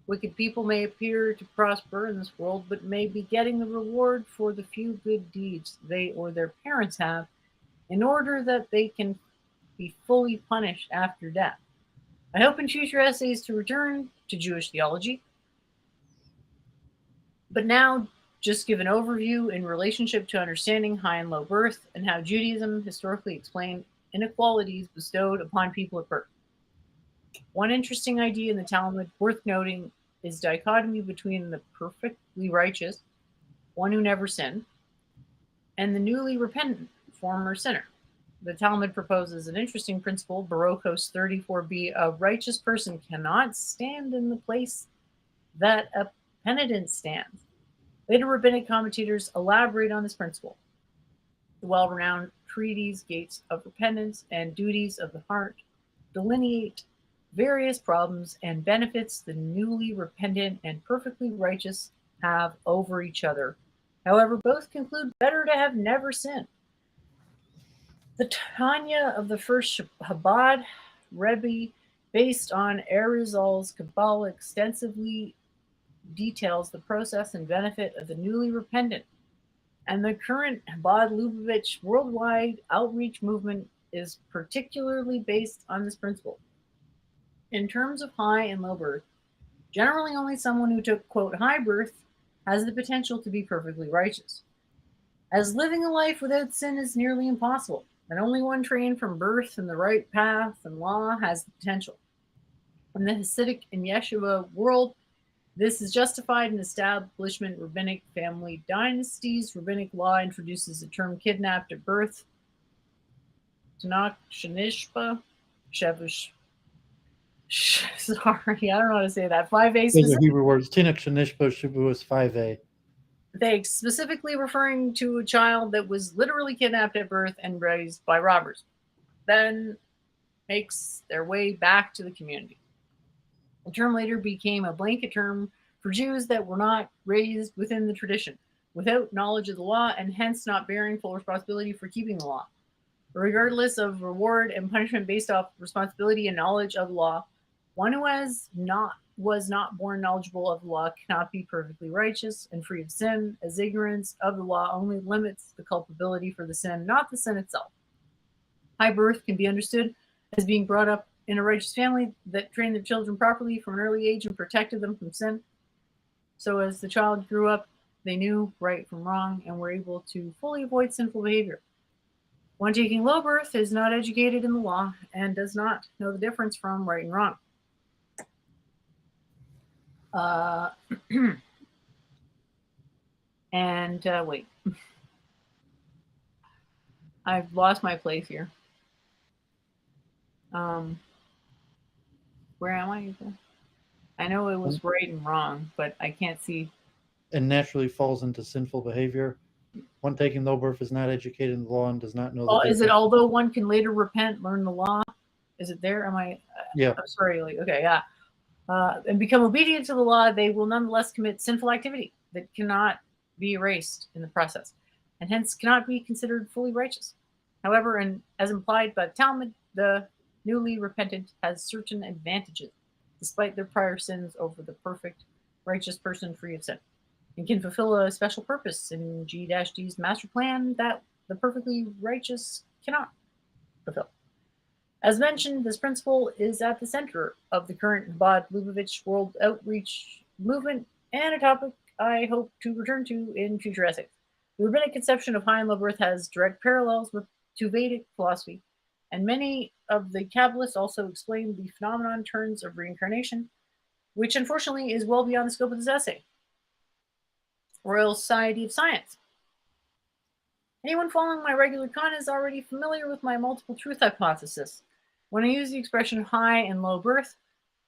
Wicked people may appear to prosper in this world, but may be getting the reward for the few good deeds they or their parents have, in order that they can be fully punished after death. I hope in future essays to return to Jewish theology, but now just give an overview in relationship to understanding high and low birth and how Judaism historically explained inequalities bestowed upon people at birth. One interesting idea in the Talmud worth noting is dichotomy between the perfectly righteous, one who never sinned, and the newly repentant, former sinner. The Talmud proposes an interesting principle, Barocos 34b, a righteous person cannot stand in the place that a penitence stands. Later rabbinic commentators elaborate on this principle. The well-renowned treatise Gates of Repentance and Duties of the Heart delineate various problems and benefits the newly repentant and perfectly righteous have over each other. However, both conclude better to have never sinned. The Tanya of the first Chabad Rebbe, based on Arizal's Kabbalah, extensively details the process and benefit of the newly repentant, and the current Chabad Lubavitch worldwide outreach movement is particularly based on this principle. In terms of high and low birth, generally only someone who took, quote, high birth has the potential to be perfectly righteous, as living a life without sin is nearly impossible, and only one trained from birth in the right path and law has the potential. In the Hasidic and Yeshiva world, this is justified in establishment rabbinic family dynasties. Rabbinic law introduces the term kidnapped at birth. Tanakh Shanishpa, Shevish. Sorry, I don't know how to say that. 5A Those are specific. Hebrew words. Tinach Shanishba Shabu is 5A. They specifically referring to a child that was literally kidnapped at birth and raised by robbers, then makes their way back to the community. The term later became a blanket term for Jews that were not raised within the tradition, without knowledge of the law, and hence not bearing full responsibility for keeping the law. Regardless of reward and punishment based off responsibility and knowledge of the law, one who was not born knowledgeable of the law cannot be perfectly righteous and free of sin, as ignorance of the law only limits the culpability for the sin, not the sin itself. High birth can be understood as being brought up in a righteous family that trained their children properly from an early age and protected them from sin. So as the child grew up, they knew right from wrong and were able to fully avoid sinful behavior. One taking low birth is not educated in the law and does not know the difference from right and wrong. Wait, I've lost my place here. Where am I? I know it was right and wrong, but I can't see. And naturally falls into sinful behavior. One taking low birth is not educated in the law and does not know the difference. Is it although one can later repent, learn the law? Is it there? Am I? Yeah. I'm sorry. Okay, yeah. And become obedient to the law, they will nonetheless commit sinful activity that cannot be erased in the process, and hence cannot be considered fully righteous. However, and as implied by the Talmud, the newly repentant has certain advantages, despite their prior sins, over the perfect, righteous person free of sin, and can fulfill a special purpose in G-D's master plan that the perfectly righteous cannot fulfill. As mentioned, this principle is at the center of the current Chabad Lubavitch World Outreach movement and a topic I hope to return to in future essays. The rabbinic conception of high and low birth has direct parallels to Vedic philosophy, and many of the Kabbalists also explain the phenomenon in terms of reincarnation, which unfortunately is well beyond the scope of this essay. Royal Society of Science. Anyone following my regular content is already familiar with my multiple truth hypothesis. When I use the expression high and low birth,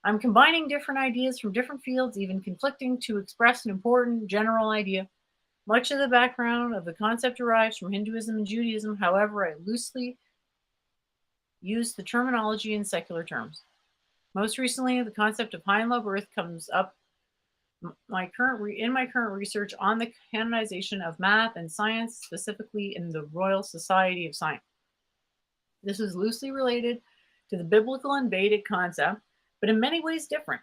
I'm combining different ideas from different fields, even conflicting, to express an important general idea. Much of the background of the concept derives from Hinduism and Judaism. However, I loosely use the terminology in secular terms. Most recently, the concept of high and low birth comes up in my current research on the canonization of math and science, specifically in the Royal Society of Science. This is loosely related to the biblical and Vedic concept, but in many ways different.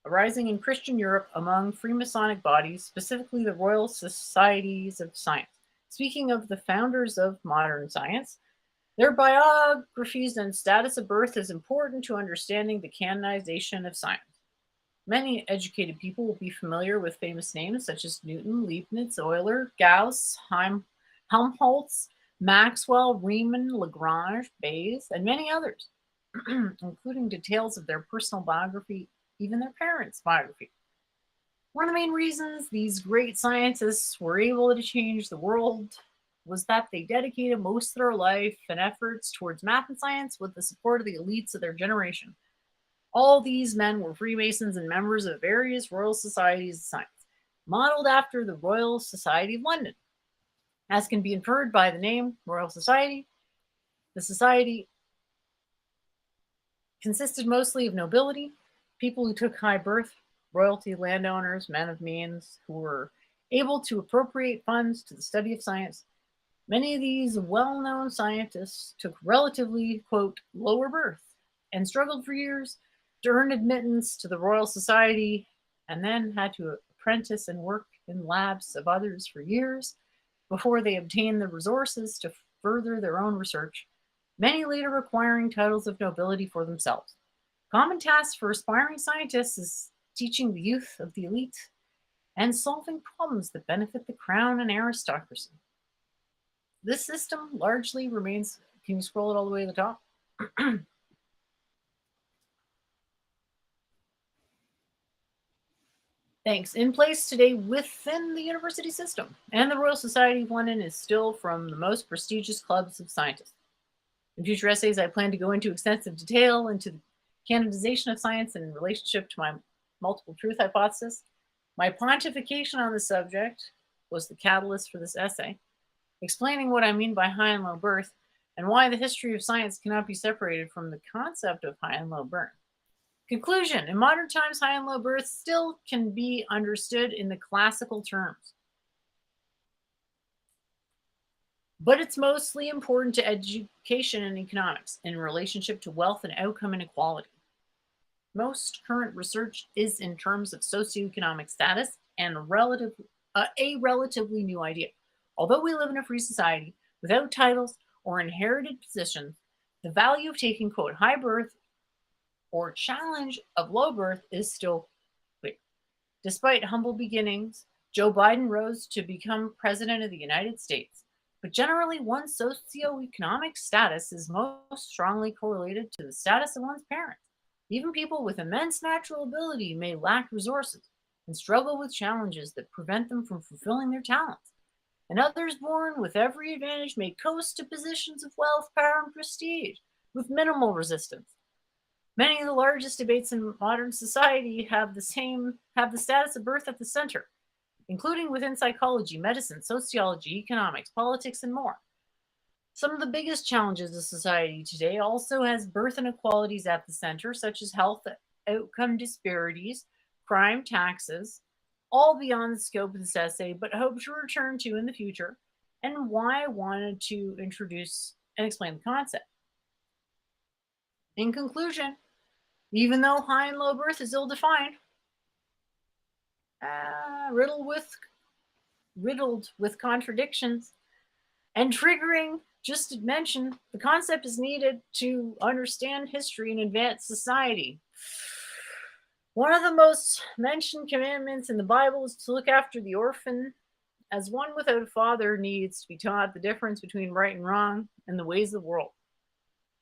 Arising in Christian Europe among Freemasonic bodies, specifically the Royal Societies of Science. Speaking of the founders of modern science, their biographies and status of birth is important to understanding the canonization of science. Many educated people will be familiar with famous names such as Newton, Leibniz, Euler, Gauss, Helmholtz, Maxwell, Riemann, Lagrange, Bayes, and many others, including details of their personal biography, even their parents' biography. One of the main reasons these great scientists were able to change the world was that they dedicated most of their life and efforts towards math and science with the support of the elites of their generation. All these men were Freemasons and members of various Royal Societies of Science, modeled after the Royal Society of London. As can be inferred by the name Royal Society, the society consisted mostly of nobility, people who took high birth, royalty, landowners, men of means who were able to appropriate funds to the study of science. Many of these well known scientists took relatively, quote, lower birth and struggled for years to earn admittance to the Royal Society, and then had to apprentice and work in labs of others for years before they obtained the resources to further their own research, many later acquiring titles of nobility for themselves. Common tasks for aspiring scientists is teaching the youth of the elite and solving problems that benefit the crown and aristocracy. This system largely remains. Can you scroll it all the way to the top? Thanks. In place today within the university system, and the Royal Society of London is still from the most prestigious clubs of scientists. In future essays, I plan to go into extensive detail into the canonization of science in relationship to my multiple truth hypothesis. My pontification on the subject was the catalyst for this essay, explaining what I mean by high and low birth and why the history of science cannot be separated from the concept of high and low birth. Conclusion: in modern times, high and low birth still can be understood in the classical terms, but it's mostly important to education and economics in relationship to wealth and outcome inequality. Most current research is in terms of socioeconomic status and a relatively new idea. Although we live in a free society without titles or inherited positions, the value of taking, quote, high birth or challenge of low birth is still clear. Despite humble beginnings, Joe Biden rose to become president of the United States. But generally, one's socioeconomic status is most strongly correlated to the status of one's parents. Even people with immense natural ability may lack resources and struggle with challenges that prevent them from fulfilling their talents. And others born with every advantage may coast to positions of wealth, power, and prestige with minimal resistance. Many of the largest debates in modern society have the status of birth at the center, including within psychology, medicine, sociology, economics, politics, and more. Some of the biggest challenges of society today also has birth inequalities at the center, such as health outcome disparities, crime, taxes, all beyond the scope of this essay, but hope to return to in the future, and why I wanted to introduce and explain the concept. In conclusion, even though high and low birth is ill-defined, riddled with contradictions, and triggering, just to mention, the concept is needed to understand history and advance society. One of the most mentioned commandments in the Bible is to look after the orphan, as one without a father needs to be taught the difference between right and wrong and the ways of the world.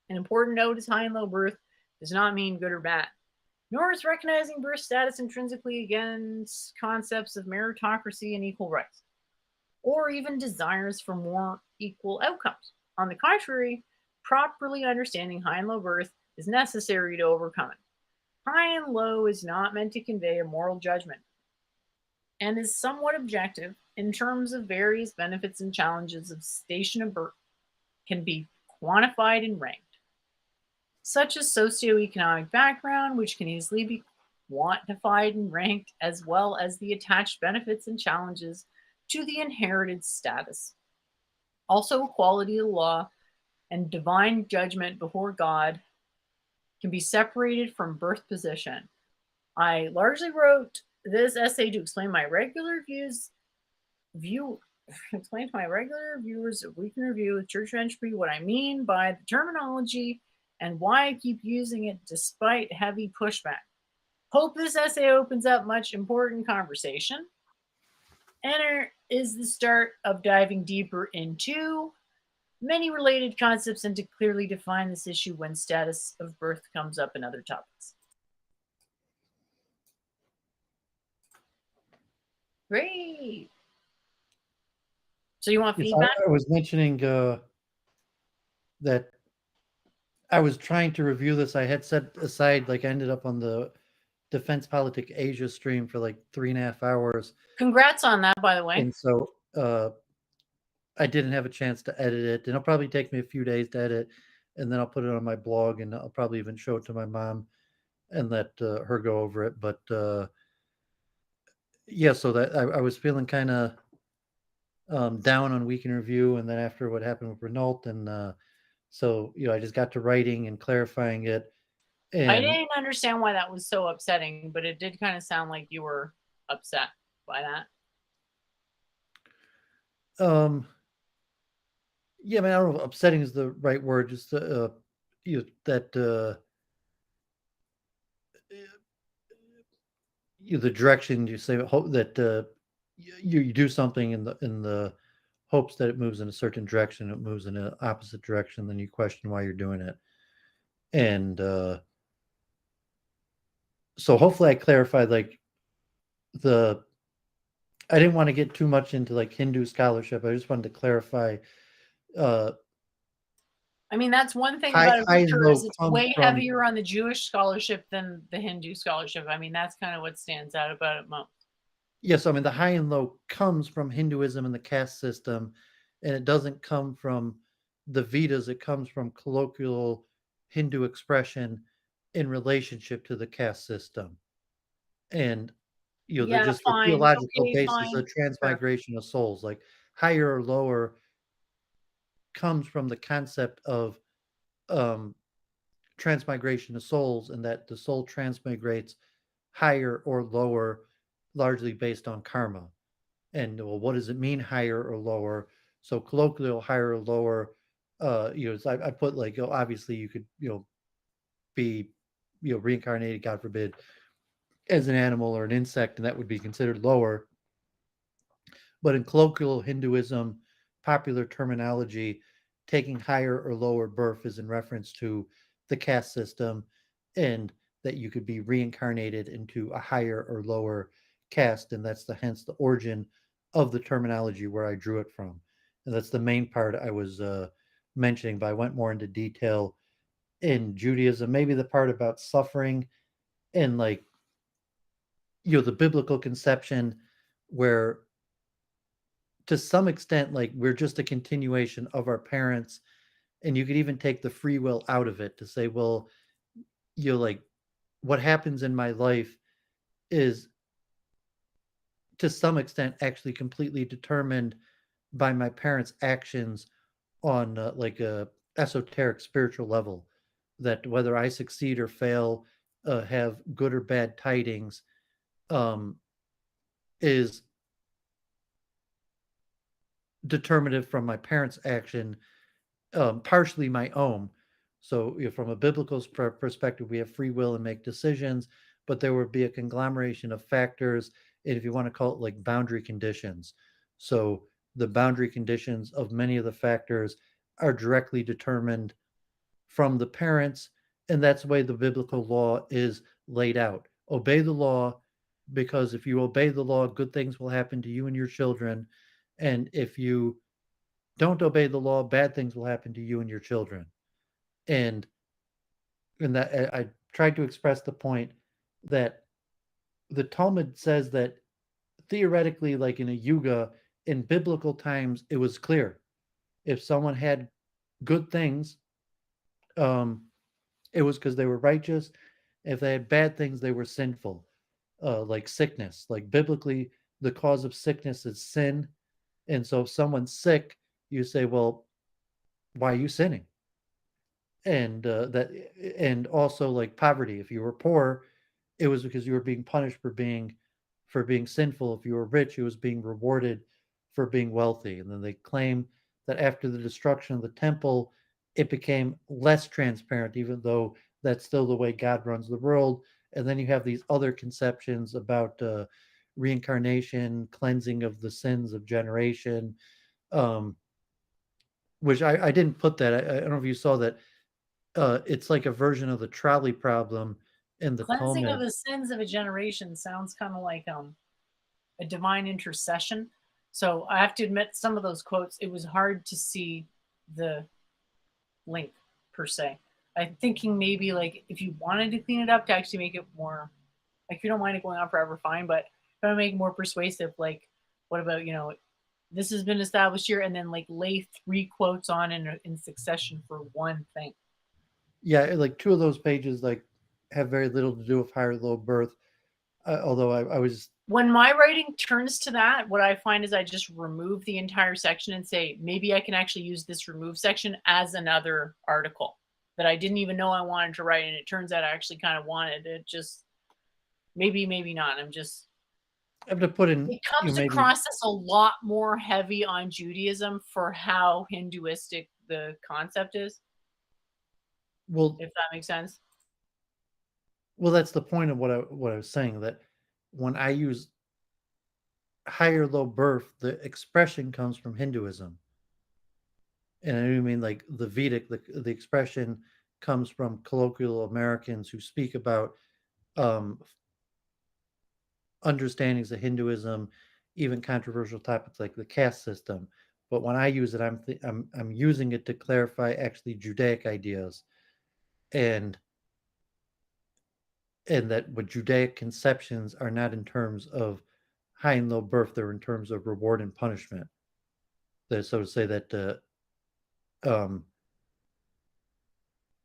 An important note is high and low birth does not mean good or bad, nor is recognizing birth status intrinsically against concepts of meritocracy and equal rights, or even desires for more equal outcomes. On the contrary, properly understanding high and low birth is necessary to overcome it. High and low is not meant to convey a moral judgment and is somewhat objective in terms of various benefits and challenges of station of birth can be quantified and ranked, such as socioeconomic background, which can easily be quantified and ranked, as well as the attached benefits and challenges to the inherited status. Also, equality of the law and divine judgment before God can be separated from birth position. I largely wrote this essay to explain to my regular viewers of Week in Review with Church Entropy what I mean by the terminology and why I keep using it despite heavy pushback. Hope this essay opens up much important conversation and is the start of diving deeper into many related concepts and to clearly define this issue when status of birth comes up in other topics. Great. So you want Yes, feedback? I was mentioning that I was trying to review this. I had set aside, like, I ended up on the Defense Politic Asia stream for like 3.5 hours. Congrats on that, by the way. And so I didn't have a chance to edit it. And it'll probably take me a few days to edit. And then I'll put it on my blog and I'll probably even show it to my mom and let her go over it. But yeah, so that I was feeling kind of down on Week in Review. And then after what happened with Renault, and so, I just got to writing and clarifying it. I And didn't understand why that was so upsetting, but it did kind of sound like you were upset by that. Yeah, man, I don't know if upsetting is the right word. Just that the direction you say, hope that you do something in the hopes that it moves in a certain direction. It moves in an opposite direction, then you question why you're doing it. And so hopefully I clarified, like, the I didn't want to get too much into like Hindu scholarship. I just wanted to clarify uh I mean, that's one thing high about a high and picture is low it's comes way from. heavier on the Jewish scholarship than the Hindu scholarship. I mean, that's kind of what stands out about it most. Yes, I mean the high and low comes from Hinduism and the caste system, and it doesn't come from the Vedas. It comes from colloquial Hindu expression in relationship to the caste system, and Yeah, just the fine. theological Okay, basis fine. of Sure. transmigration of souls, like higher or lower, comes from the concept of um, transmigration of souls, and that the soul transmigrates higher or lower, largely based on karma. And well, what does it mean, higher or lower? So colloquial higher or lower, I put like, obviously you could, be, reincarnated, God forbid, as an animal or an insect, and that would be considered lower. But in colloquial Hinduism, popular terminology, taking higher or lower birth is in reference to the caste system, and that you could be reincarnated into a higher or lower caste, and that's hence the origin of the terminology where I drew it from, and that's the main part I was mentioning. But I went more into detail in Judaism, maybe the part about suffering and, like, the biblical conception, where to some extent, like, we're just a continuation of our parents, and you could even take the free will out of it to say, well, like, what happens in my life is to some extent actually completely determined by my parents' actions on like a esoteric spiritual level, that whether I succeed or fail, have good or bad tidings, um, is determinative from my parents' action, partially my own. So, from a biblical perspective, we have free will and make decisions, but there would be a conglomeration of factors, and if you want to call it like boundary conditions. So, the boundary conditions of many of the factors are directly determined from the parents, and that's the way the biblical law is laid out. Obey the law, because if you obey the law, good things will happen to you and your children. And if you don't obey the law, bad things will happen to you and your children. And that I tried to express the point that the Talmud says that theoretically, like in a yuga, in biblical times, it was clear if someone had good things, um, it was because they were righteous. If they had bad things, they were sinful, like sickness. Like biblically, the cause of sickness is sin. And so if someone's sick, you say, well, why are you sinning? And and also like poverty. If you were poor, it was because you were being punished for being sinful. If you were rich, it was being rewarded for being wealthy. And then they claim that after the destruction of the temple, it became less transparent, even though that's still the way God runs the world. And then you have these other conceptions about reincarnation, cleansing of the sins of generation, um, which I didn't put that. I don't know if you saw that. It's like a version of the trolley problem in the Cleansing of Talmud. the sins of a generation sounds kind of like a divine intercession. So I have to admit, some of those quotes, it was hard to see the link per se. I'm thinking maybe like if you wanted to clean it up to actually make it more like if you don't mind it going on forever, fine. But if I make it more persuasive, like what about this has been established here, and then like lay three quotes on in succession for one thing. Yeah, like two of those pages like have very little to do with higher low birth. Although I was When my writing turns to that, what I find is I just remove the entire section and say, maybe I can actually use this remove section as another article that I didn't even know I wanted to write. And it turns out I actually kind of wanted it. Just maybe, maybe not. I have to put in It comes maybe across as a lot more heavy on Judaism for how Hinduistic the concept is, well if that makes sense. that's the point of what I was saying, that when I use higher low birth, the expression comes from Hinduism. And I do mean like the Vedic, the expression comes from colloquial Americans who speak about um, understandings of Hinduism, even controversial topics like the caste system. But when I use it, I'm using it to clarify actually Judaic ideas, and that what Judaic conceptions are not in terms of high and low birth; they're in terms of reward and punishment. That so to say that um,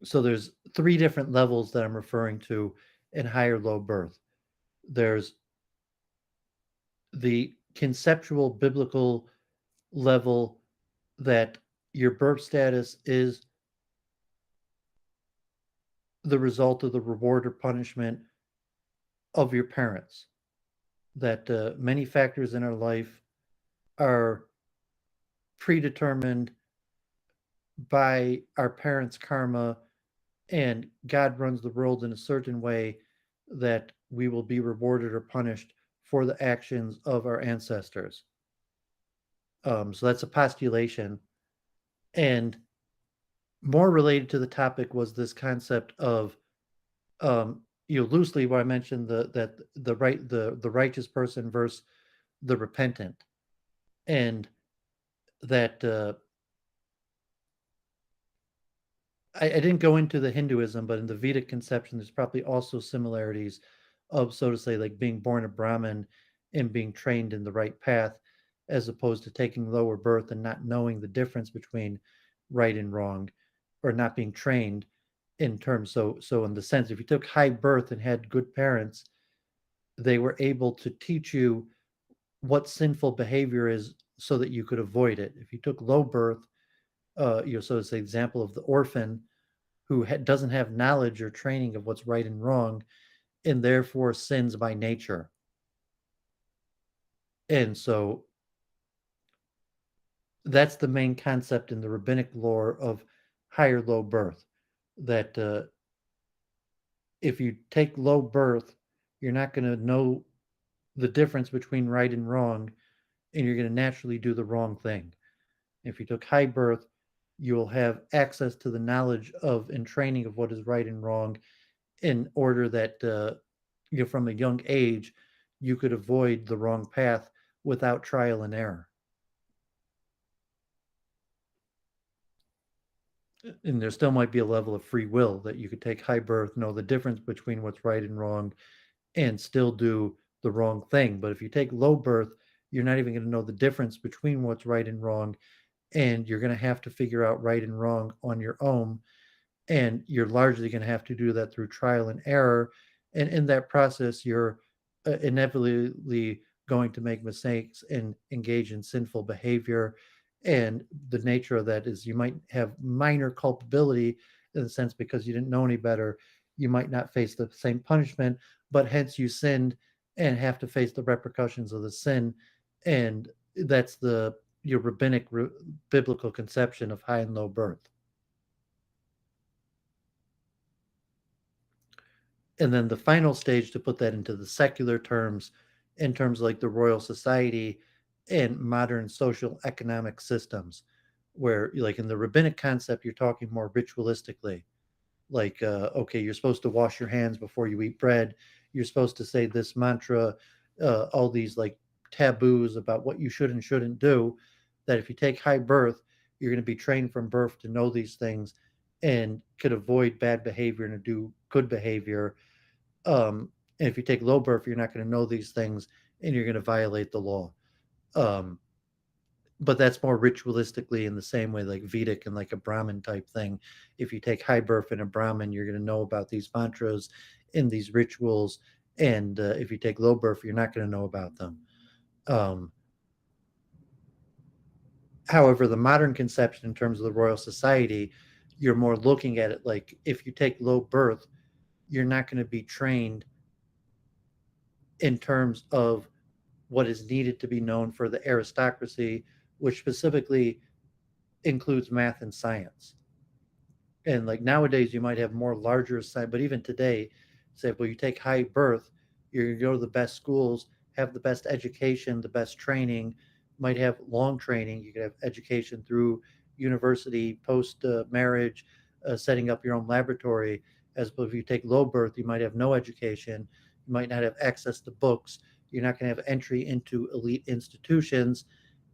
so there's three different levels that I'm referring to in higher low birth. There's the conceptual biblical level, that your birth status is the result of the reward or punishment of your parents. That many factors in our life are predetermined by our parents' karma, and God runs the world in a certain way that we will be rewarded or punished for the actions of our ancestors. So that's a postulation. And more related to the topic was this concept of, loosely what I mentioned, that the righteous person versus the repentant, and that I didn't go into the Hinduism, but in the Vedic conception, there's probably also similarities of, so to say, like being born a Brahmin and being trained in the right path, as opposed to taking lower birth and not knowing the difference between right and wrong, or not being trained in terms. So in the sense, if you took high birth and had good parents, they were able to teach you what sinful behavior is so that you could avoid it. If you took low birth, so it's the example of the orphan who doesn't have knowledge or training of what's right and wrong, and therefore sins by nature. And so that's the main concept in the rabbinic lore of higher low birth. That if you take low birth, you're not going to know the difference between right and wrong, and you're going to naturally do the wrong thing. If you took high birth, you will have access to the knowledge of and training of what is right and wrong, in order that from a young age you could avoid the wrong path without trial and error. And there still might be a level of free will that you could take high birth, know the difference between what's right and wrong, and still do the wrong thing. But if you take low birth, you're not even going to know the difference between what's right and wrong, and you're going to have to figure out right and wrong on your own, and you're largely going to have to do that through trial and error. And in that process, you're inevitably going to make mistakes and engage in sinful behavior. And the nature of that is you might have minor culpability, in the sense because you didn't know any better. You might not face the same punishment, but hence you sinned and have to face the repercussions of the sin. And that's the your rabbinic biblical conception of high and low birth. And then the final stage, to put that into the secular terms, in terms like the Royal Society and modern social economic systems, where like in the rabbinic concept you're talking more ritualistically, like okay, you're supposed to wash your hands before you eat bread, you're supposed to say this mantra, all these like taboos about what you should and shouldn't do, that if you take high birth, you're going to be trained from birth to know these things, and could avoid bad behavior and do good behavior. And if you take low birth, you're not going to know these things and you're going to violate the law. Um, but that's more ritualistically in the same way like Vedic and like a Brahmin type thing. If you take high birth and a Brahmin, you're going to know about these mantras in these rituals. And if you take low birth, you're not going to know about them. Um, However, the modern conception in terms of the Royal Society, you're more looking at it like if you take low birth, you're not going to be trained in terms of what is needed to be known for the aristocracy, which specifically includes math and science. And like nowadays, you might have more larger science, but even today, say, well, you take high birth, you're going to go to the best schools, have the best education, the best training, might have long training. You could have education through university, post marriage, setting up your own laboratory. As if you take low birth, you might have no education, you might not have access to books, you're not going to have entry into elite institutions,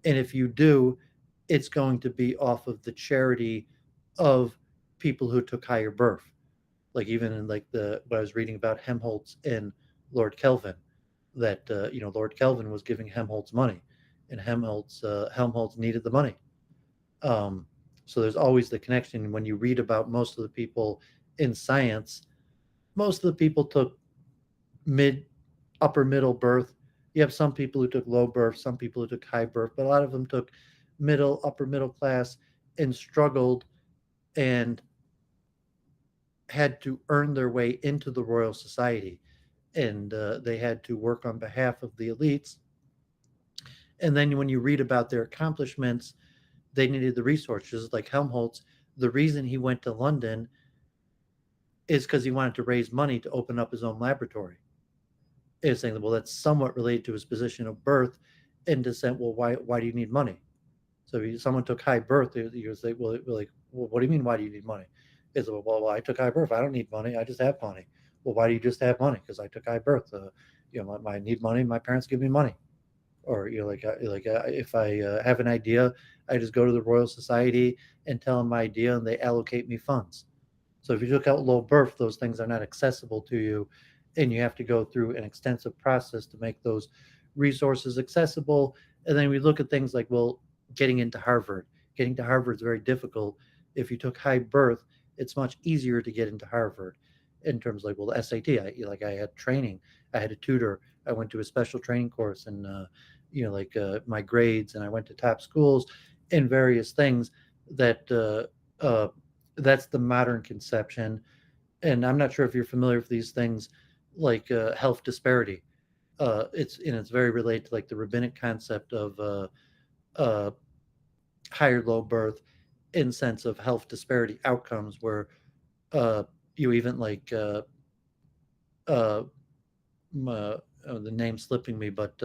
and if you do, it's going to be off of the charity of people who took higher birth. Like even in like the what I was reading about Helmholtz and Lord Kelvin, that Lord Kelvin was giving Helmholtz money, and Helmholtz needed the money. Um, so there's always the connection. When you read about most of the people in science, most of the people took mid upper middle birth. You have some people who took low birth, some people who took high birth, but a lot of them took middle, upper middle class and struggled and had to earn their way into the Royal Society. And they had to work on behalf of the elites. And then when you read about their accomplishments, they needed the resources. Like Helmholtz, the reason he went to London is because he wanted to raise money to open up his own laboratory. Is saying, well, that's somewhat related to his position of birth and descent. Well, why do you need money? So if someone took high birth, you would say, well, what do you mean? Why do you need money? Is well, I took high birth. I don't need money. I just have money. Well, why do you just have money? Because I took high birth. I need money. My parents give me money. Or if I have an idea, I just go to the Royal Society and tell them my idea, and they allocate me funds. So if you took out low birth, those things are not accessible to you, and you have to go through an extensive process to make those resources accessible. And then we look at things like, well, getting into Harvard. Getting to Harvard is very difficult. If you took high birth, it's much easier to get into Harvard in terms of like, well, the SAT. I had training. I had a tutor. I went to a special training course, and my grades, and I went to top schools and various things that that's the modern conception. And I'm not sure if you're familiar with these things like health disparity. It's very related to like the rabbinic concept of uh, higher low birth in sense of health disparity outcomes where uh, you even like uh, the name slipping me, but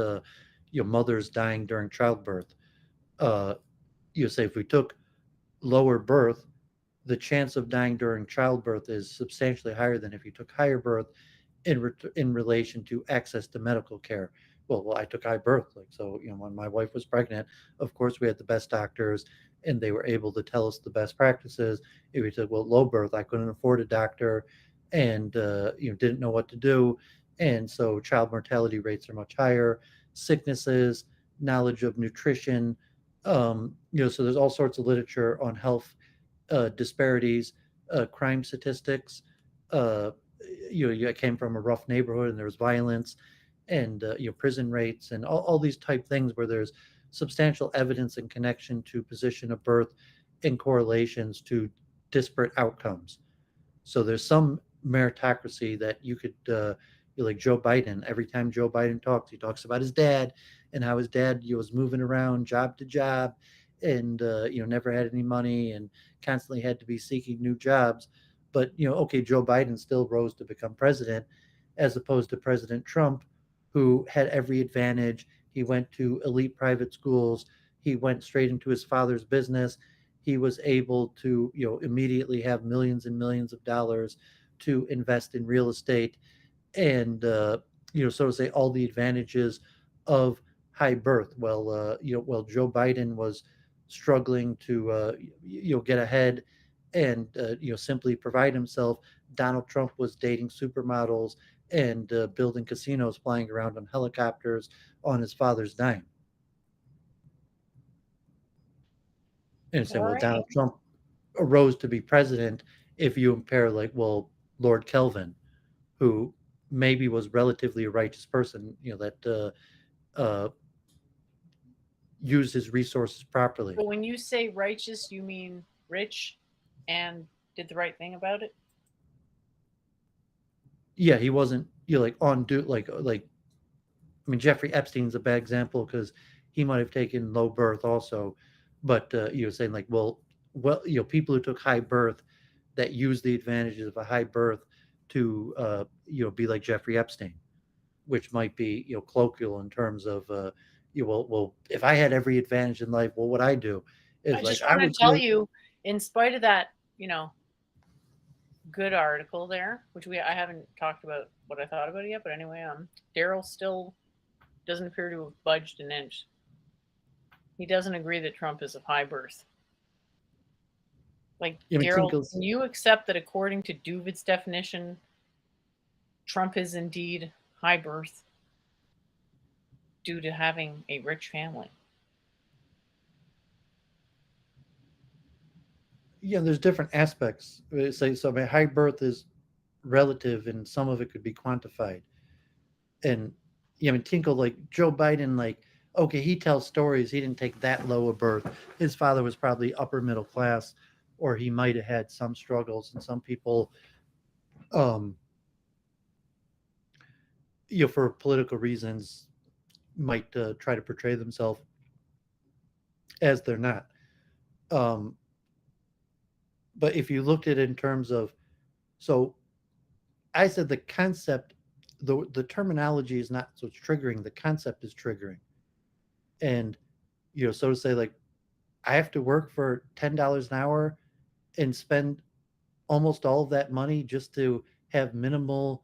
mothers dying during childbirth. Uh, you say if we took lower birth, the chance of dying during childbirth is substantially higher than if you took higher birth in relation to access to medical care. Well, I took high birth, like so. When my wife was pregnant, of course we had the best doctors, and they were able to tell us the best practices. If we took low birth, I couldn't afford a doctor, and didn't know what to do, and so child mortality rates are much higher. Sicknesses, knowledge of nutrition, so there's all sorts of literature on health disparities, crime statistics. Uh, I came from a rough neighborhood and there was violence and prison rates and all these type things where there's substantial evidence and connection to position of birth and correlations to disparate outcomes. So there's some meritocracy that you could, like Joe Biden. Every time Joe Biden talks, he talks about his dad and how his dad was moving around job to job, and never had any money and constantly had to be seeking new jobs. But okay, Joe Biden still rose to become president, as opposed to President Trump, who had every advantage. He went to elite private schools. He went straight into his father's business. He was able to immediately have millions and millions of dollars to invest in real estate, and so to say all the advantages of high birth. Well, Joe Biden was struggling to get ahead and simply provide himself. Donald Trump was dating supermodels and building casinos, flying around on helicopters on his father's dime. And saying, All well, right. Donald Trump arose to be president. If you compare, like, well, Lord Kelvin, who maybe was relatively a righteous person, that used his resources properly. But when you say righteous, you mean rich and did the right thing about it? Yeah, he wasn't like on do like I mean, Jeffrey Epstein's a bad example because he might have taken low birth also, but you're saying like, well, people who took high birth that use the advantages of a high birth to be like Jeffrey Epstein, which might be colloquial in terms of well, if I had every advantage in life, what would I do? I Is like just I want would to tell say, you, in spite of that, good article there, which I haven't talked about what I thought about it yet, but anyway, Daryl still doesn't appear to have budged an inch. He doesn't agree that Trump is of high birth. Like, I mean, Daryl, Tinkle's, can you accept that according to Doovid's definition, Trump is indeed high birth due to having a rich family? there's different aspects. Say so. I mean, high birth is relative, and some of it could be quantified. And I mean, Tinkle, like Joe Biden, like, okay, he tells stories. He didn't take that low a birth. His father was probably upper middle class, or he might have had some struggles. And some people, um, for political reasons, might try to portray themselves as they're not. Um, but if you looked at it in terms of, so I said the concept, the terminology is not so it's triggering. The concept is triggering, and so to say, like, I have to work for $10 an hour and spend almost all of that money just to have minimal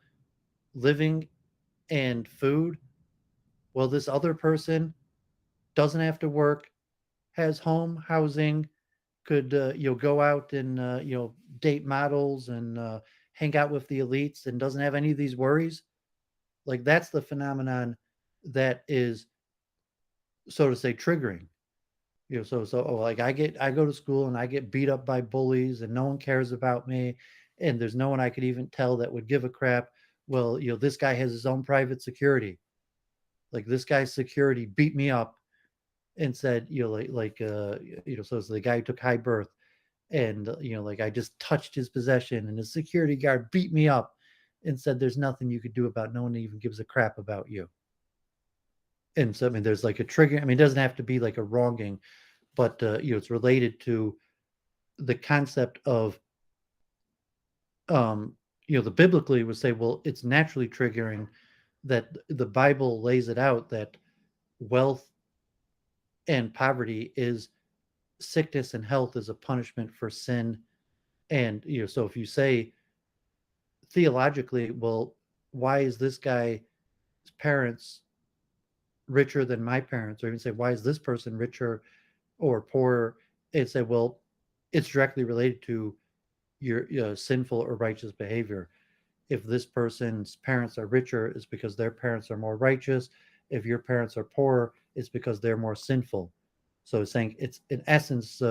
living and food. Well, this other person doesn't have to work, has home, housing, could go out and date models and hang out with the elites, and doesn't have any of these worries. Like, that's the phenomenon that is, so to say, triggering. Like, I go to school and I get beat up by bullies and no one cares about me, and there's no one I could even tell that would give a crap. Well, this guy has his own private security. Like, this guy's security beat me up and said, so it's the guy who took high birth, and like, I just touched his possession, and his security guard beat me up and said there's nothing you could do about it. No one even gives a crap about you. And so, I mean, there's like a trigger. I mean, it doesn't have to be like a wronging, but it's related to the concept of the biblically would say, well, it's naturally triggering, that the Bible lays it out that wealth and poverty is sickness, and health is a punishment for sin. And so if you say theologically, well, why is this guy's parents richer than my parents, or even say, why is this person richer or poorer, and say, well, it's directly related to your sinful or righteous behavior. If this person's parents are richer, it's because their parents are more righteous. If your parents are poorer, it's because they're more sinful. So it's saying, it's in essence,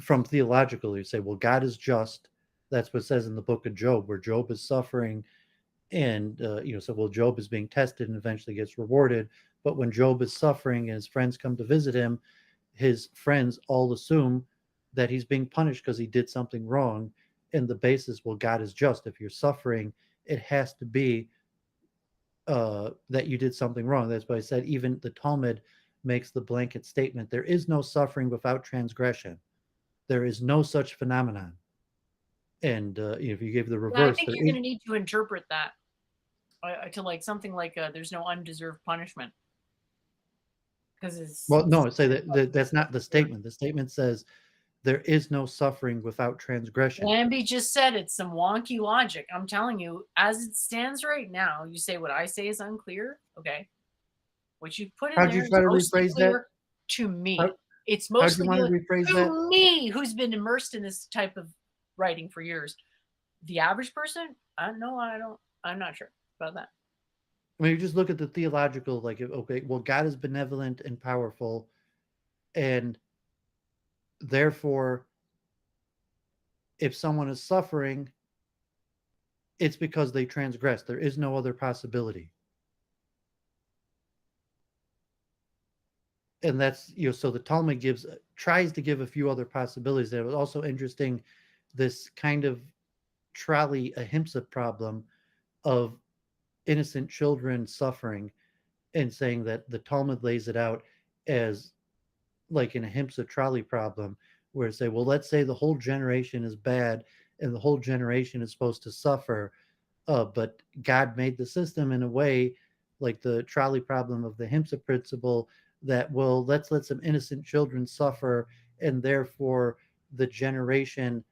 from theological, you say, well, God is just. That's what it says in the book of Job, where Job is suffering, and so, well, Job is being tested and eventually gets rewarded. But when Job is suffering and his friends come to visit him, his friends all assume that he's being punished because he did something wrong. And the basis, well, God is just. If you're suffering, it has to be that you did something wrong. That's why I said even the Talmud makes the blanket statement: there is no suffering without transgression. There is no such phenomenon. And if you give the Yeah, I reverse, think there you're is. going to need to interpret that to like something like there's no undeserved punishment because Well, it's no, say that's not the statement. The statement says there is no suffering without transgression. Lambie just said it's some wonky logic. I'm telling you, as it stands right now, you say what I say is unclear. Okay. What you put in How'd you there is try to mostly rephrase that? clear to How, me. It's How'd you mostly want to dealing rephrase that? to me, who's been immersed in this type of writing for years. The average person, no, I don't. I'm not sure about that. I mean, you just look at the theological, like, okay, well, God is benevolent and powerful, and therefore, if someone is suffering, it's because they transgress. There is no other possibility. And that's, so the Talmud tries to give a few other possibilities. That was also interesting, this kind of trolley ahimsa problem of innocent children suffering, and saying that the Talmud lays it out as like an ahimsa trolley problem, where say, well, let's say the whole generation is bad and the whole generation is supposed to suffer, but God made the system in a way, like the trolley problem of the ahimsa principle, that, well, let's let some innocent children suffer, and therefore the generation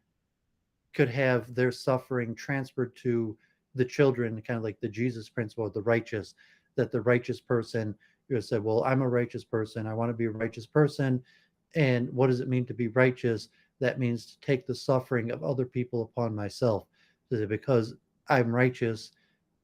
could have their suffering transferred to the children, kind of like the Jesus principle of the righteous, that the righteous person, you say, well, I'm a righteous person. I want to be a righteous person. And what does it mean to be righteous? That means to take the suffering of other people upon myself. Because I'm righteous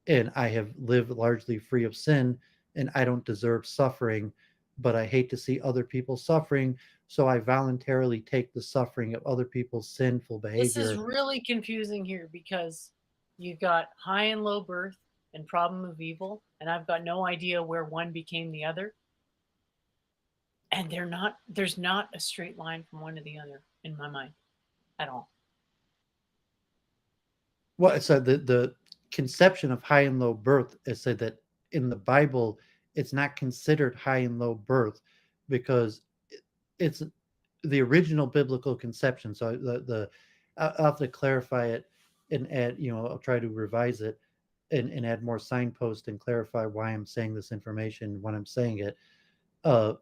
and I have lived largely free of sin and I don't deserve suffering, but I hate to see other people suffering. So I voluntarily take the suffering of other people's sinful This is behavior. really confusing here because you've got high and low birth and problem of evil, and I've got no idea where one became the other. And there's not a straight line from one to the other in my mind at all. Well, so the conception of high and low birth is said that in the Bible, it's not considered high and low birth because it's the original biblical conception. So I'll have to clarify it and add, I'll try to revise it and add more signposts and clarify why I'm saying this information when I'm saying it. Uh,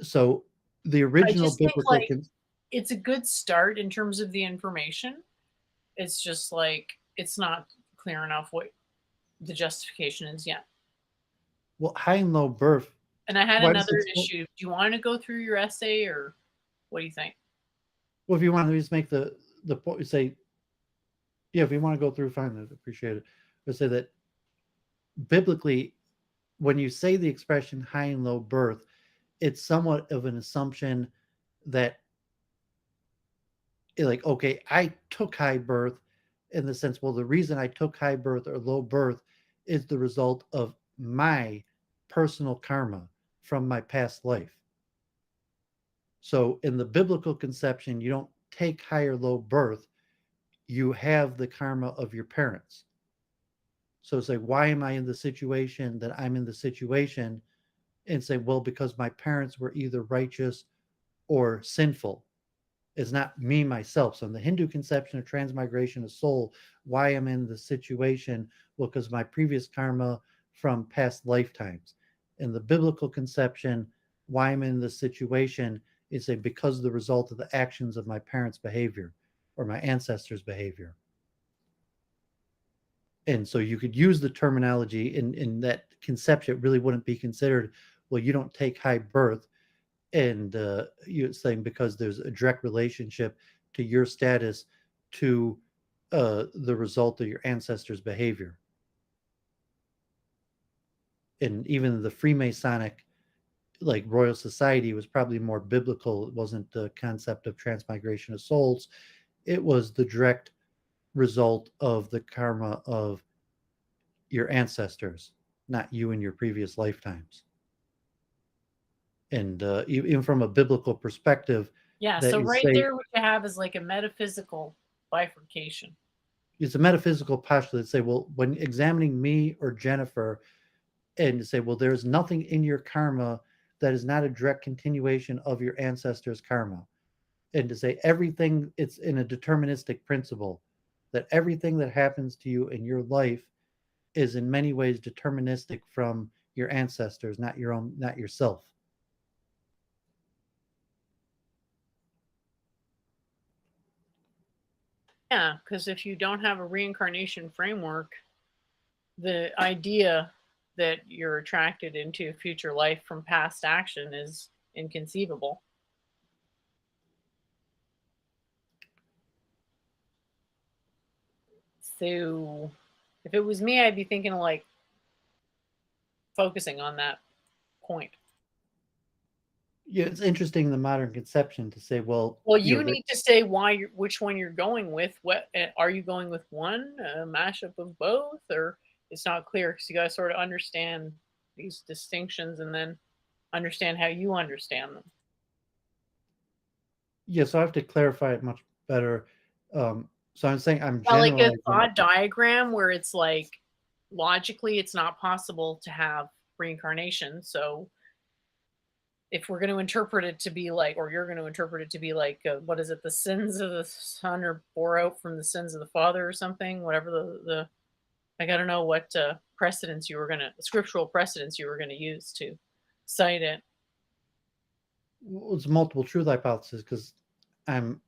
so the I original just think biblical like it's a good start in terms of the information. It's just like it's not clear enough what the justification is yet. well, high and low birth. And I had Why does another it? issue. Do you want to go through your essay or what do you think? Well, if you want to just make the point, say, yeah, if you want to go through, fine, I'd appreciate it. But say that biblically, when you say the expression high and low birth, it's somewhat of an assumption that, like, okay, I took high birth in the sense, well, the reason I took high birth or low birth is the result of my personal karma from my past life. So in the biblical conception, you don't take high or low birth, you have the karma of your parents. So it's like, why am I in the situation that I'm in the situation? And say, well, because my parents were either righteous or sinful. It's not me myself. So in the Hindu conception of transmigration of soul, why I'm in the situation? Well, because my previous karma from past lifetimes. In the biblical conception, why I'm in the situation is because the result of the actions of my parents' behavior or my ancestors' behavior. And so you could use the terminology in that conception. It really wouldn't be considered, well, you don't take high birth, and you're saying because there's a direct relationship to your status to the result of your ancestors' behavior. And even the Freemasonic, like Royal Society, was probably more biblical. It wasn't the concept of transmigration of souls. It was the direct result of the karma of your ancestors, not you in your previous lifetimes. And even from a biblical perspective, Yeah, that so you right say there what you have is like a metaphysical bifurcation. it's a metaphysical postulate that say, well, when examining me or Jennifer, and say, well, there's nothing in your karma that is not a direct continuation of your ancestors' karma. And to say everything, it's in a deterministic principle, that everything that happens to you in your life is in many ways deterministic from your ancestors, not your own, not yourself. Yeah, because if you don't have a reincarnation framework, the idea that you're attracted into a future life from past action is inconceivable. So if it was me, I'd be thinking of like focusing on that point. Yeah, it's interesting the modern conception to say, well, Well, you need to say which one you're going with. What are you going with? One a mashup of both, or it's not clear because you got to sort of understand these distinctions and then understand how you understand them. yeah, so I have to clarify it much better. So I'm saying I'm Well, like a generalizing. thought diagram where it's like logically it's not possible to have reincarnation. So if we're going to interpret it to be like, or you're going to interpret it to be like, what is it? The sins of the son are bore out from the sins of the father, or something. Whatever the like, I don't know what precedents you were going to, scriptural precedents you were going to use to cite it. Well, it's multiple truth hypothesis because I'm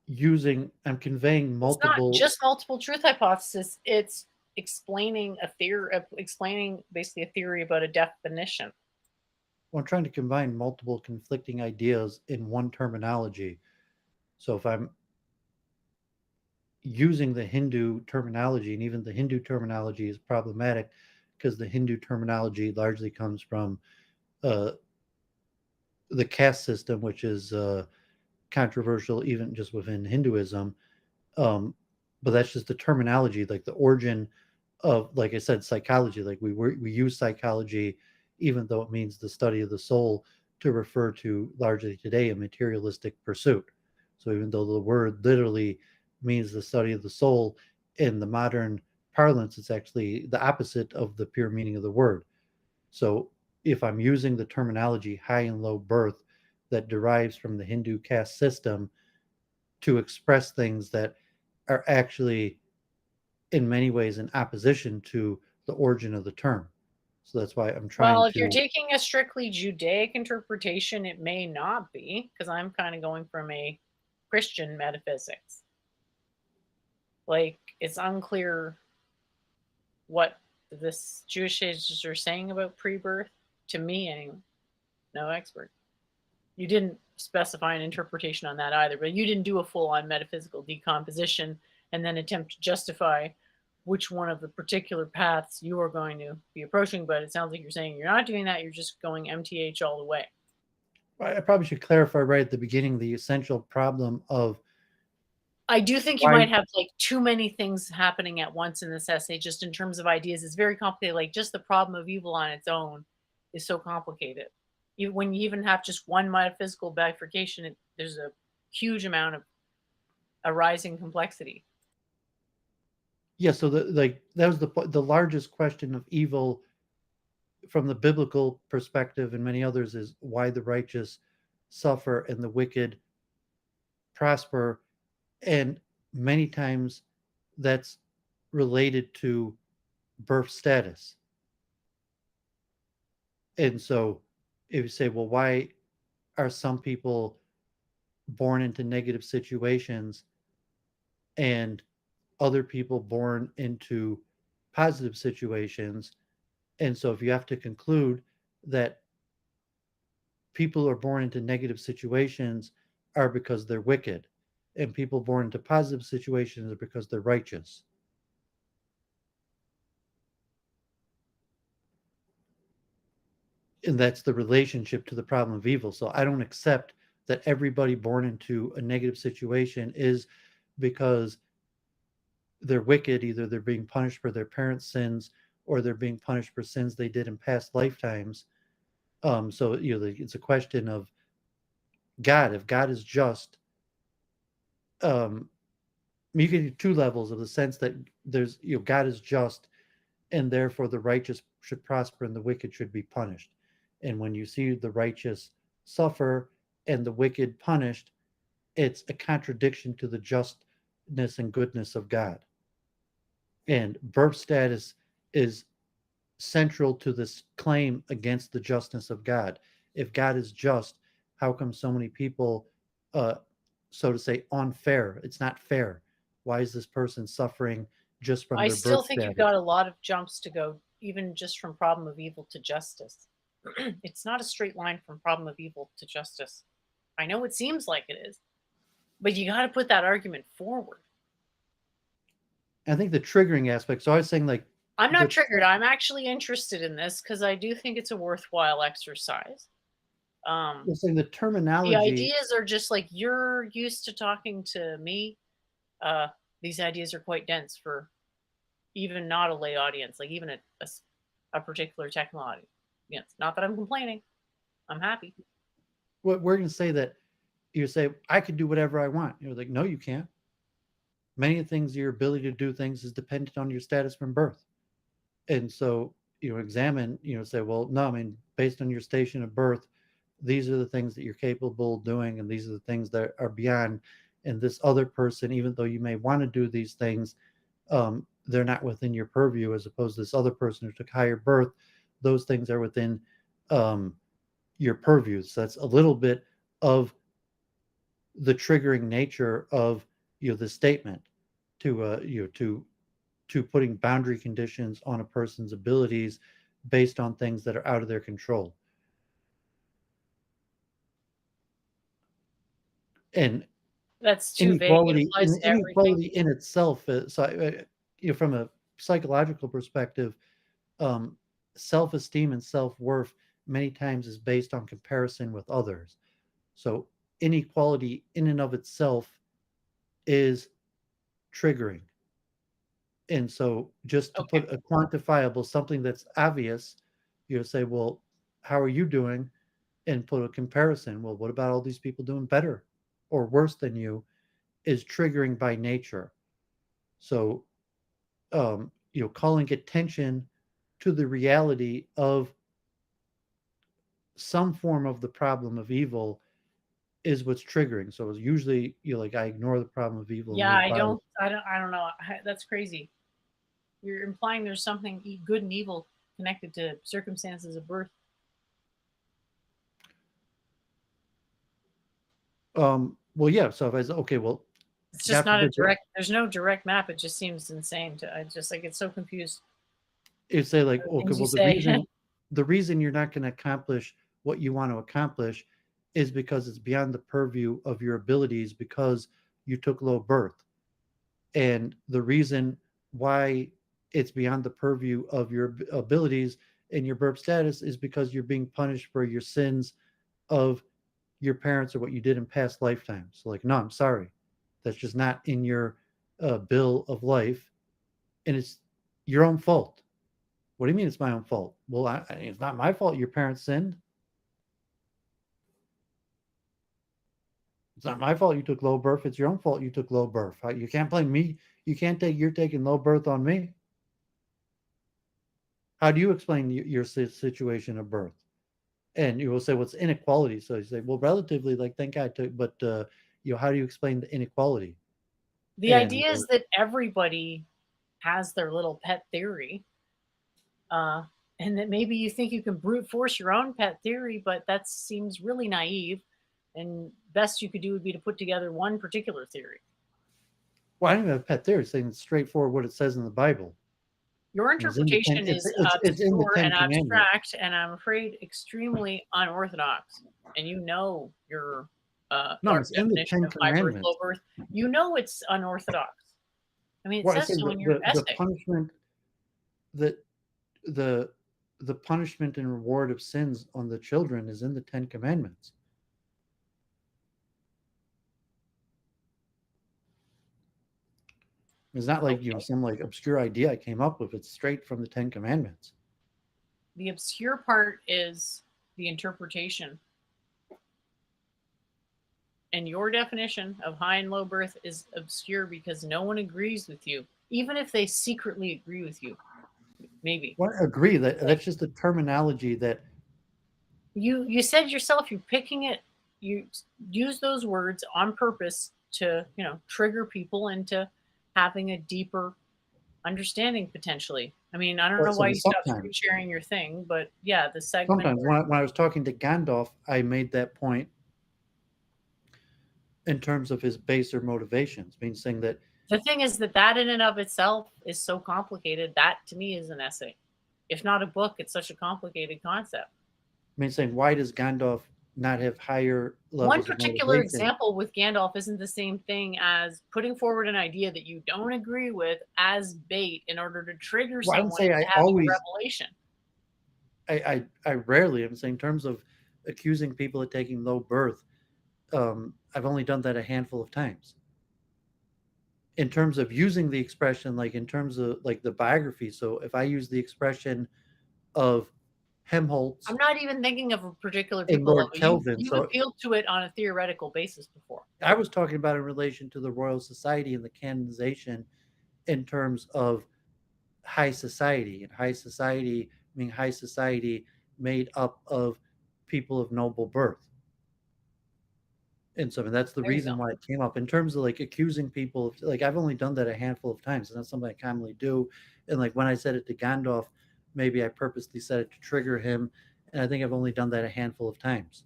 conveying It's not multiple. just multiple truth hypothesis. It's explaining a theory, explaining basically a theory about a definition. I'm trying to combine multiple conflicting ideas in one terminology. So if I'm using the Hindu terminology, and even the Hindu terminology is problematic because the Hindu terminology largely comes from uh, the caste system, which is controversial even just within Hinduism. Um, but that's just the terminology, like the origin of, like I said, psychology. Like we use psychology, even though it means the study of the soul, to refer to largely today a materialistic pursuit. So even though the word literally means the study of the soul, in the modern parlance, it's actually the opposite of the pure meaning of the word. So if I'm using the terminology high and low birth that derives from the Hindu caste system to express things that are actually in many ways in opposition to the origin of the term. So that's why I'm trying Well, if you're to. taking a strictly Judaic interpretation, it may not be, because I'm kind of going from a Christian metaphysics. Like, it's unclear what this Jewish sages are saying about pre-birth, to me anyway. No expert. You didn't specify an interpretation on that either, but you didn't do a full-on metaphysical decomposition and then attempt to justify which one of the particular paths you are going to be approaching. But it sounds like you're saying you're not doing that. You're just going MTH all the way. I probably should clarify right at the beginning the essential problem of. I do think you might have like too many things happening at once in this essay, just in terms of ideas. It's very complicated. Like just the problem of evil on its own is so complicated. When you even have just one metaphysical bifurcation, there's a huge amount of arising complexity. Yeah, so that was the largest question of evil from the biblical perspective, and many others, is why the righteous suffer and the wicked prosper. And many times that's related to birth status. And so if you say, well, why are some people born into negative situations and other people born into positive situations? And so if you have to conclude that people are born into negative situations are because they're wicked, and people born into positive situations are because they're righteous. And that's the relationship to the problem of evil. So I don't accept that everybody born into a negative situation is because they're wicked. Either they're being punished for their parents' sins or they're being punished for sins they did in past lifetimes. So it's a question of God. If God is just, um, you can do two levels of the sense that there's God is just, and therefore the righteous should prosper and the wicked should be punished. And when you see the righteous suffer and the wicked punished, it's a contradiction to the justness and goodness of God. And birth status is central to this claim against the justness of God. If God is just, how come so many people, so to say, unfair? It's not fair. Why is this person suffering just from I their still birth think status? you've got a lot of jumps to go even just from problem of evil to justice. It's not a straight line from problem of evil to justice. I know it seems like it is, but you got to put that argument forward. I think the triggering aspect. So I was saying, like, I'm not the triggered. I'm actually interested in this because I do think it's a worthwhile exercise. you're saying the The terminology. ideas are just like you're used to talking to me. These ideas are quite dense for even not a lay audience, like even a particular techno audience. Yes, not that I'm complaining. I'm happy. What we're going to say that you say I could do whatever I want. You're like, no, you can't. Many things, your ability to do things is dependent on your status from birth. And so, examine, say, well, no, I mean, based on your station of birth, these are the things that you're capable of doing, and these are the things that are beyond. And this other person, even though you may want to do these things, they're not within your purview, as opposed to this other person who took higher birth. Those things are within um, your purview. So that's a little bit of the triggering nature of the statement to putting boundary conditions on a person's abilities based on things that are out of their control. And That's too vague. It applies to everything. inequality in itself, from a psychological perspective, self-esteem and self-worth many times is based on comparison with others. So inequality in and of itself is triggering. And so just to put a quantifiable, something that's obvious, say, well, how are you doing? And put a comparison. Well, what about all these people doing better or worse than you, is triggering by nature. So, calling attention to the reality of some form of the problem of evil is what's triggering. So usually I ignore the problem of evil. Yeah, I don't know. That's crazy. You're implying there's something good and evil connected to circumstances of birth. Well, yeah. So if I say, okay, well, it's just not a direct. There's no direct map. It just seems insane to. I just like it's so confused. It'd say like, okay, well, the reason you're not going to accomplish what you want to accomplish is because it's beyond the purview of your abilities because you took low birth. And the reason why it's beyond the purview of your abilities and your birth status is because you're being punished for your sins of your parents or what you did in past lifetimes. So like, no, I'm sorry. That's just not in your bill of life. And it's your own fault. What do you mean it's my own fault? Well, it's not my fault your parents sinned. It's not my fault you took low birth. It's your own fault you took low birth. You can't blame me. You can't you're taking low birth on me. How do you explain your situation of birth? And you will say, what's inequality? So you say, well, relatively, like, thank God took, but, how do you explain the inequality? The idea is that everybody has their little pet theory. And that maybe you think you can brute force your own pet theory, but that seems really naive. And best you could do would be to put together one particular theory. Well, I don't have a pet theory, saying straightforward what it says in the Bible. Your interpretation is obscure and abstract, and I'm afraid extremely unorthodox. And your no, it's in the Ten Commandments. Low birth. It's unorthodox. I mean, it says so in your essay. The punishment that the punishment and reward of sins on the children is in the Ten Commandments. It's not like some like obscure idea I came up with. It's straight from the Ten Commandments. The obscure part is the interpretation. And your definition of high and low birth is obscure because no one agrees with you, even if they secretly agree with you. Maybe. Well, I agree that's just the terminology that you said yourself. You're picking it. You use those words on purpose to trigger people into having a deeper understanding potentially. I mean, I don't know why you stopped sharing your thing, but yeah, the segment. Sometimes when I was talking to Gandalf, I made that point in terms of his baser motivations, meaning saying that the thing is that in and of itself is so complicated. That to me is an essay. If not a book, it's such a complicated concept. I mean, saying why does Gandalf not have higher One levels of particular motivation? example with Gandalf isn't the same thing as putting forward an idea that you don't agree with as bait in order to trigger Well, I didn't someone say into I having a always. revelation. I rarely. I'm saying in terms of accusing people of taking low birth. I've only done that a handful of times. In terms of using the expression, like in terms of like the biography. So if I use the expression of Helmholtz I'm not even thinking of a particular and people Lord level. You Kelvin, you so appealed to it on a theoretical basis before. I was talking about in relation to the Royal Society and the canonization in terms of high society. And high society, I mean high society made up of people of noble birth. And so, and that's the There you go. reason why it came up in terms of like accusing people of like I've only done that a handful of times, and that's something I commonly do. And like when I said it to Gandalf, maybe I purposely said it to trigger him, and I think I've only done that a handful of times.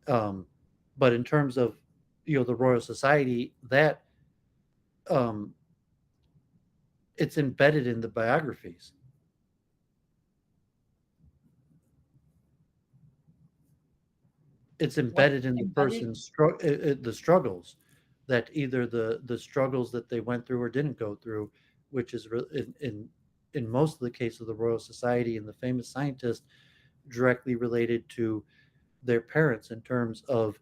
Um, but in terms of the Royal Society, that um, it's embedded in the biographies. It's What's embedded in the embedded? person's the struggles that either the struggles that they went through or didn't go through, which is in most of the case of the Royal Society and the famous scientists directly related to their parents in terms of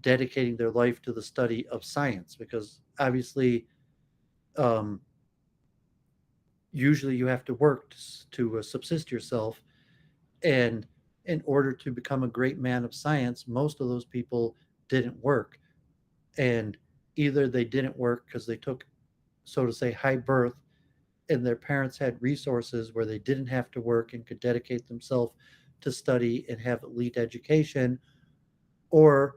dedicating their life to the study of science because obviously um, usually you have to work to subsist yourself and in order to become a great man of science most of those people didn't work and either they didn't work because they took so to say high birth and their parents had resources where they didn't have to work and could dedicate themselves to study and have elite education or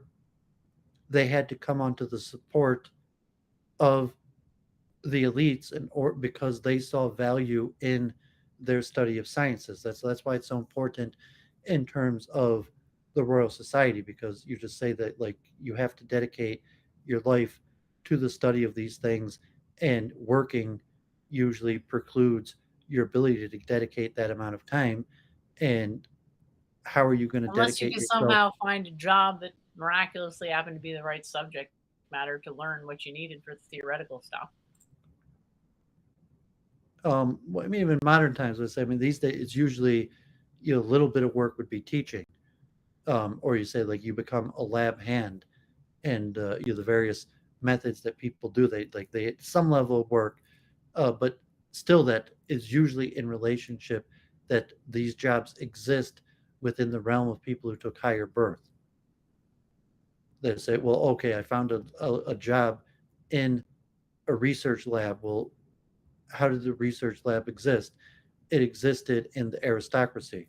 they had to come onto the support of the elites and or because they saw value in their study of sciences. That's why it's so important in terms of the Royal Society because you just say that like you have to dedicate your life to the study of these things and working usually precludes your ability to dedicate that amount of time and how are you going to Unless you dedicate can yourself somehow find a job that miraculously happened to be the right subject matter to learn what you needed for the theoretical stuff. well, I mean even modern times let's say I mean these days it's usually a little bit of work would be teaching or you say like you become a lab hand and the various methods that people do they some level of work but still that is usually in relationship that these jobs exist within the realm of people who took higher birth they say well okay I found a job in a research lab well how did the research lab exist it existed in the aristocracy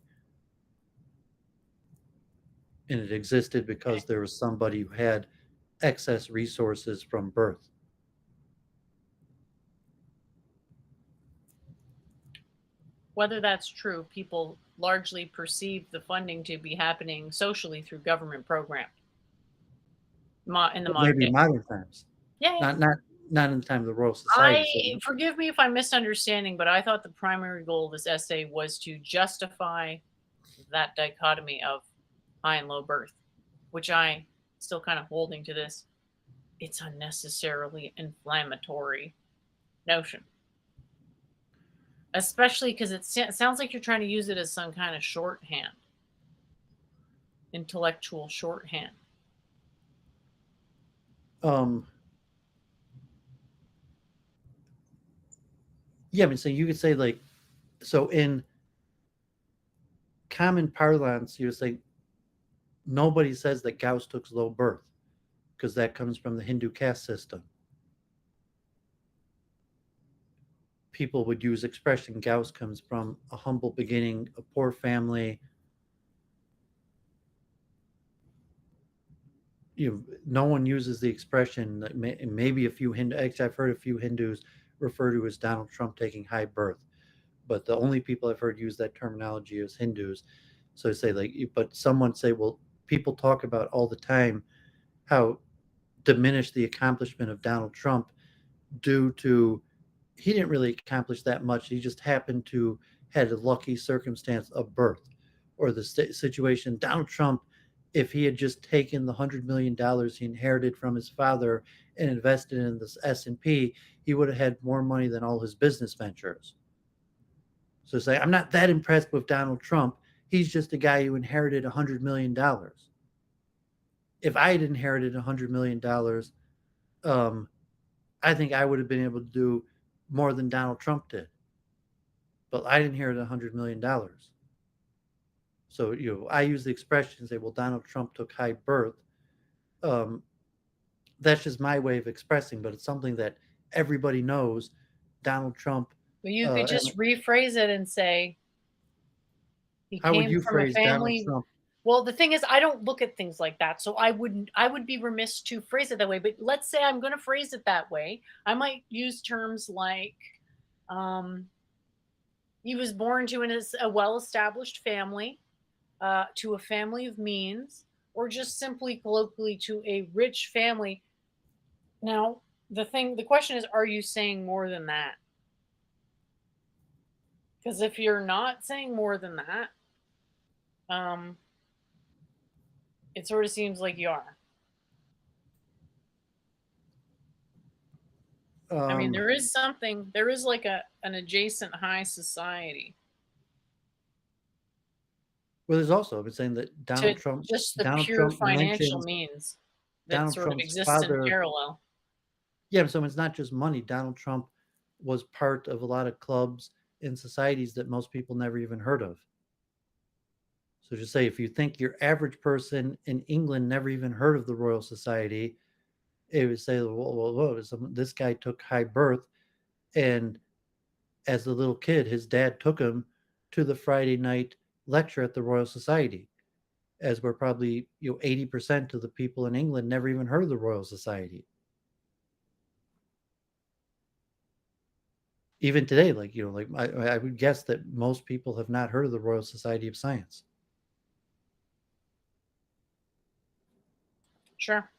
and it existed because Okay. there was somebody who had excess resources from birth. Whether that's true, people largely perceive the funding to be happening socially through government programs in the But modern maybe day. modern times, Yeah, yeah. not in the time of the Royal I Society. So forgive me if I'm misunderstanding, but I thought the primary goal of this essay was to justify that dichotomy of high and low birth, which I still kind of holding to this. It's unnecessarily inflammatory notion, especially because it sounds like you're trying to use it as some kind of shorthand, intellectual shorthand. um, yeah, I mean, so you could say like so in common parlance, you would say nobody says that Gauss took low birth because that comes from the Hindu caste system. People would use expression Gauss comes from a humble beginning, a poor family. No one uses the expression that maybe a few Hindu. Actually, I've heard a few Hindus refer to as Donald Trump taking high birth, but the only people I've heard use that terminology is Hindus. So I say like, but someone say, well, people talk about all the time how diminished the accomplishment of Donald Trump due to he didn't really accomplish that much. He just happened to had a lucky circumstance of birth, or the situation Donald Trump, if he had just taken the $100 million he inherited from his father and invested in this S&P, he would have had more money than all his business ventures. So say, I'm not that impressed with Donald Trump. He's just a guy who inherited $100 million. If I had inherited $100 million, I think I would have been able to do more than Donald Trump did. But I didn't inherit $100 million. So, I use the expression and say, well, Donald Trump took high birth. That's just my way of expressing, but it's something that everybody knows. Donald Trump. But you could just rephrase it and say he how would came you from a phrase Donald family. Trump? Well, the thing is, I don't look at things like that, so I would be remiss to phrase it that way. But let's say I'm going to phrase it that way. I might use terms like, he was born to a well-established family, to a family of means, or just simply colloquially to a rich family. Now, the question is, are you saying more than that? Because if you're not saying more than that, it sort of seems like you are. I mean, there is like an adjacent high society. Well, there's also, I've been saying that Donald Trump, just the Donald pure Trump financial mentions means that Donald sort of Trump's exists father. in parallel. Yeah, so it's not just money. Donald Trump was part of a lot of clubs and societies that most people never even heard of. So just say, if you think your average person in England never even heard of the Royal Society, it would say, whoa, this guy took high birth, and as a little kid, his dad took him to the Friday night lecture at the Royal Society, as where probably 80% of the people in England never even heard of the Royal Society. Even today, I would guess that most people have not heard of the Royal Society of Science. Sure.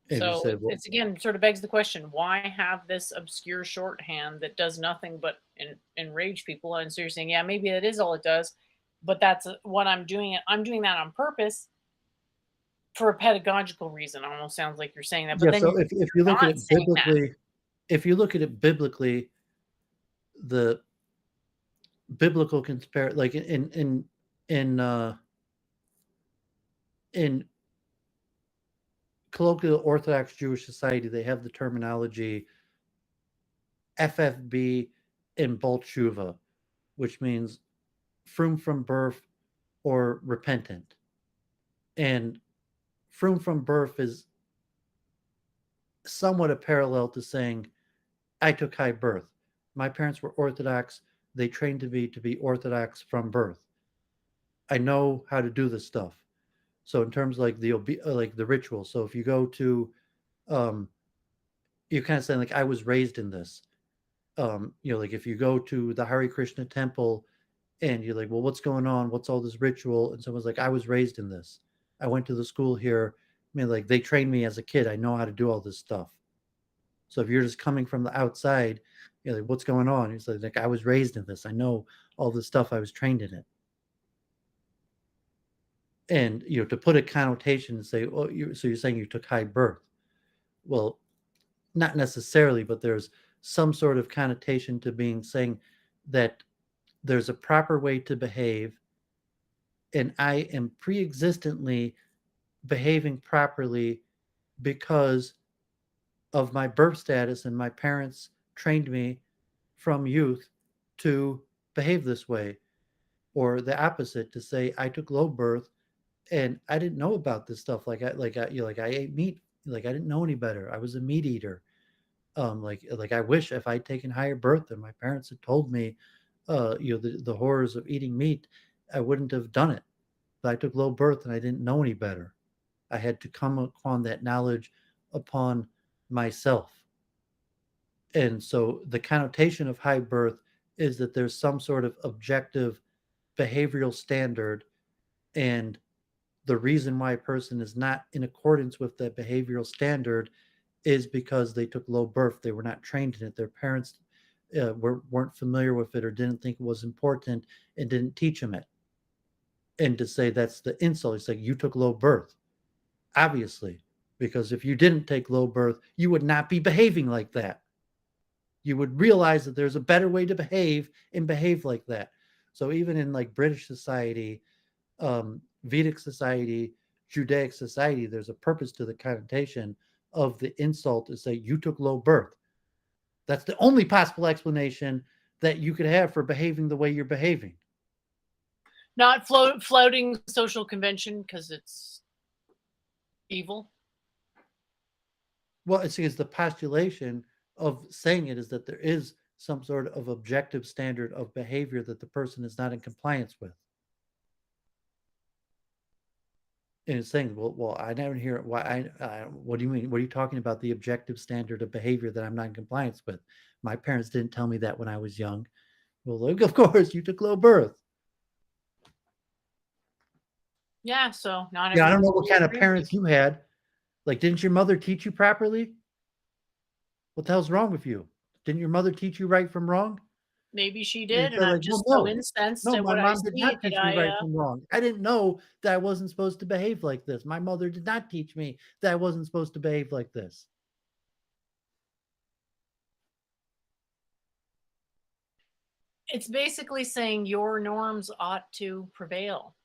And So said, well, it's again sort of begs the question: why have this obscure shorthand that does nothing but enrage people? And so you're saying, yeah, maybe that is all it does, but that's what I'm doing. I'm doing that on purpose for a pedagogical reason. Almost sounds like you're saying that. But yeah. then So if you look at it biblically, the biblical compare, like in colloquial Orthodox Jewish society, they have the terminology FFB and Bolshuva, which means from birth or repentant. And from birth is somewhat a parallel to saying, I took high birth. My parents were Orthodox. They trained me to be Orthodox from birth. I know how to do this stuff. So in terms of like the ritual. So if you go to, you're kind of saying like, I was raised in this. Like if you go to the Hare Krishna temple and you're like, well, what's going on? What's all this ritual? And someone's like, I was raised in this. I went to the school here. I mean, like they trained me as a kid. I know how to do all this stuff. So if you're just coming from the outside, you're like, what's going on? He's like, I was raised in this. I know all this stuff. I was trained in it. And to put a connotation and say, oh, so you're saying you took high birth. Well, not necessarily, but there's some sort of connotation to being saying that there's a proper way to behave, and I am pre-existently behaving properly because of my birth status, and my parents trained me from youth to behave this way. Or the opposite, to say I took low birth and I didn't know about this stuff. I ate meat. Like I didn't know any better. I was a meat eater. Like I wish if I'd taken higher birth and my parents had told me, the horrors of eating meat, I wouldn't have done it. But I took low birth and I didn't know any better. I had to come upon that knowledge upon myself. And so the connotation of high birth is that there's some sort of objective behavioral standard, and the reason why a person is not in accordance with that behavioral standard is because they took low birth. They were not trained in it. Their parents weren't familiar with it or didn't think it was important and didn't teach them it. And to say that's the insult, it's like you took low birth, obviously, because if you didn't take low birth, you would not be behaving like that. You would realize that there's a better way to behave and behave like that. So even in like British society, Vedic society, Judaic society, there's a purpose to the connotation of the insult to say you took low birth. That's the only possible explanation that you could have for behaving the way you're behaving. Not flouting social convention because it's evil. Well, it's because the postulation of saying it is that there is some sort of objective standard of behavior that the person is not in compliance with. And it's saying, well, I never hear why. What do you mean? What are you talking about? The objective standard of behavior that I'm not in compliance with? My parents didn't tell me that when I was young. Well, look, of course, you took low birth. Yeah, so not. Yeah, I don't know what kind of parents you had. Like, didn't your mother teach you properly? What the hell's wrong with you? Didn't your mother teach you right from wrong? Maybe she did, and Like, I'm well, just no. so incensed No, at my what I mom did see not teach that me right I. from wrong. I didn't know that I wasn't supposed to behave like this. My mother did not teach me that I wasn't supposed to behave like this. It's basically saying your norms ought to prevail.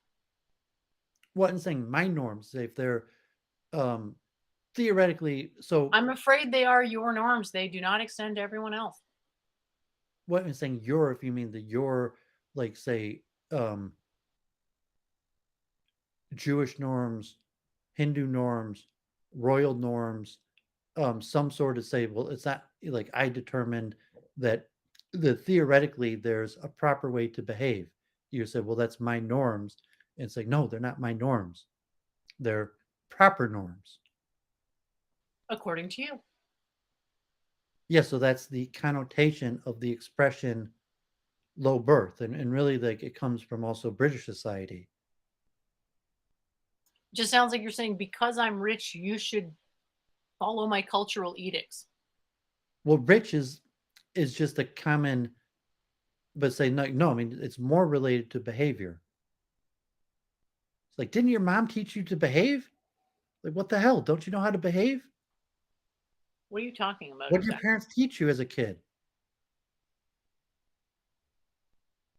What I'm saying, my norms, if they're theoretically, so I'm afraid they are your norms. They do not extend to everyone else. what I'm saying, your, if you mean the your, like say, Jewish norms, Hindu norms, royal norms, some sort of say, well, it's not like I determined that theoretically there's a proper way to behave. You say, well, that's my norms. And it's like, no, they're not my norms. They're proper norms. According to you. Yeah, so that's the connotation of the expression low birth. And really like it comes from also British society. Just sounds like you're saying because I'm rich, you should follow my cultural edicts. Well, rich is just a common, but say no. I mean, it's more related to behavior. It's like, didn't your mom teach you to behave? Like, what the hell? Don't you know how to behave? What are you talking about? What did your parents teach you as a kid?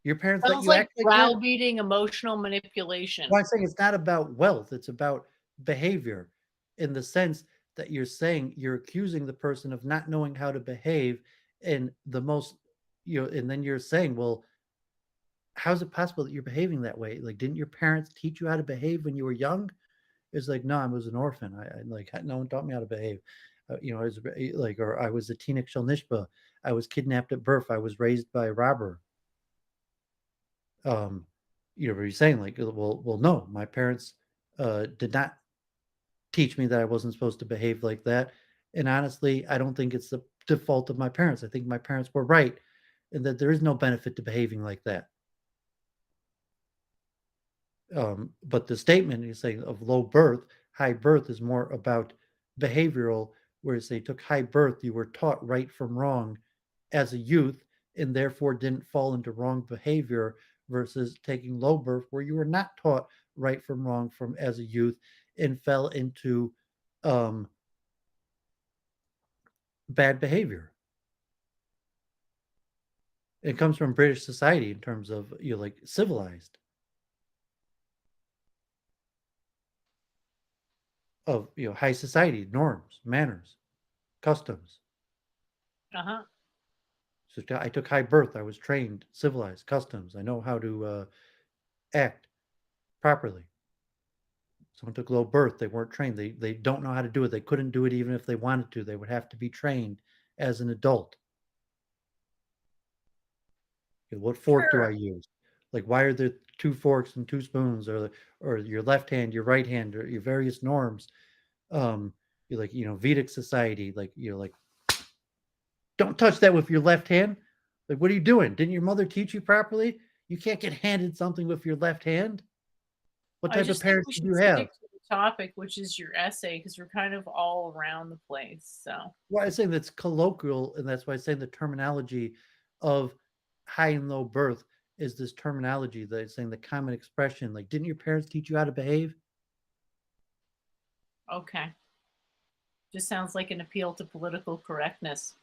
Your parents let Sounds you like act like that? browbeating, emotional manipulation. Well, I'm saying it's not about wealth. It's about behavior in the sense that you're saying you're accusing the person of not knowing how to behave in the most, and then you're saying, well, how is it possible that you're behaving that way? Like, didn't your parents teach you how to behave when you were young? It's like, no, I was an orphan. I like, no one taught me how to behave. I was like, or I was a teenage shelnishba. I was kidnapped at birth. I was raised by a robber. But you're saying like, well, no, my parents did not teach me that I wasn't supposed to behave like that. And honestly, I don't think it's the default of my parents. I think my parents were right, and that there is no benefit to behaving like that. But the statement you say of low birth, high birth is more about behavioral, whereas they took high birth, you were taught right from wrong as a youth, and therefore didn't fall into wrong behavior, versus taking low birth, where you were not taught right from wrong from as a youth and fell into bad behavior. It comes from British society in terms of like civilized. Of high society norms, manners, customs. Uh-huh. So I took high birth. I was trained, civilized, customs. I know how to act properly. Someone took low birth. They weren't trained. They don't know how to do it. They couldn't do it even if they wanted to. They would have to be trained as an adult. What fork do I use? Like, why are there 2 forks and 2 spoons, or your left hand, your right hand, or your various norms? You're like, Vedic society, like, like, don't touch that with your left hand. Like, what are you doing? Didn't your mother teach you properly? You can't get handed something with your left hand. What type of parents do you have? Stick to the topic, which is your essay, because we're kind of all around the place. So, well, I say that's colloquial, and that's why I say the terminology of high and low birth is this terminology that is saying the common expression. Like, didn't your parents teach you how to behave? Okay. Just sounds like an appeal to political correctness,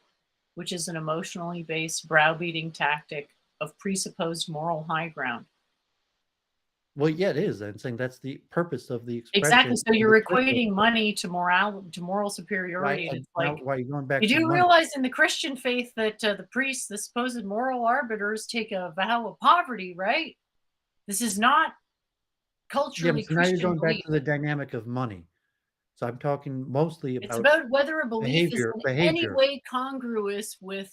which is an emotionally based browbeating tactic of presupposed moral high ground. Well, yeah, it is. I'm saying that's the purpose of the Exactly. expression. So of you're the circle. equating money to moral Why? superiority, and And it's now, like, why are you going back you to do money? realize in the Christian faith that the priests, the supposed moral arbiters, take a vow of poverty, right? This is not Yeah, but culturally so now you're Christian going back belief. to the dynamic of money. So I'm talking mostly It's about about whether a belief is behavior. in any Behavior. way congruous with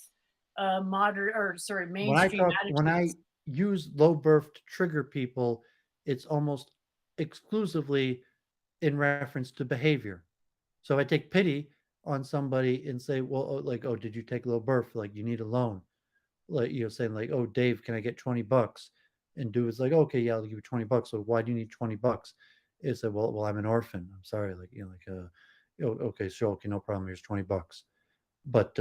mainstream When I attitudes. use low birth to trigger people, it's almost exclusively in reference to behavior. So I take pity on somebody and say, well, oh, like, oh, did you take low birth? Like, you need a loan. Like, saying like, oh, Dave, can I get $20? And dude was like, okay, yeah, I'll give you $20. So why do you need $20? It said, well, I'm an orphan. I'm sorry. Like, okay, sure. Okay, no problem. Here's $20. But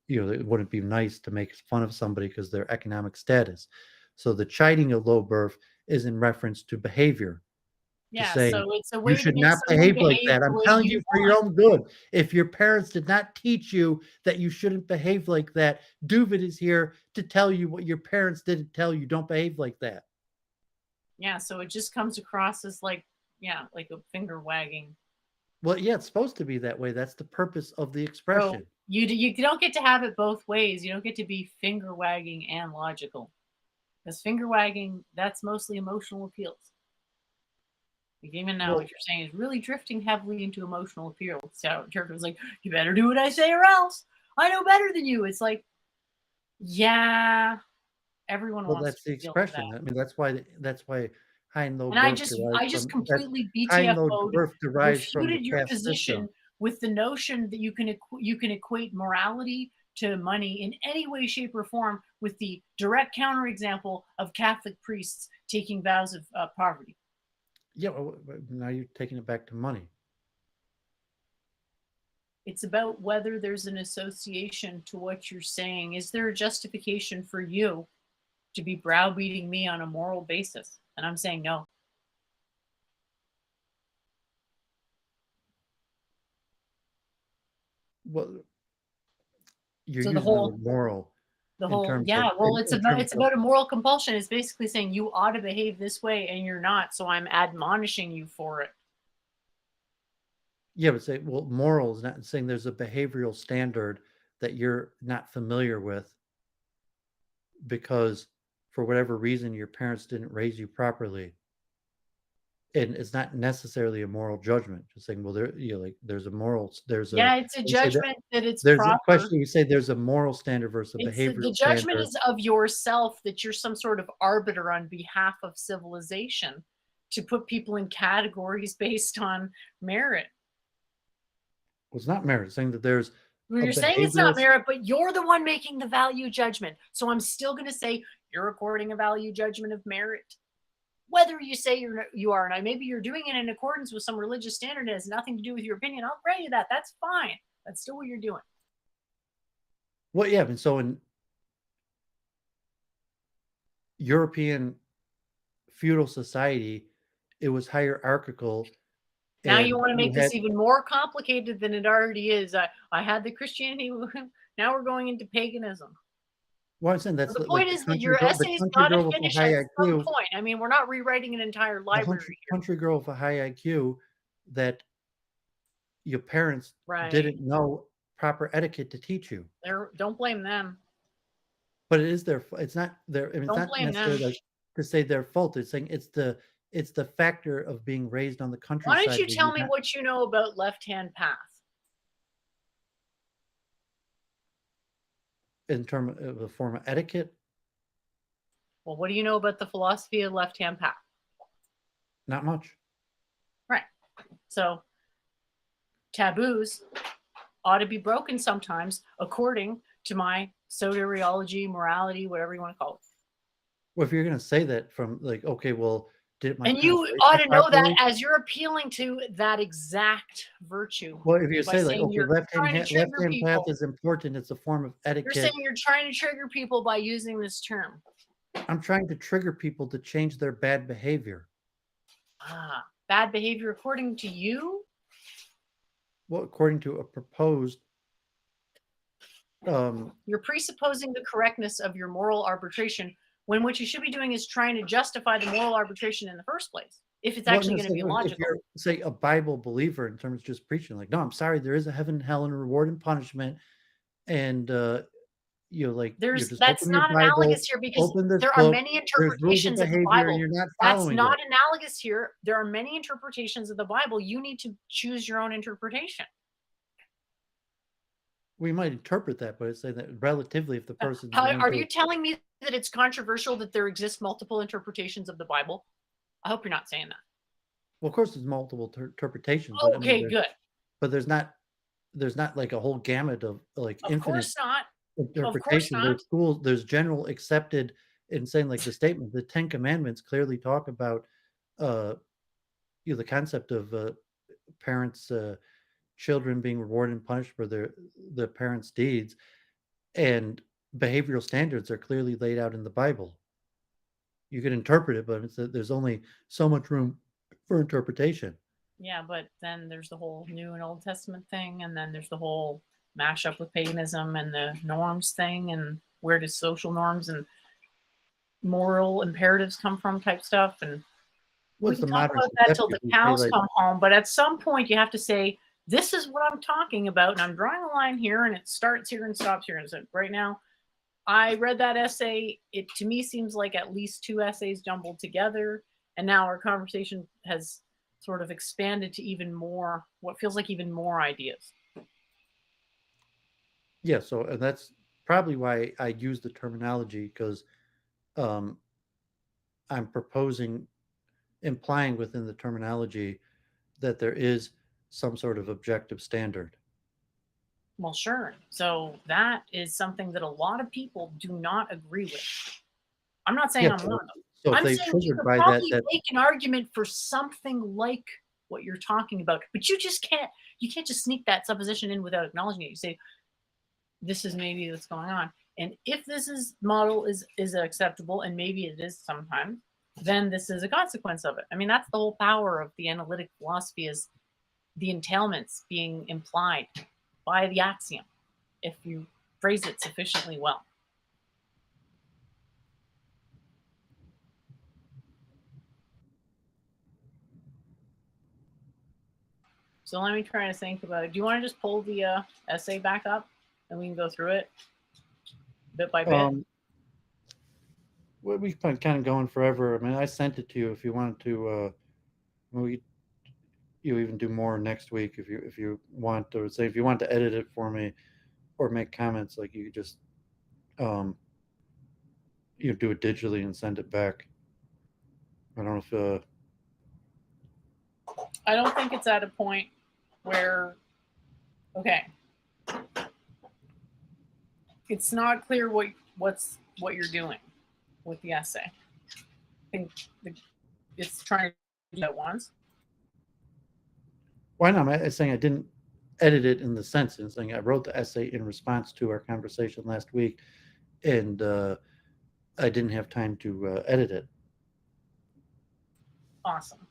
it wouldn't be nice to make fun of somebody because their economic status. So the chiding of low birth is in reference to behavior, to Yeah, saying so it's a you way to should make not someone behave like behave that. the I'm way telling you you for your want. own good. If your parents did not teach you that you shouldn't behave like that, Doovid is here to tell you what your parents didn't tell you. Don't behave like that. Yeah, so it just comes across as like, yeah, like a finger wagging. Well, yeah, it's supposed to be that way. That's the purpose of the So expression. you don't get to have it both ways. You don't get to be finger wagging and logical. Because finger wagging, that's mostly emotional appeals. Like even now, Well, what you're saying is really drifting heavily into emotional appeal. So Church was like, "You better do what I say, or else I know better than you." It's like, yeah, everyone well, wants to that's the feel that, expression. I mean, that's why high and low and I birth just derives I just from that's completely high and low BTFO'd, birth derives from the refuted your caste system. position with the notion that you can equate morality to money in any way, shape, or form with the direct counterexample of Catholic priests taking vows of poverty. Yeah, well, now you're taking it back to money. It's about whether there's an association to what you're saying. Is there a justification for you to be browbeating me on a moral basis? And I'm saying no. Well, you're So the using the whole word moral the in whole terms of yeah, well, in terms it's of about a moral compulsion. It's basically saying you ought to behave this way and you're not, so I'm admonishing you for it. yeah, but say, well, moral is not saying there's a behavioral standard that you're not familiar with because for whatever reason your parents didn't raise you properly. And it's not necessarily a moral judgment. Just saying, well, like there's a moral, Yeah, it's a you say that judgment that it's there's a proper. question. You say there's a moral standard versus a It's the behavioral judgment standard. is of yourself, that you're some sort of arbiter on behalf of civilization to put people in categories based on merit. Well, it's not merit. It's saying that there's Well, a you're saying it's not behavioral. merit, but you're the one making the value judgment. So I'm still going to say you're recording a value judgment of merit. Whether you say you are or not, maybe you're doing it in accordance with some religious standard that has nothing to do with your opinion. I'll grant you that. That's fine. That's still what you're doing. Well, yeah, and so in European feudal society, it was hierarchical, Now you and want to you make had. this even more complicated than it already is. I had the Christianity. Now we're going into paganism. Well, I'm saying So that's the like point is that your the essay's country got to girl with a finish high at some IQ, point. I mean, we're not rewriting an entire the library here. country girl with a high IQ that your parents Right. didn't know proper etiquette to teach you. Don't blame them. But it is it's not their, I mean, it's Don't not blame them. necessarily like to say their fault. It's saying it's the factor of being raised on the Why don't countryside you where tell you're me not what you know about left-hand path? in terms of a form of etiquette. Well, what do you know about the philosophy of left-hand path? Not much. Right. So taboos ought to be broken sometimes according to my soteriology, morality, whatever you want to call it. Well, if you're going to say that from like, okay, well, Did my And you translation ought to know that properly? as you're appealing to that exact virtue Well, if you by say like, saying okay, you're trying to trigger left-hand path people. is important, it's a form of You're saying etiquette. you're trying to trigger people by using this term. I'm trying to trigger people to change their bad behavior. Bad behavior according to you? Well, according to a proposed You're presupposing the correctness of your moral arbitration when what you should be doing is trying to justify the moral arbitration in the first place, if it's actually going to be if logical. you're, say, a Bible believer in terms of just preaching, like, no, I'm sorry, there is a heaven, hell, and reward and punishment, and just That's open your not Bible, analogous here because open this there are book. many There's rules of interpretations of the behavior, and Bible. you're not That's following not it. analogous here. There are many interpretations of the Bible. You need to choose your own interpretation. We might interpret that, but it's saying that relatively, if the person's Are you telling me that it's controversial that there exist multiple interpretations of the Bible? I hope you're not saying that. Well, of course, there's multiple interpretations. But Okay, good. But there's not like a whole gamut of like Of infinite course not. interpretation. not. There's general accepted in saying like the statement, the 10 Commandments clearly talk about the concept of parents, children being rewarded and punished for their parents' deeds, and behavioral standards are clearly laid out in the Bible. You can interpret it, but there's only so much room for interpretation. Yeah, but then there's the whole New and Old Testament thing, and then there's the whole mashup with paganism and the norms thing, and where do social norms and moral imperatives come from type stuff. And we can talk about that till the cows come home, but at some point you have to say, this is what I'm talking about, and I'm drawing a line here, and it starts here and stops here. And so right now, I read that essay. It to me seems like at least 2 essays jumbled together, and now our conversation has sort of expanded to even more, what feels like even more ideas. Yeah, so and that's probably why I use the terminology, because I'm implying within the terminology that there is some sort of objective standard. Well, sure. So that is something that a lot of people do not agree with. I'm not saying I'm one of them. So I'm if saying they you triggered could by probably that, make an argument for something like what you're talking about, but you just can't. You can't just sneak that supposition in without acknowledging it. You say, "This is maybe what's going on," and if this model is acceptable, and maybe it is sometimes, then this is a consequence of it. I mean, that's the whole power of the analytic philosophy, is the entailments being implied by the axiom, if you phrase it sufficiently well. So let me try to think about it. Do you want to just pull the essay back up and we can go through it bit by bit? Well, we've been kind of going forever. I mean, I sent it to you. If you wanted to, you even do more next week if you want to. Say if you want to edit it for me or make comments, like you could just you do it digitally and send it back. I don't know if I don't think it's at a point where, okay, it's not clear what you're doing with the essay. I think it's trying to do that once. Why not? I'm saying I didn't edit it in the sense, and saying I wrote the essay in response to our conversation last week, and I didn't have time to edit it. Awesome.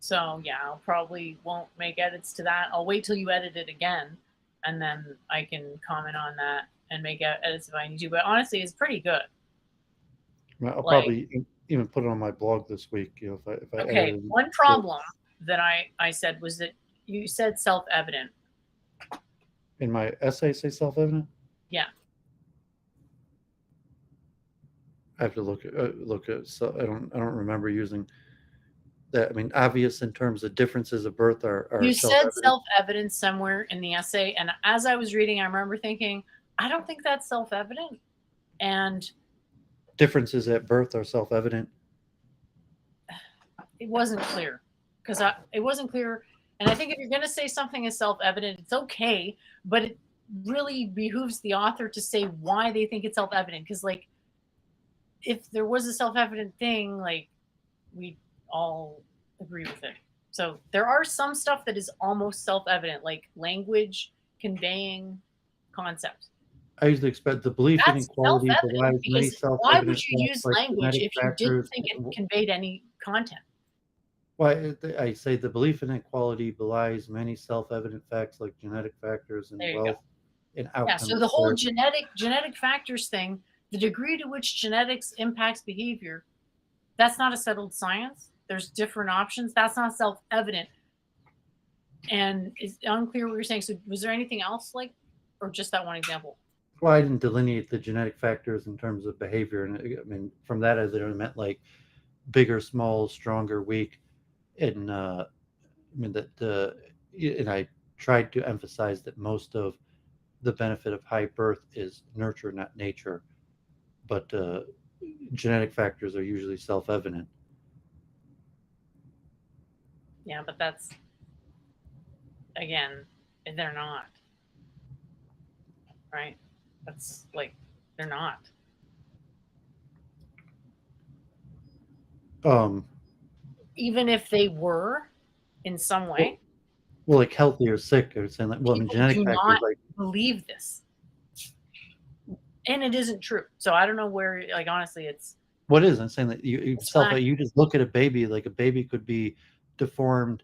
So yeah, I'll probably won't make edits to that. I'll wait till you edit it again, and then I can comment on that and make edits if I need to. But honestly, it's pretty good. I'll probably even put it on my blog this week. If I okay. One problem that I said was that you said self-evident. In my essay, say self-evident? Yeah. I have to look at. So I don't remember using that. I mean, obvious in terms of differences of birth are. You said self-evident somewhere in the essay, and as I was reading, I remember thinking, I don't think that's self-evident. And differences at birth are self-evident. It wasn't clear it wasn't clear. And I think if you're going to say something is self-evident, it's okay, but it really behooves the author to say why they think it's self-evident. Because like if there was a self-evident thing, like, we all agree with it. So there are some stuff that is almost self-evident, like language conveying concepts. I usually expect the belief in That's equality self-evident belies many because why would self-evident you facts use like language genetic if you didn't factors. think it conveyed any content? Why I say the belief in equality belies many self-evident facts like genetic factors and There you go. wealth and Yeah, so outcomes. the whole genetic factors thing, the degree to which genetics impacts behavior, that's not a settled science. There's different options. That's not self-evident. And it's unclear what you're saying. So was there anything else, like, or just that one example? Well, I didn't delineate the genetic factors in terms of behavior, and I mean from that I literally meant like bigger, small, stronger, weak, and I mean that and I tried to emphasize that most of the benefit of high birth is nurture, not nature, but genetic factors are usually self-evident. Yeah, but that's, again, they're not, right? That's like, they're not. Even if they were in some way, well, like healthy or sick, or saying like, well, I mean, people genetic do factors not like believe this. And it isn't true. So I don't know where, like, honestly, it's what is? I'm saying that you just look at a baby, like a baby could be deformed,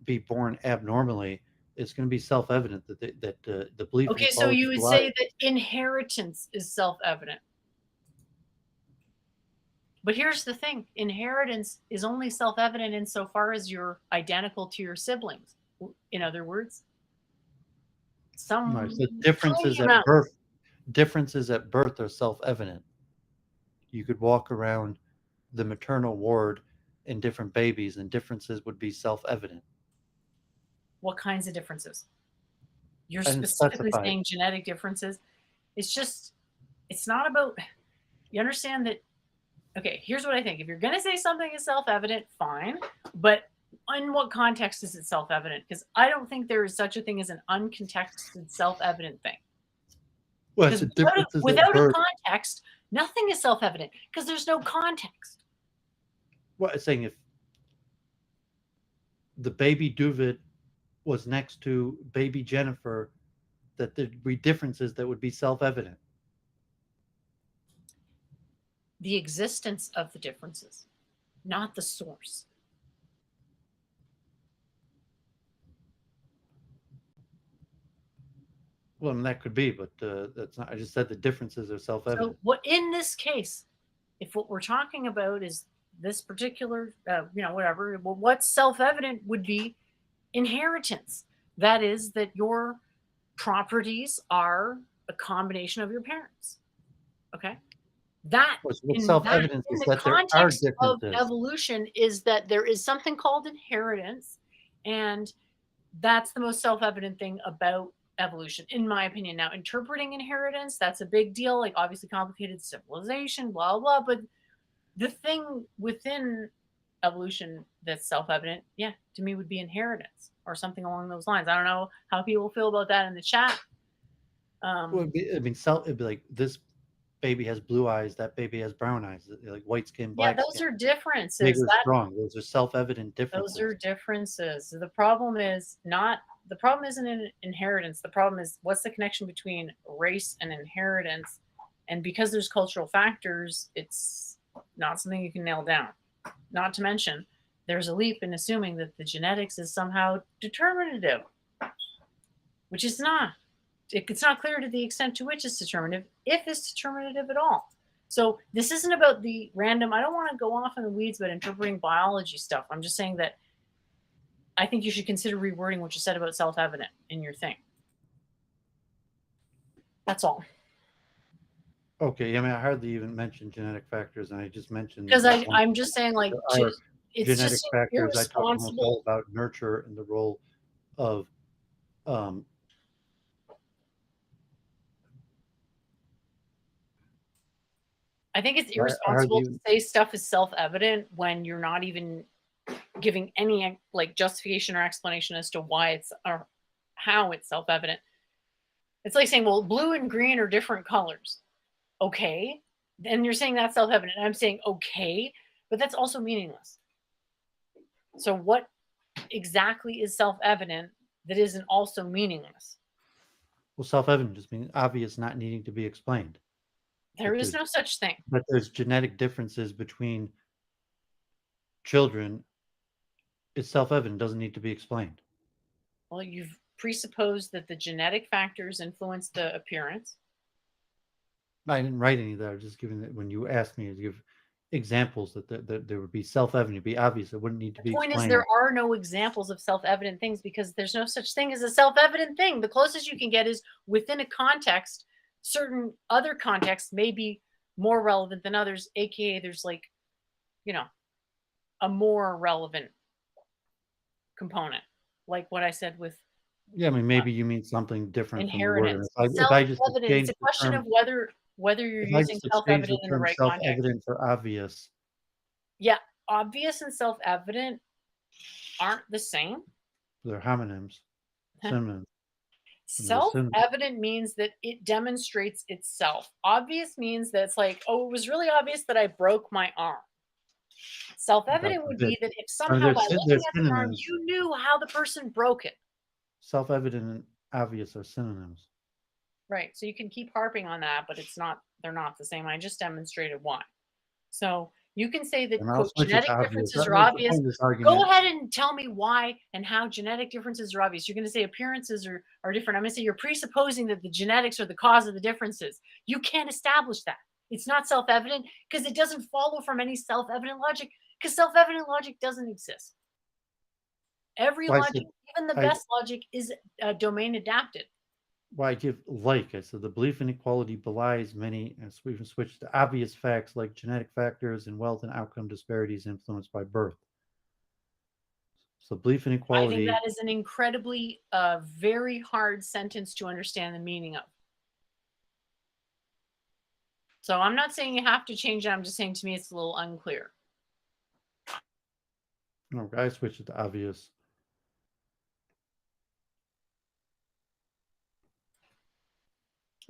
be born abnormally. It's going to be self-evident that the belief in okay. So equality you would belies. say that inheritance is self-evident. But here's the thing, inheritance is only self-evident insofar as you're identical to your siblings. In other words, No, so differences at birth. Differences at birth are self-evident. You could walk around the maternal ward in different babies, and differences would be self-evident. What kinds of differences? You're And specifically specified. saying genetic differences. It's just, it's not about, you understand that, okay, here's what I think. If you're going to say something is self-evident, fine. But in what context is it self-evident? Because I don't think there is such a thing as an uncontexted self-evident thing. Well, Because differences without at a birth. context, nothing is self-evident because there's no context. Well, I'm saying if the baby Doooovid was next to baby Jennifer, that there'd be differences that would be self-evident. The existence of the differences, not the source. Well, and that could be, but that's not. I just said the differences are self-evident. So, what in this case, if what we're talking about is this particular, whatever, well, what's self-evident would be inheritance. That is, that your properties are a combination of your parents. Okay. That What's in self-evident is the that there are context of differences. evolution is that there is something called inheritance, and that's the most self-evident thing about evolution, in my opinion. Now, interpreting inheritance, that's a big deal, like obviously complicated civilization, blah, blah. But the thing within evolution that's self-evident, yeah, to me would be inheritance or something along those lines. I don't know how people feel about that in the chat. Well, it'd be like this baby has blue eyes, that baby has brown eyes, like white skin, Yeah, black those skin. are differences. Big or strong. Those are self-evident differences. Those are differences. The problem isn't in inheritance. The problem is what's the connection between race and inheritance? And because there's cultural factors, it's not something you can nail down. Not to mention, there's a leap in assuming that the genetics is somehow determinative, which is not. It's not clear to the extent to which it's determinative, if it's determinative at all. So this isn't about the random. I don't want to go off in the weeds about interpreting biology stuff. I'm just saying that I think you should consider rewording what you said about self-evident in your thing. That's all. Okay, I mean, I hardly even mentioned genetic factors, and I just mentioned Because I'm just saying, like, it's genetic just factors. I talk almost irresponsible. all about nurture and the role of I think it's irresponsible to say stuff is self-evident when you're not even giving any like justification or explanation as to why it's or how it's self-evident. It's like saying, well, blue and green are different colors. Okay, And you're saying that's self-evident. And I'm saying, okay, but that's also meaningless. So what exactly is self-evident that isn't also meaningless? Well, self-evident just means obvious, not needing to be explained. There is no such thing. But there's genetic differences between children. It's self-evident, doesn't need to be explained. Well, you've presupposed that the genetic factors influence the appearance. I didn't write any of that. I was just giving it when you asked me to give examples that there would be self-evident, it'd be obvious. It wouldn't need to be The point is, explained. there are no examples of self-evident things because there's no such thing as a self-evident thing. The closest you can get is within a context. Certain other contexts may be more relevant than others, aka there's like, you know, a more relevant component, like what I said with Yeah, I mean, maybe you mean something different from the word. And inheritance. if I just Self-evident. It's exchange a the question term, of whether you're if I using just exchange the self-evident in the term right context. self-evident for obvious, Yeah, obvious and self-evident aren't the same. they're homonyms, synonyms. Self-evident means that it demonstrates itself. Obvious means that it's like, oh, it was really obvious that I broke my arm. Self-evident would be that if somehow by looking They're at the arm, synonyms. you knew how the person broke it. Self-evident and obvious are synonyms. Right. So you can keep harping on that, but they're not the same. I just demonstrated why. So you can say that, And I'll quote, switch it genetic to obvious. differences are That's the obvious. point of this Go argument. ahead and tell me why and how genetic differences are obvious. You're going to say appearances are different. I'm going to say you're presupposing that the genetics are the cause of the differences. You can't establish that. It's not self-evident because it doesn't follow from any self-evident logic because self-evident logic doesn't exist. Every Well, logic, even the best logic, is domain adapted. Why I give like I said, the belief in equality belies many, and so we can switch to obvious facts like genetic factors and wealth and outcome disparities influenced by birth. So belief in I think equality. that is an incredibly very hard sentence to understand the meaning of. So I'm not saying you have to change it. I'm just saying to me it's a little unclear. No, I switch it to obvious.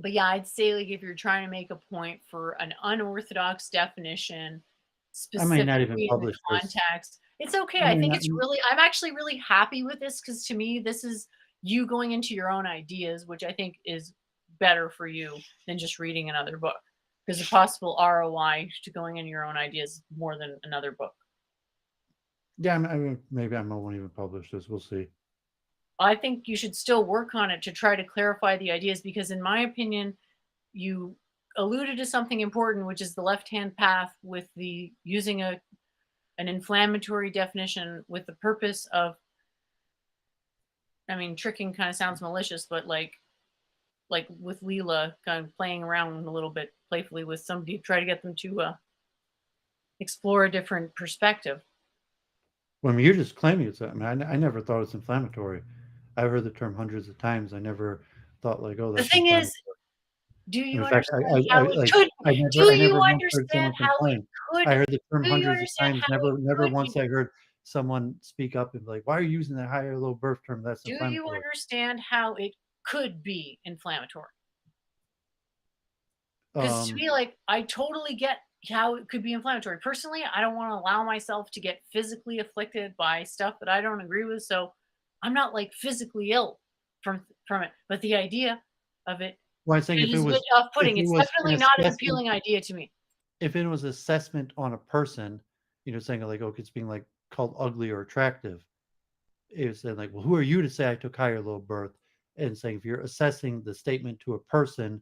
But yeah, I'd say like if you're trying to make a point for an unorthodox definition, specifically even in the publish this. context, it's okay. I think it's really, I'm actually really happy with this because to me, this is you going into your own ideas, which I think is better for you than just reading another book. Because the possible ROI to going into your own ideas more than another book. Yeah, I mean, maybe I won't even publish this. We'll see. I think you should still work on it to try to clarify the ideas because, in my opinion, you alluded to something important, which is the left-hand path with the using an inflammatory definition with the purpose of, I mean, tricking kind of sounds malicious, but like with Leela, kind of playing around a little bit playfully with somebody to try to get them to explore a different perspective. Well, I mean, you're just claiming it's. I mean, I never thought it's inflammatory. I've heard the term hundreds of times. I never thought like, oh, The that's thing is, inflammatory. do you In fact, understand how it could? I Do you never once heard understand someone how it complain. could? I heard the term Do you hundreds of understand times. how it Never could once be? I heard someone speak up and be like, "Why are you using that high or low birth term? That's Do you inflammatory." understand how it could be inflammatory? Because to me, like, I totally get how it could be inflammatory. Personally, I don't want to allow myself to get physically afflicted by stuff that I don't agree with. So I'm not like physically ill from it. But the idea of it Well, I'm saying if it is a bit was off-putting. if it It's was an definitely not an assessment, appealing idea to me. if it was assessment on a person, saying like, "Oh, it's being like called ugly or attractive," it was saying like, "Well, who are you to say I took high or low birth?" And saying if you're assessing the statement to a person,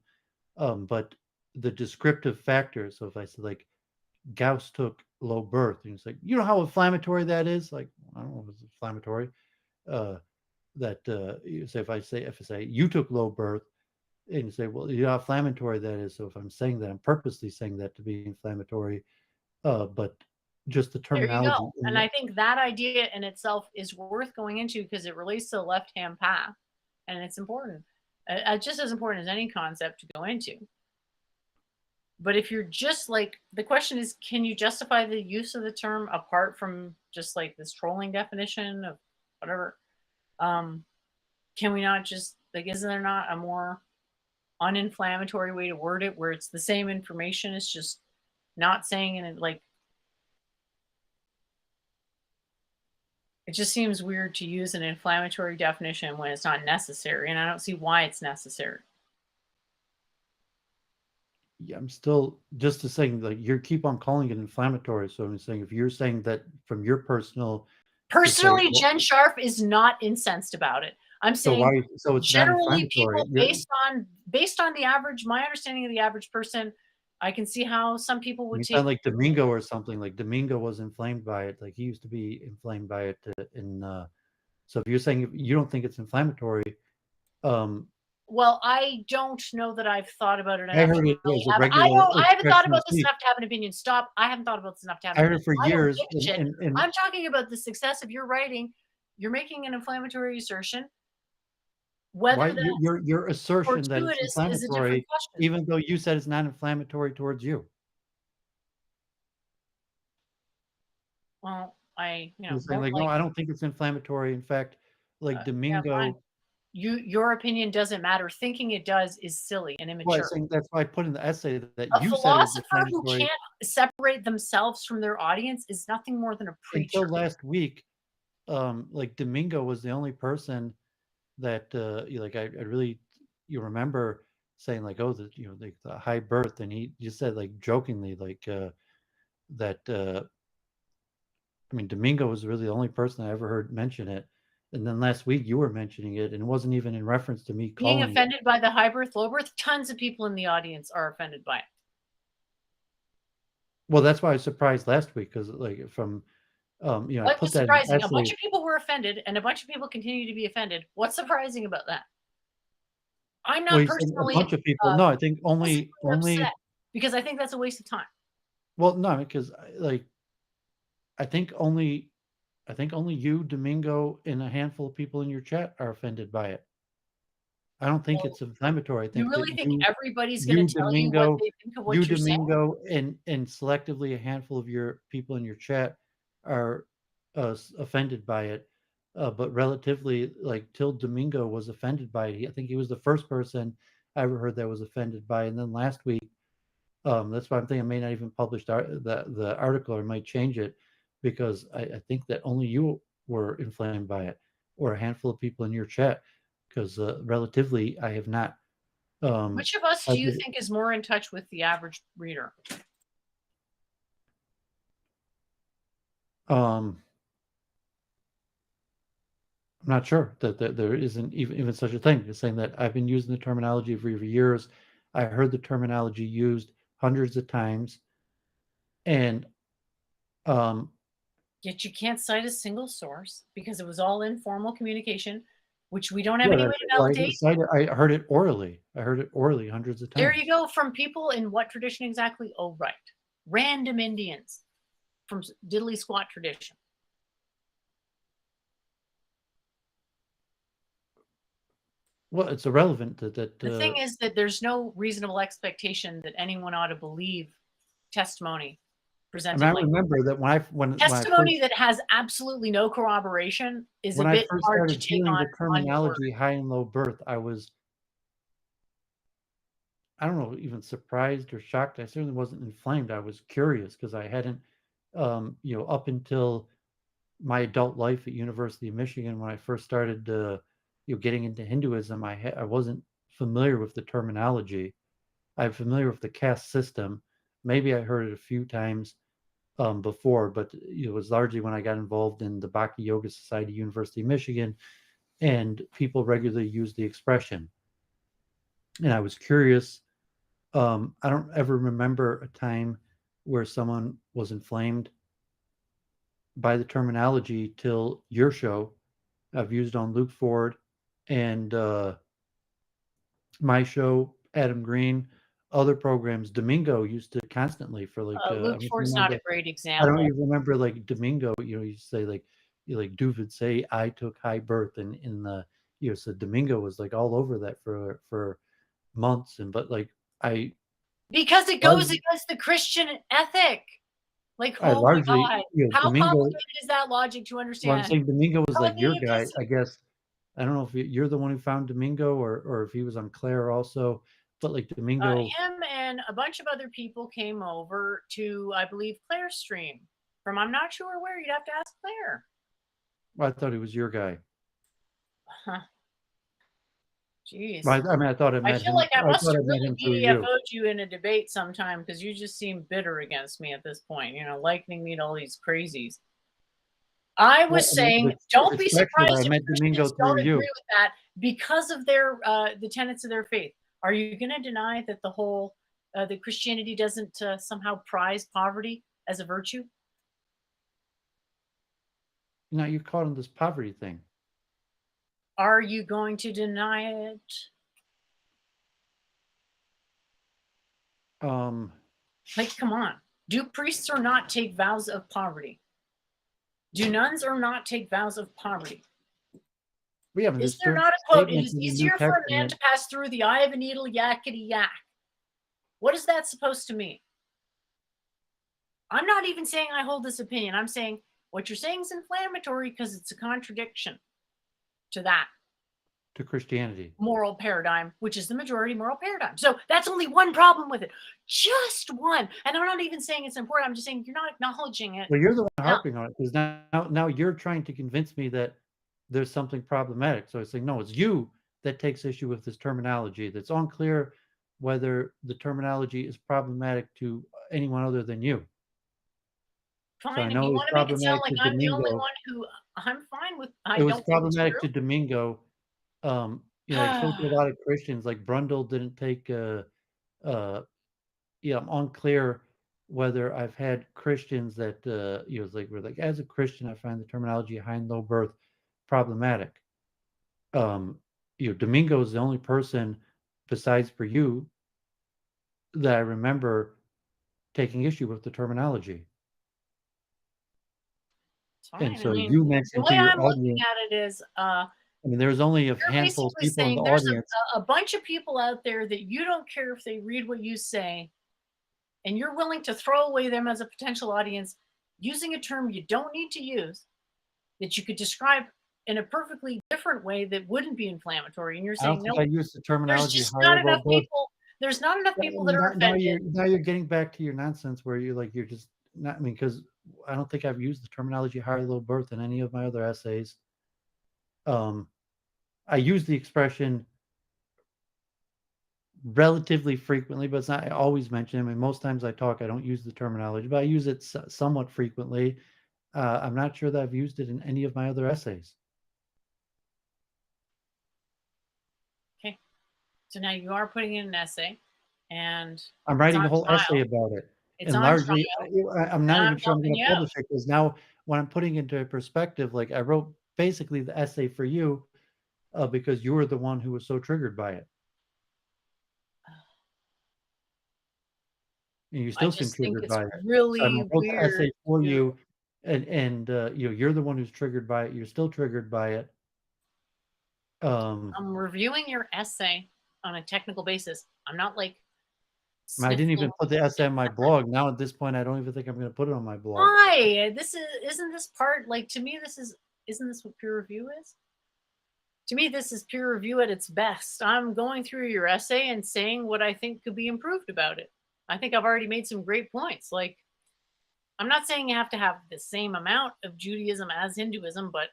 but the descriptive factors. So if I said like Gauss took low birth, and it's like, you know how inflammatory that is? Like, I don't know if it's inflammatory. You say if I say you took low birth, and you say, well, you know how inflammatory that is. So if I'm saying that, I'm purposely saying that to be inflammatory. But just the There you terminology. go. And I think that idea in itself is worth going into because it relates to the left-hand path, and it's important. Just as important as any concept to go into. But if you're just like, the question is, can you justify the use of the term apart from just like this trolling definition of whatever? Can we not just like, isn't there not a more uninflammatory way to word it, where it's the same information, it's just not saying it like. It just seems weird to use an inflammatory definition when it's not necessary, and I don't see why it's necessary. Yeah, I'm still just to saying, like, you keep on calling it inflammatory. So I'm saying, if you're saying that from your personal, Personally, well, Jen Sharp is not incensed about it. I'm so saying why? So it's not generally inflammatory. people based on the average, my understanding of the average person, I can see how some people would You take sound like Domingo or something. Like Domingo was inflamed by it. Like he used to be inflamed by it. So if you're saying you don't think it's inflammatory, um, well, I don't know that I've thought about it I enough to heard it really as a have. regular I haven't thought expression of about this speech. enough to have an opinion. Stop. I haven't thought about this enough to have I an heard it opinion. for I don't years, give a shit. and I'm talking about the success of your writing. You're making an inflammatory assertion. Whether why that's your assertion that it's fortuitous is a different inflammatory, question. even though you said it's not inflammatory towards you. Well, You're saying most like, no, I don't think it's inflammatory. In fact, like yeah, fine. Domingo. Your opinion doesn't matter. Thinking it does is silly and Well, I'm immature. saying that's why I put in the essay that A you said it was philosopher who inflammatory can't separate themselves from their audience is nothing more than a preacher. until last week. Like Domingo was the only person that like I really remember saying like, oh, like the high birth, and he just said like jokingly like that I mean, Domingo was really the only person I ever heard mention it. And then last week you were mentioning it, and it wasn't even in reference to me Being calling offended by the high birth, low birth, tons of people in the audience are offended by it. Well, that's why I was surprised last week, because like from I What put was that in the surprising? A bunch essay. of people were offended, and a bunch of people continue to be offended. What's surprising about that? I'm Well, not you said a personally bunch of people. No, I think physically only. upset because I think that's a waste of time. Well, no, because like I think only you, Domingo, and a handful of people in your chat are offended by it. I don't think Well, it's inflammatory. I you think really that think everybody's going to tell you what they think of what you're saying? and selectively a handful of your people in your chat are offended by it. But relatively, like till Domingo was offended by it. I think he was the first person I ever heard that was offended by it. And then last week, that's why I'm thinking I may not even publish the article, or might change it, because I think that only you were inflamed by it, or a handful of people in your chat, because relatively I have not. Which of us do you think is more in touch with the average reader? I'm not sure that there isn't even such a thing. It's saying that I've been using the terminology for years. I heard the terminology used hundreds of times, and yet you can't cite a single source because it was all informal communication, which we don't have yeah, any way to validate. I heard it orally. I heard it orally hundreds of times. There you go. From people in what tradition exactly? Oh, right. Random Indians from diddly squat tradition. Well, it's irrelevant that the thing is that there's no reasonable expectation that anyone ought to believe testimony presented. I remember that when testimony that has absolutely no corroboration is a bit hard to take on. The terminology high and low birth, I was, I don't know, even surprised or shocked. I certainly wasn't inflamed. I was curious because I hadn't, up until my adult life at University of Michigan, when I first started, getting into Hinduism, I wasn't familiar with the terminology. I'm familiar with the caste system. Maybe I heard it a few times before, but it was largely when I got involved in the Bhakti Yoga Society, University of Michigan, and people regularly use the expression. And I was curious. I don't ever remember a time where someone was inflamed by the terminology till your show. I've used on Luke Ford and my show, Adam Green, other programs. Domingo used to constantly for like. Luke Ford's not a great example. I don't even remember like Domingo. You say like, Doooovid say I took high birth, and in the so Domingo was like all over that for months, but like because it goes against the Christian ethic. Like, oh my God, how Domingo, complicated is that logic to understand? Well, I'm saying Domingo was like your guy, I guess. I don't know if you're the one who found Domingo, or if he was on Claire also. But like Domingo, Him and a bunch of other people came over to, I believe, Claire's stream from I'm not sure where. You'd have to ask Claire. I thought he was your guy. Huh. Jeez. I mean, I thought I I met feel him. like I must thought have I met really him through you. BDFO'd you in a debate sometime because you just seem bitter against me at this point, likening me to all these crazies. I was saying, don't be surprised if Christians don't agree with that because of their the tenets of their faith. Are you going to deny that the whole that Christianity doesn't somehow prize poverty as a virtue? Now you're caught on this poverty thing. Are you going to deny it? Like, come on. Do priests or not take vows of poverty? Do nuns or not take vows of poverty? Is there not a quote? It is easier for a man to pass through the eye of a needle, yakety yak. What is that supposed to mean? I'm not even saying I hold this opinion. I'm saying what you're saying is inflammatory because it's a contradiction to that. To Christianity. Moral paradigm, which is the majority moral paradigm. So that's only one problem with it. Just one. And I'm not even saying it's important. I'm just saying you're not acknowledging it. Well, you're the one harping on it because now you're trying to convince me that there's something problematic. So it's like, no, it's you that takes issue with this terminology. That's unclear whether the terminology is problematic to anyone other than you. Fine, so if you want to make it sound like I'm the only one who, I'm fine with. It was problematic to Domingo. I spoke to a lot of Christians. Like Brundle didn't take. I'm unclear whether I've had Christians that were like, as a Christian, I find the terminology high and low birth problematic. Domingo is the only person besides for you that I remember taking issue with the terminology. And so you mentioned the way I'm looking at it is, I mean, there's only a handful of people in the there's audience. A bunch of people out there that you don't care if they read what you say, and you're willing to throw away them as a potential audience using a term you don't need to use that you could describe in a perfectly different way that wouldn't be inflammatory. And you're saying, no, I use the terminology. There's not enough people. There's not enough people that are offended. Now you're getting back to your nonsense where you're just not. I mean, because I don't think I've used the terminology high or low birth in any of my other essays. I use the expression relatively frequently, but it's not always mentioned. I mean, most times I talk, I don't use the terminology, but I use it somewhat frequently. I'm not sure that I've used it in any of my other essays. Okay. So now you are putting in an essay, and I'm writing a whole essay about it. It's and largely, I'm not even sure I'm going to publish it because now when I'm putting into perspective, like I wrote basically the essay for you because you were the one who was so triggered by it. And you still seem triggered by it. Really I wrote weird. the essay for you, and you're the one who's triggered by it. You're still triggered by it. I'm reviewing your essay on a technical basis. I'm not like. I didn't even put the essay on my blog. Now at this point, I don't even think I'm going to put it on my blog. Why? Isn't this part, like, to me, isn't this what peer review is? To me, this is peer review at its best. I'm going through your essay and saying what I think could be improved about it. I think I've already made some great points. Like, I'm not saying you have to have the same amount of Judaism as Hinduism, but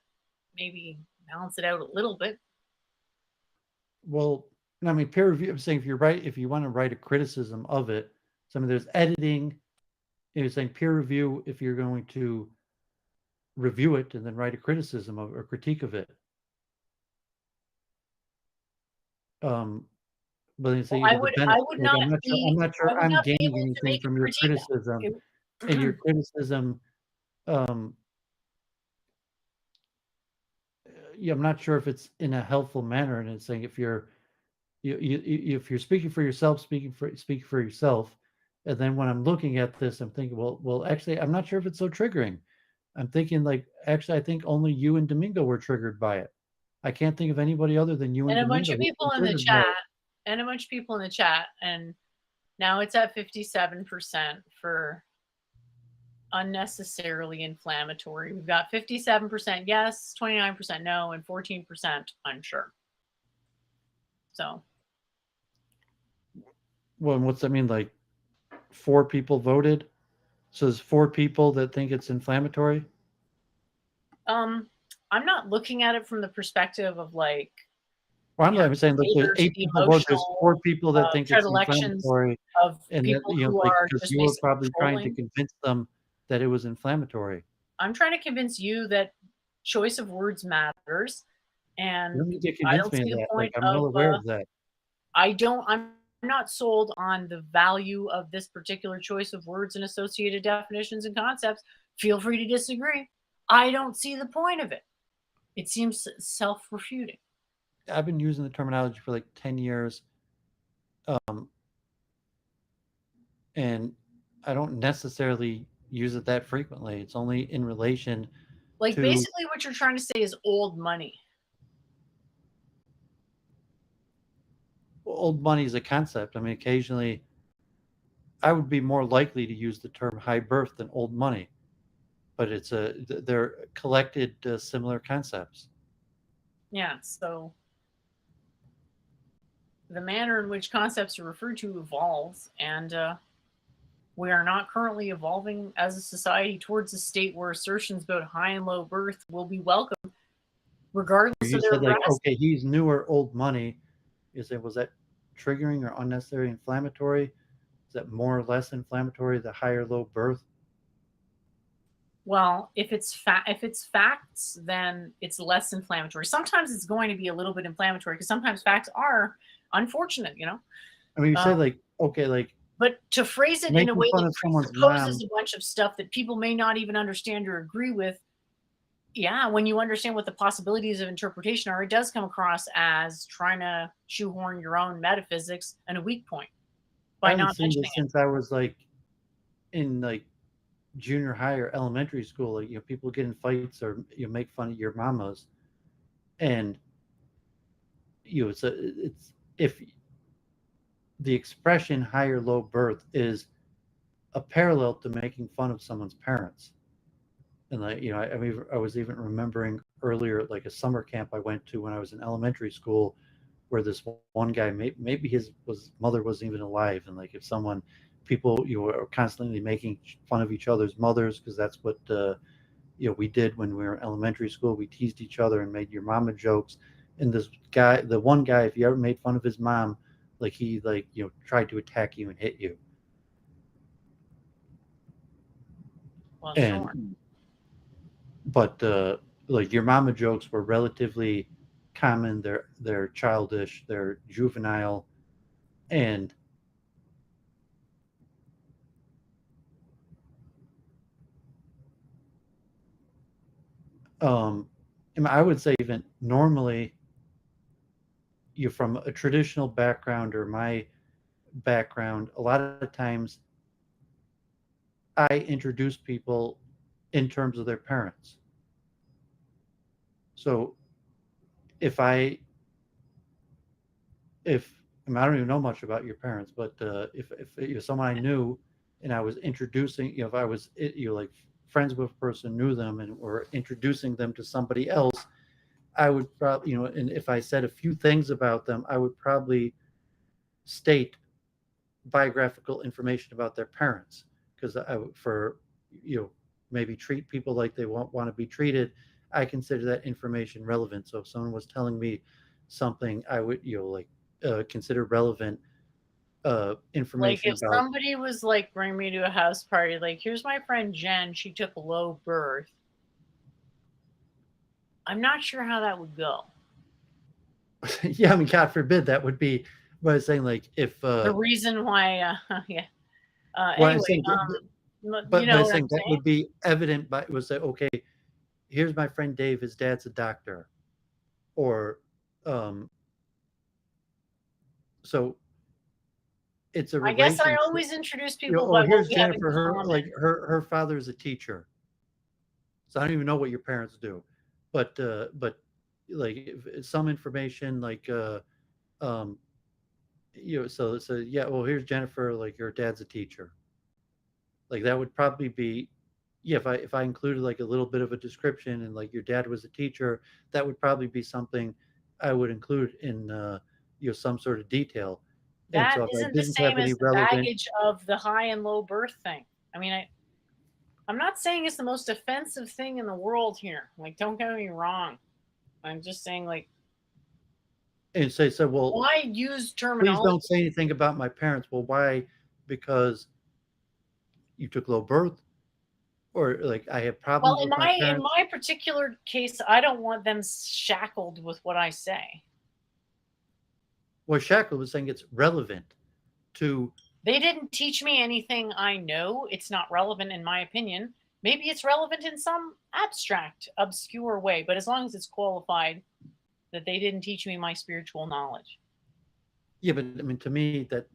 maybe balance it out a little bit. Well, I mean, peer review, I'm saying if you want to write a criticism of it, so I mean, there's editing, you're saying peer review if you're going to review it and then write a criticism of or critique of it. But you say I would not. I'm not sure I'm gaining anything from your criticism. And your criticism, I'm not sure if it's in a helpful manner. And it's saying if you're speaking for yourself, speak for yourself. And then when I'm looking at this, I'm thinking, well, actually, I'm not sure if it's so triggering. I'm thinking like, actually, I think only you and Domingo were triggered by it. I can't think of anybody other than you and Domingo. A bunch of people in the chat. And a bunch of people in the chat. And now it's at 57% for unnecessarily inflammatory. We've got 57% yes, 29% no, and 14% unsure. So Well, what's that mean? Like 4 people voted? So there's 4 people that think it's inflammatory? Um, I'm not looking at it from the perspective of like, Well, you know, I'm saying, like, there's haters, 8 the people vote, there's emotional 4 people that think it's predilections inflammatory, of and that, people who like, are because just you were basically probably trying to trolling. convince them that it was inflammatory. I'm trying to convince you that choice of words matters, You and don't need to I convince don't me see of the that, like, point I'm well of. aware of that. I'm not sold on the value of this particular choice of words and associated definitions and concepts. Feel free to disagree. I don't see the point of it. It seems self-refuting. I've been using the terminology for, like, 10 years, um, and I don't necessarily use it that frequently. It's only in relation Like to basically what you're trying to say is old money. old money as a concept. I mean, occasionally, I would be more likely to use the term high birth than old money, but they're collected, similar concepts. Yeah, so the manner in which concepts are referred to evolves, and we are not currently evolving as a society towards a state where assertions about high and low birth will be welcome, regardless You of their said, like, veracity. okay, he's newer old money. Was that triggering or unnecessary inflammatory? Is that more or less inflammatory, the high or low birth? Well, if it's facts, then it's less inflammatory. Sometimes it's going to be a little bit inflammatory because sometimes facts are unfortunate, you know. I mean, you Uh, say, like, okay, like, but to phrase it in a making way fun that of someone's presupposes mom. a bunch of stuff that people may not even understand or agree with, yeah, when you understand what the possibilities of interpretation are, it does come across as trying to shoehorn your own metaphysics and a weak point I by haven't not seen mentioning this it. since I was, like, in, like, junior high or elementary school. Like, people get in fights or make fun of your mamas, and it's if the expression high or low birth is a parallel to making fun of someone's parents. And, like, I was even remembering earlier, like, a summer camp I went to when I was in elementary school, where this one guy, maybe his mother wasn't even alive, and, like, if someone, people, are constantly making fun of each other's mothers, because that's what, we did when we were in elementary school. We teased each other and made your mama jokes. And this guy, the one guy, if you ever made fun of his mom, like, he, like, tried to attack you and hit you. Well, sure. And but like, your mama jokes were relatively common. They're childish, they're juvenile, and um I would say, even normally, you from a traditional background or my background, a lot of times I introduce people in terms of their parents. So if I if I, mean, I don't even know much about your parents, but if you're someone I knew, and I was introducing, if I was, like, friends with a person, knew them, and were introducing them to somebody else, I would probably, and if I said a few things about them, I would probably state biographical information about their parents, because for, you know maybe treat people like they want to be treated. I consider that information relevant. So if someone was telling me something, I would, like, consider relevant Like information if about. somebody was like, bring me to a house party, like, here's my friend Jen, she took a low birth. I'm not sure how that would go. Yeah, I mean, God forbid that would be what I was saying. Like, if The reason why, yeah. what I'm Anyway, saying, you but know I'm what I'm saying that saying? would be evident. By, it was say, okay, here's my friend Dave, his dad's a doctor, or um so it's a I guess I relationship. always introduce people Or by what here's we have in Jennifer, common. her father is a teacher. So I don't even know what your parents do, but like, if some information, like, um so yeah, well, here's Jennifer, like, your dad's a teacher. Like, that would probably be, yeah, if I included, like, a little bit of a description, and, like, your dad was a teacher, that would probably be something I would include in, some sort of detail. And That so if I isn't the didn't have same any as the relevant, baggage of the high and low birth thing. I mean, I'm not saying it's the most offensive thing in the world here. Like, don't get me wrong. I'm just saying, like, and say, so, well, why use please terminology? don't say anything about my parents. Well, why? Because you took low birth, or like I have problems Well, with my in parents. my particular case, I don't want them shackled with what I say. Well, Shackle was saying it's relevant to. They didn't teach me anything I know. It's not relevant in my opinion. Maybe it's relevant in some abstract, obscure way, but as long as it's qualified that they didn't teach me my spiritual knowledge. Yeah, but I mean, to me, that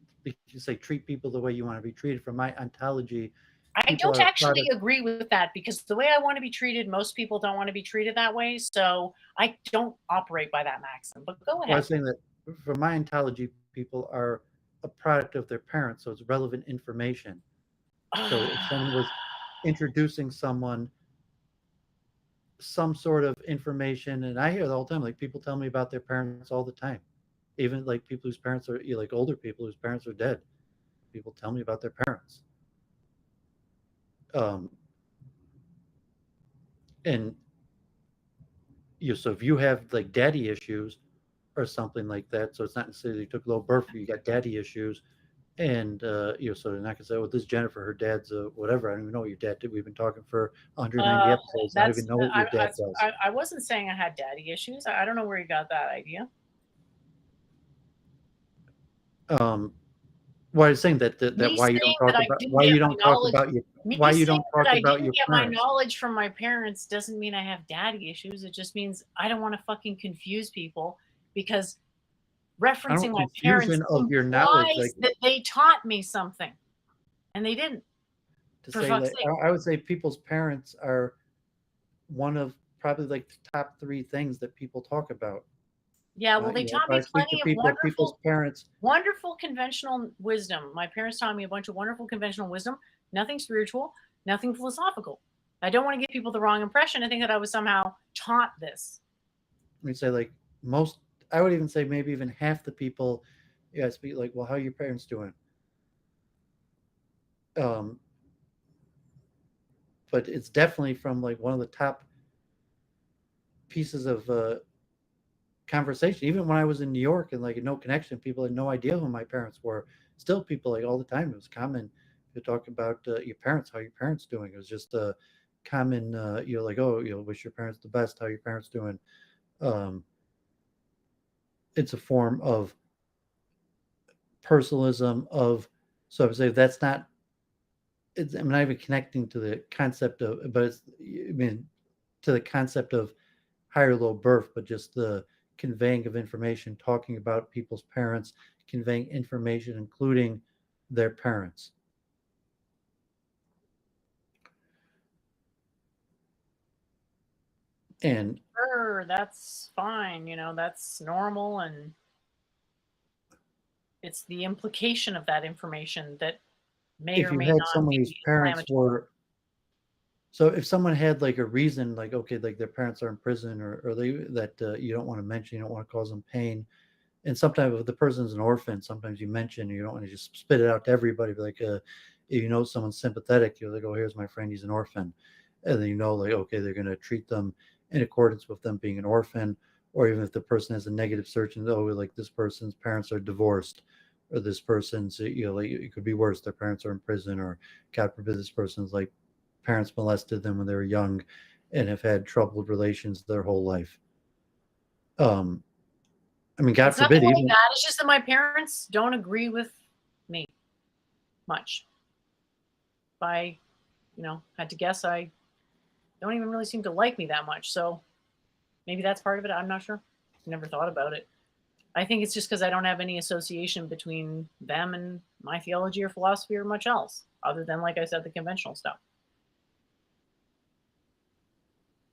you say treat people the way you want to be treated. From my ontology, I people don't are a actually product. agree with that because the way I want to be treated, most people don't want to be treated that way. So I don't operate by that maxim. But go Well, I ahead. was saying that from my ontology, people are a product of their parents, so it's relevant information. So if someone was introducing someone some sort of information, and I hear it all the time, like people tell me about their parents all the time, even like people whose parents are like older people whose parents are dead. People tell me about their parents. Um, and so if you have like daddy issues or something like that, so it's not necessarily you took low birth, you got daddy issues, and so they're not gonna say, "Well, this Jennifer, her dad's whatever." I don't even know what your dad did. We've been talking for 190 Uh, episodes. I don't even that's know what your dad does. I wasn't saying I had daddy issues. I don't know where you got that idea. Um, well, I was saying that Me why you don't saying that talk I about didn't why get you my don't talk knowledge. about your Me why you saying don't that talk I about didn't your get my parents. knowledge from my parents doesn't mean I have daddy issues. It just means I don't want to fucking confuse people because I referencing don't my parents confusion of your knowledge, implies like that they taught me something, and they didn't. to For say fuck's that sake. I would say people's parents are one of probably like the top three things that people talk about. Yeah, well, they If taught I me speak to plenty of people, people's parents. wonderful conventional wisdom. My parents taught me a bunch of wonderful conventional wisdom, nothing spiritual, nothing philosophical. I don't want to give people the wrong impression. I think that I was somehow taught this. Let me say like most. I would even say maybe even half the people. Yeah, speak like, well, how are your parents doing? Um, but it's definitely from like one of the top pieces of conversation. Even when I was in New York and like no connection, people had no idea who my parents were. Still, people like all the time. It was common to talk about your parents, how your parents doing. It was just a common. Like, oh, wish your parents the best. How your parents doing? Um, it's a form of personalism of. So I would say that's not. I'm not even connecting to the concept of, but it's. I mean, to the concept of higher low birth, but just the conveying of information, talking about people's parents, conveying information, including their parents. And Sure, that's fine. That's normal. And it's the implication of that information that may if or you may had not someone whose be parents inflammatory. were, so if someone had like a reason, like, okay, like their parents are in prison or they that you don't want to mention, you don't want to cause them pain. And sometimes if the person's an orphan, sometimes you mention, you don't want to just spit it out to everybody. But like, if you know someone's sympathetic, you're like, oh, here's my friend, he's an orphan. And then like, okay, they're going to treat them in accordance with them being an orphan. Or even if the person has a negative search and, oh, like this person's parents are divorced, or this person's, like it could be worse, their parents are in prison, or God forbid, this person's like parents molested them when they were young and have had troubled relations their whole life. Um, I mean, God It's nothing forbid, like even. that. It's just that my parents don't agree with me much. If I, had to guess, I don't even really seem to like me that much. So maybe that's part of it. I'm not sure. Never thought about it. I think it's just because I don't have any association between them and my theology or philosophy or much else, other than, like I said, the conventional stuff.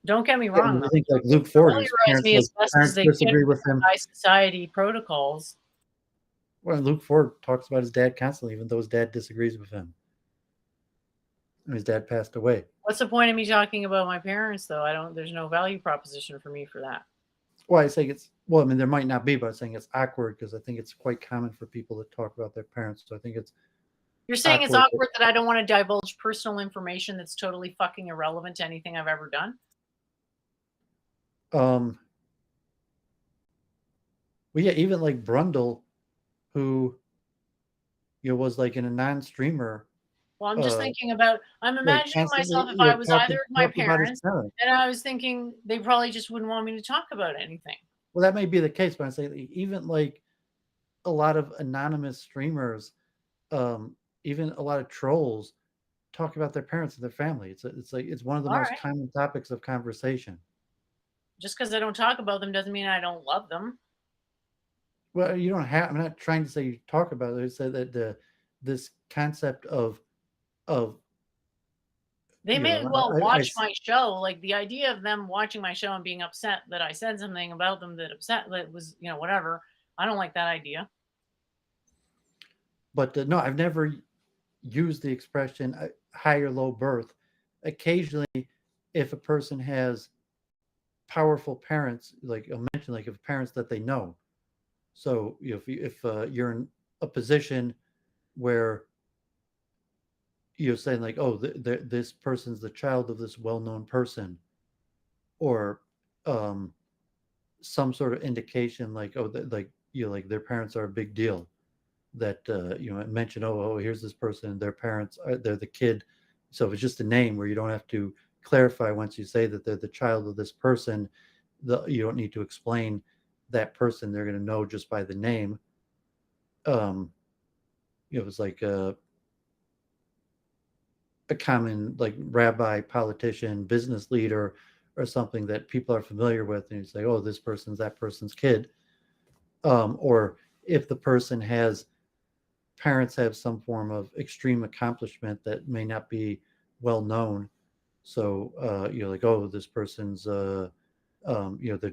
Don't get me Yeah, I wrong, mean, I though. think like Luke Ford, whose Familiarize me as best as parents they can disagree with with the him. high society protocols. Well, Luke Ford talks about his dad constantly, even though his dad disagrees with him. And his dad passed away. What's the point of me talking about my parents, though? There's no value proposition for me for that. Well, I say it's well. I mean, there might not be, but I'm saying it's awkward because I think it's quite common for people to talk about their parents. So I think it's You're saying it's awkward. awkward that I don't want to divulge personal information that's totally fucking irrelevant to anything I've ever done? Well, yeah, even like Brundle, who was like in a non-streamer, Well, I'm just uh, thinking about, I'm like imagining constantly, myself if I was either of my talking about his parents, parents. and I was thinking they probably just wouldn't want me to talk about anything. Well, that may be the case, but I'm saying even like a lot of anonymous streamers, um, even a lot of trolls talk about their parents and their family. It's like it's one of the All most right. common topics of conversation. Just because I don't talk about them doesn't mean I don't love them. Well, you don't have. I'm not trying to say you talk about it. I said that this concept of They may well I watch my show. Like the idea of them watching my show and being upset that I said something about them that was, whatever. I don't like that idea. but no, I've never used the expression high or low birth. Occasionally, if a person has powerful parents, like I mentioned, like if parents that they know. So if you're in a position where you're saying like, oh, this person's the child of this well-known person, or um, some sort of indication like, oh, like like their parents are a big deal. That mention, oh, here's this person, their parents, they're the kid. So if it's just a name where you don't have to clarify once you say that they're the child of this person, you don't need to explain that person. They're going to know just by the name. Um, it was like a common like rabbi, politician, business leader, or something that people are familiar with, and you say, "Oh, this person's that person's kid." Or if the person has parents have some form of extreme accomplishment that may not be well known, so you're like, "Oh, this person's." Their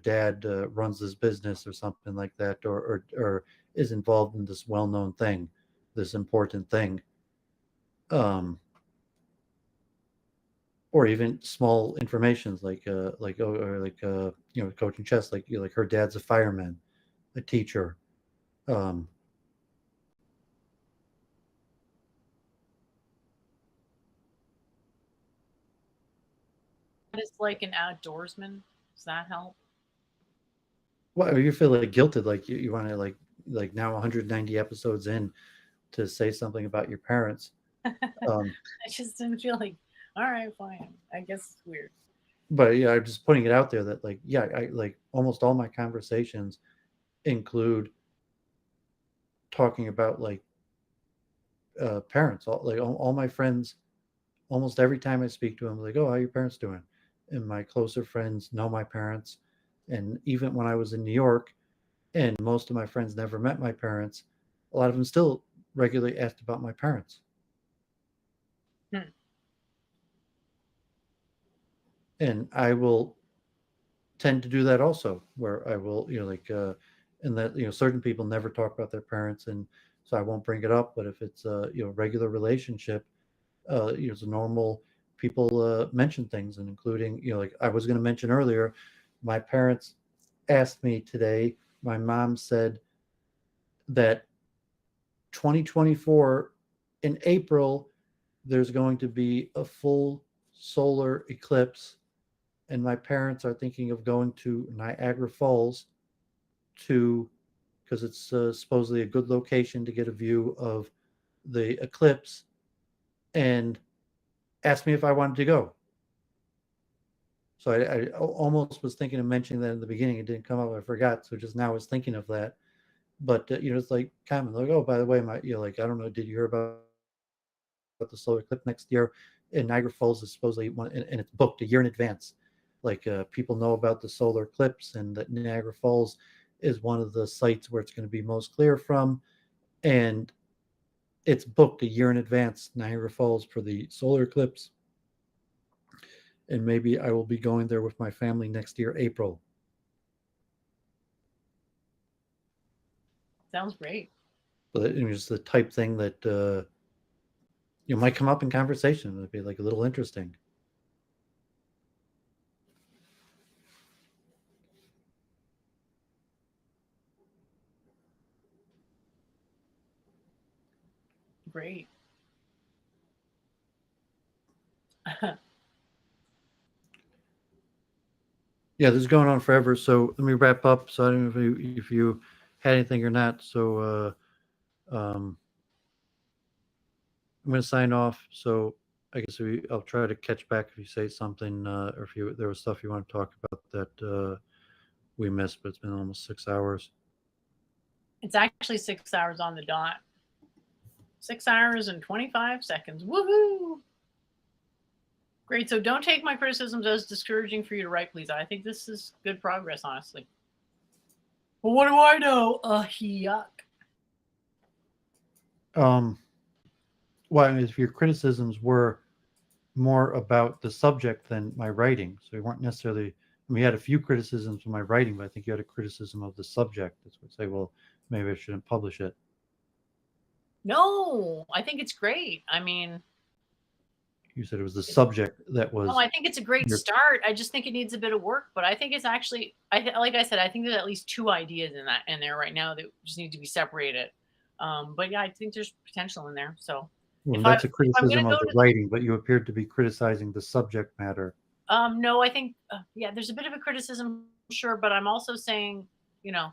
dad runs this business or something like that, or is involved in this well-known thing, this important thing. Or even small informations like oh, or like coaching chess, like like her dad's a fireman, a teacher. um It's like an outdoorsman. Does that help? well, you feel like guilted, like you want to like now 190 episodes in to say something about your parents. um I just didn't feel like, all right, fine. I guess it's weird. but yeah, I'm just putting it out there that like, yeah, I like almost all my conversations include talking about like parents. All my friends, almost every time I speak to them, like, "Oh, how are your parents doing?" And my closer friends know my parents. And even when I was in New York, and most of my friends never met my parents, a lot of them still regularly asked about my parents. Hmm. And I will tend to do that also, where I will, and that certain people never talk about their parents, and so I won't bring it up. But if it's a regular relationship, it's normal. People mention things, and including like I was going to mention earlier, my parents asked me today. My mom said that 2024 in April there's going to be a full solar eclipse, and my parents are thinking of going to Niagara Falls to because it's supposedly a good location to get a view of the eclipse, and asked me if I wanted to go. So I almost was thinking of mentioning that in the beginning. It didn't come up. I forgot. So just now I was thinking of that. But it's like common. Like, oh, by the way, my like I don't know. Did you hear about the solar eclipse next year? In Niagara Falls is supposedly one, and it's booked a year in advance. Like people know about the solar eclipse, and that Niagara Falls is one of the sites where it's going to be most clear from, and it's booked a year in advance. Niagara Falls for the solar eclipse, and maybe I will be going there with my family next year, April. Sounds great. But it was the type thing that might come up in conversation. It'd be like a little interesting. Great. Yeah, this is going on forever. So let me wrap up. So I don't know if you had anything or not. So I'm going to sign off. So I guess I'll try to catch back if you say something, or if there was stuff you want to talk about that we missed. But it's been almost 6 hours. It's actually 6 hours on the dot. 6 hours and 25 seconds. Woohoo! Great. So don't take my criticisms as discouraging for you to write, please. I think this is good progress, honestly. But what do I know? Yuck. Well, I mean, if your criticisms were more about the subject than my writing, so you weren't necessarily. I mean, you had a few criticisms of my writing, but I think you had a criticism of the subject. That's what say, well, maybe I shouldn't publish it. No, I think it's great. I mean, you said it was the subject that was. No, I think it's a great start. I just think it needs a bit of work, but I think it's actually, like I said, I think there's at least 2 ideas in there right now that just need to be separated. But yeah, I think there's potential in there. So well, that's a criticism of the writing, but you appeared to be criticizing the subject matter. No, I think yeah, there's a bit of a criticism, sure, but I'm also saying, So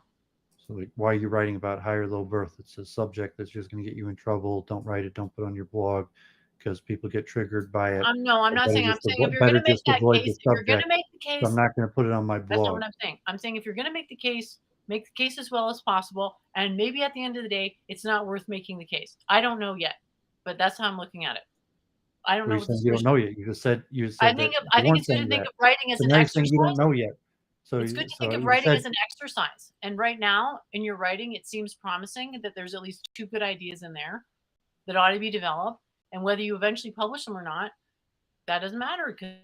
like, why are you writing about high or low birth? It's a subject that's just going to get you in trouble. Don't write it. Don't put it on your blog because people get triggered by it. I'm not saying. I'm saying if you're going to make that case, if you're going to make the case, so I'm not going to put it on my blog. That's not what I'm saying. I'm saying if you're going to make the case as well as possible, and maybe at the end of the day, it's not worth making the case. I don't know yet, but that's how I'm looking at it. I don't know. You don't know yet. You just said. I think it's good to think of writing as an exercise. You don't know yet. So it's good to think of writing as an exercise. And right now, in your writing, it seems promising that there's at least 2 good ideas in there that ought to be developed. And whether you eventually publish them or not, that doesn't matter because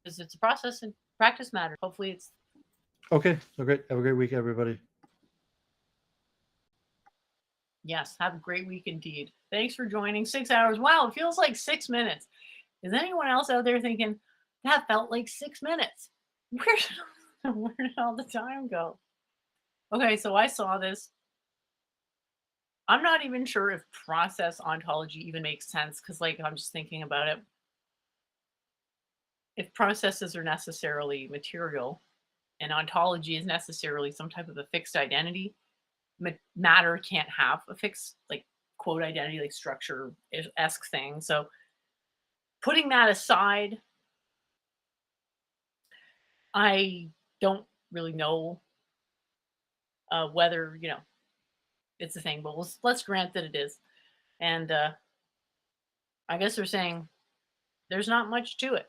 it's a process and practice matters. Hopefully it's okay. So great. Have a great week, everybody. Yes, have a great week indeed. Thanks for joining. 6 hours. Wow, it feels like 6 minutes. Is anyone else out there thinking that felt like 6 minutes? Where did all the time go? Okay, so I saw this. I'm not even sure if process ontology even makes sense because, like, I'm just thinking about it. If processes are necessarily material and ontology is necessarily some type of a fixed identity, matter can't have a fixed, like, quote identity, like structure-esque thing. So putting that aside, I don't really know whether, it's a thing, but let's grant that it is. And I guess they're saying there's not much to it.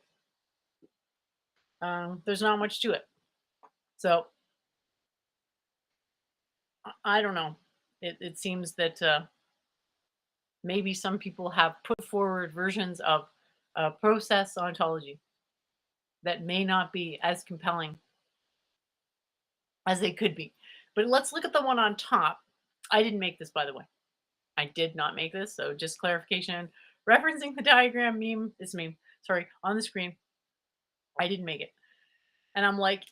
There's not much to it. So I don't know. It seems that maybe some people have put forward versions of process ontology that may not be as compelling as they could be. But let's look at the one on top. I didn't make this, by the way. I did not make this. So just clarification. Referencing the diagram sorry, on the screen. I didn't make it. And I'm like,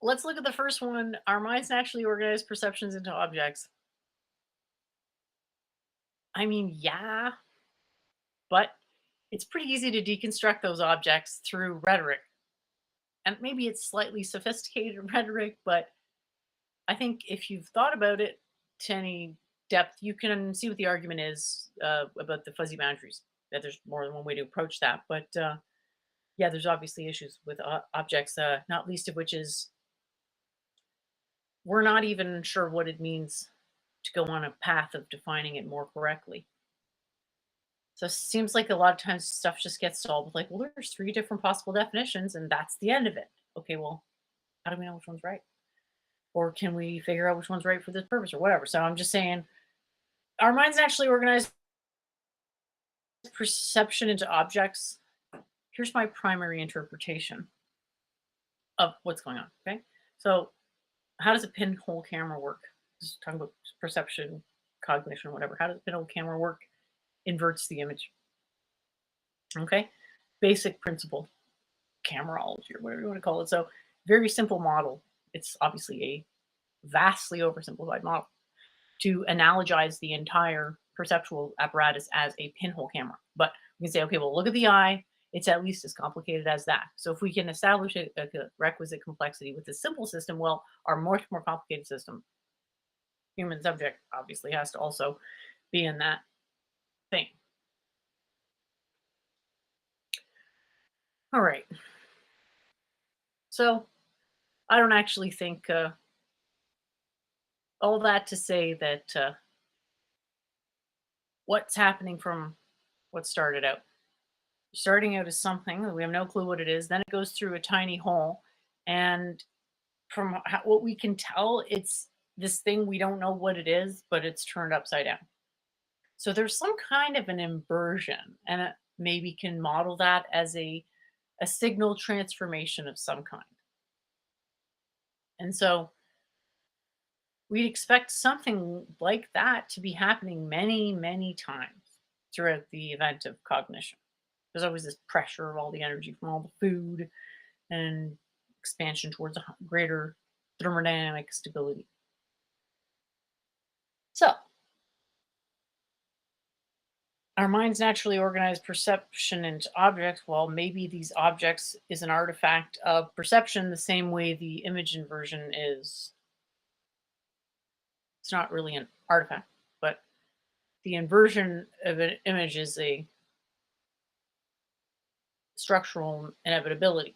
let's look at the first one. Our minds naturally organize perceptions into objects. I mean, yeah, but it's pretty easy to deconstruct those objects through rhetoric. And maybe it's slightly sophisticated rhetoric, but I think if you've thought about it to any depth, you can see what the argument is about the fuzzy boundaries, that there's more than one way to approach that. But yeah, there's obviously issues with objects, not least of which is we're not even sure what it means to go on a path of defining it more correctly. So it seems like a lot of times stuff just gets solved with like, well, there's 3 different possible definitions and that's the end of it. Okay, well, how do we know which one's right? Or can we figure out which one's right for this purpose or whatever? So I'm just saying our minds actually organize perception into objects. Here's my primary interpretation of what's going on, okay? So how does a pinhole camera work? Just talking about perception, cognition, whatever. How does a pinhole camera work? Inverts the image. Okay? Basic principle, camerology, or whatever you want to call it. So very simple model. It's obviously a vastly oversimplified model to analogize the entire perceptual apparatus as a pinhole camera. But we can say, okay, well, look at the eye. It's at least as complicated as that. So if we can establish a requisite complexity with a simple system, well, our much more complicated system, human subject, obviously has to also be in that thing. All right. So I don't actually think all that to say that what's happening from what started out. Starting out as something that we have no clue what it is, then it goes through a tiny hole, and from what we can tell, it's this thing we don't know what it is, but it's turned upside down. So there's some kind of an inversion, and it maybe can model that as a signal transformation of some kind. And so we'd expect something like that to be happening many, many times throughout the event of cognition. There's always this pressure of all the energy from all the food and expansion towards a greater thermodynamic stability. So, our minds naturally organize perception into objects. Well, maybe these objects is an artifact of perception the same way the image inversion is. It's not really an artifact, but the inversion of an image is a structural inevitability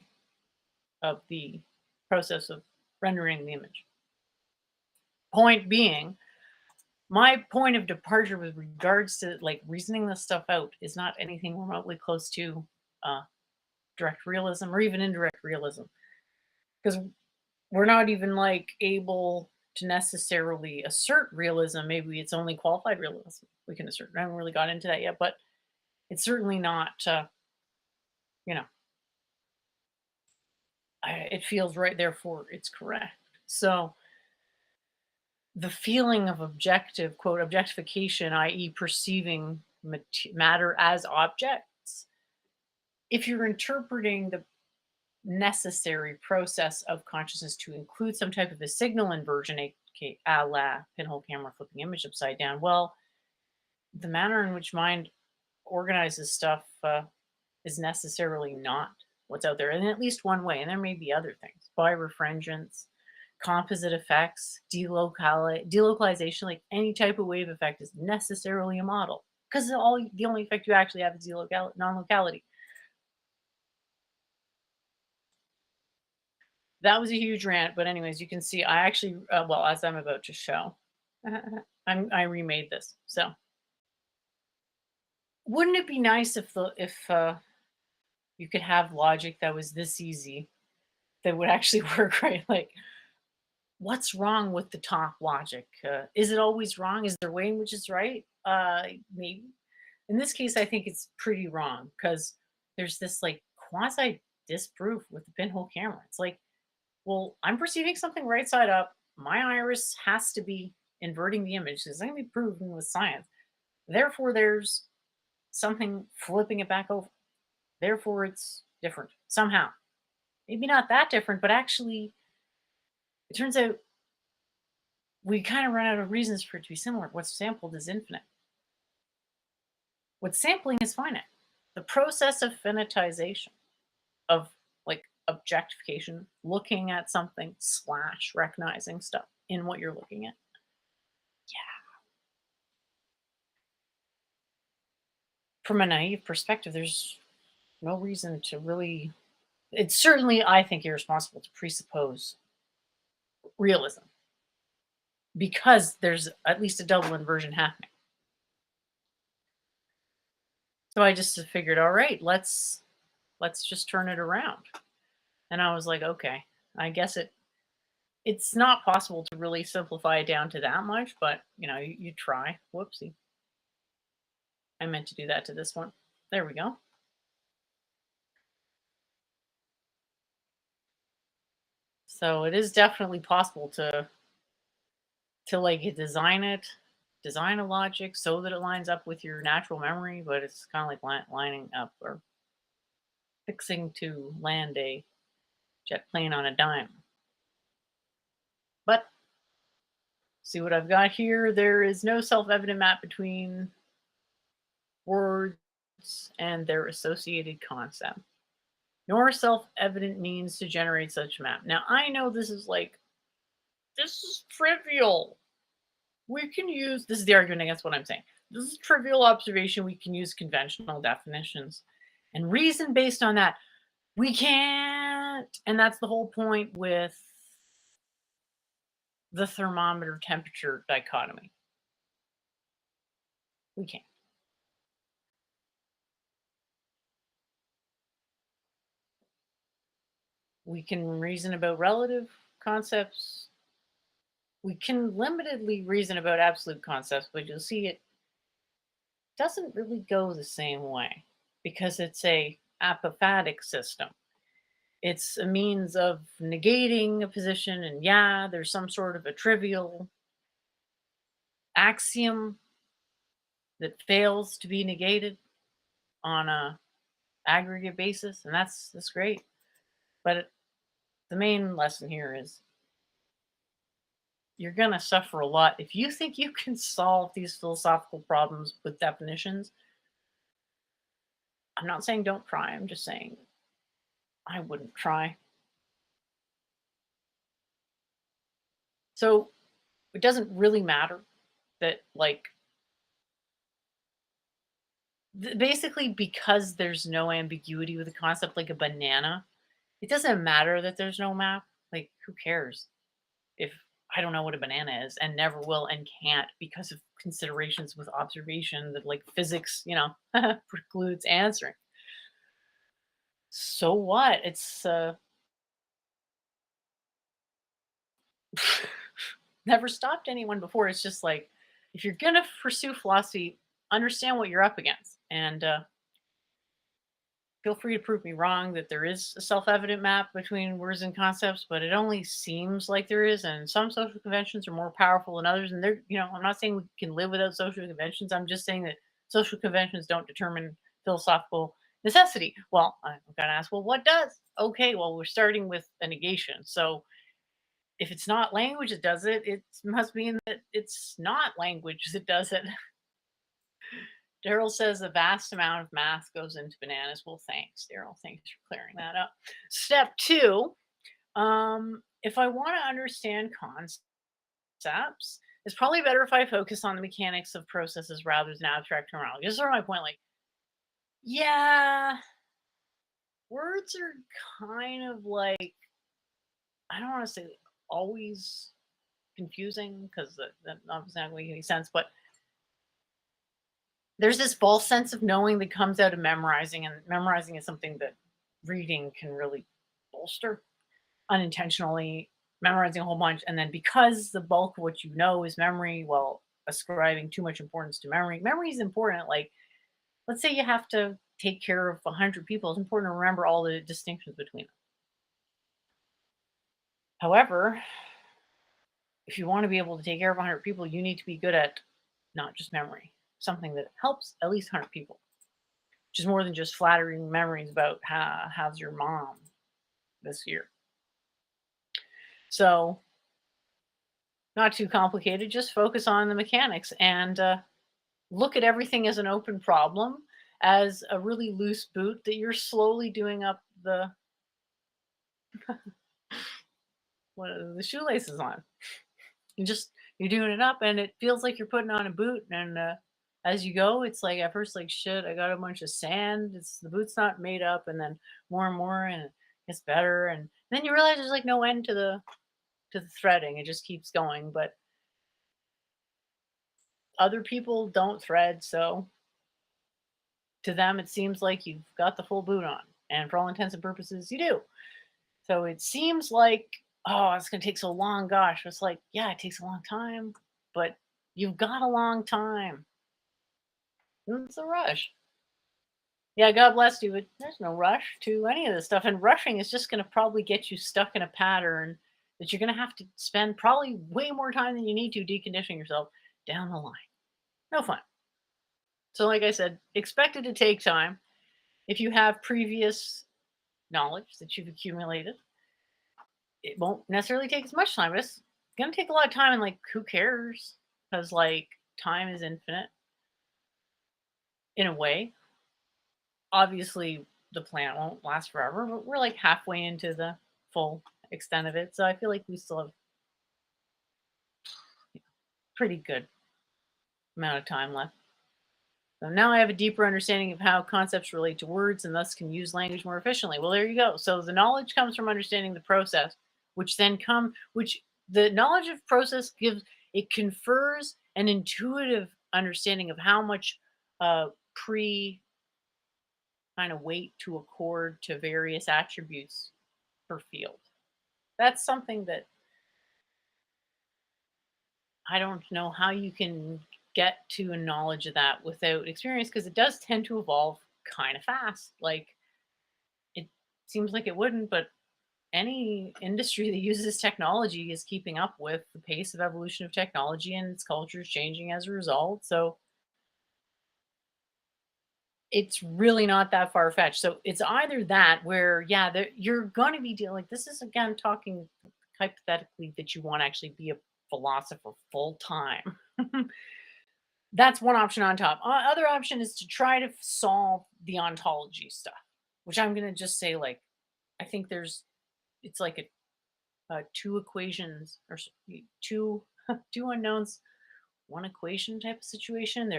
of the process of rendering the image. Point being, my point of departure with regards to like reasoning this stuff out is not anything remotely close to direct realism or even indirect realism, because we're not even like able to necessarily assert realism. Maybe it's only qualified realism we can assert. I haven't really got into that yet, but it's certainly not you know, it feels right, therefore it's correct. So the feeling of objective, quote, objectification, i.e., perceiving matter as objects, if you're interpreting the necessary process of consciousness to include some type of a signal inversion, a la pinhole camera flipping image upside down, well, the manner in which mind organizes stuff is necessarily not what's out there in at least one way. And there may be other things, birefringence, composite effects, delocalization, like any type of wave effect is necessarily a model, because the only effect you actually have is non-locality. That was a huge rant, but anyways, you can see I actually, well, as I'm about to show, I remade this. So, wouldn't it be nice if you could have logic that was this easy, that would actually work, right? Like, what's wrong with the top logic? Is it always wrong? Is there a way in which it's right? Maybe. In this case, I think it's pretty wrong, because there's this like quasi disproof with the pinhole camera. It's like, well, I'm perceiving something right side up. My iris has to be inverting the image. It's going to be proven with science. Therefore, there's something flipping it back over. Therefore, it's different somehow. Maybe not that different, but actually, it turns out we kind of run out of reasons for it to be similar. What's sampled is infinite. What's sampling is finite. The process of finitization, of like objectification, looking at something / recognizing stuff in what you're looking at. Yeah. From a naive perspective, there's no reason to really, it's certainly, I think, irresponsible to presuppose realism, because there's at least a double inversion happening. So I just figured, all right, let's just turn it around. And I was like, okay, I guess it's not possible to really simplify it down to that much, but you try. Whoopsie. I meant to do that to this one. There we go. So it is definitely possible to like design a logic so that it lines up with your natural memory, but it's kind of like lining up or fixing to land a jet plane on a dime. But see what I've got here? There is no self-evident map between words and their associated concept, nor self-evident means to generate such a map. Now, I know this is trivial. We can use, this is the argument against what I'm saying. This is trivial observation. We can use conventional definitions and reason based on that. We can't. And that's the whole point with the thermometer temperature dichotomy. We can't. We can reason about relative concepts. We can limitedly reason about absolute concepts, but you'll see it doesn't really go the same way because it's a apophatic system. It's a means of negating a position, and yeah, there's some sort of a trivial axiom that fails to be negated on a aggregate basis, and that's great. But the main lesson here is you're going to suffer a lot if you think you can solve these philosophical problems with definitions. I'm not saying don't try. I'm just saying I wouldn't try. So it doesn't really matter that, basically, because there's no ambiguity with the concept, like a banana, it doesn't matter that there's no map. Like, who cares if I don't know what a banana is and never will and can't because of considerations with observation that, like, physics, precludes answering. So what? It's never stopped anyone before. It's just like, if you're going to pursue philosophy, understand what you're up against. And feel free to prove me wrong that there is a self-evident map between words and concepts, but it only seems like there is. And some social conventions are more powerful than others. And they're, I'm not saying we can live without social conventions. I'm just saying that social conventions don't determine philosophical necessity. Well, I'm going to ask, well, what does? Okay, well, we're starting with a negation. So if it's not language that does it, it must mean that it's not language that does it. Daryl says a vast amount of math goes into bananas. Well, thanks, Daryl. Thanks for clearing that up. Step 2, if I want to understand concepts, it's probably better if I focus on the mechanics of processes rather than abstract terminology. This is my point. Like, yeah, words are kind of like, I don't want to say always confusing because that obviously not making any sense, but there's this false sense of knowing that comes out of memorizing, and memorizing is something that reading can really bolster unintentionally, memorizing a whole bunch. And then because the bulk of what you know is memory, well, ascribing too much importance to memory. Memory is important. Like, let's say you have to take care of 100 people. It's important to remember all the distinctions between them. However, if you want to be able to take care of 100 people, you need to be good at not just memory, something that helps at least 100 people, which is more than just flattering memories about how's your mom this year. So, not too complicated, just focus on the mechanics and look at everything as an open problem, as a really loose boot that you're slowly doing up the the shoelaces on. You're doing it up, and it feels like you're putting on a boot. And as you go, it's like at first, like, shit, I got a bunch of sand. The boot's not made up, and then more and more, and it gets better. And then you realize there's like no end to the threading. It just keeps going. But other people don't thread, so to them it seems like you've got the full boot on, and for all intents and purposes, you do. So it seems like, oh, it's going to take so long. Gosh, it's like, yeah, it takes a long time, but you've got a long time. It's a rush. Yeah, God bless you, but there's no rush to any of this stuff. And rushing is just going to probably get you stuck in a pattern that you're going to have to spend probably way more time than you need to deconditioning yourself down the line. No fun. So like I said, expect it to take time. If you have previous knowledge that you've accumulated, it won't necessarily take as much time, but it's gonna take a lot of time, and like, who cares? Because like, time is infinite in a way. Obviously, the planet won't last forever, but we're like halfway into the full extent of it, so I feel like we still have pretty good amount of time left. So now I have a deeper understanding of how concepts relate to words and thus can use language more efficiently. Well, there you go. So the knowledge comes from understanding the process, which the knowledge of process gives, it confers an intuitive understanding of how much pre kind of weight to accord to various attributes per field. That's something that I don't know how you can get to a knowledge of that without experience, because it does tend to evolve kind of fast. Like, it seems like it wouldn't, but any industry that uses technology is keeping up with the pace of evolution of technology, and its culture is changing as a result. So it's really not that far fetched. So it's either that, where, yeah, you're going to be dealing, like, this is again talking hypothetically that you want to actually be a philosopher full time. That's one option on top. Other option is to try to solve the ontology stuff, which I'm going to just say, like, I think it's like two equations, or two two unknowns, one equation type of situation.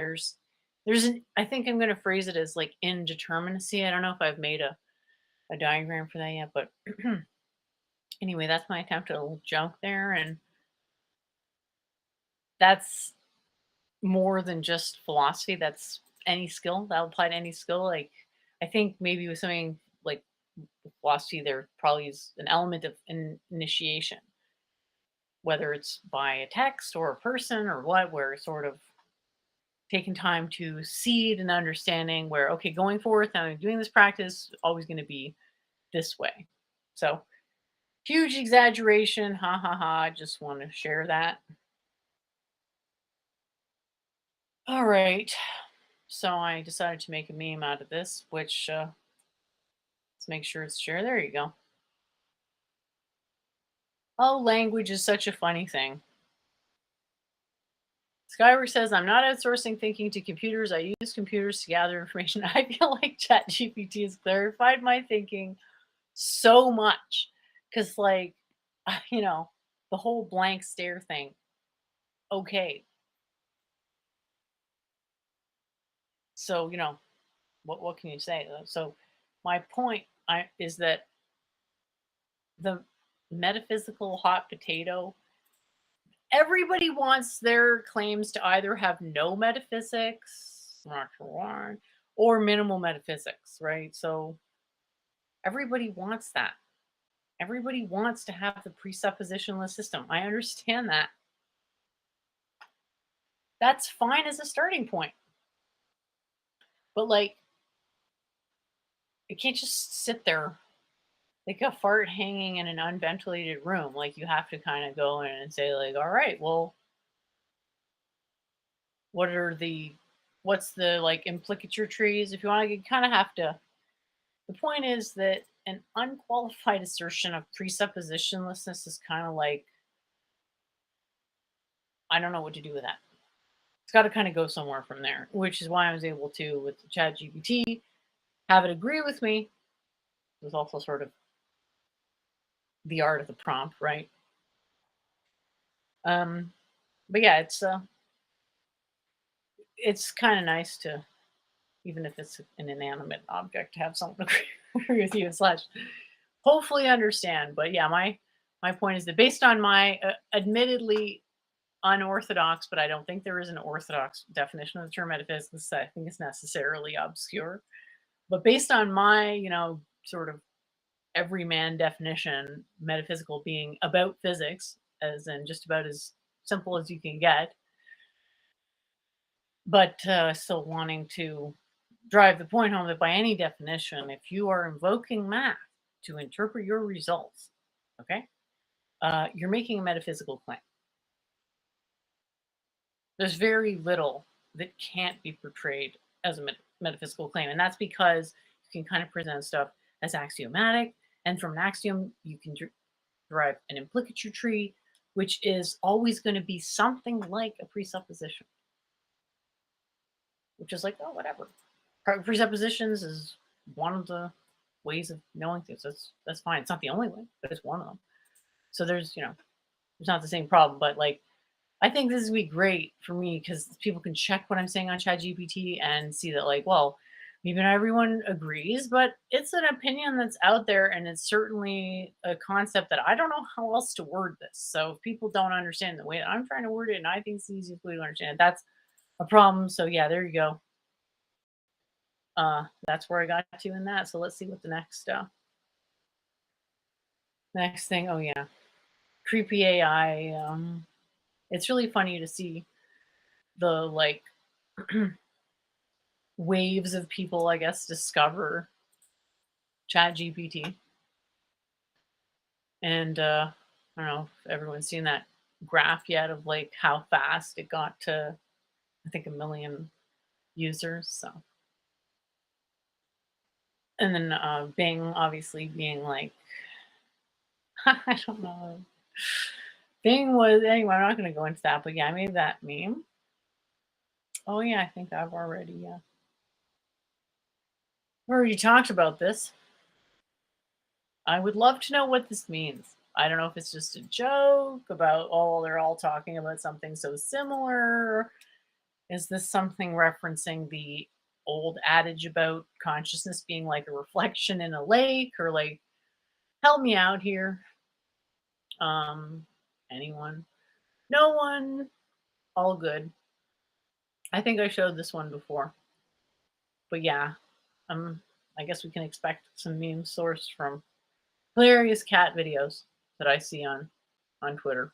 I think I'm going to phrase it as like indeterminacy. I don't know if I've made a diagram for that yet, but anyway, that's my attempt at a little joke there. And that's more than just philosophy. That's any skill that'll apply to any skill. Like, I think maybe with something like philosophy, there probably is an element of initiation, whether it's by a text or a person or what, where sort of taking time to seed an understanding where, okay, going forward, now I'm doing this practice, always going to be this way. So, huge exaggeration. Ha ha ha. I just want to share that. All right. So I decided to make a meme out of this, which let's make sure it's shared. There you go. Oh, language is such a funny thing. Skywork says, I'm not outsourcing thinking to computers. I use computers to gather information. I feel like ChatGPT has clarified my thinking so much. Because, like, the whole blank stare thing. Okay. So, what can you say? So, my point is that the metaphysical hot potato, everybody wants their claims to either have no metaphysics, not sure why, or minimal metaphysics, right? So everybody wants that. Everybody wants to have the presuppositionless system. I understand that. That's fine as a starting point. But like, it can't just sit there like a fart hanging in an unventilated room. Like, you have to kind of go in and say, like, all right, well, what's the like implicature trees? If you want to, you kind of have to. The point is that an unqualified assertion of presuppositionlessness is kind of like, I don't know what to do with that. It's got to kind of go somewhere from there, which is why I was able to, with the ChatGPT, have it agree with me. It was also sort of the art of the prompt, right? But yeah, it's kind of nice to, even if it's an inanimate object, to have someone agree with you slash hopefully understand. But yeah, my point is that based on my admittedly unorthodox, but I don't think there is an orthodox definition of the term metaphysics. I think it's necessarily obscure. But based on my, sort of everyman definition, metaphysical being about physics, as in just about as simple as you can get, but still wanting to drive the point home that by any definition, if you are invoking math to interpret your results, okay, you're making a metaphysical claim. There's very little that can't be portrayed as a metaphysical claim, and that's because you can kind of present stuff as axiomatic, and from an axiom, you can derive an implicature tree, which is always going to be something like a presupposition, which is like, oh, whatever. Presuppositions is one of the ways of knowing things. That's fine. It's not the only way, but it's one of them. So there's, it's not the same problem, but like, I think this would be great for me because people can check what I'm saying on ChatGPT and see that, like, well, maybe not everyone agrees, but it's an opinion that's out there, and it's certainly a concept that I don't know how else to word this. So if people don't understand the way that I'm trying to word it, and I think it's the easiest way to understand it, that's a problem. So yeah, there you go. That's where I got to in that. So let's see what the next thing. Oh yeah, creepy AI. It's really funny to see the like waves of people, I guess, discover ChatGPT. And I don't know if everyone's seen that graph yet of like how fast it got to, I think, 1 million users. So, and then Bing obviously being like, I don't know. Bing was, anyway, I'm not going to go into that, but yeah, I made that meme. Oh yeah, I think I've already talked about this. I would love to know what this means. I don't know if it's just a joke about, oh, they're all talking about something so similar. Is this something referencing the old adage about consciousness being like a reflection in a lake, or like, help me out here? Anyone? No one? All good. I think I showed this one before. But yeah, I guess we can expect some memes sourced from hilarious cat videos that I see on Twitter.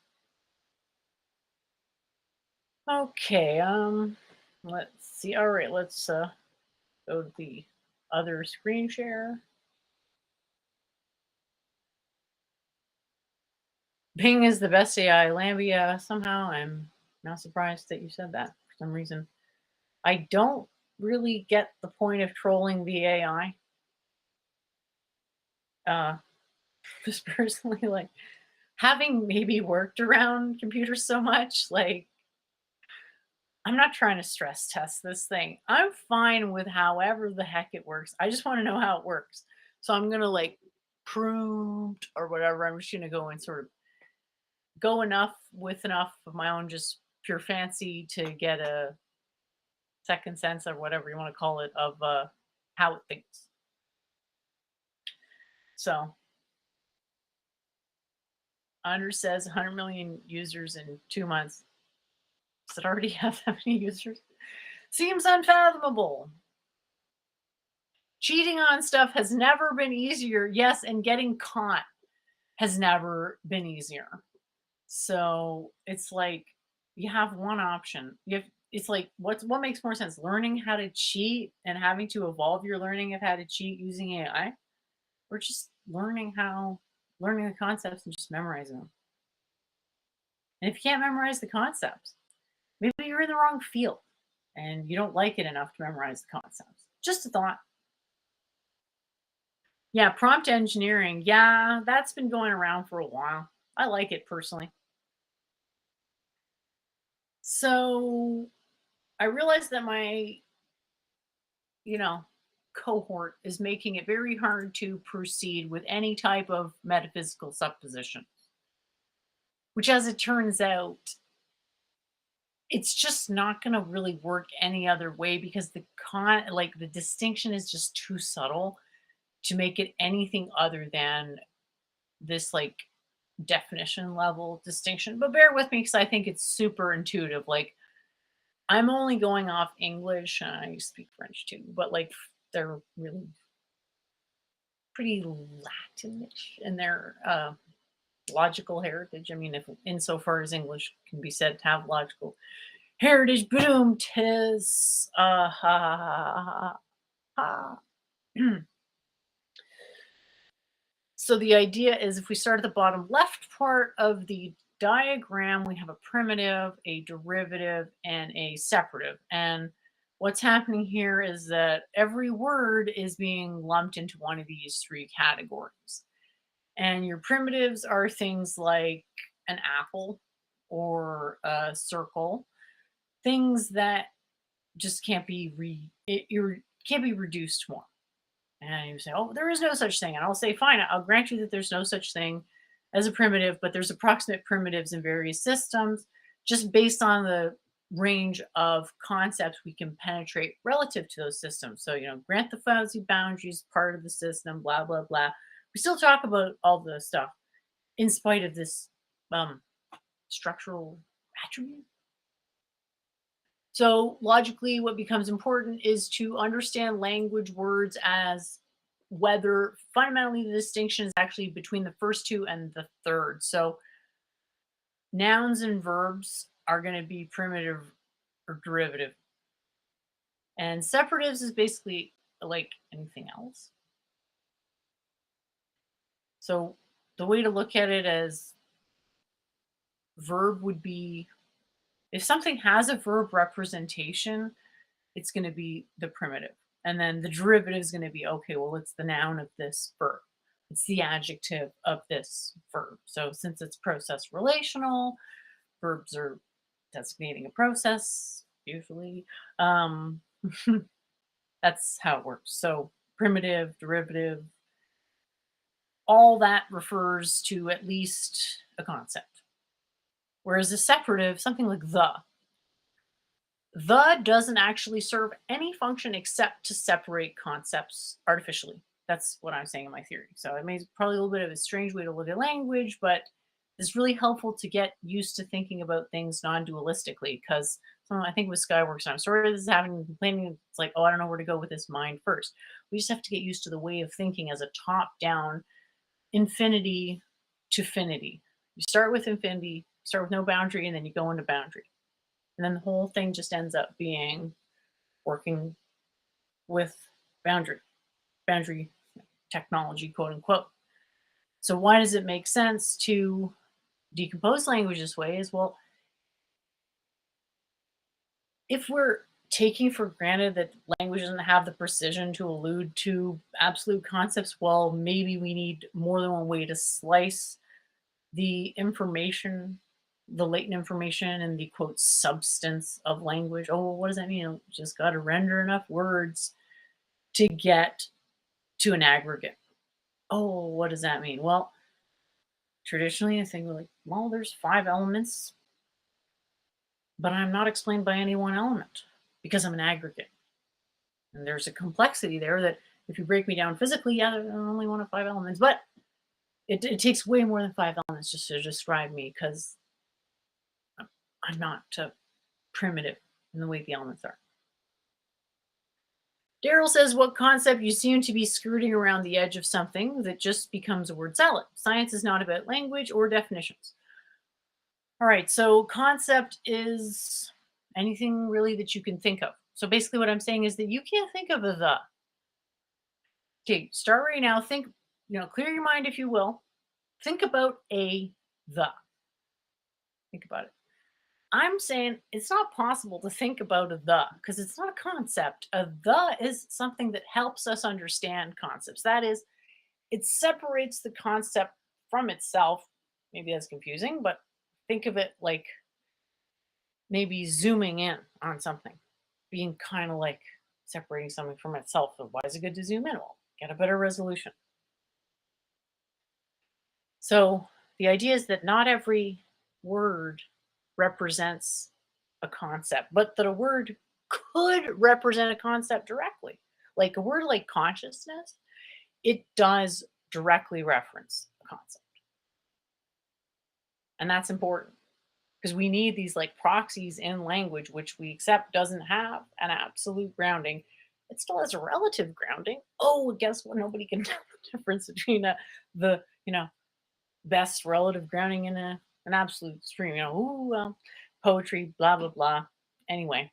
Okay, let's see. All right, let's go to the other screen share. Bing is the best AI. Lambia, somehow I'm not surprised that you said that for some reason. I don't really get the point of trolling the AI. Just personally, like, having maybe worked around computers so much, like, I'm not trying to stress test this thing. I'm fine with however the heck it works. I just want to know how it works. So I'm going to like prompt or whatever. I'm just going to go and sort of go enough with enough of my own just pure fancy to get a second sense or whatever you want to call it of how it thinks. So Anders says 100 million users in 2 months. Does it already have that many users? Seems unfathomable. Cheating on stuff has never been easier. Yes, and getting caught has never been easier. So it's like you have one option. It's like what makes more sense? Learning how to cheat and having to evolve your learning of how to cheat using AI, or just learning the concepts and just memorizing them. And if you can't memorize the concepts, maybe you're in the wrong field and you don't like it enough to memorize the concepts. Just a thought. Yeah, prompt engineering. Yeah, that's been going around for a while. I like it personally. So I realized that my, cohort is making it very hard to proceed with any type of metaphysical supposition, which, as it turns out, it's just not going to really work any other way because the distinction is just too subtle to make it anything other than this like definition level distinction. But bear with me because I think it's super intuitive. Like, I'm only going off English and I speak French too, but like they're really pretty Latinish in their logical heritage. I mean, if insofar as English can be said to have logical heritage, boom, tis ha ha ha. So the idea is if we start at the bottom left part of the diagram, we have a primitive, a derivative, and a separative. And what's happening here is that every word is being lumped into one of these three categories. And your primitives are things like an apple or a circle, things that just can't be reduced more. And you say, "Oh, there is no such thing." And I'll say, "Fine, I'll grant you that there's no such thing as a primitive, but there's approximate primitives in various systems just based on the range of concepts we can penetrate relative to those systems." So, grant the fuzzy boundaries, part of the system, blah, blah, blah. We still talk about all the stuff in spite of this um, structural attribute. So logically, what becomes important is to understand language words as whether fundamentally the distinction is actually between the first two and the third. So nouns and verbs are going to be primitive or derivative. And separatives is basically like anything else. So the way to look at it as verb would be if something has a verb representation, it's going to be the primitive. And then the derivative is going to be, okay, well, it's the noun of this verb. It's the adjective of this verb. So since it's process relational, verbs are designating a process, usually. Um, that's how it works. So primitive, derivative, all that refers to at least a concept. Whereas a separative, something like the doesn't actually serve any function except to separate concepts artificially. That's what I'm saying in my theory. So it may probably a little bit of a strange way to look at language, but it's really helpful to get used to thinking about things non-dualistically because I think with Skyworks, and I'm sorry this is happening, complaining, it's like, oh, I don't know where to go with this mind first. We just have to get used to the way of thinking as a top-down infinity to finity. You start with infinity, start with no boundary, and then you go into boundary. And then the whole thing just ends up being working with boundary technology, quote unquote. So why does it make sense to decompose language this way? Is well, if we're taking for granted that language doesn't have the precision to allude to absolute concepts, well, maybe we need more than one way to slice the information, the latent information and the quote substance of language. Oh, what does that mean? You just got to render enough words to get to an aggregate. Oh, what does that mean? Well, traditionally, I think we're like, well, there's 5 elements, but I'm not explained by any one element because I'm an aggregate. And there's a complexity there that if you break me down physically, yeah, there's only one of 5 elements, but it takes way more than 5 elements just to describe me because I'm not primitive in the way the elements are. Daryl says, what concept you seem to be skirting around the edge of something that just becomes a word salad. Science is not about language or definitions. All right, so concept is anything really that you can think of. So basically what I'm saying is that you can't think of a the. Okay, start right now. Think, clear your mind if you will. Think about a the. Think about it. I'm saying it's not possible to think about a the because it's not a concept. A the is something that helps us understand concepts. That is, it separates the concept from itself. Maybe that's confusing, but think of it like maybe zooming in on something, being kind of like separating something from itself. So why is it good to zoom in? Well, get a better resolution. So the idea is that not every word represents a concept, but that a word could represent a concept directly. Like a word like consciousness, it does directly reference a concept. And that's important because we need these like proxies in language, which we accept doesn't have an absolute grounding. It still has a relative grounding. Oh, guess what? Nobody can tell the difference between the best relative grounding in an absolute stream. Poetry, blah blah blah. Anyway,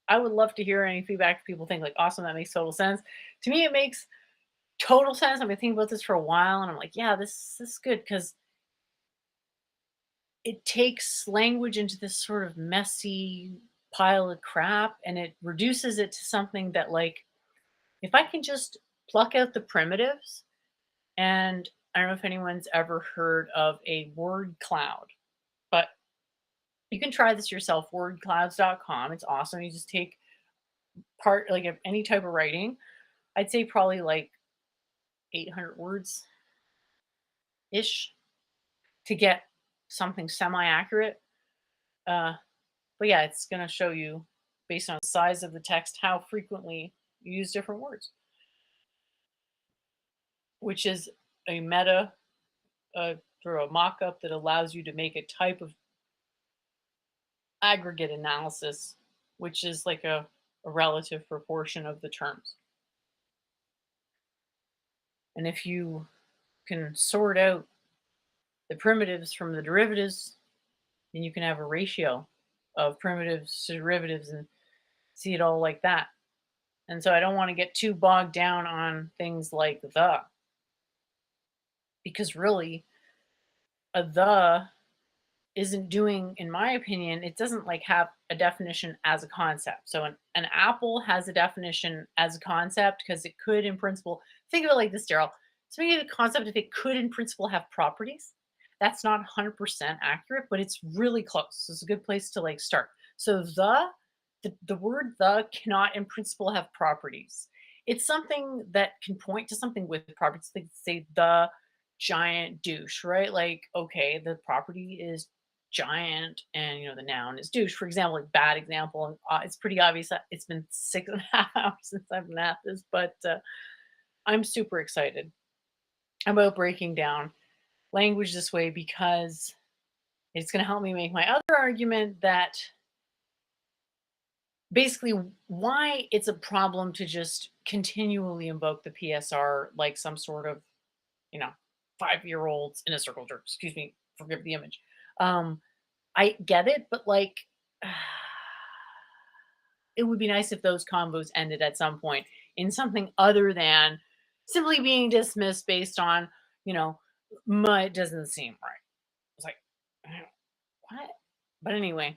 I would love to hear any feedback. If people think like, awesome, that makes total sense. To me, it makes total sense. I've been thinking about this for a while, and I'm like, yeah, this is good because it takes language into this sort of messy pile of crap, and it reduces it to something that, like, if I can just pluck out the primitives and I don't know if anyone's ever heard of a word cloud, but you can try this yourself. Wordclouds.com. It's awesome. You just take part like of any type of writing. I'd say probably like 800 words ish to get something semi accurate. But yeah, it's going to show you based on the size of the text how frequently you use different words, which is a meta through a mock-up that allows you to make a type of aggregate analysis, which is like a relative proportion of the terms. And if you can sort out the primitives from the derivatives, then you can have a ratio of primitives to derivatives and see it all like that. And so I don't want to get too bogged down on things like the, because really a the isn't doing, in my opinion, it doesn't like have a definition as a concept. So an apple has a definition as a concept because it could in principle, think of it like this, Daryl. So maybe the concept if it could in principle have properties. That's not 100% accurate, but it's really close. So it's a good place to like start. So the word the cannot in principle have properties. It's something that can point to something with properties. Like say the giant douche, right? Like, okay, the property is giant and the noun is douche, for example. Like bad example, and it's pretty obvious that it's been 6.5 hours since I've been at this, but I'm super excited about breaking down language this way because it's going to help me make my other argument that basically why it's a problem to just continually invoke the PSR like some sort of 5-year-olds in a circle jerk. Excuse me, forgive the image. I get it, but like it would be nice if those combos ended at some point in something other than simply being dismissed based on, it doesn't seem right. It's like, what? But anyway,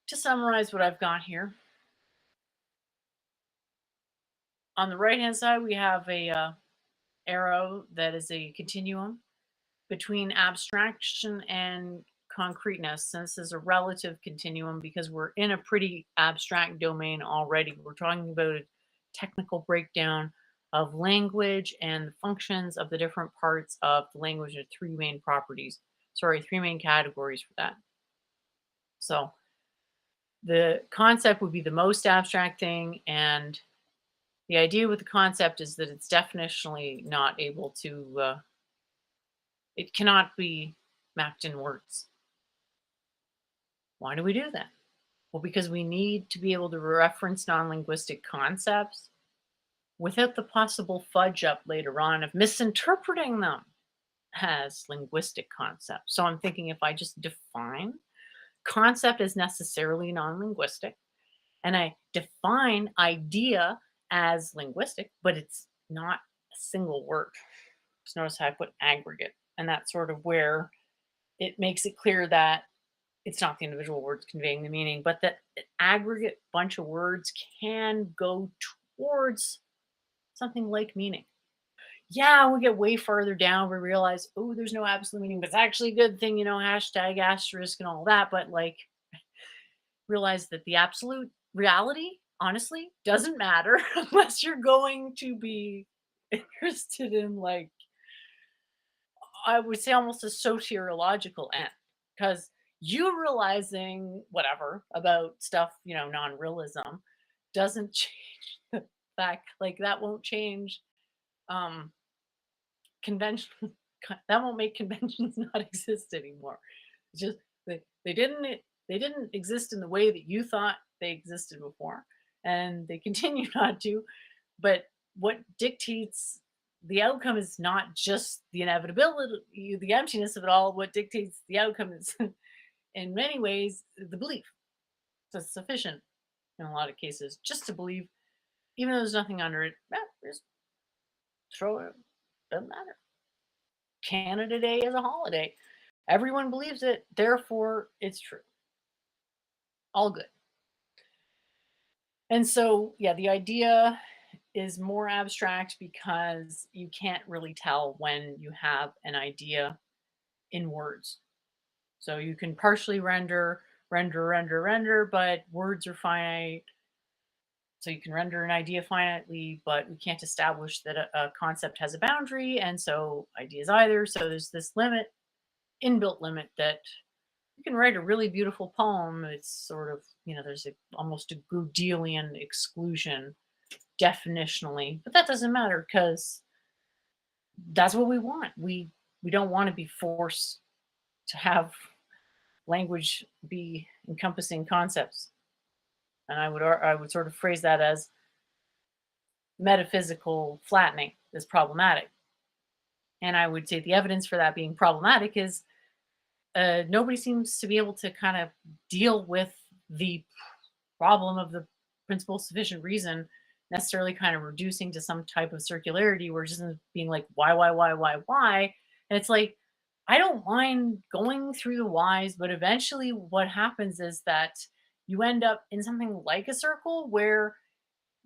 to summarize what I've got here, on the right hand side, we have a arrow that is a continuum between abstraction and concreteness. And this is a relative continuum because we're in a pretty abstract domain already. We're talking about a technical breakdown of language and the functions of the different parts of the language. Are three main categories for that. So the concept would be the most abstract thing, and the idea with the concept is that it's definitionally not able to it cannot be mapped in words. Why do we do that? Well, because we need to be able to reference non-linguistic concepts without the possible fudge up later on of misinterpreting them as linguistic concepts. So I'm thinking if I just define concept as necessarily non-linguistic and I define idea as linguistic, but it's not a single word. Just notice how I put aggregate, and that's sort of where it makes it clear that it's not the individual words conveying the meaning, but that an aggregate bunch of words can go towards something like meaning. Yeah, we get way farther down, we realize, oh, there's no absolute meaning, but it's actually a good thing, hashtag asterisk and all that. But like, realize that the absolute reality, honestly, doesn't matter unless you're going to be interested in, like, I would say almost a soteriological end, because you realizing whatever about stuff, non-realism doesn't change the fact, like that won't change convention. That won't make conventions not exist anymore. It's just they didn't exist in the way that you thought they existed before, and they continue not to. But what dictates the outcome is not just the inevitability, the emptiness of it all. What dictates the outcome is, in many ways, the belief. So it's sufficient in a lot of cases just to believe, even though there's nothing under it. Just throw it. Doesn't matter. Canada Day is a holiday. Everyone believes it, therefore it's true. All good. And so, yeah, the idea is more abstract because you can't really tell when you have an idea in words. So you can partially render, but words are finite. So you can render an idea finitely, but we can't establish that a concept has a boundary, and so ideas either. So there's this limit, inbuilt limit, that you can write a really beautiful poem. It's sort of, there's almost a Goodelian exclusion definitionally, but that doesn't matter because that's what we want. We don't want to be forced to have language be encompassing concepts. And I would sort of phrase that as metaphysical flattening is problematic. And I would say the evidence for that being problematic is nobody seems to be able to kind of deal with the problem of the principle of sufficient reason necessarily kind of reducing to some type of circularity where it just being like, why? And it's like, I don't mind going through the whys, but eventually what happens is that you end up in something like a circle where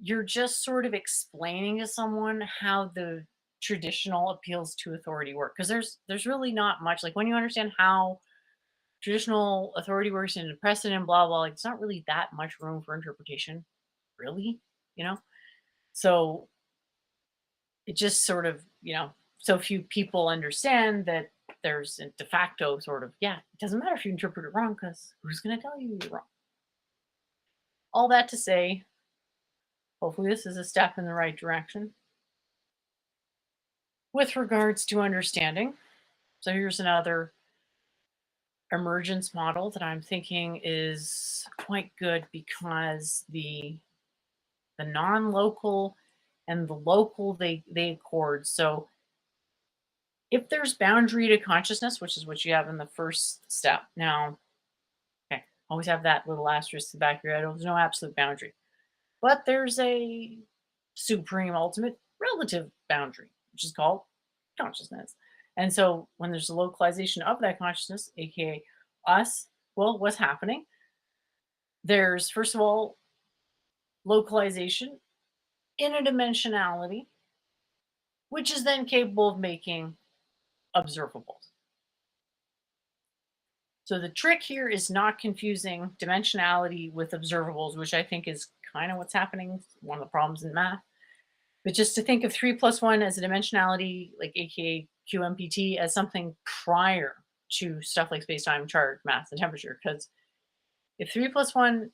you're just sort of explaining to someone how the traditional appeals to authority work, because there's really not much, like, when you understand how traditional authority works and precedent, blah blah, like, it's not really that much room for interpretation, really, you know. So it just sort of, so few people understand that there's a de facto sort of, yeah, it doesn't matter if you interpret it wrong because who's going to tell you you're wrong. All that to say, hopefully this is a step in the right direction with regards to understanding. So here's another emergence model that I'm thinking is quite good because the non-local and the local, they accord. So if there's boundary to consciousness, which is what you have in the first step. Now, okay, always have that little asterisk in the back of your head. There's no absolute boundary, but there's a supreme ultimate relative boundary, which is called consciousness. And so when there's a localization of that consciousness, aka us, well, what's happening? There's, first of all, localization in a dimensionality, which is then capable of making observables. So the trick here is not confusing dimensionality with observables, which I think is kind of what's happening, one of the problems in math. But just to think of 3 plus 1 as a dimensionality, like aka QMPT, as something prior to stuff like space-time, charge, mass, and temperature. Because if 3 plus 1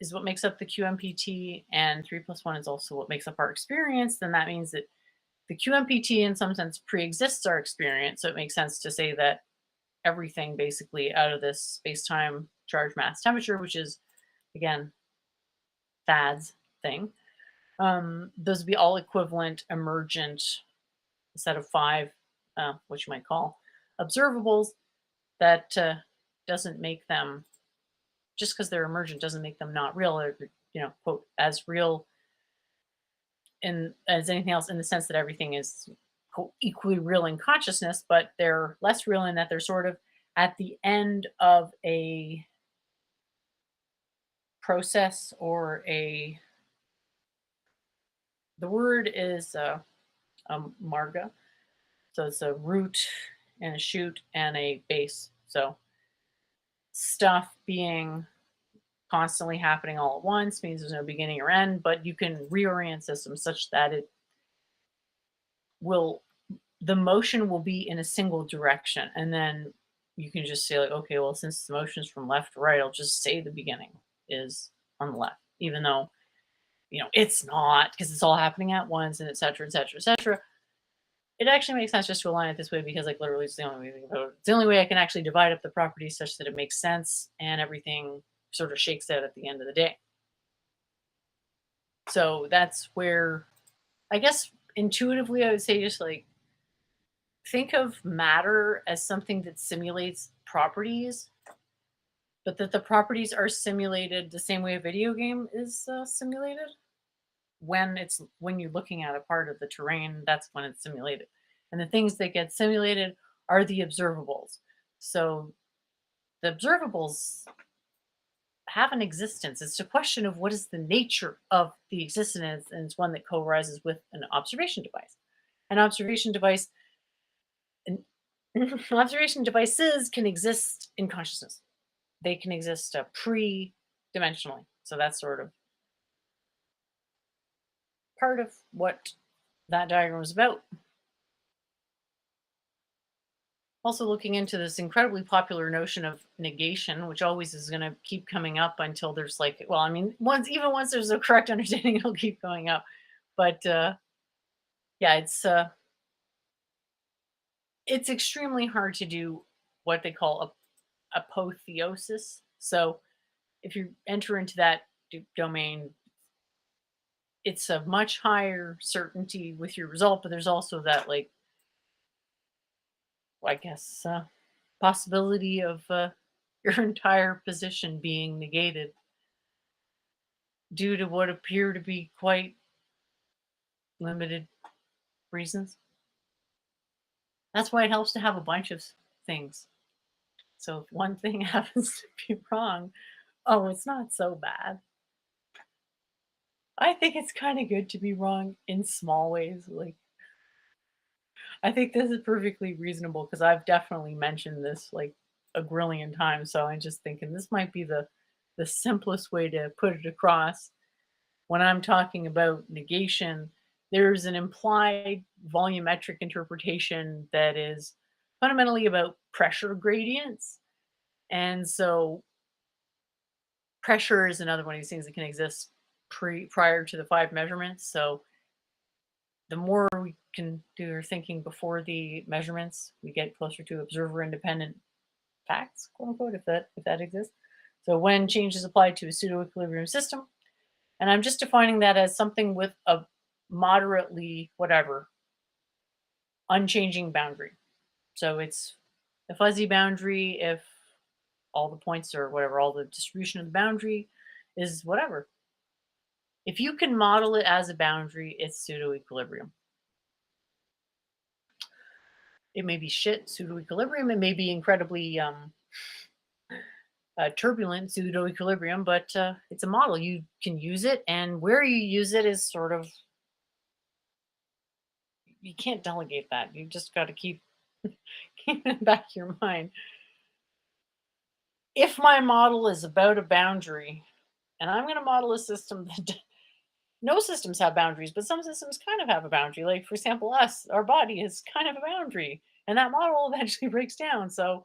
is what makes up the QMPT, and 3 plus 1 is also what makes up our experience, then that means that the QMPT in some sense pre-exists our experience. So it makes sense to say that everything basically out of this space-time, charge, mass, temperature, which is, again, Thad's thing, those would be all equivalent emergent set of 5, what you might call observables. That doesn't make them, just because they're emergent doesn't make them not real, or, quote, as real in as anything else, in the sense that everything is, quote, equally real in consciousness, but they're less real in that they're sort of at the end of a process, or the word is marga. So it's a root and a shoot and a base. So stuff being constantly happening all at once means there's no beginning or end, but you can reorient systems such that the motion will be in a single direction. And then you can just say, like, okay, well, since the motion is from left to right, I'll just say the beginning is on the left, even though, it's not, because it's all happening at once, and et cetera, et cetera, et cetera. It actually makes sense just to align it this way because, like, literally it's the only way it's the only way I can actually divide up the properties such that it makes sense and everything sort of shakes out at the end of the day. So that's where, I guess, intuitively I would say, just like, think of matter as something that simulates properties, but that the properties are simulated the same way a video game is simulated. When you're looking at a part of the terrain, that's when it's simulated. And the things that get simulated are the observables. So the observables have an existence. It's a question of what is the nature of the existence, and it's one that co-arises with an observation device. An observation device, an observation devices can exist in consciousness. They can exist pre-dimensionally. So that's sort of part of what that diagram was about. Also looking into this incredibly popular notion of negation, which always is going to keep coming up until there's like, well, I mean, once there's a correct understanding, it'll keep going up. But yeah, it's extremely hard to do what they call apotheosis. So if you enter into that domain, it's a much higher certainty with your result, but there's also that, like, I guess, possibility of your entire position being negated due to what appear to be quite limited reasons. That's why it helps to have a bunch of things. So if one thing happens to be wrong, oh, it's not so bad. I think it's kind of good to be wrong in small ways. Like, I think this is perfectly reasonable because I've definitely mentioned this like a grillion times. So I'm just thinking this might be the simplest way to put it across. When I'm talking about negation, there's an implied volumetric interpretation that is fundamentally about pressure gradients. And so pressure is another one of these things that can exist prior to the 5 measurements. So the more we can do our thinking before the measurements, we get closer to observer independent facts, quote unquote, if that exists. So when change is applied to a pseudo equilibrium system, and I'm just defining that as something with a moderately whatever unchanging boundary. So it's a fuzzy boundary if all the points or whatever, all the distribution of the boundary is whatever. If you can model it as a boundary, it's pseudo equilibrium. It may be shit pseudo equilibrium. It may be incredibly turbulent pseudo equilibrium, but it's a model. You can use it, and where you use it is sort of, you can't delegate that. You just got to keep in the back of your mind. If my model is about a boundary, and I'm going to model a system that no systems have boundaries, but some systems kind of have a boundary. Like, for example, our body is kind of a boundary, and that model eventually breaks down. So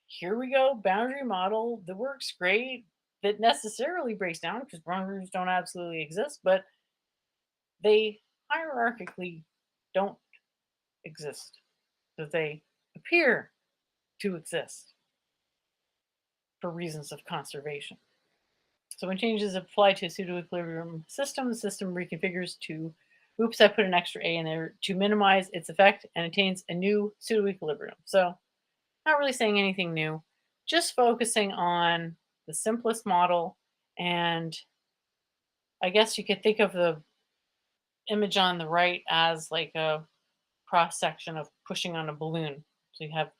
here we go, boundary model that works great, that necessarily breaks down because boundaries don't absolutely exist, but they hierarchically don't exist, that they appear to exist for reasons of conservation. So when changes apply to a pseudo-equilibrium system, the system reconfigures to, oops, I put an extra A in there, to minimize its effect and attains a new pseudo-equilibrium. So not really saying anything new, just focusing on the simplest model. And I guess you could think of the image on the right as like a cross section of pushing on a balloon. So you have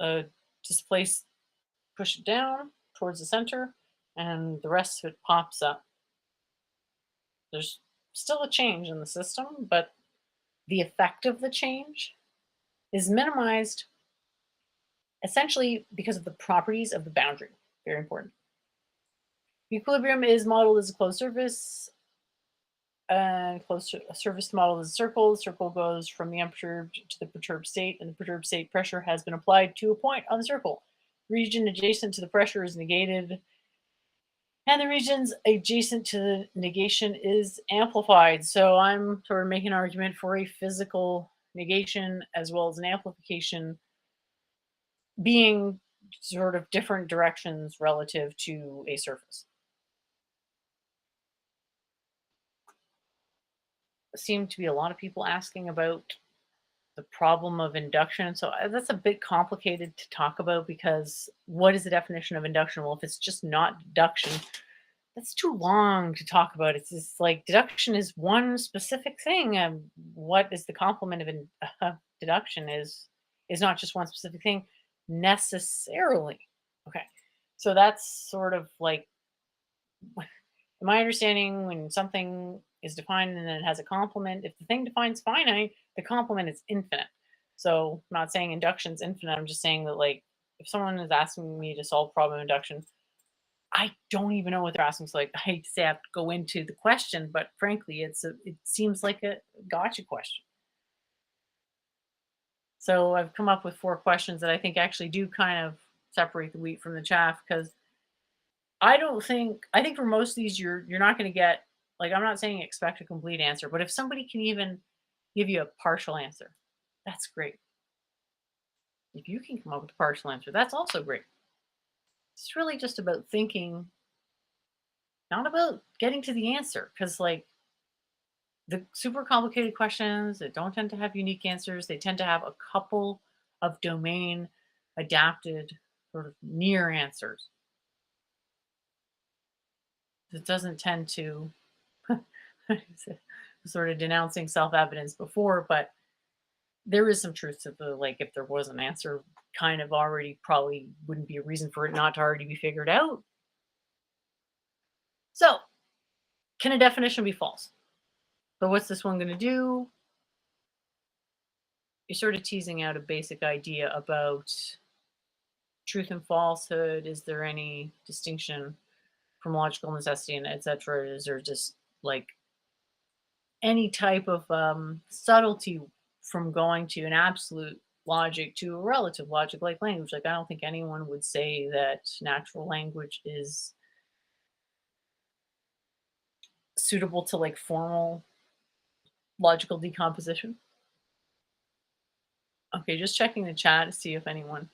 a displaced, push it down towards the center, and the rest of it pops up. There's still a change in the system, but the effect of the change is minimized essentially because of the properties of the boundary. Very important. Equilibrium is modeled as a closed surface, and closed surface model is a circle. The circle goes from the unperturbed to the perturbed state, and the perturbed state pressure has been applied to a point on the circle. The region adjacent to the pressure is negated, and the regions adjacent to the negation is amplified. So I'm sort of making an argument for a physical negation as well as an amplification being sort of different directions relative to a surface. Seem to be a lot of people asking about the problem of induction. So that's a bit complicated to talk about because what is the definition of induction? Well, if it's just not deduction, that's too long to talk about. It's just like deduction is one specific thing. What is the complement of deduction is not just one specific thing necessarily. Okay, So that's sort of like, in my understanding, when something is defined and then it has a complement, if the thing defines finite, the complement is infinite. So I'm not saying induction's infinite. I'm just saying that, like, if someone is asking me to solve problem induction, I don't even know what they're asking. So, like, I hate to say I have to go into the question, but frankly, it seems like a gotcha question. So I've come up with 4 questions that I think actually do kind of separate the wheat from the chaff, because I think for most of these you're not going to get, like, I'm not saying expect a complete answer, but if somebody can even give you a partial answer, that's great. If you can come up with a partial answer, that's also great. It's really just about thinking, not about getting to the answer, because, like, the super complicated questions that don't tend to have unique answers, they tend to have a couple of domain adapted sort of near answers. It doesn't tend to sort of denouncing self-evidence before, but there is some truth to the, like, if there was an answer kind of already, probably wouldn't be a reason for it not to already be figured out. So, can a definition be false? But what's this one going to do? You're sort of teasing out a basic idea about truth and falsehood. Is there any distinction from logical necessity and etc.? Is there just, like, any type of subtlety from going to an absolute logic to a relative logic like language? Like, I don't think anyone would say that natural language is suitable to, like, formal logical decomposition. Okay, just checking the chat to see if anyone.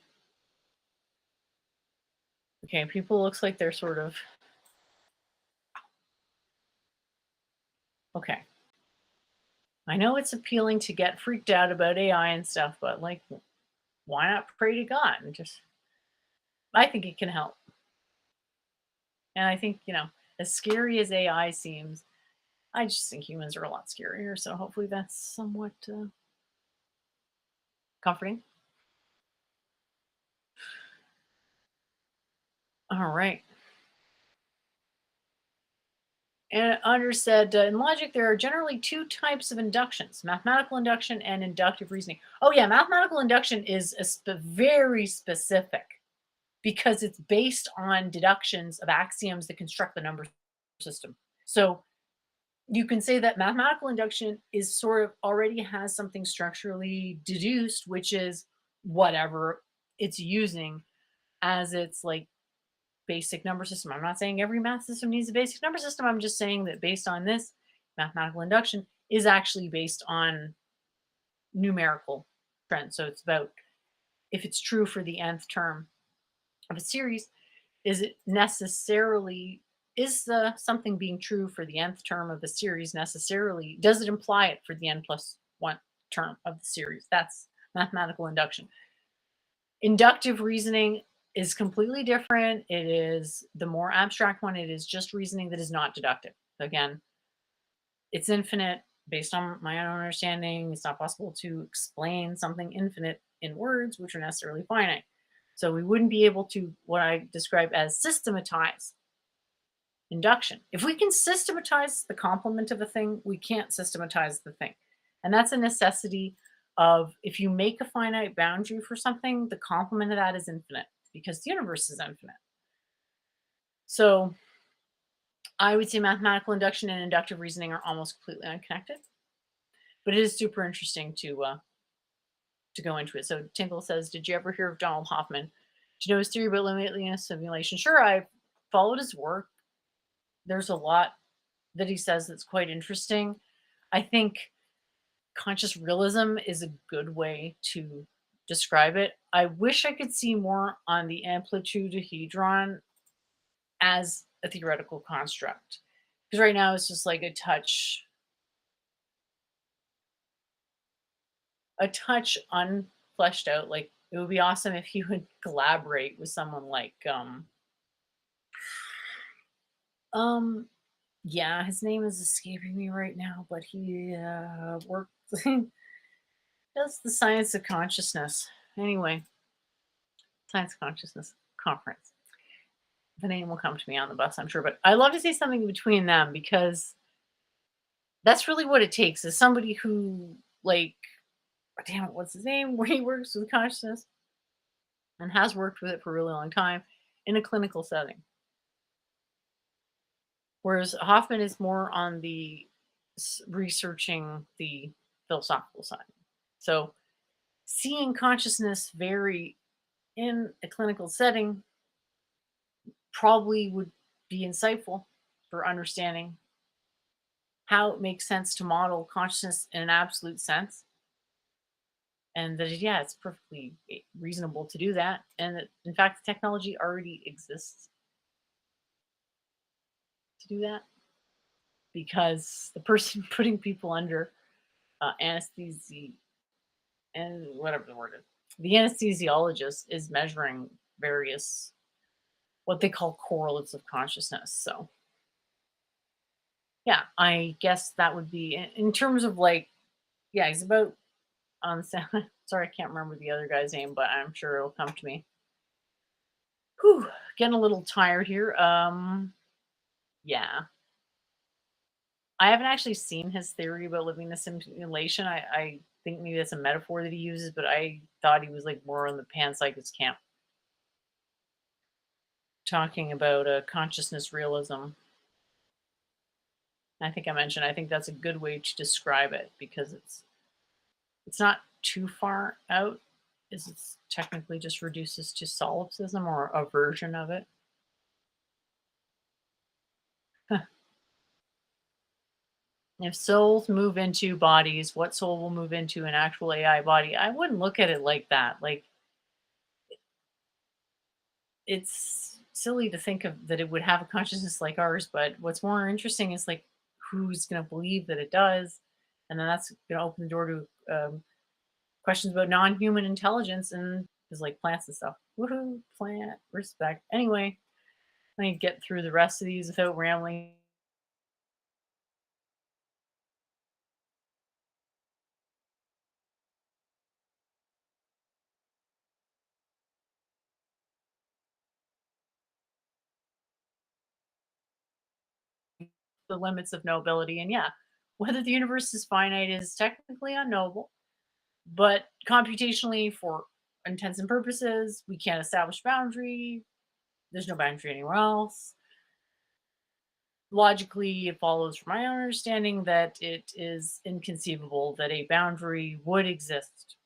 Okay, people looks like they're sort of. Okay. I know it's appealing to get freaked out about AI and stuff, but, like, why not pray to God and just. I think it can help. And I think, as scary as AI seems, I just think humans are a lot scarier. So hopefully that's somewhat comforting. All right. And Under said, in logic, there are generally 2 types of inductions: mathematical induction and inductive reasoning. Oh, yeah, mathematical induction is very specific because it's based on deductions of axioms that construct the number system. So you can say that mathematical induction is sort of already has something structurally deduced, which is whatever it's using as its, like, basic number system. I'm not saying every math system needs a basic number system. I'm just saying that based on this, mathematical induction is actually based on numerical trends. So it's about if it's true for the nth term of a series, is it necessarily, is the something being true for the nth term of the series necessarily, does it imply it for the n plus 1 term of the series? That's mathematical induction. Inductive reasoning is completely different. It is the more abstract one. It is just reasoning that is not deductive. Again, it's infinite based on my own understanding. It's not possible to explain something infinite in words, which are necessarily finite. So we wouldn't be able to, what I describe as, systematize induction. If we can systematize the complement of a thing, we can't systematize the thing. And that's a necessity of, if you make a finite boundary for something, the complement of that is infinite because the universe is infinite. So I would say mathematical induction and inductive reasoning are almost completely unconnected. But it is super interesting to go into it. So Tinkle says, did you ever hear of Donald Hoffman? Do you know his theory about limitless simulation? Sure, I followed his work. There's a lot that he says that's quite interesting. I think conscious realism is a good way to describe it. I wish I could see more on the amplitudehedron as a theoretical construct, because right now it's just like a touch unfleshed out. Like, it would be awesome if he would collaborate with someone like yeah, his name is escaping me right now, but he worked does the science of consciousness. Anyway, science of consciousness conference. the name will come to me on the bus, I'm sure. But I love to say something between them because that's really what it takes is somebody who, like, damn it, what's his name? Where he works with consciousness and has worked with it for a really long time in a clinical setting. Whereas Hoffman is more on the researching the philosophical side. So seeing consciousness vary in a clinical setting probably would be insightful for understanding how it makes sense to model consciousness in an absolute sense. And that, yeah, it's perfectly reasonable to do that. And that, in fact, the technology already exists to do that because the person putting people under anesthesia and whatever the word is, the anesthesiologist is measuring various what they call correlates of consciousness. So yeah, I guess that would be in terms of like, yeah, he's about on sorry, I can't remember the other guy's name, but I'm sure it'll come to me. Whew, getting a little tired here. Yeah. I haven't actually seen his theory about living in a simulation. I think maybe that's a metaphor that he uses, but I thought he was like more on the panpsychist camp, talking about consciousness realism. I think I mentioned I think that's a good way to describe it because it's not too far out, is it's technically just reduces to solipsism or a version of it. If souls move into bodies, what soul will move into an actual AI body? I wouldn't look at it like that. Like, it's silly to think of that it would have a consciousness like ours, but what's more interesting is like who's going to believe that it does, and then that's going to open the door to questions about non-human intelligence and is like plants and stuff. Woohoo, plant respect. Anyway, let me get through the rest of these without rambling. The limits of knowability, and yeah, whether the universe is finite is technically unknowable, but computationally, for intents and purposes, we can't establish boundary. There's no boundary anywhere else. Logically, it follows from my understanding that it is inconceivable that a boundary would exist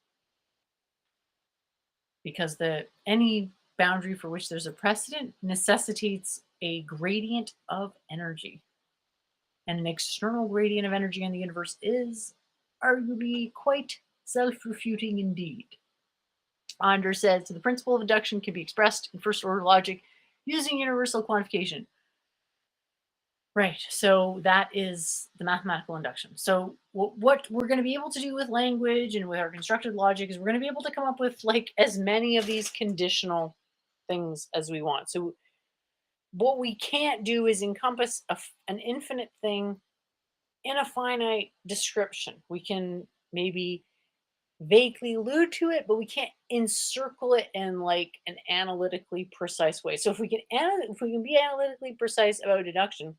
because any boundary for which there's a precedent necessitates a gradient of energy. And an external gradient of energy in the universe is arguably quite self-refuting indeed. Anders says, so the principle of induction can be expressed in first order logic using universal quantification. Right, so that is the mathematical induction. So what we're going to be able to do with language and with our constructed logic is we're going to be able to come up with like as many of these conditional things as we want. So what we can't do is encompass an infinite thing in a finite description. We can maybe vaguely allude to it, but we can't encircle it in like an analytically precise way. So if we can be analytically precise about deduction,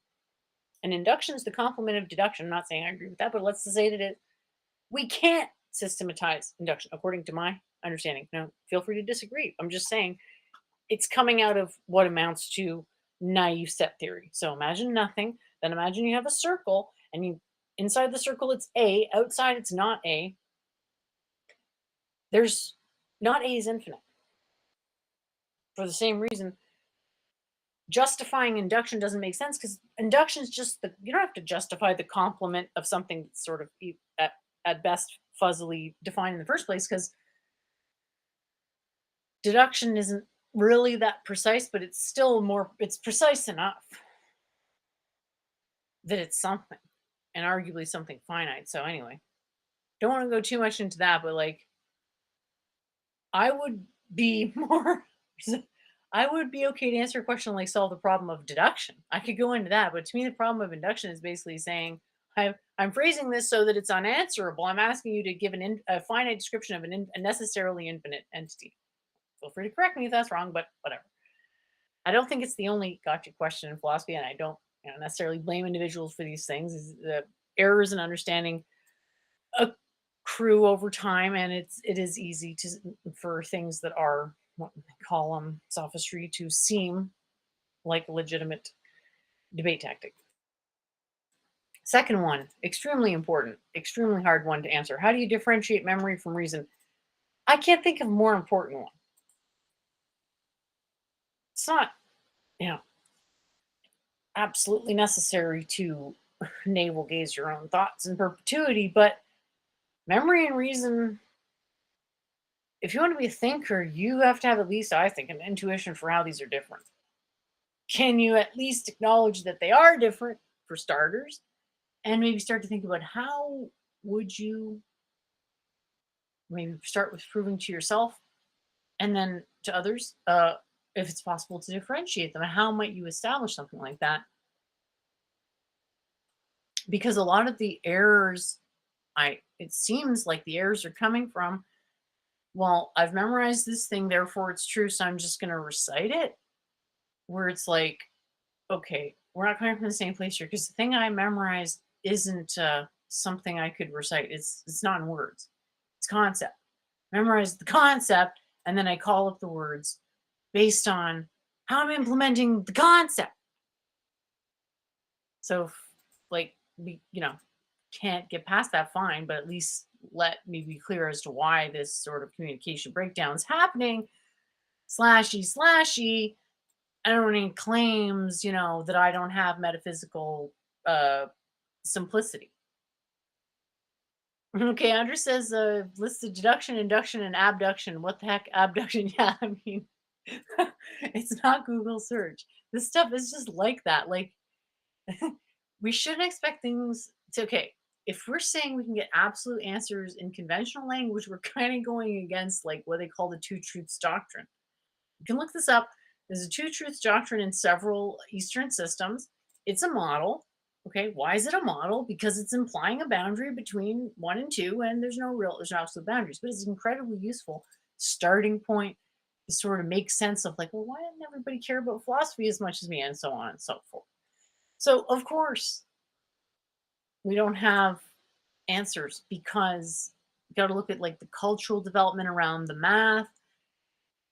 and induction is the complement of deduction. I'm not saying I agree with that, but let's just say that we can't systematize induction according to my understanding. Now, feel free to disagree. I'm just saying it's coming out of what amounts to naive set theory. So imagine nothing, then imagine you have a circle, and you inside the circle it's A, outside it's not A. There's not A is infinite. For the same reason, justifying induction doesn't make sense because induction is just you don't have to justify the complement of something that's sort of at best fuzzily defined in the first place because deduction isn't really that precise, but it's precise enough that it's something and arguably something finite. So anyway, don't want to go too much into that, but like I would be more I would be okay to answer a question like solve the problem of deduction. I could go into that, but to me, the problem of induction is basically saying I'm phrasing this so that it's unanswerable. I'm asking you to give a finite description of a necessarily infinite entity. Feel free to correct me if that's wrong, but whatever. I don't think it's the only gotcha question in philosophy, and I don't necessarily blame individuals for these things. The errors in understanding accrue over time, and it is easy to for things that are what they call them sophistry to seem like a legitimate debate tactic. Second one, extremely important, extremely hard one to answer. How do you differentiate memory from reason? I can't think of a more important one. It's not, you know, absolutely necessary to navel gaze your own thoughts in perpetuity, but memory and reason, if you want to be a thinker, you have to have at least, I think, an intuition for how these are different. Can you at least acknowledge that they are different for starters? And maybe start to think about how would you maybe start with proving to yourself and then to others if it's possible to differentiate them. How might you establish something like that? Because a lot of the errors, it seems like the errors are coming from, well, I've memorized this thing, therefore it's true, so I'm just going to recite it. Where it's like, okay, we're not coming from the same place here because the thing I memorized isn't something I could recite. It's not in words. It's concept. Memorize the concept, and then I call up the words based on how I'm implementing the concept. So, like, we, can't get past that, fine, but at least let me be clear as to why this sort of communication breakdown is happening. Slashy. I don't need claims, that I don't have metaphysical simplicity. Okay, Andrew says listed deduction, induction, and abduction. What the heck, abduction? Yeah, I mean, it's not Google search. This stuff is just like that. Like, we shouldn't expect things to, okay, if we're saying we can get absolute answers in conventional language, we're kind of going against like what they call the two truths doctrine. You can look this up. There's a two truths doctrine in several Eastern systems. It's a model. Okay, why is it a model? Because it's implying a boundary between one and two, and there's no absolute boundaries, but it's incredibly useful starting point to sort of make sense of like, well, why didn't everybody care about philosophy as much as me, and so on and so forth. So of course we don't have answers because you got to look at like the cultural development around the math,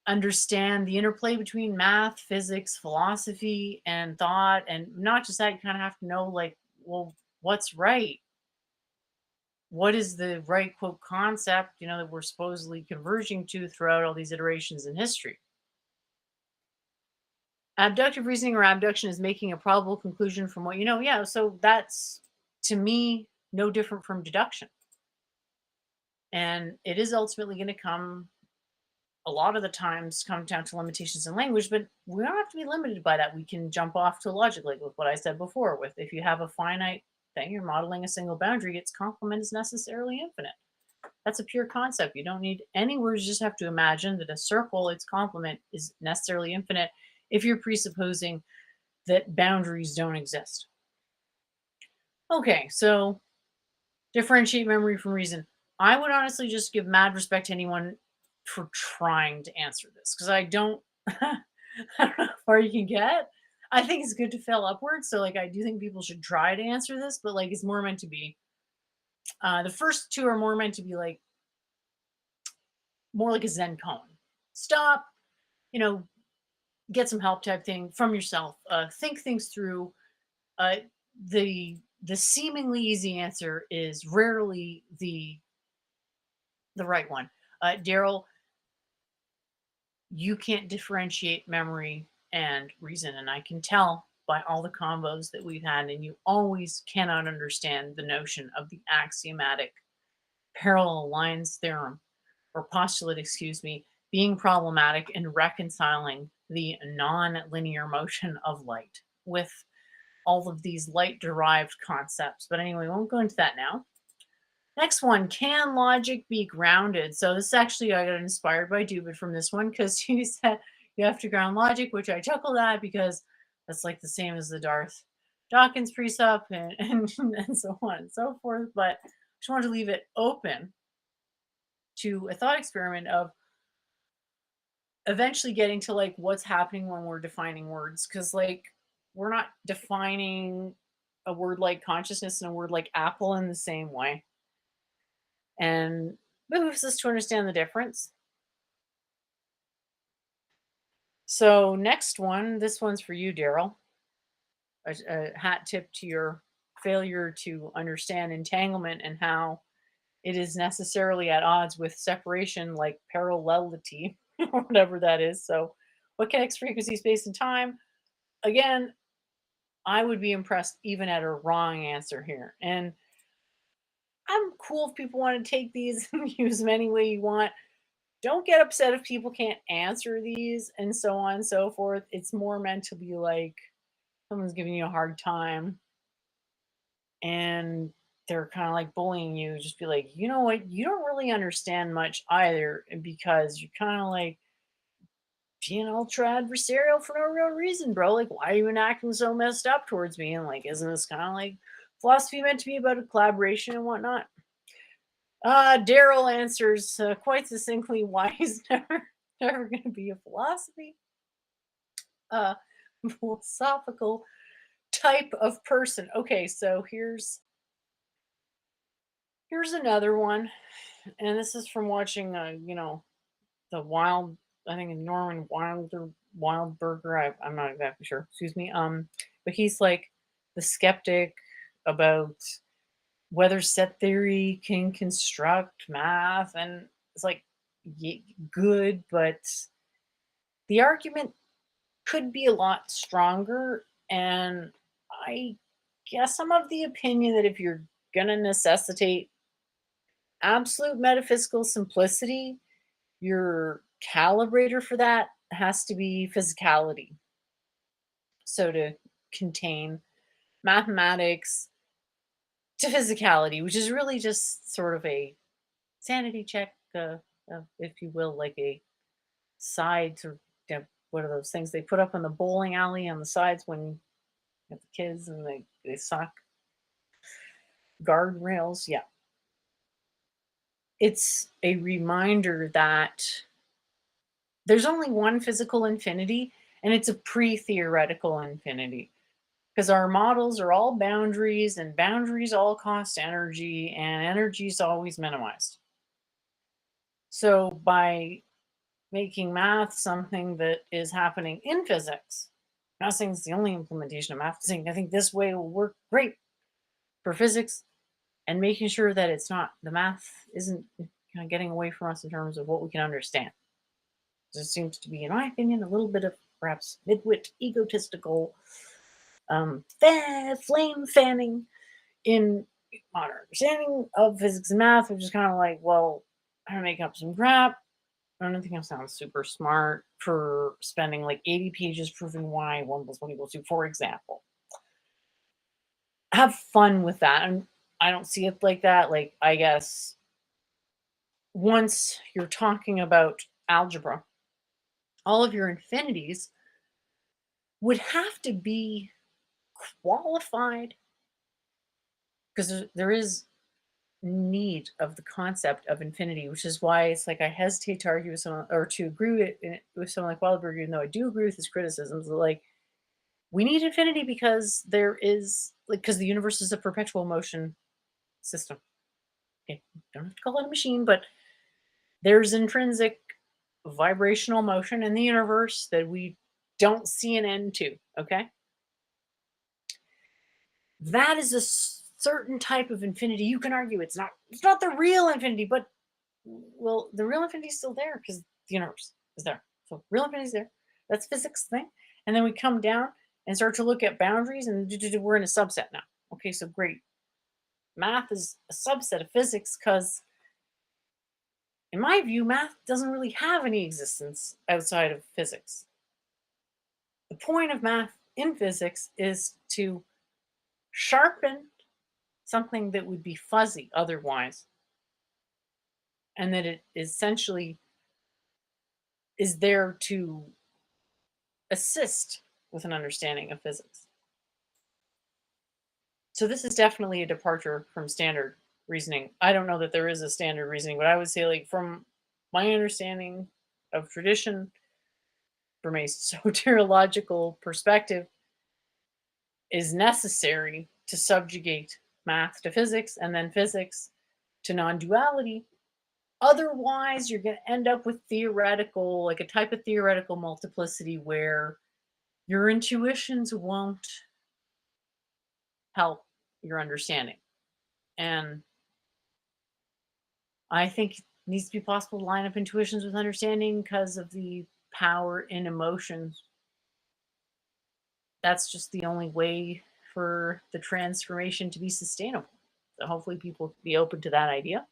understand the interplay between math, physics, philosophy, and thought. And not just that, you kind of have to know, like, well, what's right? What is the right quote concept, that we're supposedly converging to throughout all these iterations in history? Abductive reasoning or abduction is making a probable conclusion from what you know. Yeah, so that's, to me, no different from deduction. And it is ultimately going to come, a lot of the times, come down to limitations in language, but we don't have to be limited by that. We can jump off to logic, like with what I said before, with if you have a finite thing, you're modeling a single boundary, its complement is necessarily infinite. That's a pure concept. You don't need any words. You just have to imagine that a circle, its complement is necessarily infinite if you're presupposing that boundaries don't exist. Okay, so differentiate memory from reason. I would honestly just give mad respect to anyone for trying to answer this because I don't I don't know how far you can get. I think it's good to fail upwards. So like I do think people should try to answer this, but like it's more meant to be. The first two are more meant to be like more like a Zen koan. Stop, get some help type thing from yourself. Think things through. Uh, the seemingly easy answer is rarely the right one. Daryl, you can't differentiate memory and reason, and I can tell by all the combos that we've had, and you always cannot understand the notion of the axiomatic parallel lines theorem or postulate, excuse me, being problematic and reconciling the non-linear motion of light with all of these light-derived concepts. But anyway, we won't go into that now. Next one, can logic be grounded? So this actually, I got inspired by Doooovid from this one because he said you have to ground logic, which I chuckled at because that's like the same as the Darth Dawkins precept and so on and so forth. But I just wanted to leave it open to a thought experiment of eventually getting to like what's happening when we're defining words, because like we're not defining a word like consciousness and a word like apple in the same way, and behooves us to understand the difference. So next one, this one's for you, Daryl. A hat tip to your failure to understand entanglement and how it is necessarily at odds with separation, like parallelity, or whatever that is. So, what connects frequency, space, and time? Again, I would be impressed even at a wrong answer here. And I'm cool if people want to take these and use them any way you want. Don't get upset if people can't answer these and so on and so forth. It's more meant to be like someone's giving you a hard time and they're kind of like bullying you. Just be like, you know what? You don't really understand much either, because you're kind of like being ultra adversarial for no real reason, bro. Like, why are you even acting so messed up towards me? And like, isn't this kind of like philosophy meant to be about a collaboration and whatnot? Daryl answers quite succinctly why he's never going to be a uh, philosophical type of person. Okay, so here's another one, and this is from watching, the Wild. I think Norman Wildberger. I'm not exactly sure. Excuse me. But he's like the skeptic about whether set theory can construct math, and it's like good, but the argument could be a lot stronger. And I guess I'm of the opinion that if you're gonna necessitate absolute metaphysical simplicity, your calibrator for that has to be physicality. So to contain mathematics to physicality, which is really just sort of a sanity check, if you will, like a side sort of, what are those things they put up in the bowling alley on the sides when you have the kids and they sock guardrails? Yeah. It's a reminder that there's only one physical infinity, and it's a pre-theoretical infinity, because our models are all boundaries, and boundaries all cost energy, and energy is always minimized. So by making math something that is happening in physics, I'm not saying it's the only implementation of math, I'm saying I think this way will work great for physics, and making sure that it's not, the math isn't kind of getting away from us in terms of what we can understand. There seems to be, in my opinion, a little bit of perhaps midwit egotistical flame fanning in modern understanding of physics and math, which is kind of like, well, I'm gonna make up some crap. I don't think I sound super smart for spending like 80 pages proving why 1 + 1 = 2, for example. Have fun with that. And I don't see it like that. Like, I guess once you're talking about algebra, all of your infinities would have to be qualified, because there is need of the concept of infinity, which is why it's like I hesitate to argue with someone or to agree with someone like Wildberg, even though I do agree with his criticisms. Like, we need infinity because there is, like, because the universe is a perpetual motion system. Okay, don't have to call it a machine, but there's intrinsic vibrational motion in the universe that we don't see an end to. Okay, that is a certain type of infinity. You can argue it's not the real infinity, but well, the real infinity is still there because the universe is there. So real infinity is there. That's physics thing. And then we come down and start to look at boundaries, and we're in a subset now. Okay, so great. Math is a subset of physics because, in my view, math doesn't really have any existence outside of physics. The point of math in physics is to sharpen something that would be fuzzy otherwise, and that it essentially is there to assist with an understanding of physics. So this is definitely a departure from standard reasoning. I don't know that there is a standard reasoning, but I would say, like, from my understanding of tradition, from a soteriological perspective, is necessary to subjugate math to physics and then physics to non-duality. Otherwise, you're going to end up with theoretical, like a type of theoretical multiplicity where your intuitions won't help your understanding. And I think it needs to be possible to line up intuitions with understanding because of the power in emotions. That's just the only way for the transformation to be sustainable. So hopefully people will be open to that idea.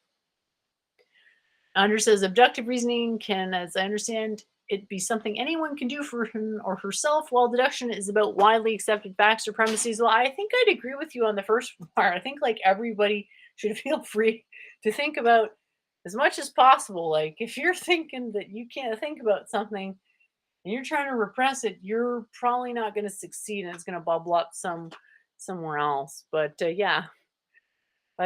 Under says abductive reasoning can, as I understand, it be something anyone can do for him or herself, while deduction is about widely accepted facts or premises. Well, I think I'd agree with you on the first part. I think like everybody should feel free to think about as much as possible. Like if you're thinking that you can't think about something and you're trying to repress it, you're probably not going to succeed, and it's going to bubble up somewhere else. But yeah,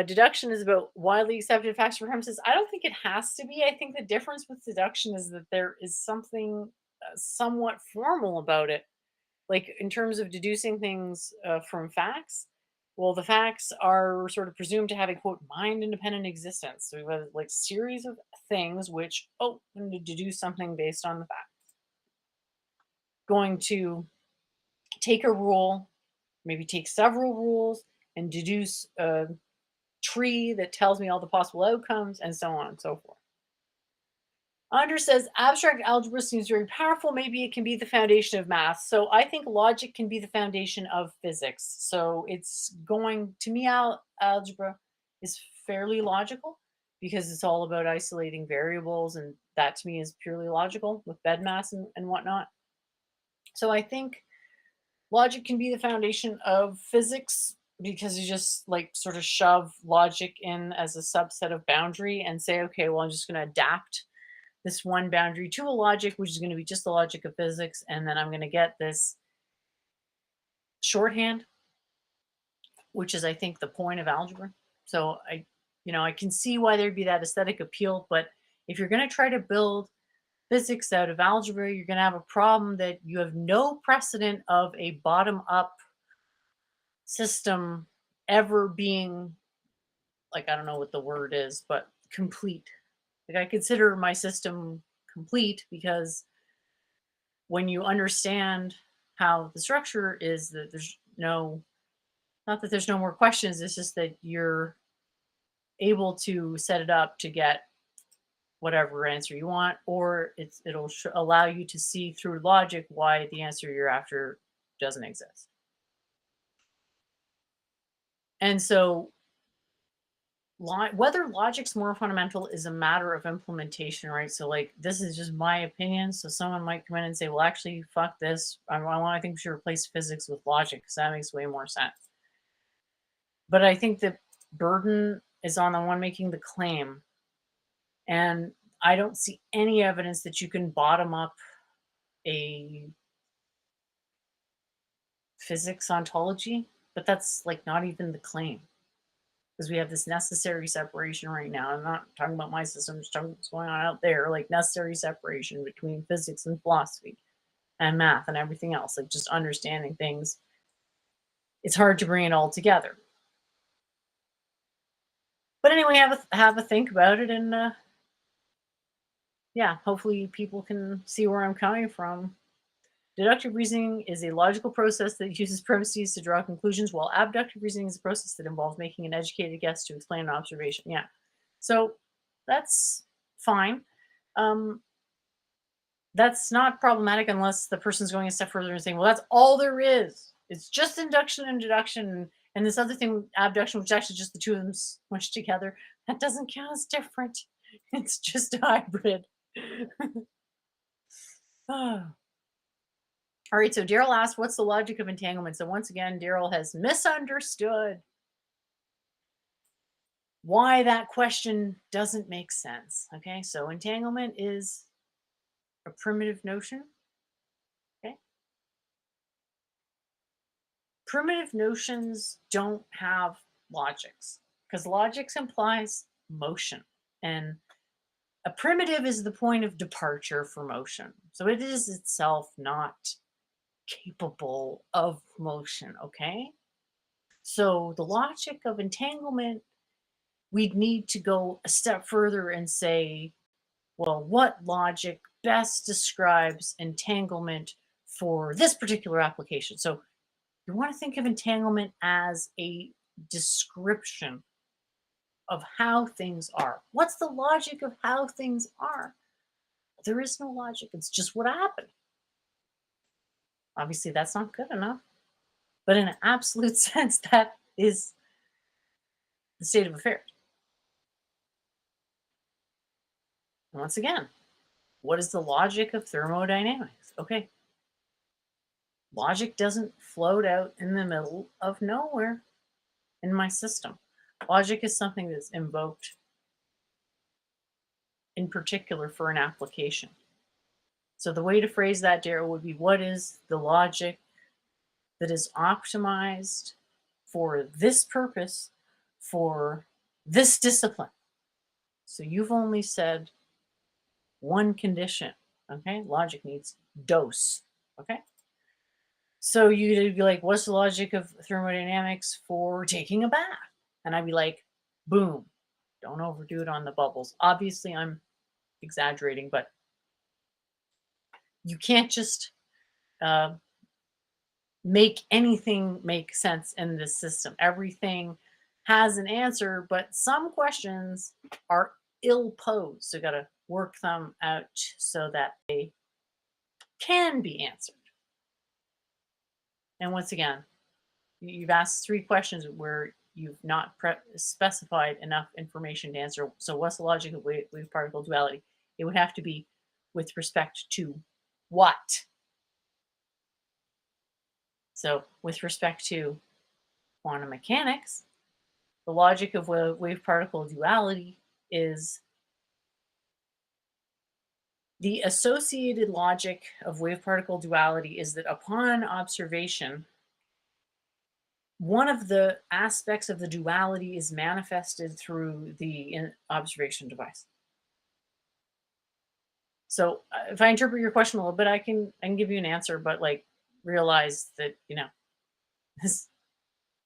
deduction is about widely accepted facts or premises. I don't think it has to be. I think the difference with deduction is that there is something somewhat formal about it. Like in terms of deducing things from facts, well, the facts are sort of presumed to have a quote mind independent existence. So we have like series of things which open to deduce something based on the facts. Going to take a rule, maybe take several rules, and deduce a tree that tells me all the possible outcomes, and so on and so forth. Andre says abstract algebra seems very powerful. Maybe it can be the foundation of math. So I think logic can be the foundation of physics. So it's going to me, algebra is fairly logical because it's all about isolating variables, and that to me is purely logical with BEDMAS and whatnot. So I think logic can be the foundation of physics because you just like sort of shove logic in as a subset of boundary and say, okay, well, I'm just going to adapt this one boundary to a logic, which is going to be just the logic of physics. And then I'm going to get this shorthand, which is, I think, the point of algebra. So I can see why there'd be that aesthetic appeal. But if you're going to try to build physics out of algebra, you're going to have a problem that you have no precedent of a bottom-up system ever being, like, I don't know what the word is, but complete. Like, I consider my system complete because when you understand how the structure is, that there's not that there's no more questions, it's just that you're able to set it up to get whatever answer you want, or it'll allow you to see through logic why the answer you're after doesn't exist. And so whether logic's more fundamental is a matter of implementation, right? So like, this is just my opinion. So someone might come in and say, well, actually, fuck this. I think we should replace physics with logic because that makes way more sense. But I think the burden is on the one making the claim. And I don't see any evidence that you can bottom up a physics ontology, but that's like not even the claim. Because we have this necessary separation right now. I'm not talking about my system, I'm just talking about what's going on out there, like necessary separation between physics and philosophy and math and everything else, like just understanding things. It's hard to bring it all together. But anyway, have a think about it, and yeah, hopefully people can see where I'm coming from. Deductive reasoning is a logical process that uses premises to draw conclusions, while abductive reasoning is a process that involves making an educated guess to explain an observation. Yeah. So that's fine. That's not problematic unless the person's going a step further and saying, well, that's all there is. It's just induction and deduction. And this other thing, abduction, which is actually just the two of them smushed together, that doesn't count as different. It's just a hybrid. Oh. All right, so Daryl asked, what's the logic of entanglement? So once again, Daryl has misunderstood why that question doesn't make sense. Okay, so entanglement is a primitive notion. Okay. Primitive notions don't have logics because logics implies motion. And A primitive is the point of departure for motion. So it is itself not capable of motion, okay? So the logic of entanglement, we'd need to go a step further and say, well, what logic best describes entanglement for this particular application? So you want to think of entanglement as a description of how things are. What's the logic of how things are? There is no logic. It's just what happened. Obviously, that's not good enough. But in an absolute sense, that is the state of affairs. And once again, what is the logic of thermodynamics? Okay. Logic doesn't float out in the middle of nowhere in my system. Logic is something that's invoked in particular for an application. So the way to phrase that, Daryl, would be, what is the logic that is optimized for this purpose, for this discipline? So you've only said one condition, okay? Logic needs dose, okay? So you'd be like, what's the logic of thermodynamics for taking a bath? And I'd be like, boom, don't overdo it on the bubbles. Obviously, I'm exaggerating, but you can't just make anything make sense in this system. Everything has an answer, but some questions are ill posed. So you got to work them out so that they can be answered. And once again, you've asked 3 questions where you've not specified enough information to answer. So what's the logic of wave particle duality? It would have to be with respect to what? So with respect to quantum mechanics, the logic of wave particle duality is the associated logic of wave particle duality is that upon observation, one of the aspects of the duality is manifested through the observation device. So if I interpret your question a little bit, I can give you an answer, but like realize that, you know, this is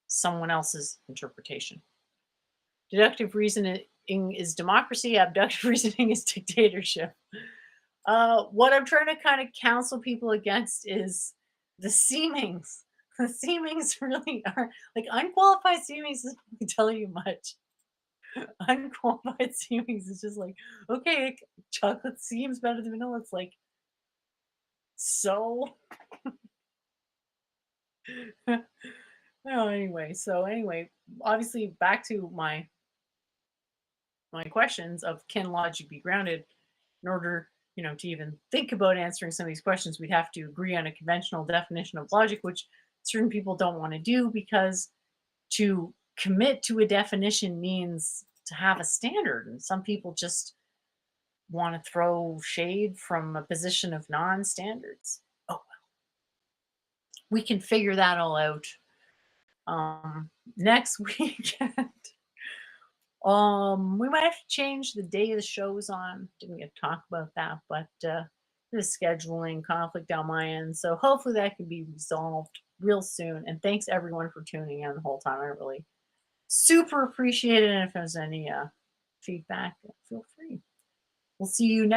someone else's interpretation. Deductive reasoning is democracy. Abductive reasoning is dictatorship. What I'm trying to kind of counsel people against is the seemings. The seemings really are like unqualified seemings doesn't really tell you much. Unqualified seemings is just like, okay, chocolate seems better than vanilla. It's like, so. No, anyway. So anyway, obviously back to my questions of can logic be grounded? In order, you know, to even think about answering some of these questions, we'd have to agree on a conventional definition of logic, which certain people don't want to do because to commit to a definition means to have a standard. And some people just want to throw shade from a position of non-standards. Oh, well. We can figure that all out next weekend. We might have to change the day the show's on. Didn't get to talk about that, but the scheduling conflict on my end. So hopefully that can be resolved real soon. And thanks everyone for tuning in the whole time. I really super appreciate it. And if there's any feedback, feel free. We'll see you next.